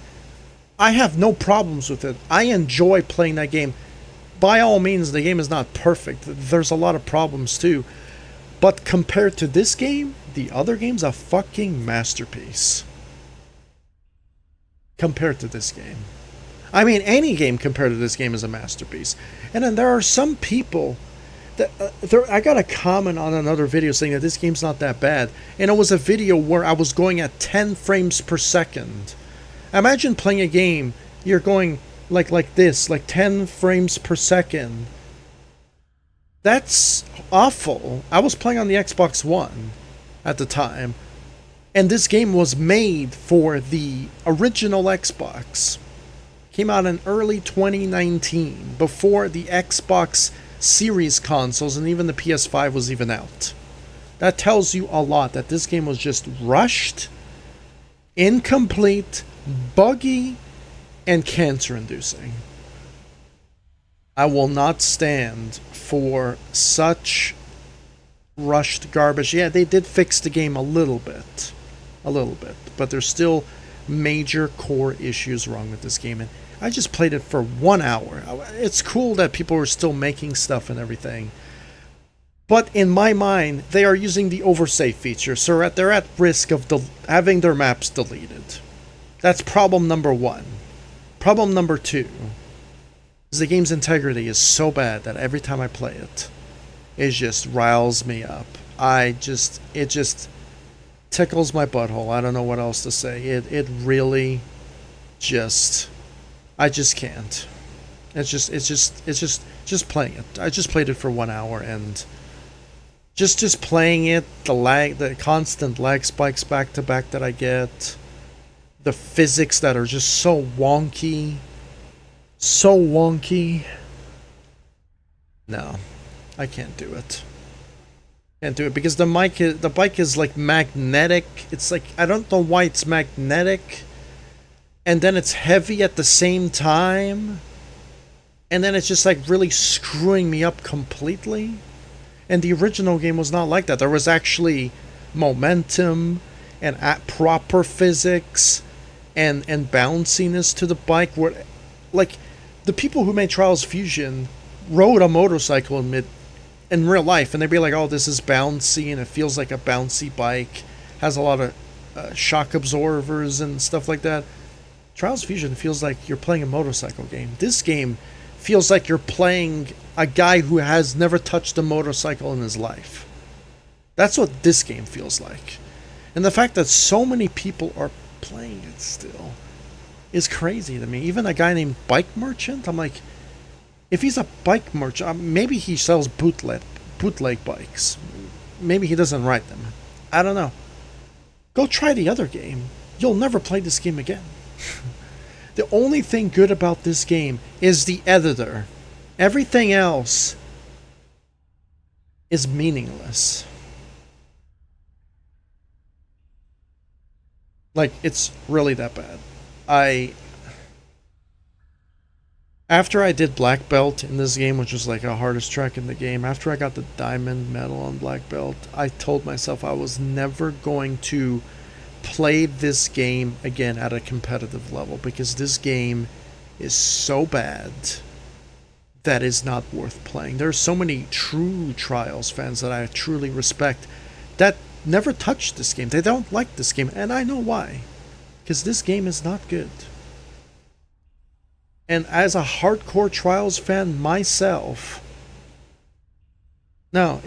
I have no problems with it. I enjoy playing that game. By all means, the game is not perfect. There's a lot of problems too. But compared to this game, the other game's a fucking masterpiece. Compared to this game. I mean, any game compared to this game is a masterpiece. And then there are some people that I got a comment on another video saying that this game's not that bad. And it was a video where I was going at 10 frames per second. Imagine playing a game, you're going like this, like 10 frames per second. That's awful. I was playing on the Xbox One at the time. And this game was made for the original Xbox. Came out in early 2019, before the Xbox Series consoles and even the PS5 was even out. That tells you a lot, that this game was just rushed, incomplete, buggy, and cancer-inducing. I will not stand for such rushed garbage. Yeah, they did fix the game a little bit, but there's still major core issues wrong with this game, and I just played it for 1 hour. It's cool that people are still making stuff and everything, but in my mind, they are using the oversave feature, so they're at risk of having their maps deleted. That's problem number one. Problem number two is the game's integrity is so bad that every time I play it, it just riles me up. It just tickles my butthole. I don't know what else to say. It really just, I just can't. It's just just playing it. I just played it for 1 hour, and just playing it, the constant lag spikes back to back that I get, the physics that are just so wonky. No, I can't do it. Can't do it because the bike is like magnetic. It's like, I don't know why it's magnetic, and then it's heavy at the same time, and then it's just like really screwing me up completely. And the original game was not like that. There was actually momentum and proper physics and bounciness to the bike. Where, like, the people who made Trials Fusion rode a motorcycle in real life, and they'd be like, oh, this is bouncy, and it feels like a bouncy bike, has a lot of shock absorbers and stuff like that. Trials Fusion feels like you're playing a motorcycle game. This game feels like you're playing a guy who has never touched a motorcycle in his life. That's what this game feels like. And the fact that so many people are playing it still is crazy to me. Even a guy named Bike Merchant, I'm like, if he's a bike merchant, maybe he sells bootleg bikes. Maybe he doesn't write them. I don't know. Go try the other game. You'll never play this game again. The only thing good about this game is the editor. Everything else is meaningless. Like, it's really that bad. After I did Black Belt in this game, which was like the hardest track in the game, after I got the diamond medal on Black Belt, I told myself I was never going to play this game again at a competitive level, because this game is so bad that is not worth playing. There are so many true Trials fans that I truly respect that never touched this game. They don't like this game, and I know why. Because this game is not good. And as a hardcore Trials fan myself, no,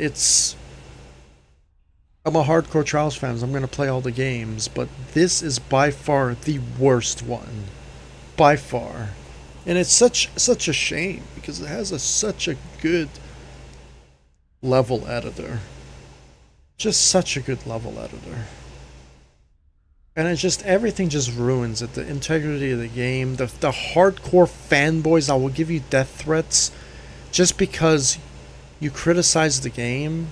I'm a hardcore Trials fan, so I'm going to play all the games, but this is by far the worst one. By far. And it's such a shame, because it has such a good level editor. Just such a good level editor. And it's just, everything just ruins it. The integrity of the game, the hardcore fanboys that will give you death threats just because you criticize the game.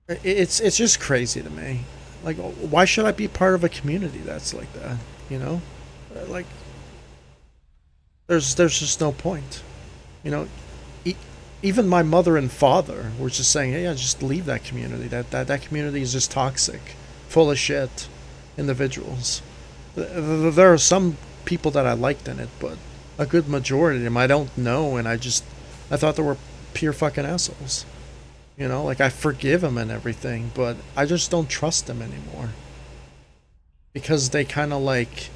It's just crazy to me. Like, why should I be part of a community that's like that? You know? Like, there's just no point. You know, even my mother and father were just saying, hey, yeah, just leave that community. That community is just toxic, full of shit individuals. There are some people that I liked in it, but a good majority of them I don't know, and I thought they were pure fucking assholes. You know, like, I forgive them and everything, but I just don't trust them anymore. Because they kind of, like,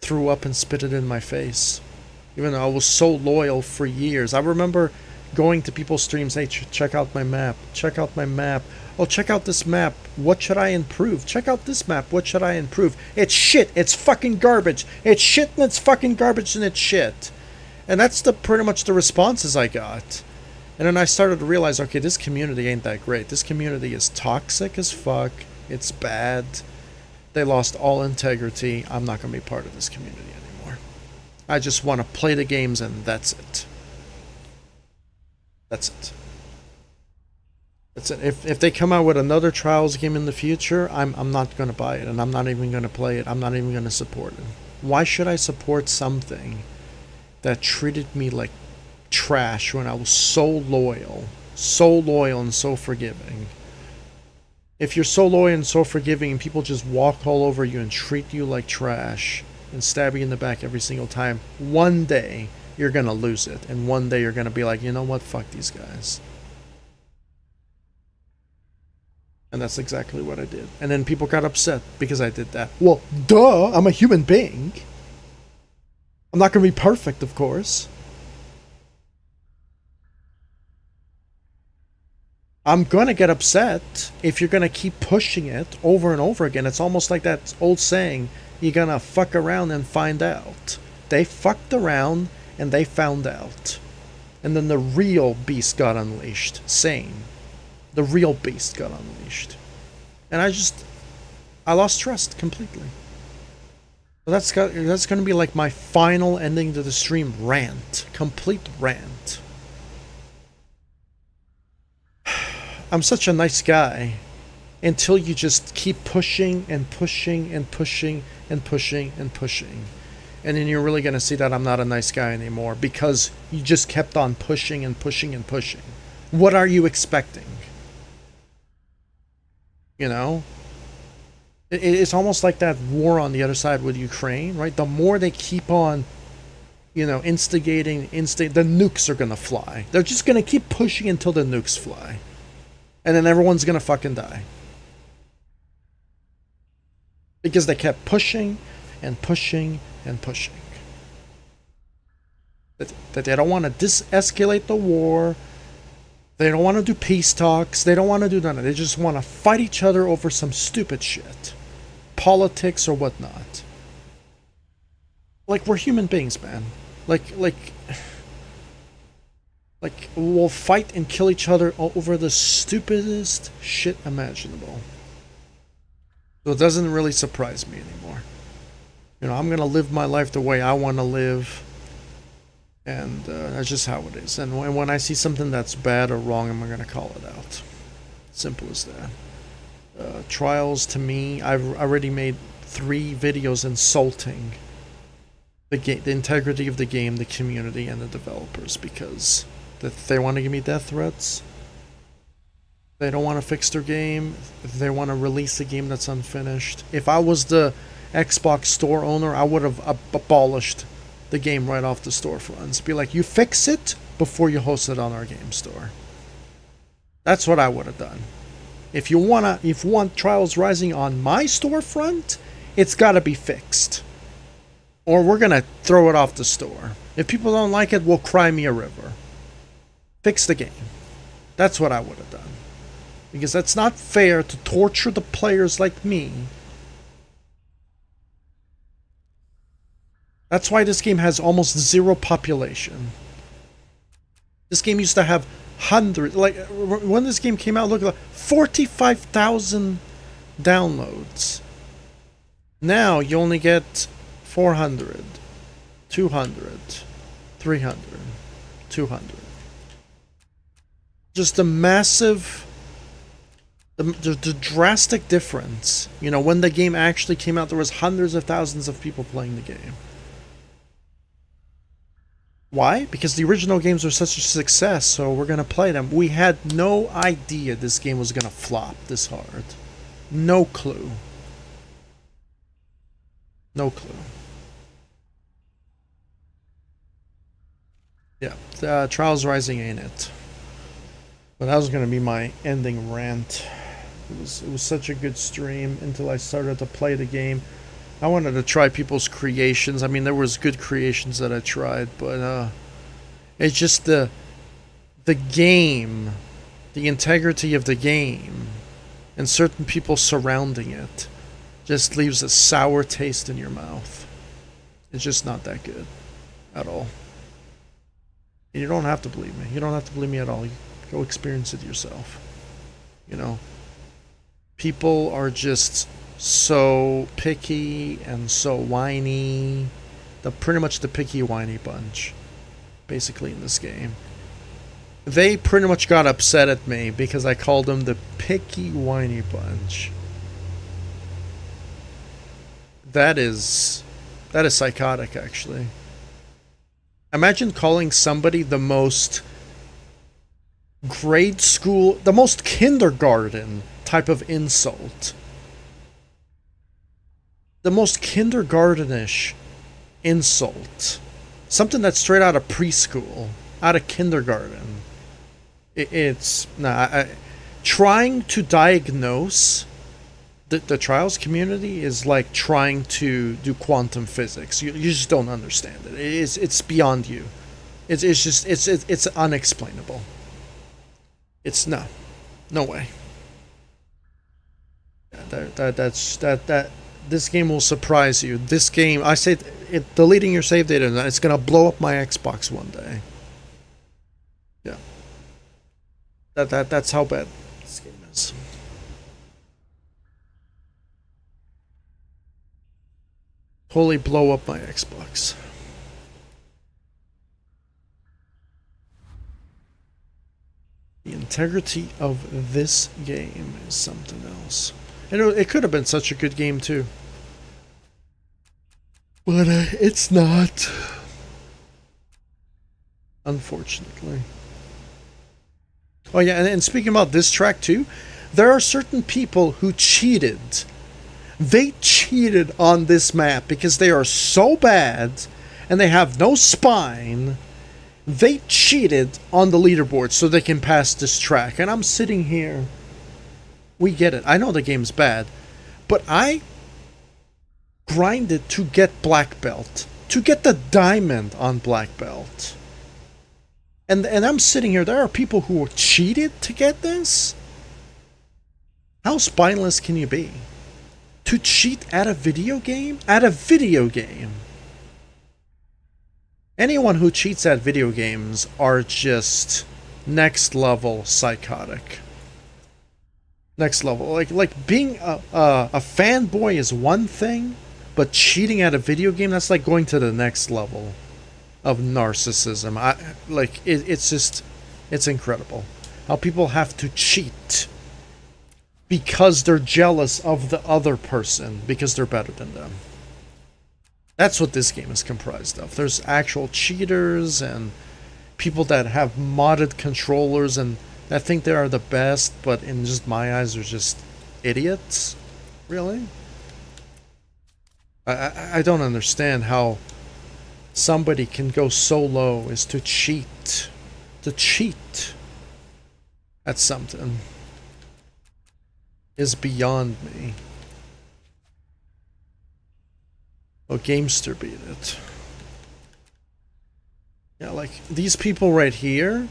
threw up and spit it in my face. Even though I was so loyal for years. I remember going to people's streams, hey, check out my map. Check out my map. Oh, check out this map. What should I improve? Check out this map. What should I improve? It's shit. It's fucking garbage. It's shit and it's fucking garbage and it's shit. And that's pretty much the responses I got. And then I started to realize, okay, this community ain't that great. This community is toxic as fuck. It's bad. They lost all integrity. I'm not going to be part of this community anymore. I just want to play the games, and that's it. That's it. That's it. If they come out with another Trials game in the future, I'm not going to buy it, and I'm not even going to play it. I'm not even going to support it. Why should I support something that treated me like trash when I was so loyal and so forgiving? If you're so loyal and so forgiving and people just walk all over you and treat you like trash and stab you in the back every single time, one day you're gonna lose it, and one day you're gonna be like, you know what, fuck these guys. And that's exactly what I did. And then people got upset because I did that. Well, duh, I'm a human being. I'm not gonna be perfect, of course. I'm going to get upset if you're going to keep pushing it over and over again. It's almost like that old saying, you're going to fuck around and find out. They fucked around and they found out. And then the real beast got unleashed. Same. The real beast got unleashed. And I lost trust completely. So that's going to be like my final ending to the stream rant. Complete rant. I'm such a nice guy until you just keep pushing and pushing and pushing and pushing and pushing. And then you're really going to see that I'm not a nice guy anymore because you just kept on pushing and pushing and pushing. What are you expecting? You know? It's almost like that war on the other side with Ukraine, right? The more they keep on, you know, instigating, the nukes are going to fly. They're just going to keep pushing until the nukes fly. And then everyone's going to fucking die. Because they kept pushing and pushing and pushing. That they don't want to de-escalate the war. They don't want to do peace talks. They don't want to do none of it. They just want to fight each other over some stupid shit. Politics or whatnot. Like, we're human beings, man. Like we'll fight and kill each other over the stupidest shit imaginable. So it doesn't really surprise me anymore. You know, I'm going to live my life the way I want to live. And that's just how it is. And when I see something that's bad or wrong, I'm going to call it out. Simple as that. Trials, to me, I've already made 3 videos insulting the integrity of the game, the community, and the developers, because they want to give me death threats. They don't want to fix their game. They want to release a game that's unfinished. If I was the Xbox store owner, I would have abolished the game right off the storefronts. Be like, you fix it before you host it on our game store. That's what I would have done. If you want Trials Rising on my storefront, it's got to be fixed. Or we're going to throw it off the store. If people don't like it, we'll cry me a river. Fix the game. That's what I would have done. Because that's not fair to torture the players like me. That's why this game has almost 0 population. This game used to have hundreds. Like, when this game came out, look at 45,000 downloads. Now you only get 400, 200, 300, 200. Just a massive, the drastic difference. You know, when the game actually came out, there was hundreds of thousands of people playing the game. Why? Because the original games were such a success, so we're going to play them. We had no idea this game was going to flop this hard. No clue. No clue. Yeah, Trials Rising ain't it. But that was going to be my ending rant. It was such a good stream until I started to play the game. I wanted to try people's creations. I mean, there was good creations that I tried, but it's just the game, the integrity of the game, and certain people surrounding it just leaves a sour taste in your mouth. It's just not that good at all. And you don't have to believe me. You don't have to believe me at all. You go experience it yourself. You know, people are just so picky and so whiny. Pretty much the picky whiny bunch, basically, in this game. They pretty much got upset at me because I called them the picky whiny bunch. That is psychotic, actually. Imagine calling somebody the most grade school, the most kindergarten type of insult. The most kindergartenish insult. Something that's straight out of preschool, out of kindergarten. Trying to diagnose the Trials community is like trying to do quantum physics. You just don't understand it. It's beyond you. It's unexplainable. It's no way. This game will surprise you. This game, I say, deleting your save data, it's gonna blow up my Xbox one day. That's how bad this game is. Totally blow up my Xbox. The integrity of this game is something else. And it could have been such a good game too. But it's not. Unfortunately. Oh yeah, and speaking about this track too, there are certain people who cheated. They cheated on this map because they are so bad and they have no spine. They cheated on the leaderboard so they can pass this track. And I'm sitting here. We get it. I know the game's bad. But I grinded to get black belt. To get the diamond on black belt. And I'm sitting here. There are people who cheated to get this? How spineless can you be? To cheat at a video game? At a video game. Anyone who cheats at video games are just next level psychotic. Next level. Like being a fanboy is one thing, but cheating at a video game, that's like going to the next level of narcissism. It's incredible how people have to cheat because they're jealous of the other person because they're better than them. That's what this game is comprised of. There's actual cheaters and people that have modded controllers and that think they are the best, but in just my eyes, they're just idiots. Really? I don't understand how somebody can go so low as to cheat. To cheat at something is beyond me. Oh, Gamester beat it. Yeah, like these people right here,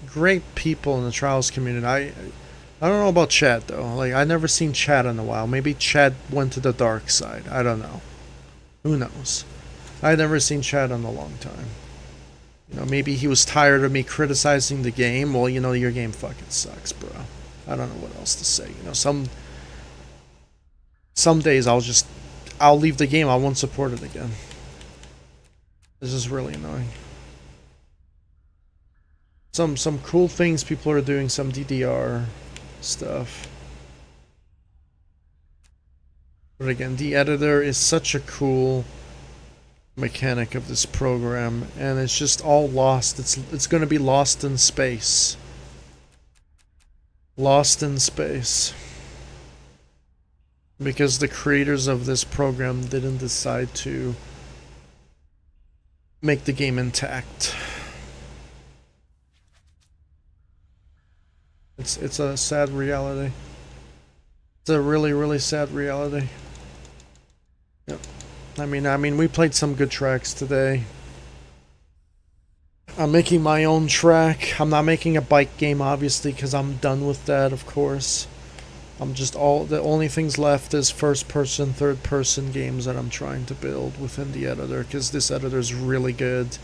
great people in the Trials community. I don't know about Chad though. Like I never seen Chad in a while. Maybe Chad went to the dark side. I don't know. Who knows? I never seen Chad in a long time. You know, maybe he was tired of me criticizing the game. Well, you know, your game fucking sucks, bro. I don't know what else to say. You know, some days I'll leave the game. I won't support it again. This is really annoying. Some cool things people are doing, some DDR stuff. But again, the editor is such a cool mechanic of this program, and it's just all lost. It's going to be lost in space. Lost in space. Because the creators of this program didn't decide to make the game intact. It's a sad reality. It's a really, really sad reality. Yep. I mean, we played some good tracks today. I'm making my own track. I'm not making a bike game, obviously, because I'm done with that, of course. The only things left is first-person, third-person games that I'm trying to build within the editor, because this editor is really good.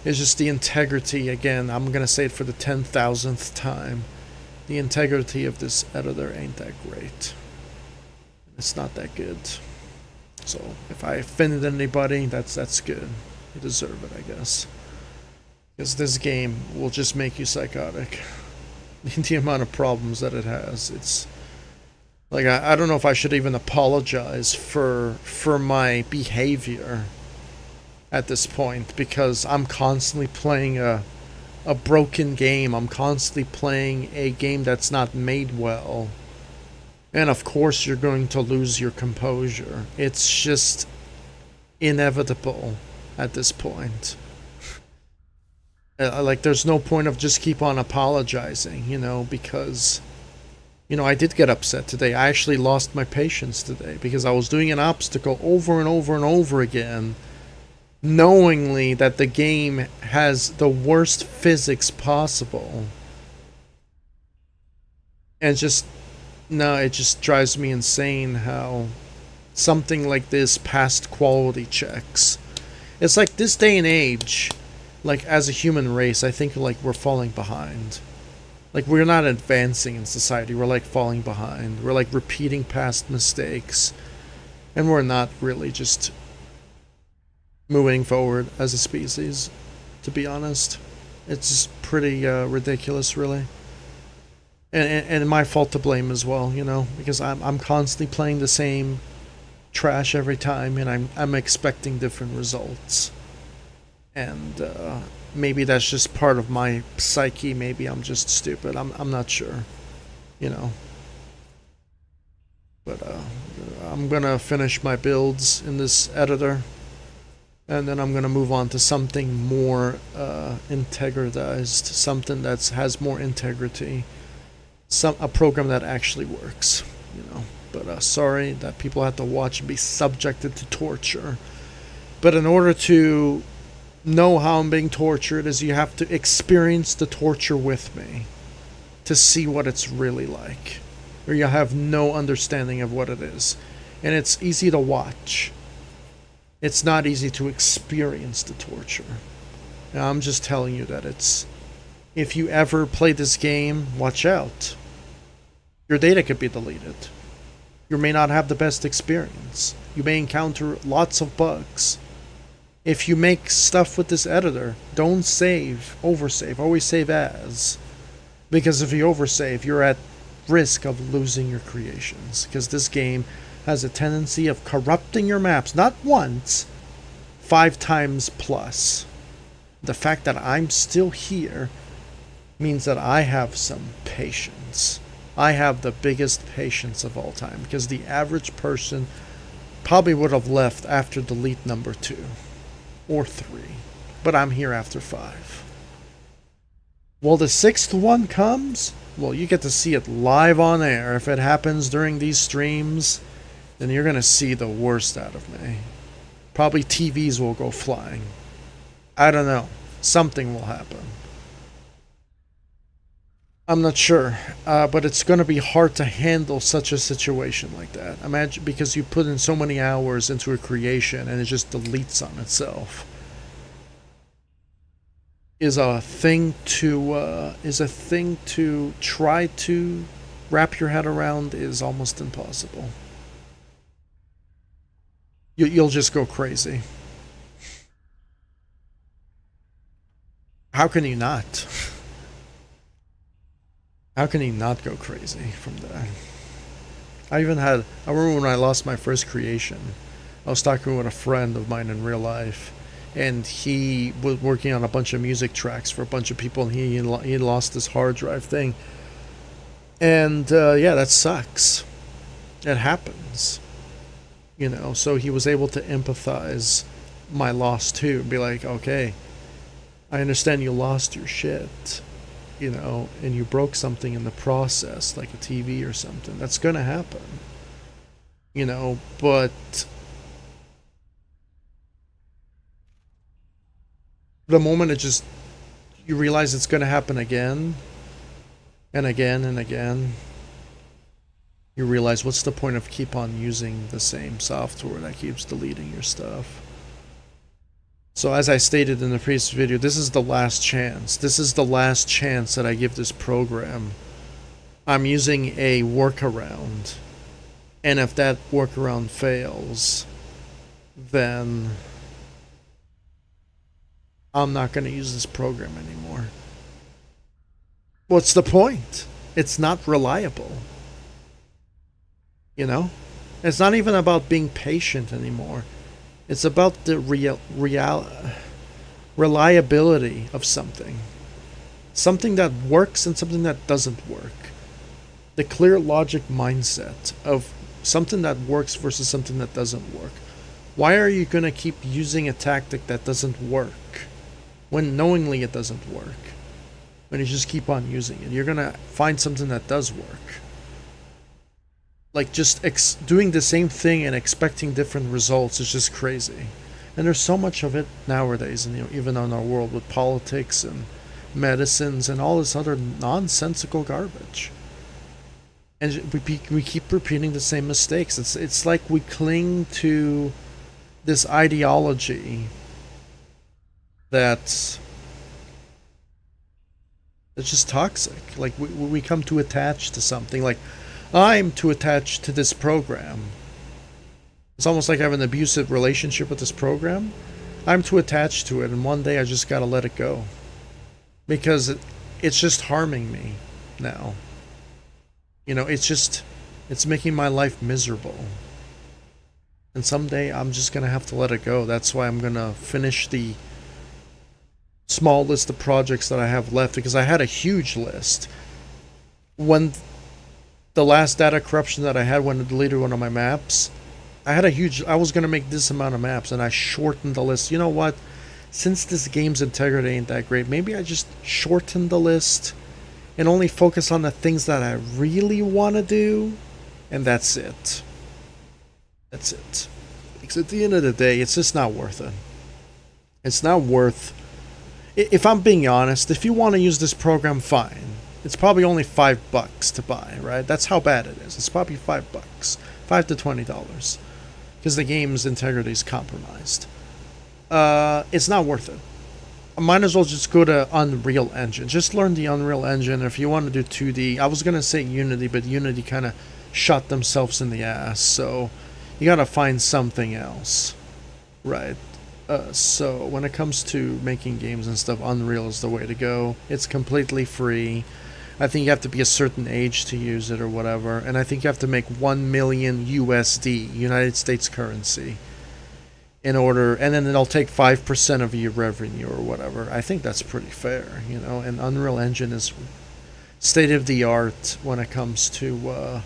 It's just the integrity, again, I'm going to say it for the 10,000th time. The integrity of this editor ain't that great. It's not that good. So, if I offended anybody, that's good. You deserve it, I guess. Because this game will just make you psychotic. The amount of problems that it has, it's... Like, I don't know if I should even apologize for my behavior at this point, because I'm constantly playing a broken game. I'm constantly playing a game that's not made well. And of course you're going to lose your composure. It's just inevitable at this point. Like, there's no point of just keep on apologizing, you know, because... You know, I did get upset today. I actually lost my patience today because I was doing an obstacle over and over and over again, knowingly that the game has the worst physics possible. And it just drives me insane how something like this passed quality checks. It's like this day and age, Like, as a human race, I think, like, we're falling behind. Like, we're not advancing in society. We're, like, falling behind. We're, like, repeating past mistakes. And we're not really just moving forward as a species, to be honest. It's pretty ridiculous, really. And my fault to blame as well, you know, because I'm constantly playing the same trash every time, and I'm expecting different results. And maybe that's just part of my psyche. Maybe I'm just stupid. I'm not sure, you know. But I'm gonna finish my builds in this editor, and then I'm gonna move on to something more integratized, something that has more integrity, a program that actually works, you know. But sorry that people have to watch and be subjected to torture. But in order to know how I'm being tortured, is you have to experience the torture with me to see what it's really like, or you have no understanding of what it is. And it's easy to watch. It's not easy to experience the torture. And I'm just telling you that it's, if you ever play this game, watch out. Your data could be deleted. You may not have the best experience. You may encounter lots of bugs. If you make stuff with this editor, don't save, oversave, always save as. Because if you oversave, you're at risk of losing your creations. Because this game has a tendency of corrupting your maps, not once, 5 times plus. The fact that I'm still here means that I have some patience. I have the biggest patience of all time, because the average person probably would have left after delete number 2 or 3, but I'm here after 5. Well, the 6th one comes, well, you get to see it live on air. If it happens during these streams, then you're gonna see the worst out of me. Probably TVs will go flying. I don't know. Something will happen. I'm not sure, but it's going to be hard to handle such a situation like that. Imagine, because you put in so many hours into a creation and it just deletes on itself. Is a thing to try to wrap your head around is almost impossible. You'll just go crazy. How can you not? How can he not go crazy from that? I remember when I lost my first creation, I was talking with a friend of mine in real life, and he was working on a bunch of music tracks for a bunch of people, and he lost his hard drive thing. And yeah, that sucks. It happens. You know, so he was able to empathize my loss too, and be like, okay, I understand you lost your shit. You know, and you broke something in the process, like a TV or something. That's gonna happen. You know, but the moment you realize it's gonna happen again, and again, and again, you realize, what's the point of keep on using the same software that keeps deleting your stuff? So as I stated in the previous video, this is the last chance. This is the last chance that I give this program. I'm using a workaround. And if that workaround fails, then I'm not going to use this program anymore. What's the point? It's not reliable. You know? It's not even about being patient anymore. It's about the reliability of something. Something that works and something that doesn't work. The clear logic mindset of something that works versus something that doesn't work. Why are you going to keep using a tactic that doesn't work when knowingly it doesn't work? When you just keep on using it, you're going to find something that does work. Like, just doing the same thing and expecting different results is just crazy. And there's so much of it nowadays, and, you know, even in our world with politics and medicines and all this other nonsensical garbage. And we keep repeating the same mistakes. It's like we cling to this ideology that It's just toxic. Like we come too attached to something. Like I'm too attached to this program. It's almost like I have an abusive relationship with this program. I'm too attached to it, and one day I just gotta let it go. Because it's just harming me now. You know, it's making my life miserable. And someday I'm just gonna have to let it go. That's why I'm gonna finish the small list of projects that I have left, because I had a huge list. When the last data corruption that I had when I deleted one of my maps, I was gonna make this amount of maps, and I shortened the list. You know what? Since this game's integrity ain't that great, maybe I just shorten the list and only focus on the things that I really want to do, and that's it. That's it. Because at the end of the day, it's just not worth it. It's not worth. If I'm being honest, if you want to use this program, fine. It's probably only $5 to buy, right? That's how bad it is. It's probably $5, $5 to $20, because the game's integrity is compromised. It's not worth it. I might as well just go to Unreal Engine. Just learn the Unreal Engine. If you want to do 2D, I was gonna say Unity, but Unity kind of shot themselves in the ass. So you gotta find something else, right? So when it comes to making games and stuff, Unreal is the way to go. It's completely free. I think you have to be a certain age to use it or whatever, and I think you have to make 1 million USD, United States currency, in order, and then it'll take 5% of your revenue or whatever. I think that's pretty fair, you know. And Unreal Engine is state of the art when it comes to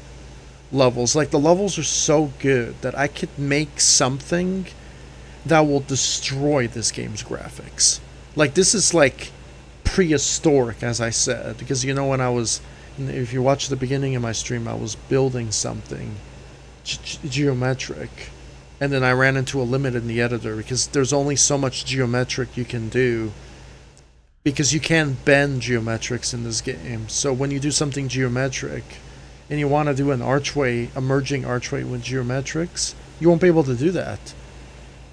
levels. Like, the levels are so good that I could make something that will destroy this game's graphics. Like, this is like prehistoric, as I said, because, you know, when I was, if you watch the beginning of my stream, I was building something geometric, and then I ran into a limit in the editor because there's only so much geometric you can do, because you can't bend geometrics in this game. So when you do something geometric and you want to do an archway, a merging archway with geometrics, you won't be able to do that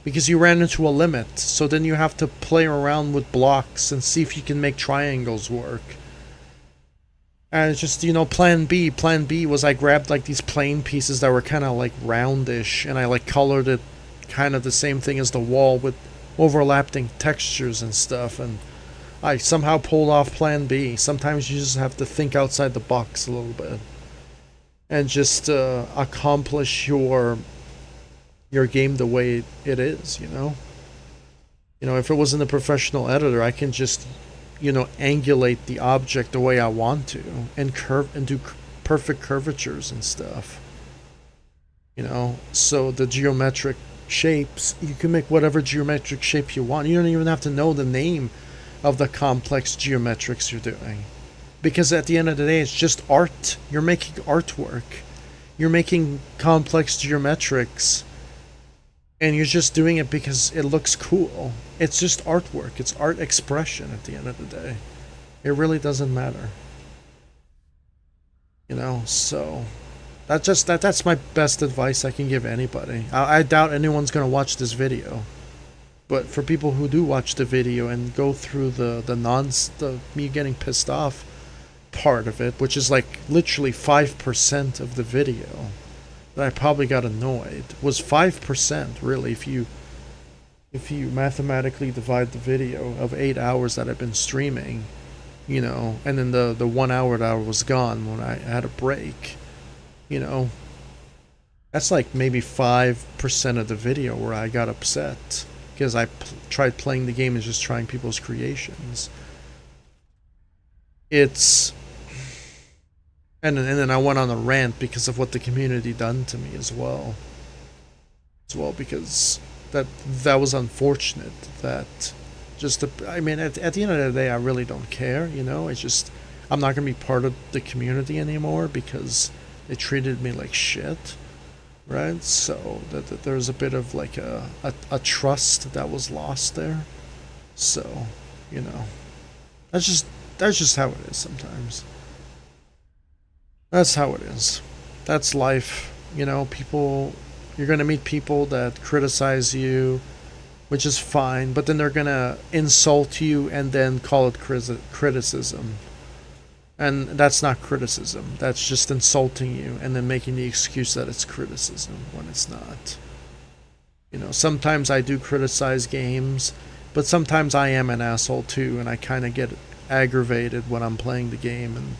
because you ran into a limit. So then you have to play around with blocks and see if you can make triangles work. And it's just, you know, plan B was I grabbed like these plane pieces that were kind of like roundish, and I like colored it kind of the same thing as the wall with overlapping textures and stuff, and I somehow pulled off plan B. Sometimes you just have to think outside the box a little bit and just accomplish your game the way it is, you know? You know, if it wasn't a professional editor, I can just, you know, angulate the object the way I want to, and curve and do perfect curvatures and stuff. You know, so the geometric shapes, you can make whatever geometric shape you want. You don't even have to know the name of the complex geometrics you're doing, because at the end of the day, it's just art. You're making artwork. You're making complex geometrics, and you're just doing it because it looks cool. It's just artwork. It's art expression at the end of the day. It really doesn't matter. You know, so that's my best advice I can give anybody. I doubt anyone's gonna watch this video. But for people who do watch the video and go through the me getting pissed off part of it, which is like literally 5% of the video, that I probably got annoyed, was 5%, really, if you mathematically divide the video of 8 hours that I've been streaming, you know, and then the 1 hour that I was gone when I had a break, you know, that's like maybe 5% of the video where I got upset because I tried playing the game and just trying people's creations. It's... And then I went on a rant because of what the community done to me as well. Because that was unfortunate. That just, I mean, at the end of the day, I really don't care, you know? It's just, I'm not going to be part of the community anymore because they treated me like shit, right? So that there's a bit of like a trust that was lost there. So, you know, that's just how it is sometimes. That's how it is. That's life. You know, people, you're going to meet people that criticize you, which is fine, but then they're going to insult you and then call it criticism. And that's not criticism. That's just insulting you and then making the excuse that it's criticism when it's not. You know, sometimes I do criticize games, but sometimes I am an asshole too, and I kind of get aggravated when I'm playing the game, and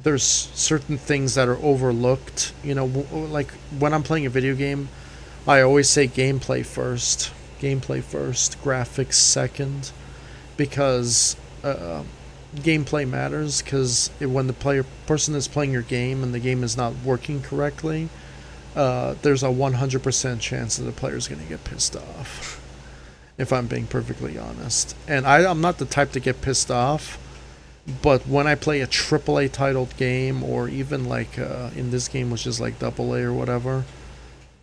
there's certain things that are overlooked. You know, like when I'm playing a video game, I always say gameplay first, graphics second, because gameplay matters. Because when the person is playing your game and the game is not working correctly, there's a 100% chance that the player's going to get pissed off. If I'm being perfectly honest, and I'm not the type to get pissed off. But when I play a AAA titled game, or even like in this game, which is like AA or whatever,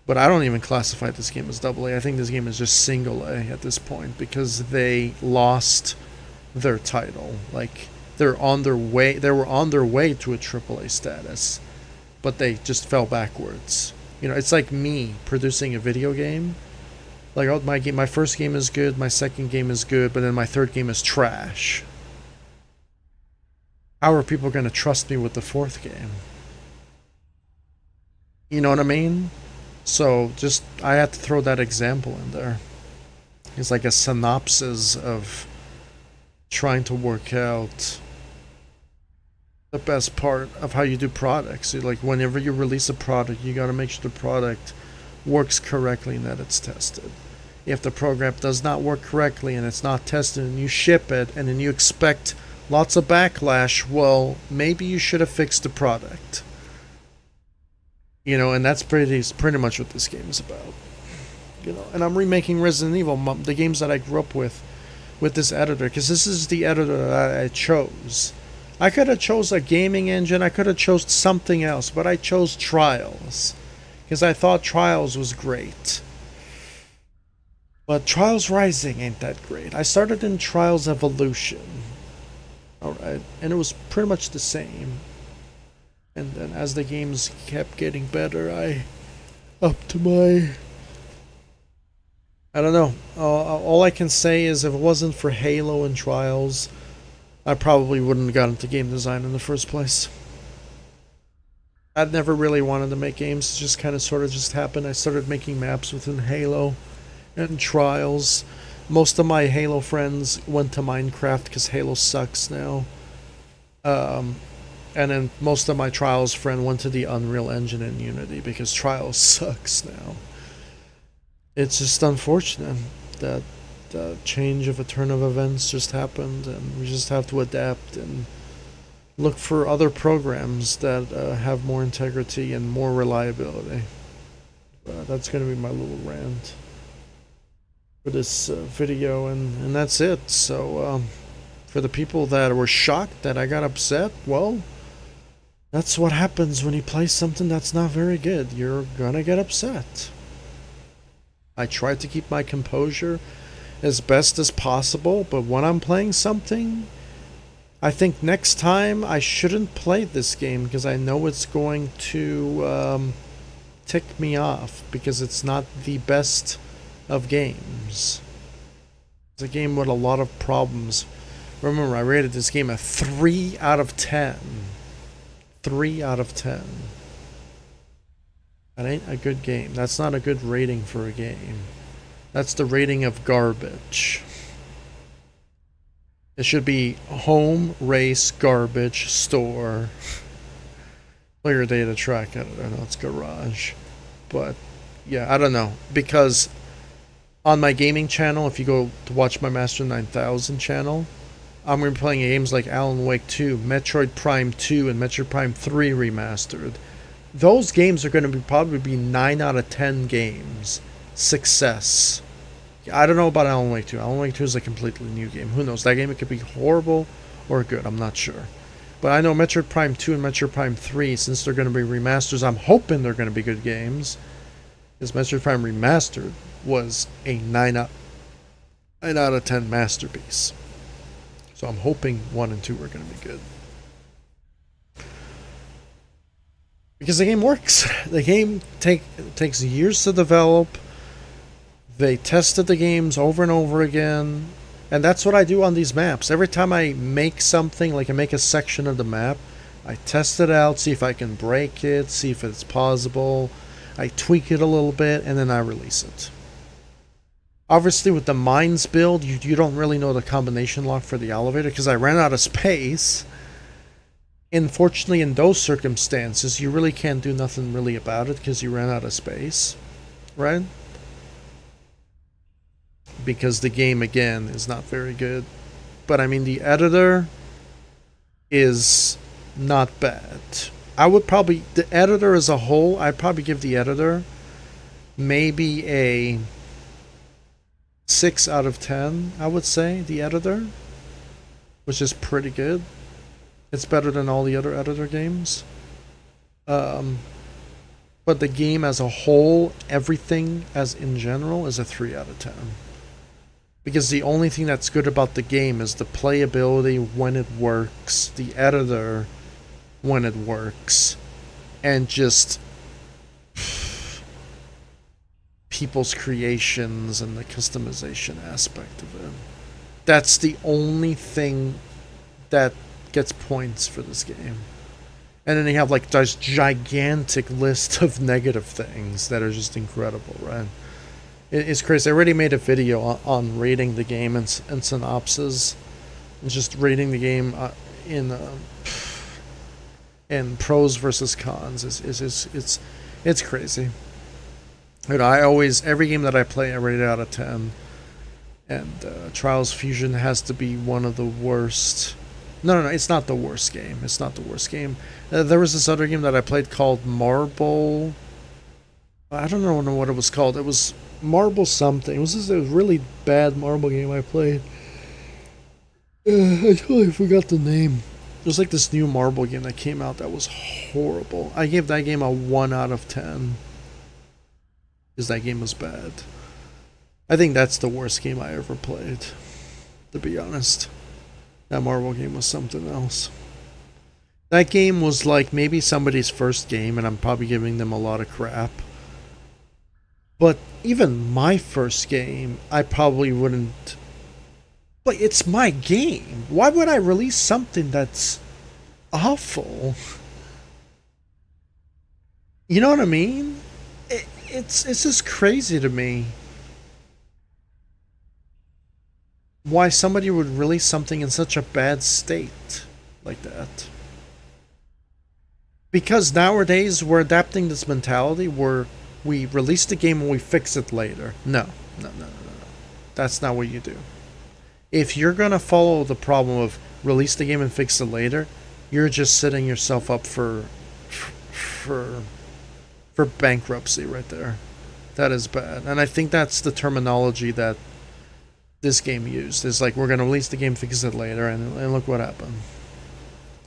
but I don't even classify this game as AA. I think this game is just single A at this point, because they lost their title. Like they're on their way. They were on their way to a AAA status, but they just fell backwards. You know, it's like me producing a video game. Like, oh, my first game is good, my second game is good, but then my third game is trash. How are people going to trust me with the fourth game? You know what I mean? So just, I have to throw that example in there. It's like a synopsis of trying to work out the best part of how you do products. Like whenever you release a product, you got to make sure the product works correctly and that it's tested. If the program does not work correctly and it's not tested and you ship it and then you expect lots of backlash, well, maybe you should have fixed the product. You know, and that's pretty much what this game is about. You know, and I'm remaking Resident Evil, the games that I grew up with this editor, because this is the editor that I chose. I could have chose a gaming engine, I could have chose something else, but I chose Trials, because I thought Trials was great. But Trials Rising ain't that great. I started in Trials Evolution. Alright, and it was pretty much the same. And then as the games kept getting better, I upped my... I don't know. All I can say is if it wasn't for Halo and Trials, I probably wouldn't have got into game design in the first place. I'd never really wanted to make games. It just kind of sort of just happened. I started making maps within Halo and Trials. Most of my Halo friends went to Minecraft because Halo sucks now. And then most of my Trials friends went to the Unreal Engine and Unity because Trials sucks now. It's just unfortunate that the change of a turn of events just happened, and we just have to adapt and look for other programs that have more integrity and more reliability. That's going to be my little rant for this video, and that's it. So for the people that were shocked that I got upset, well, that's what happens when you play something that's not very good. You're gonna get upset. I try to keep my composure as best as possible, but when I'm playing something, I think next time I shouldn't play this game because I know it's going to tick me off because it's not the best of games. It's a game with a lot of problems. Remember, I rated this game a 3 out of 10. 3 out of 10. That ain't a good game. That's not a good rating for a game. That's the rating of garbage. It should be home, race, garbage, store. Player data track. I don't know. It's garage. But, yeah, I don't know. Because on my gaming channel, if you go to watch my Master 9000 channel, I'm going to be playing games like Alan Wake 2, Metroid Prime 2, and Metroid Prime 3 remastered. Those games are going to probably be 9 out of 10 games. Success. I don't know about Alan Wake 2. Alan Wake 2 is a completely new game. Who knows? That game, it could be horrible or good. I'm not sure. But I know Metroid Prime 2 and Metroid Prime 3, since they're going to be remasters, I'm hoping they're going to be good games. Because Metroid Prime Remastered was a 9 out of 10 masterpiece. So I'm hoping 1 and 2 are going to be good. Because the game works. The game takes years to develop. They tested the games over and over again. And that's what I do on these maps. Every time I make something, like I make a section of the map, I test it out, see if I can break it, see if it's possible. I tweak it a little bit, and then I release it. Obviously, with the mines build, you don't really know the combination lock for the elevator, because I ran out of space. Unfortunately, in those circumstances, you really can't do nothing really about it, because you ran out of space. Right? Because the game, again, is not very good. But, I mean, the editor is not bad. I would probably, the editor as a whole, I'd probably give the editor maybe a 6 out of 10, I would say, the editor. Which is pretty good. It's better than all the other editor games. But the game as a whole, everything as in general, is a 3 out of 10. Because the only thing that's good about the game is the playability when it works, the editor when it works, and just people's creations and the customization aspect of it. That's the only thing that gets points for this game. And then you have like this gigantic list of negative things that are just incredible, right? It's crazy. I already made a video on rating the game and synopsis, and just rating the game in pros versus cons. It's crazy. You know, I always, every game that I play, I rate it out of 10, and Trials Fusion has to be one of the worst. No, it's not the worst game. It's not the worst game. There was this other game that I played called Marble. I don't know what it was called. It was Marble something. It was a really bad marble game I played. I totally forgot the name. It was like this new marble game that came out that was horrible. I gave that game a 1 out of 10. Because that game was bad. I think that's the worst game I ever played, to be honest. That marble game was something else. That game was like maybe somebody's first game, and I'm probably giving them a lot of crap. But even my first game, I probably wouldn't. But it's my game. Why would I release something that's awful? You know what I mean? It's just crazy to me. Why somebody would release something in such a bad state like that. Because nowadays we're adapting this mentality where we release the game and we fix it later. No. That's not what you do. If you're gonna follow the problem of release the game and fix it later, you're just setting yourself up for bankruptcy right there. That is bad. And I think that's the terminology that this game used. It's like, we're gonna release the game, fix it later, and look what happened.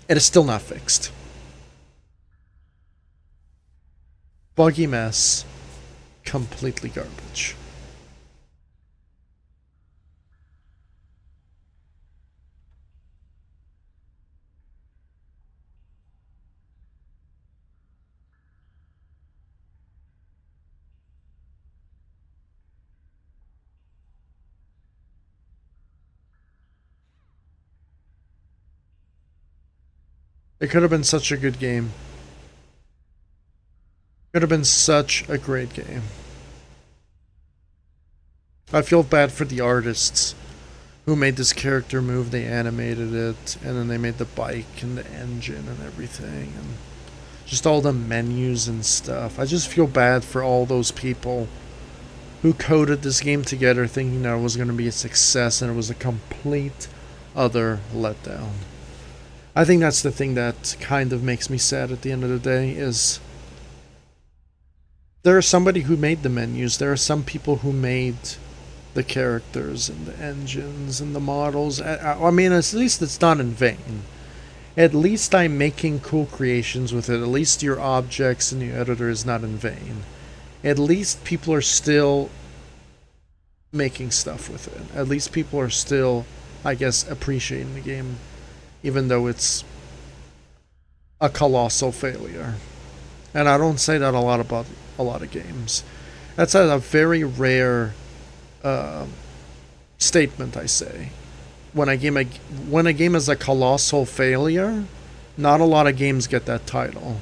It is still not fixed. Buggy mess. Completely garbage. It could have been such a good game. Could have been such a great game. I feel bad for the artists who made this character move. They animated it, and then they made the bike and the engine and everything, and just all the menus and stuff. I just feel bad for all those people who coded this game together thinking that it was going to be a success, and it was a complete other letdown. I think that's the thing that kind of makes me sad at the end of the day, is there is somebody who made the menus. There are some people who made the characters and the engines and the models. I mean, at least it's not in vain. At least I'm making cool creations with it. At least your objects and your editor is not in vain. At least people are still making stuff with it. At least people are still, I guess, appreciating the game, even though it's a colossal failure. And I don't say that a lot about a lot of games. That's a very rare statement I say. When a game is a colossal failure, not a lot of games get that title.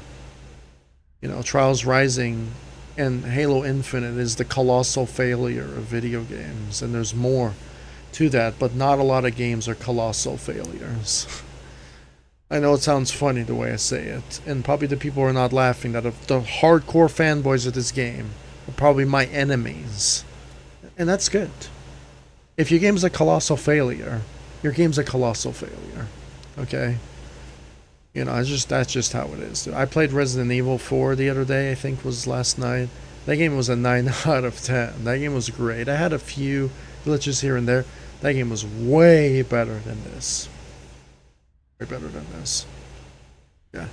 You know, Trials Rising and Halo Infinite is the colossal failure of video games, and there's more to that, but not a lot of games are colossal failures. I know it sounds funny the way I say it, and probably the people who are not laughing, that are the hardcore fanboys of this game, are probably my enemies. And that's good. If your game's a colossal failure, your game's a colossal failure. Okay? You know, that's just how it is. I played Resident Evil 4 the other day, I think was last night. That game was a 9 out of 10. That game was great. I had a few glitches here and there. That game was way better than this. Way better than this. Yeah.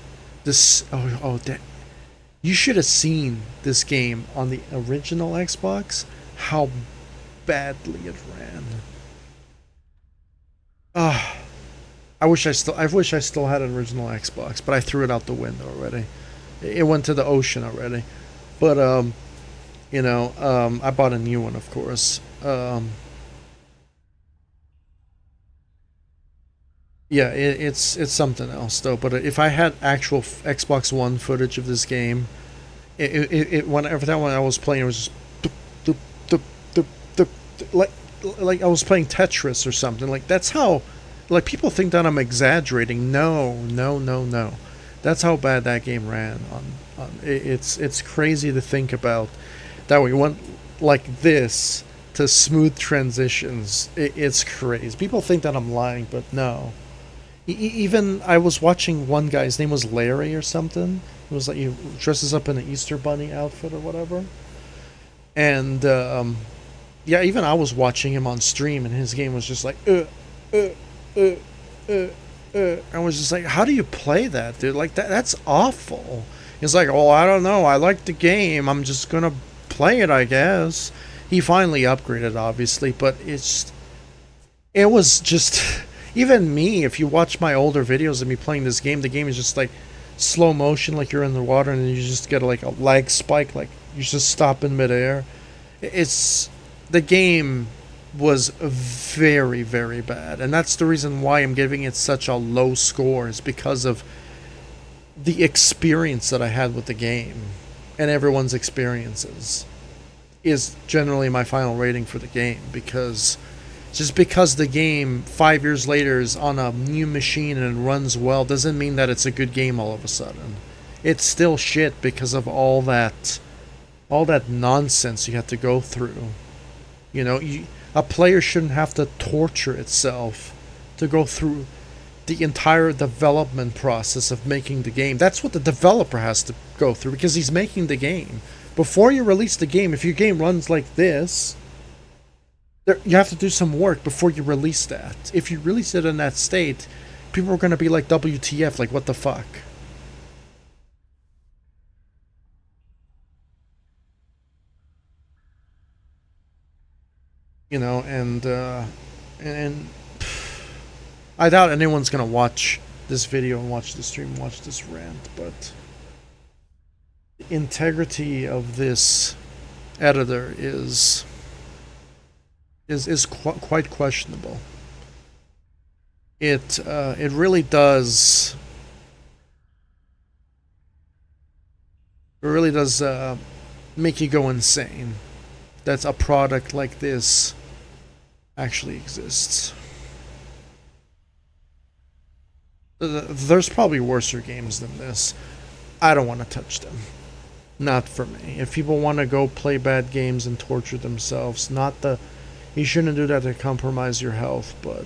This, that. You should have seen this game on the original Xbox. How badly it ran. I wish I still had an original Xbox, but I threw it out the window already. It went to the ocean already. But you know, I bought a new one, of course. Yeah, it's something else though. But if I had actual Xbox One footage of this game, whenever that one I was playing, it was just doop, doop, doop, doop, doop, like I was playing Tetris or something. Like that's how, like people think that I'm exaggerating. No. That's how bad that game ran. It's crazy to think about that we went like this to smooth transitions. It's crazy. People think that I'm lying, but no. Even I was watching one guy, his name was Larry or something. It was like he dresses up in an Easter Bunny outfit or whatever. And yeah, even I was watching him on stream, and his game was just like I was just like, how do you play that, dude? Like that's awful. He's like, oh, I don't know. I like the game. I'm just gonna play it, I guess. He finally upgraded, obviously, but it was just. Even me, if you watch my older videos of me playing this game, the game is just like slow motion, like you're in the water, and then you just get like a lag spike, like you just stop in midair. The game was very, very bad, and that's the reason why I'm giving it such a low score, is because of the experience that I had with the game, and everyone's experiences is generally my final rating for the game, because just because the game 5 years later is on a new machine and runs well doesn't mean that it's a good game all of a sudden. It's still shit because of all that nonsense you have to go through. You know, a player shouldn't have to torture itself to go through the entire development process of making the game. That's what the developer has to go through, because he's making the game. Before you release the game, if your game runs like this, you have to do some work before you release that. If you release it in that state, people are going to be like, WTF, like, what the fuck? You know, and I doubt anyone's going to watch this video and watch the stream, watch this rant, but the integrity of this editor is quite questionable. It really does make you go insane. That's a product like this actually exists. There's probably worser games than this. I don't want to touch them. Not for me. If people want to go play bad games and torture themselves, you shouldn't do that to compromise your health, but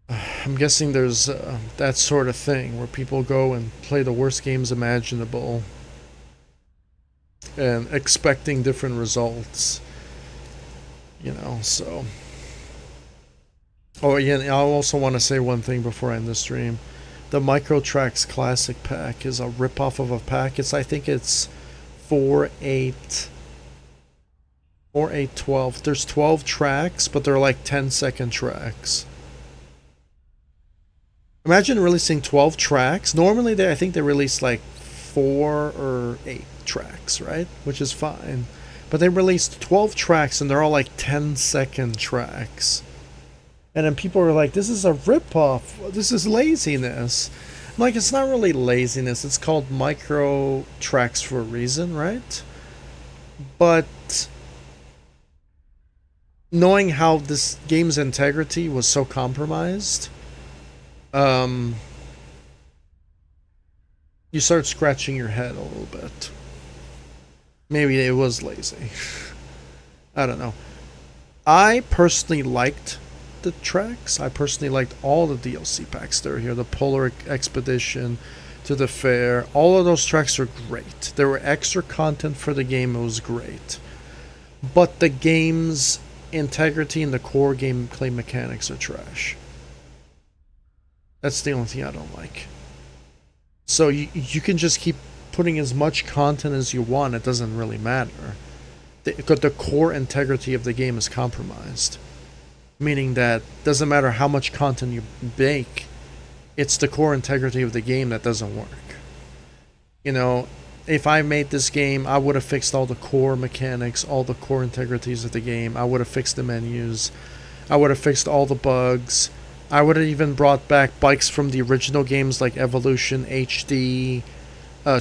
I'm guessing there's that sort of thing where people go and play the worst games imaginable and expecting different results, you know, so. Oh, yeah, I also want to say one thing before I end the stream. The Microtracks Classic Pack is a ripoff of a pack. I think it's 4/8/12. There's 12 tracks, but they're like 10-second tracks. Imagine releasing 12 tracks. Normally, I think they release like 4 or 8 tracks, right? Which is fine. But they released 12 tracks and they're all like 10-second tracks. And then people are like, this is a ripoff. This is laziness. I'm like, it's not really laziness. It's called micro tracks for a reason, right? But knowing how this game's integrity was so compromised, you start scratching your head a little bit. Maybe it was lazy. I don't know. I personally liked the tracks. I personally liked all the DLC packs that are here. The Polar Expedition to the Fair. All of those tracks are great. There were extra content for the game. It was great. But the game's integrity and the core gameplay mechanics are trash. That's the only thing I don't like. So you can just keep putting as much content as you want. It doesn't really matter. The core integrity of the game is compromised. Meaning that doesn't matter how much content you make, it's the core integrity of the game that doesn't work. You know, if I made this game, I would have fixed all the core mechanics, all the core integrities of the game. I would have fixed the menus. I would have fixed all the bugs. I would have even brought back bikes from the original games like Evolution, HD,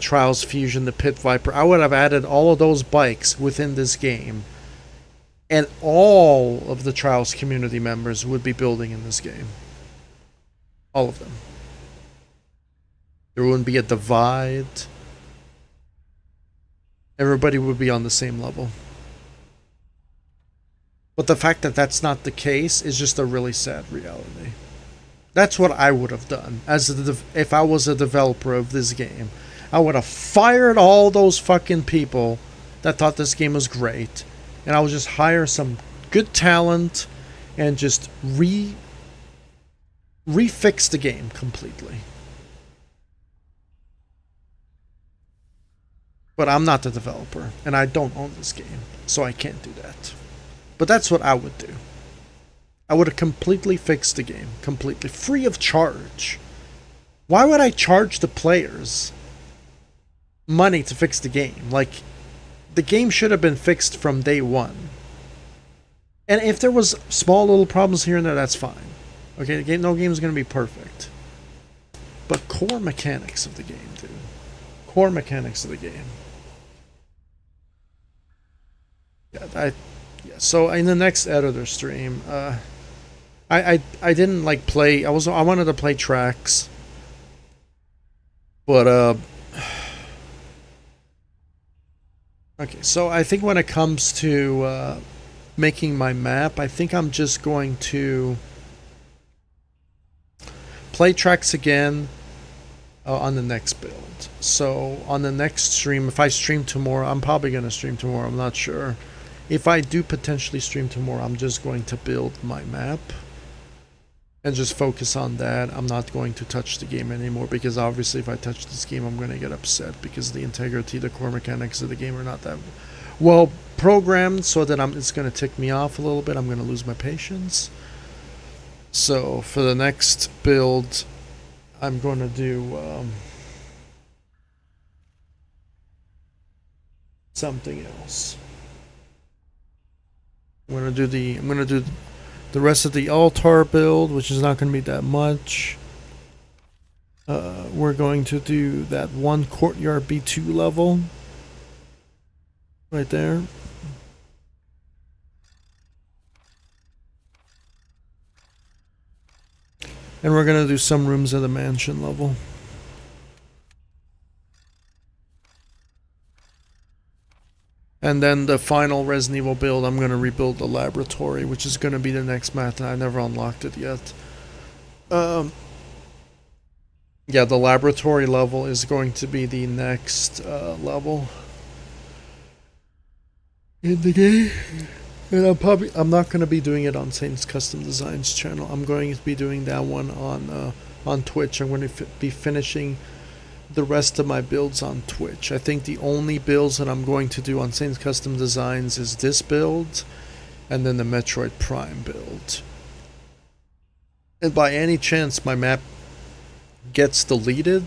Trials Fusion, the Pit Viper. I would have added all of those bikes within this game. And all of the Trials community members would be building in this game. All of them. There wouldn't be a divide. Everybody would be on the same level. But the fact that that's not the case is just a really sad reality. That's what I would have done if I was a developer of this game. I would have fired all those fucking people that thought this game was great. And I would just hire some good talent and just refix the game completely. But I'm not the developer, and I don't own this game, so I can't do that. But that's what I would do. I would have completely fixed the game, completely, free of charge. Why would I charge the players money to fix the game? Like, the game should have been fixed from day one. And if there was small little problems here and there, that's fine. Okay, no game is going to be perfect. But core mechanics of the game, dude. Core mechanics of the game. Yeah, so in the next editor stream, I didn't like play. I wanted to play tracks, but okay. So I think when it comes to making my map, I think I'm just going to play tracks again on the next build. So on the next stream, if I stream tomorrow, I'm probably going to stream tomorrow. I'm not sure. If I do potentially stream tomorrow, I'm just going to build my map and just focus on that. I'm not going to touch the game anymore, because obviously if I touch this game, I'm going to get upset because the integrity, the core mechanics of the game are not that well programmed, so that it's going to tick me off a little bit. I'm going to lose my patience. So for the next build, I'm going to do something else. I'm gonna do the rest of the altar build, which is not gonna be that much. We're going to do that one courtyard B2 level right there. And we're gonna do some rooms at the mansion level. And then the final Resident Evil build, I'm going to rebuild the laboratory, which is going to be the next map. I never unlocked it yet. Yeah, the laboratory level is going to be the next level in the game. And I'm not going to be doing it on Saints Custom Designs channel. I'm going to be doing that one on Twitch. I'm going to be finishing the rest of my builds on Twitch. I think the only builds that I'm going to do on Saints Custom Designs is this build and then the Metroid Prime build. And by any chance my map gets deleted,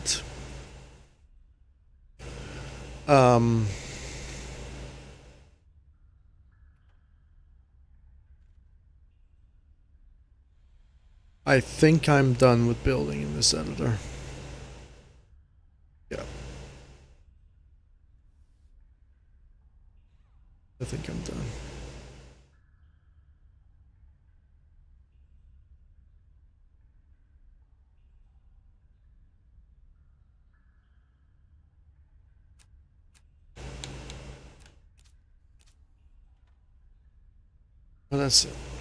I think I'm done with building in this editor. Yeah. I think I'm done. Well, that's it.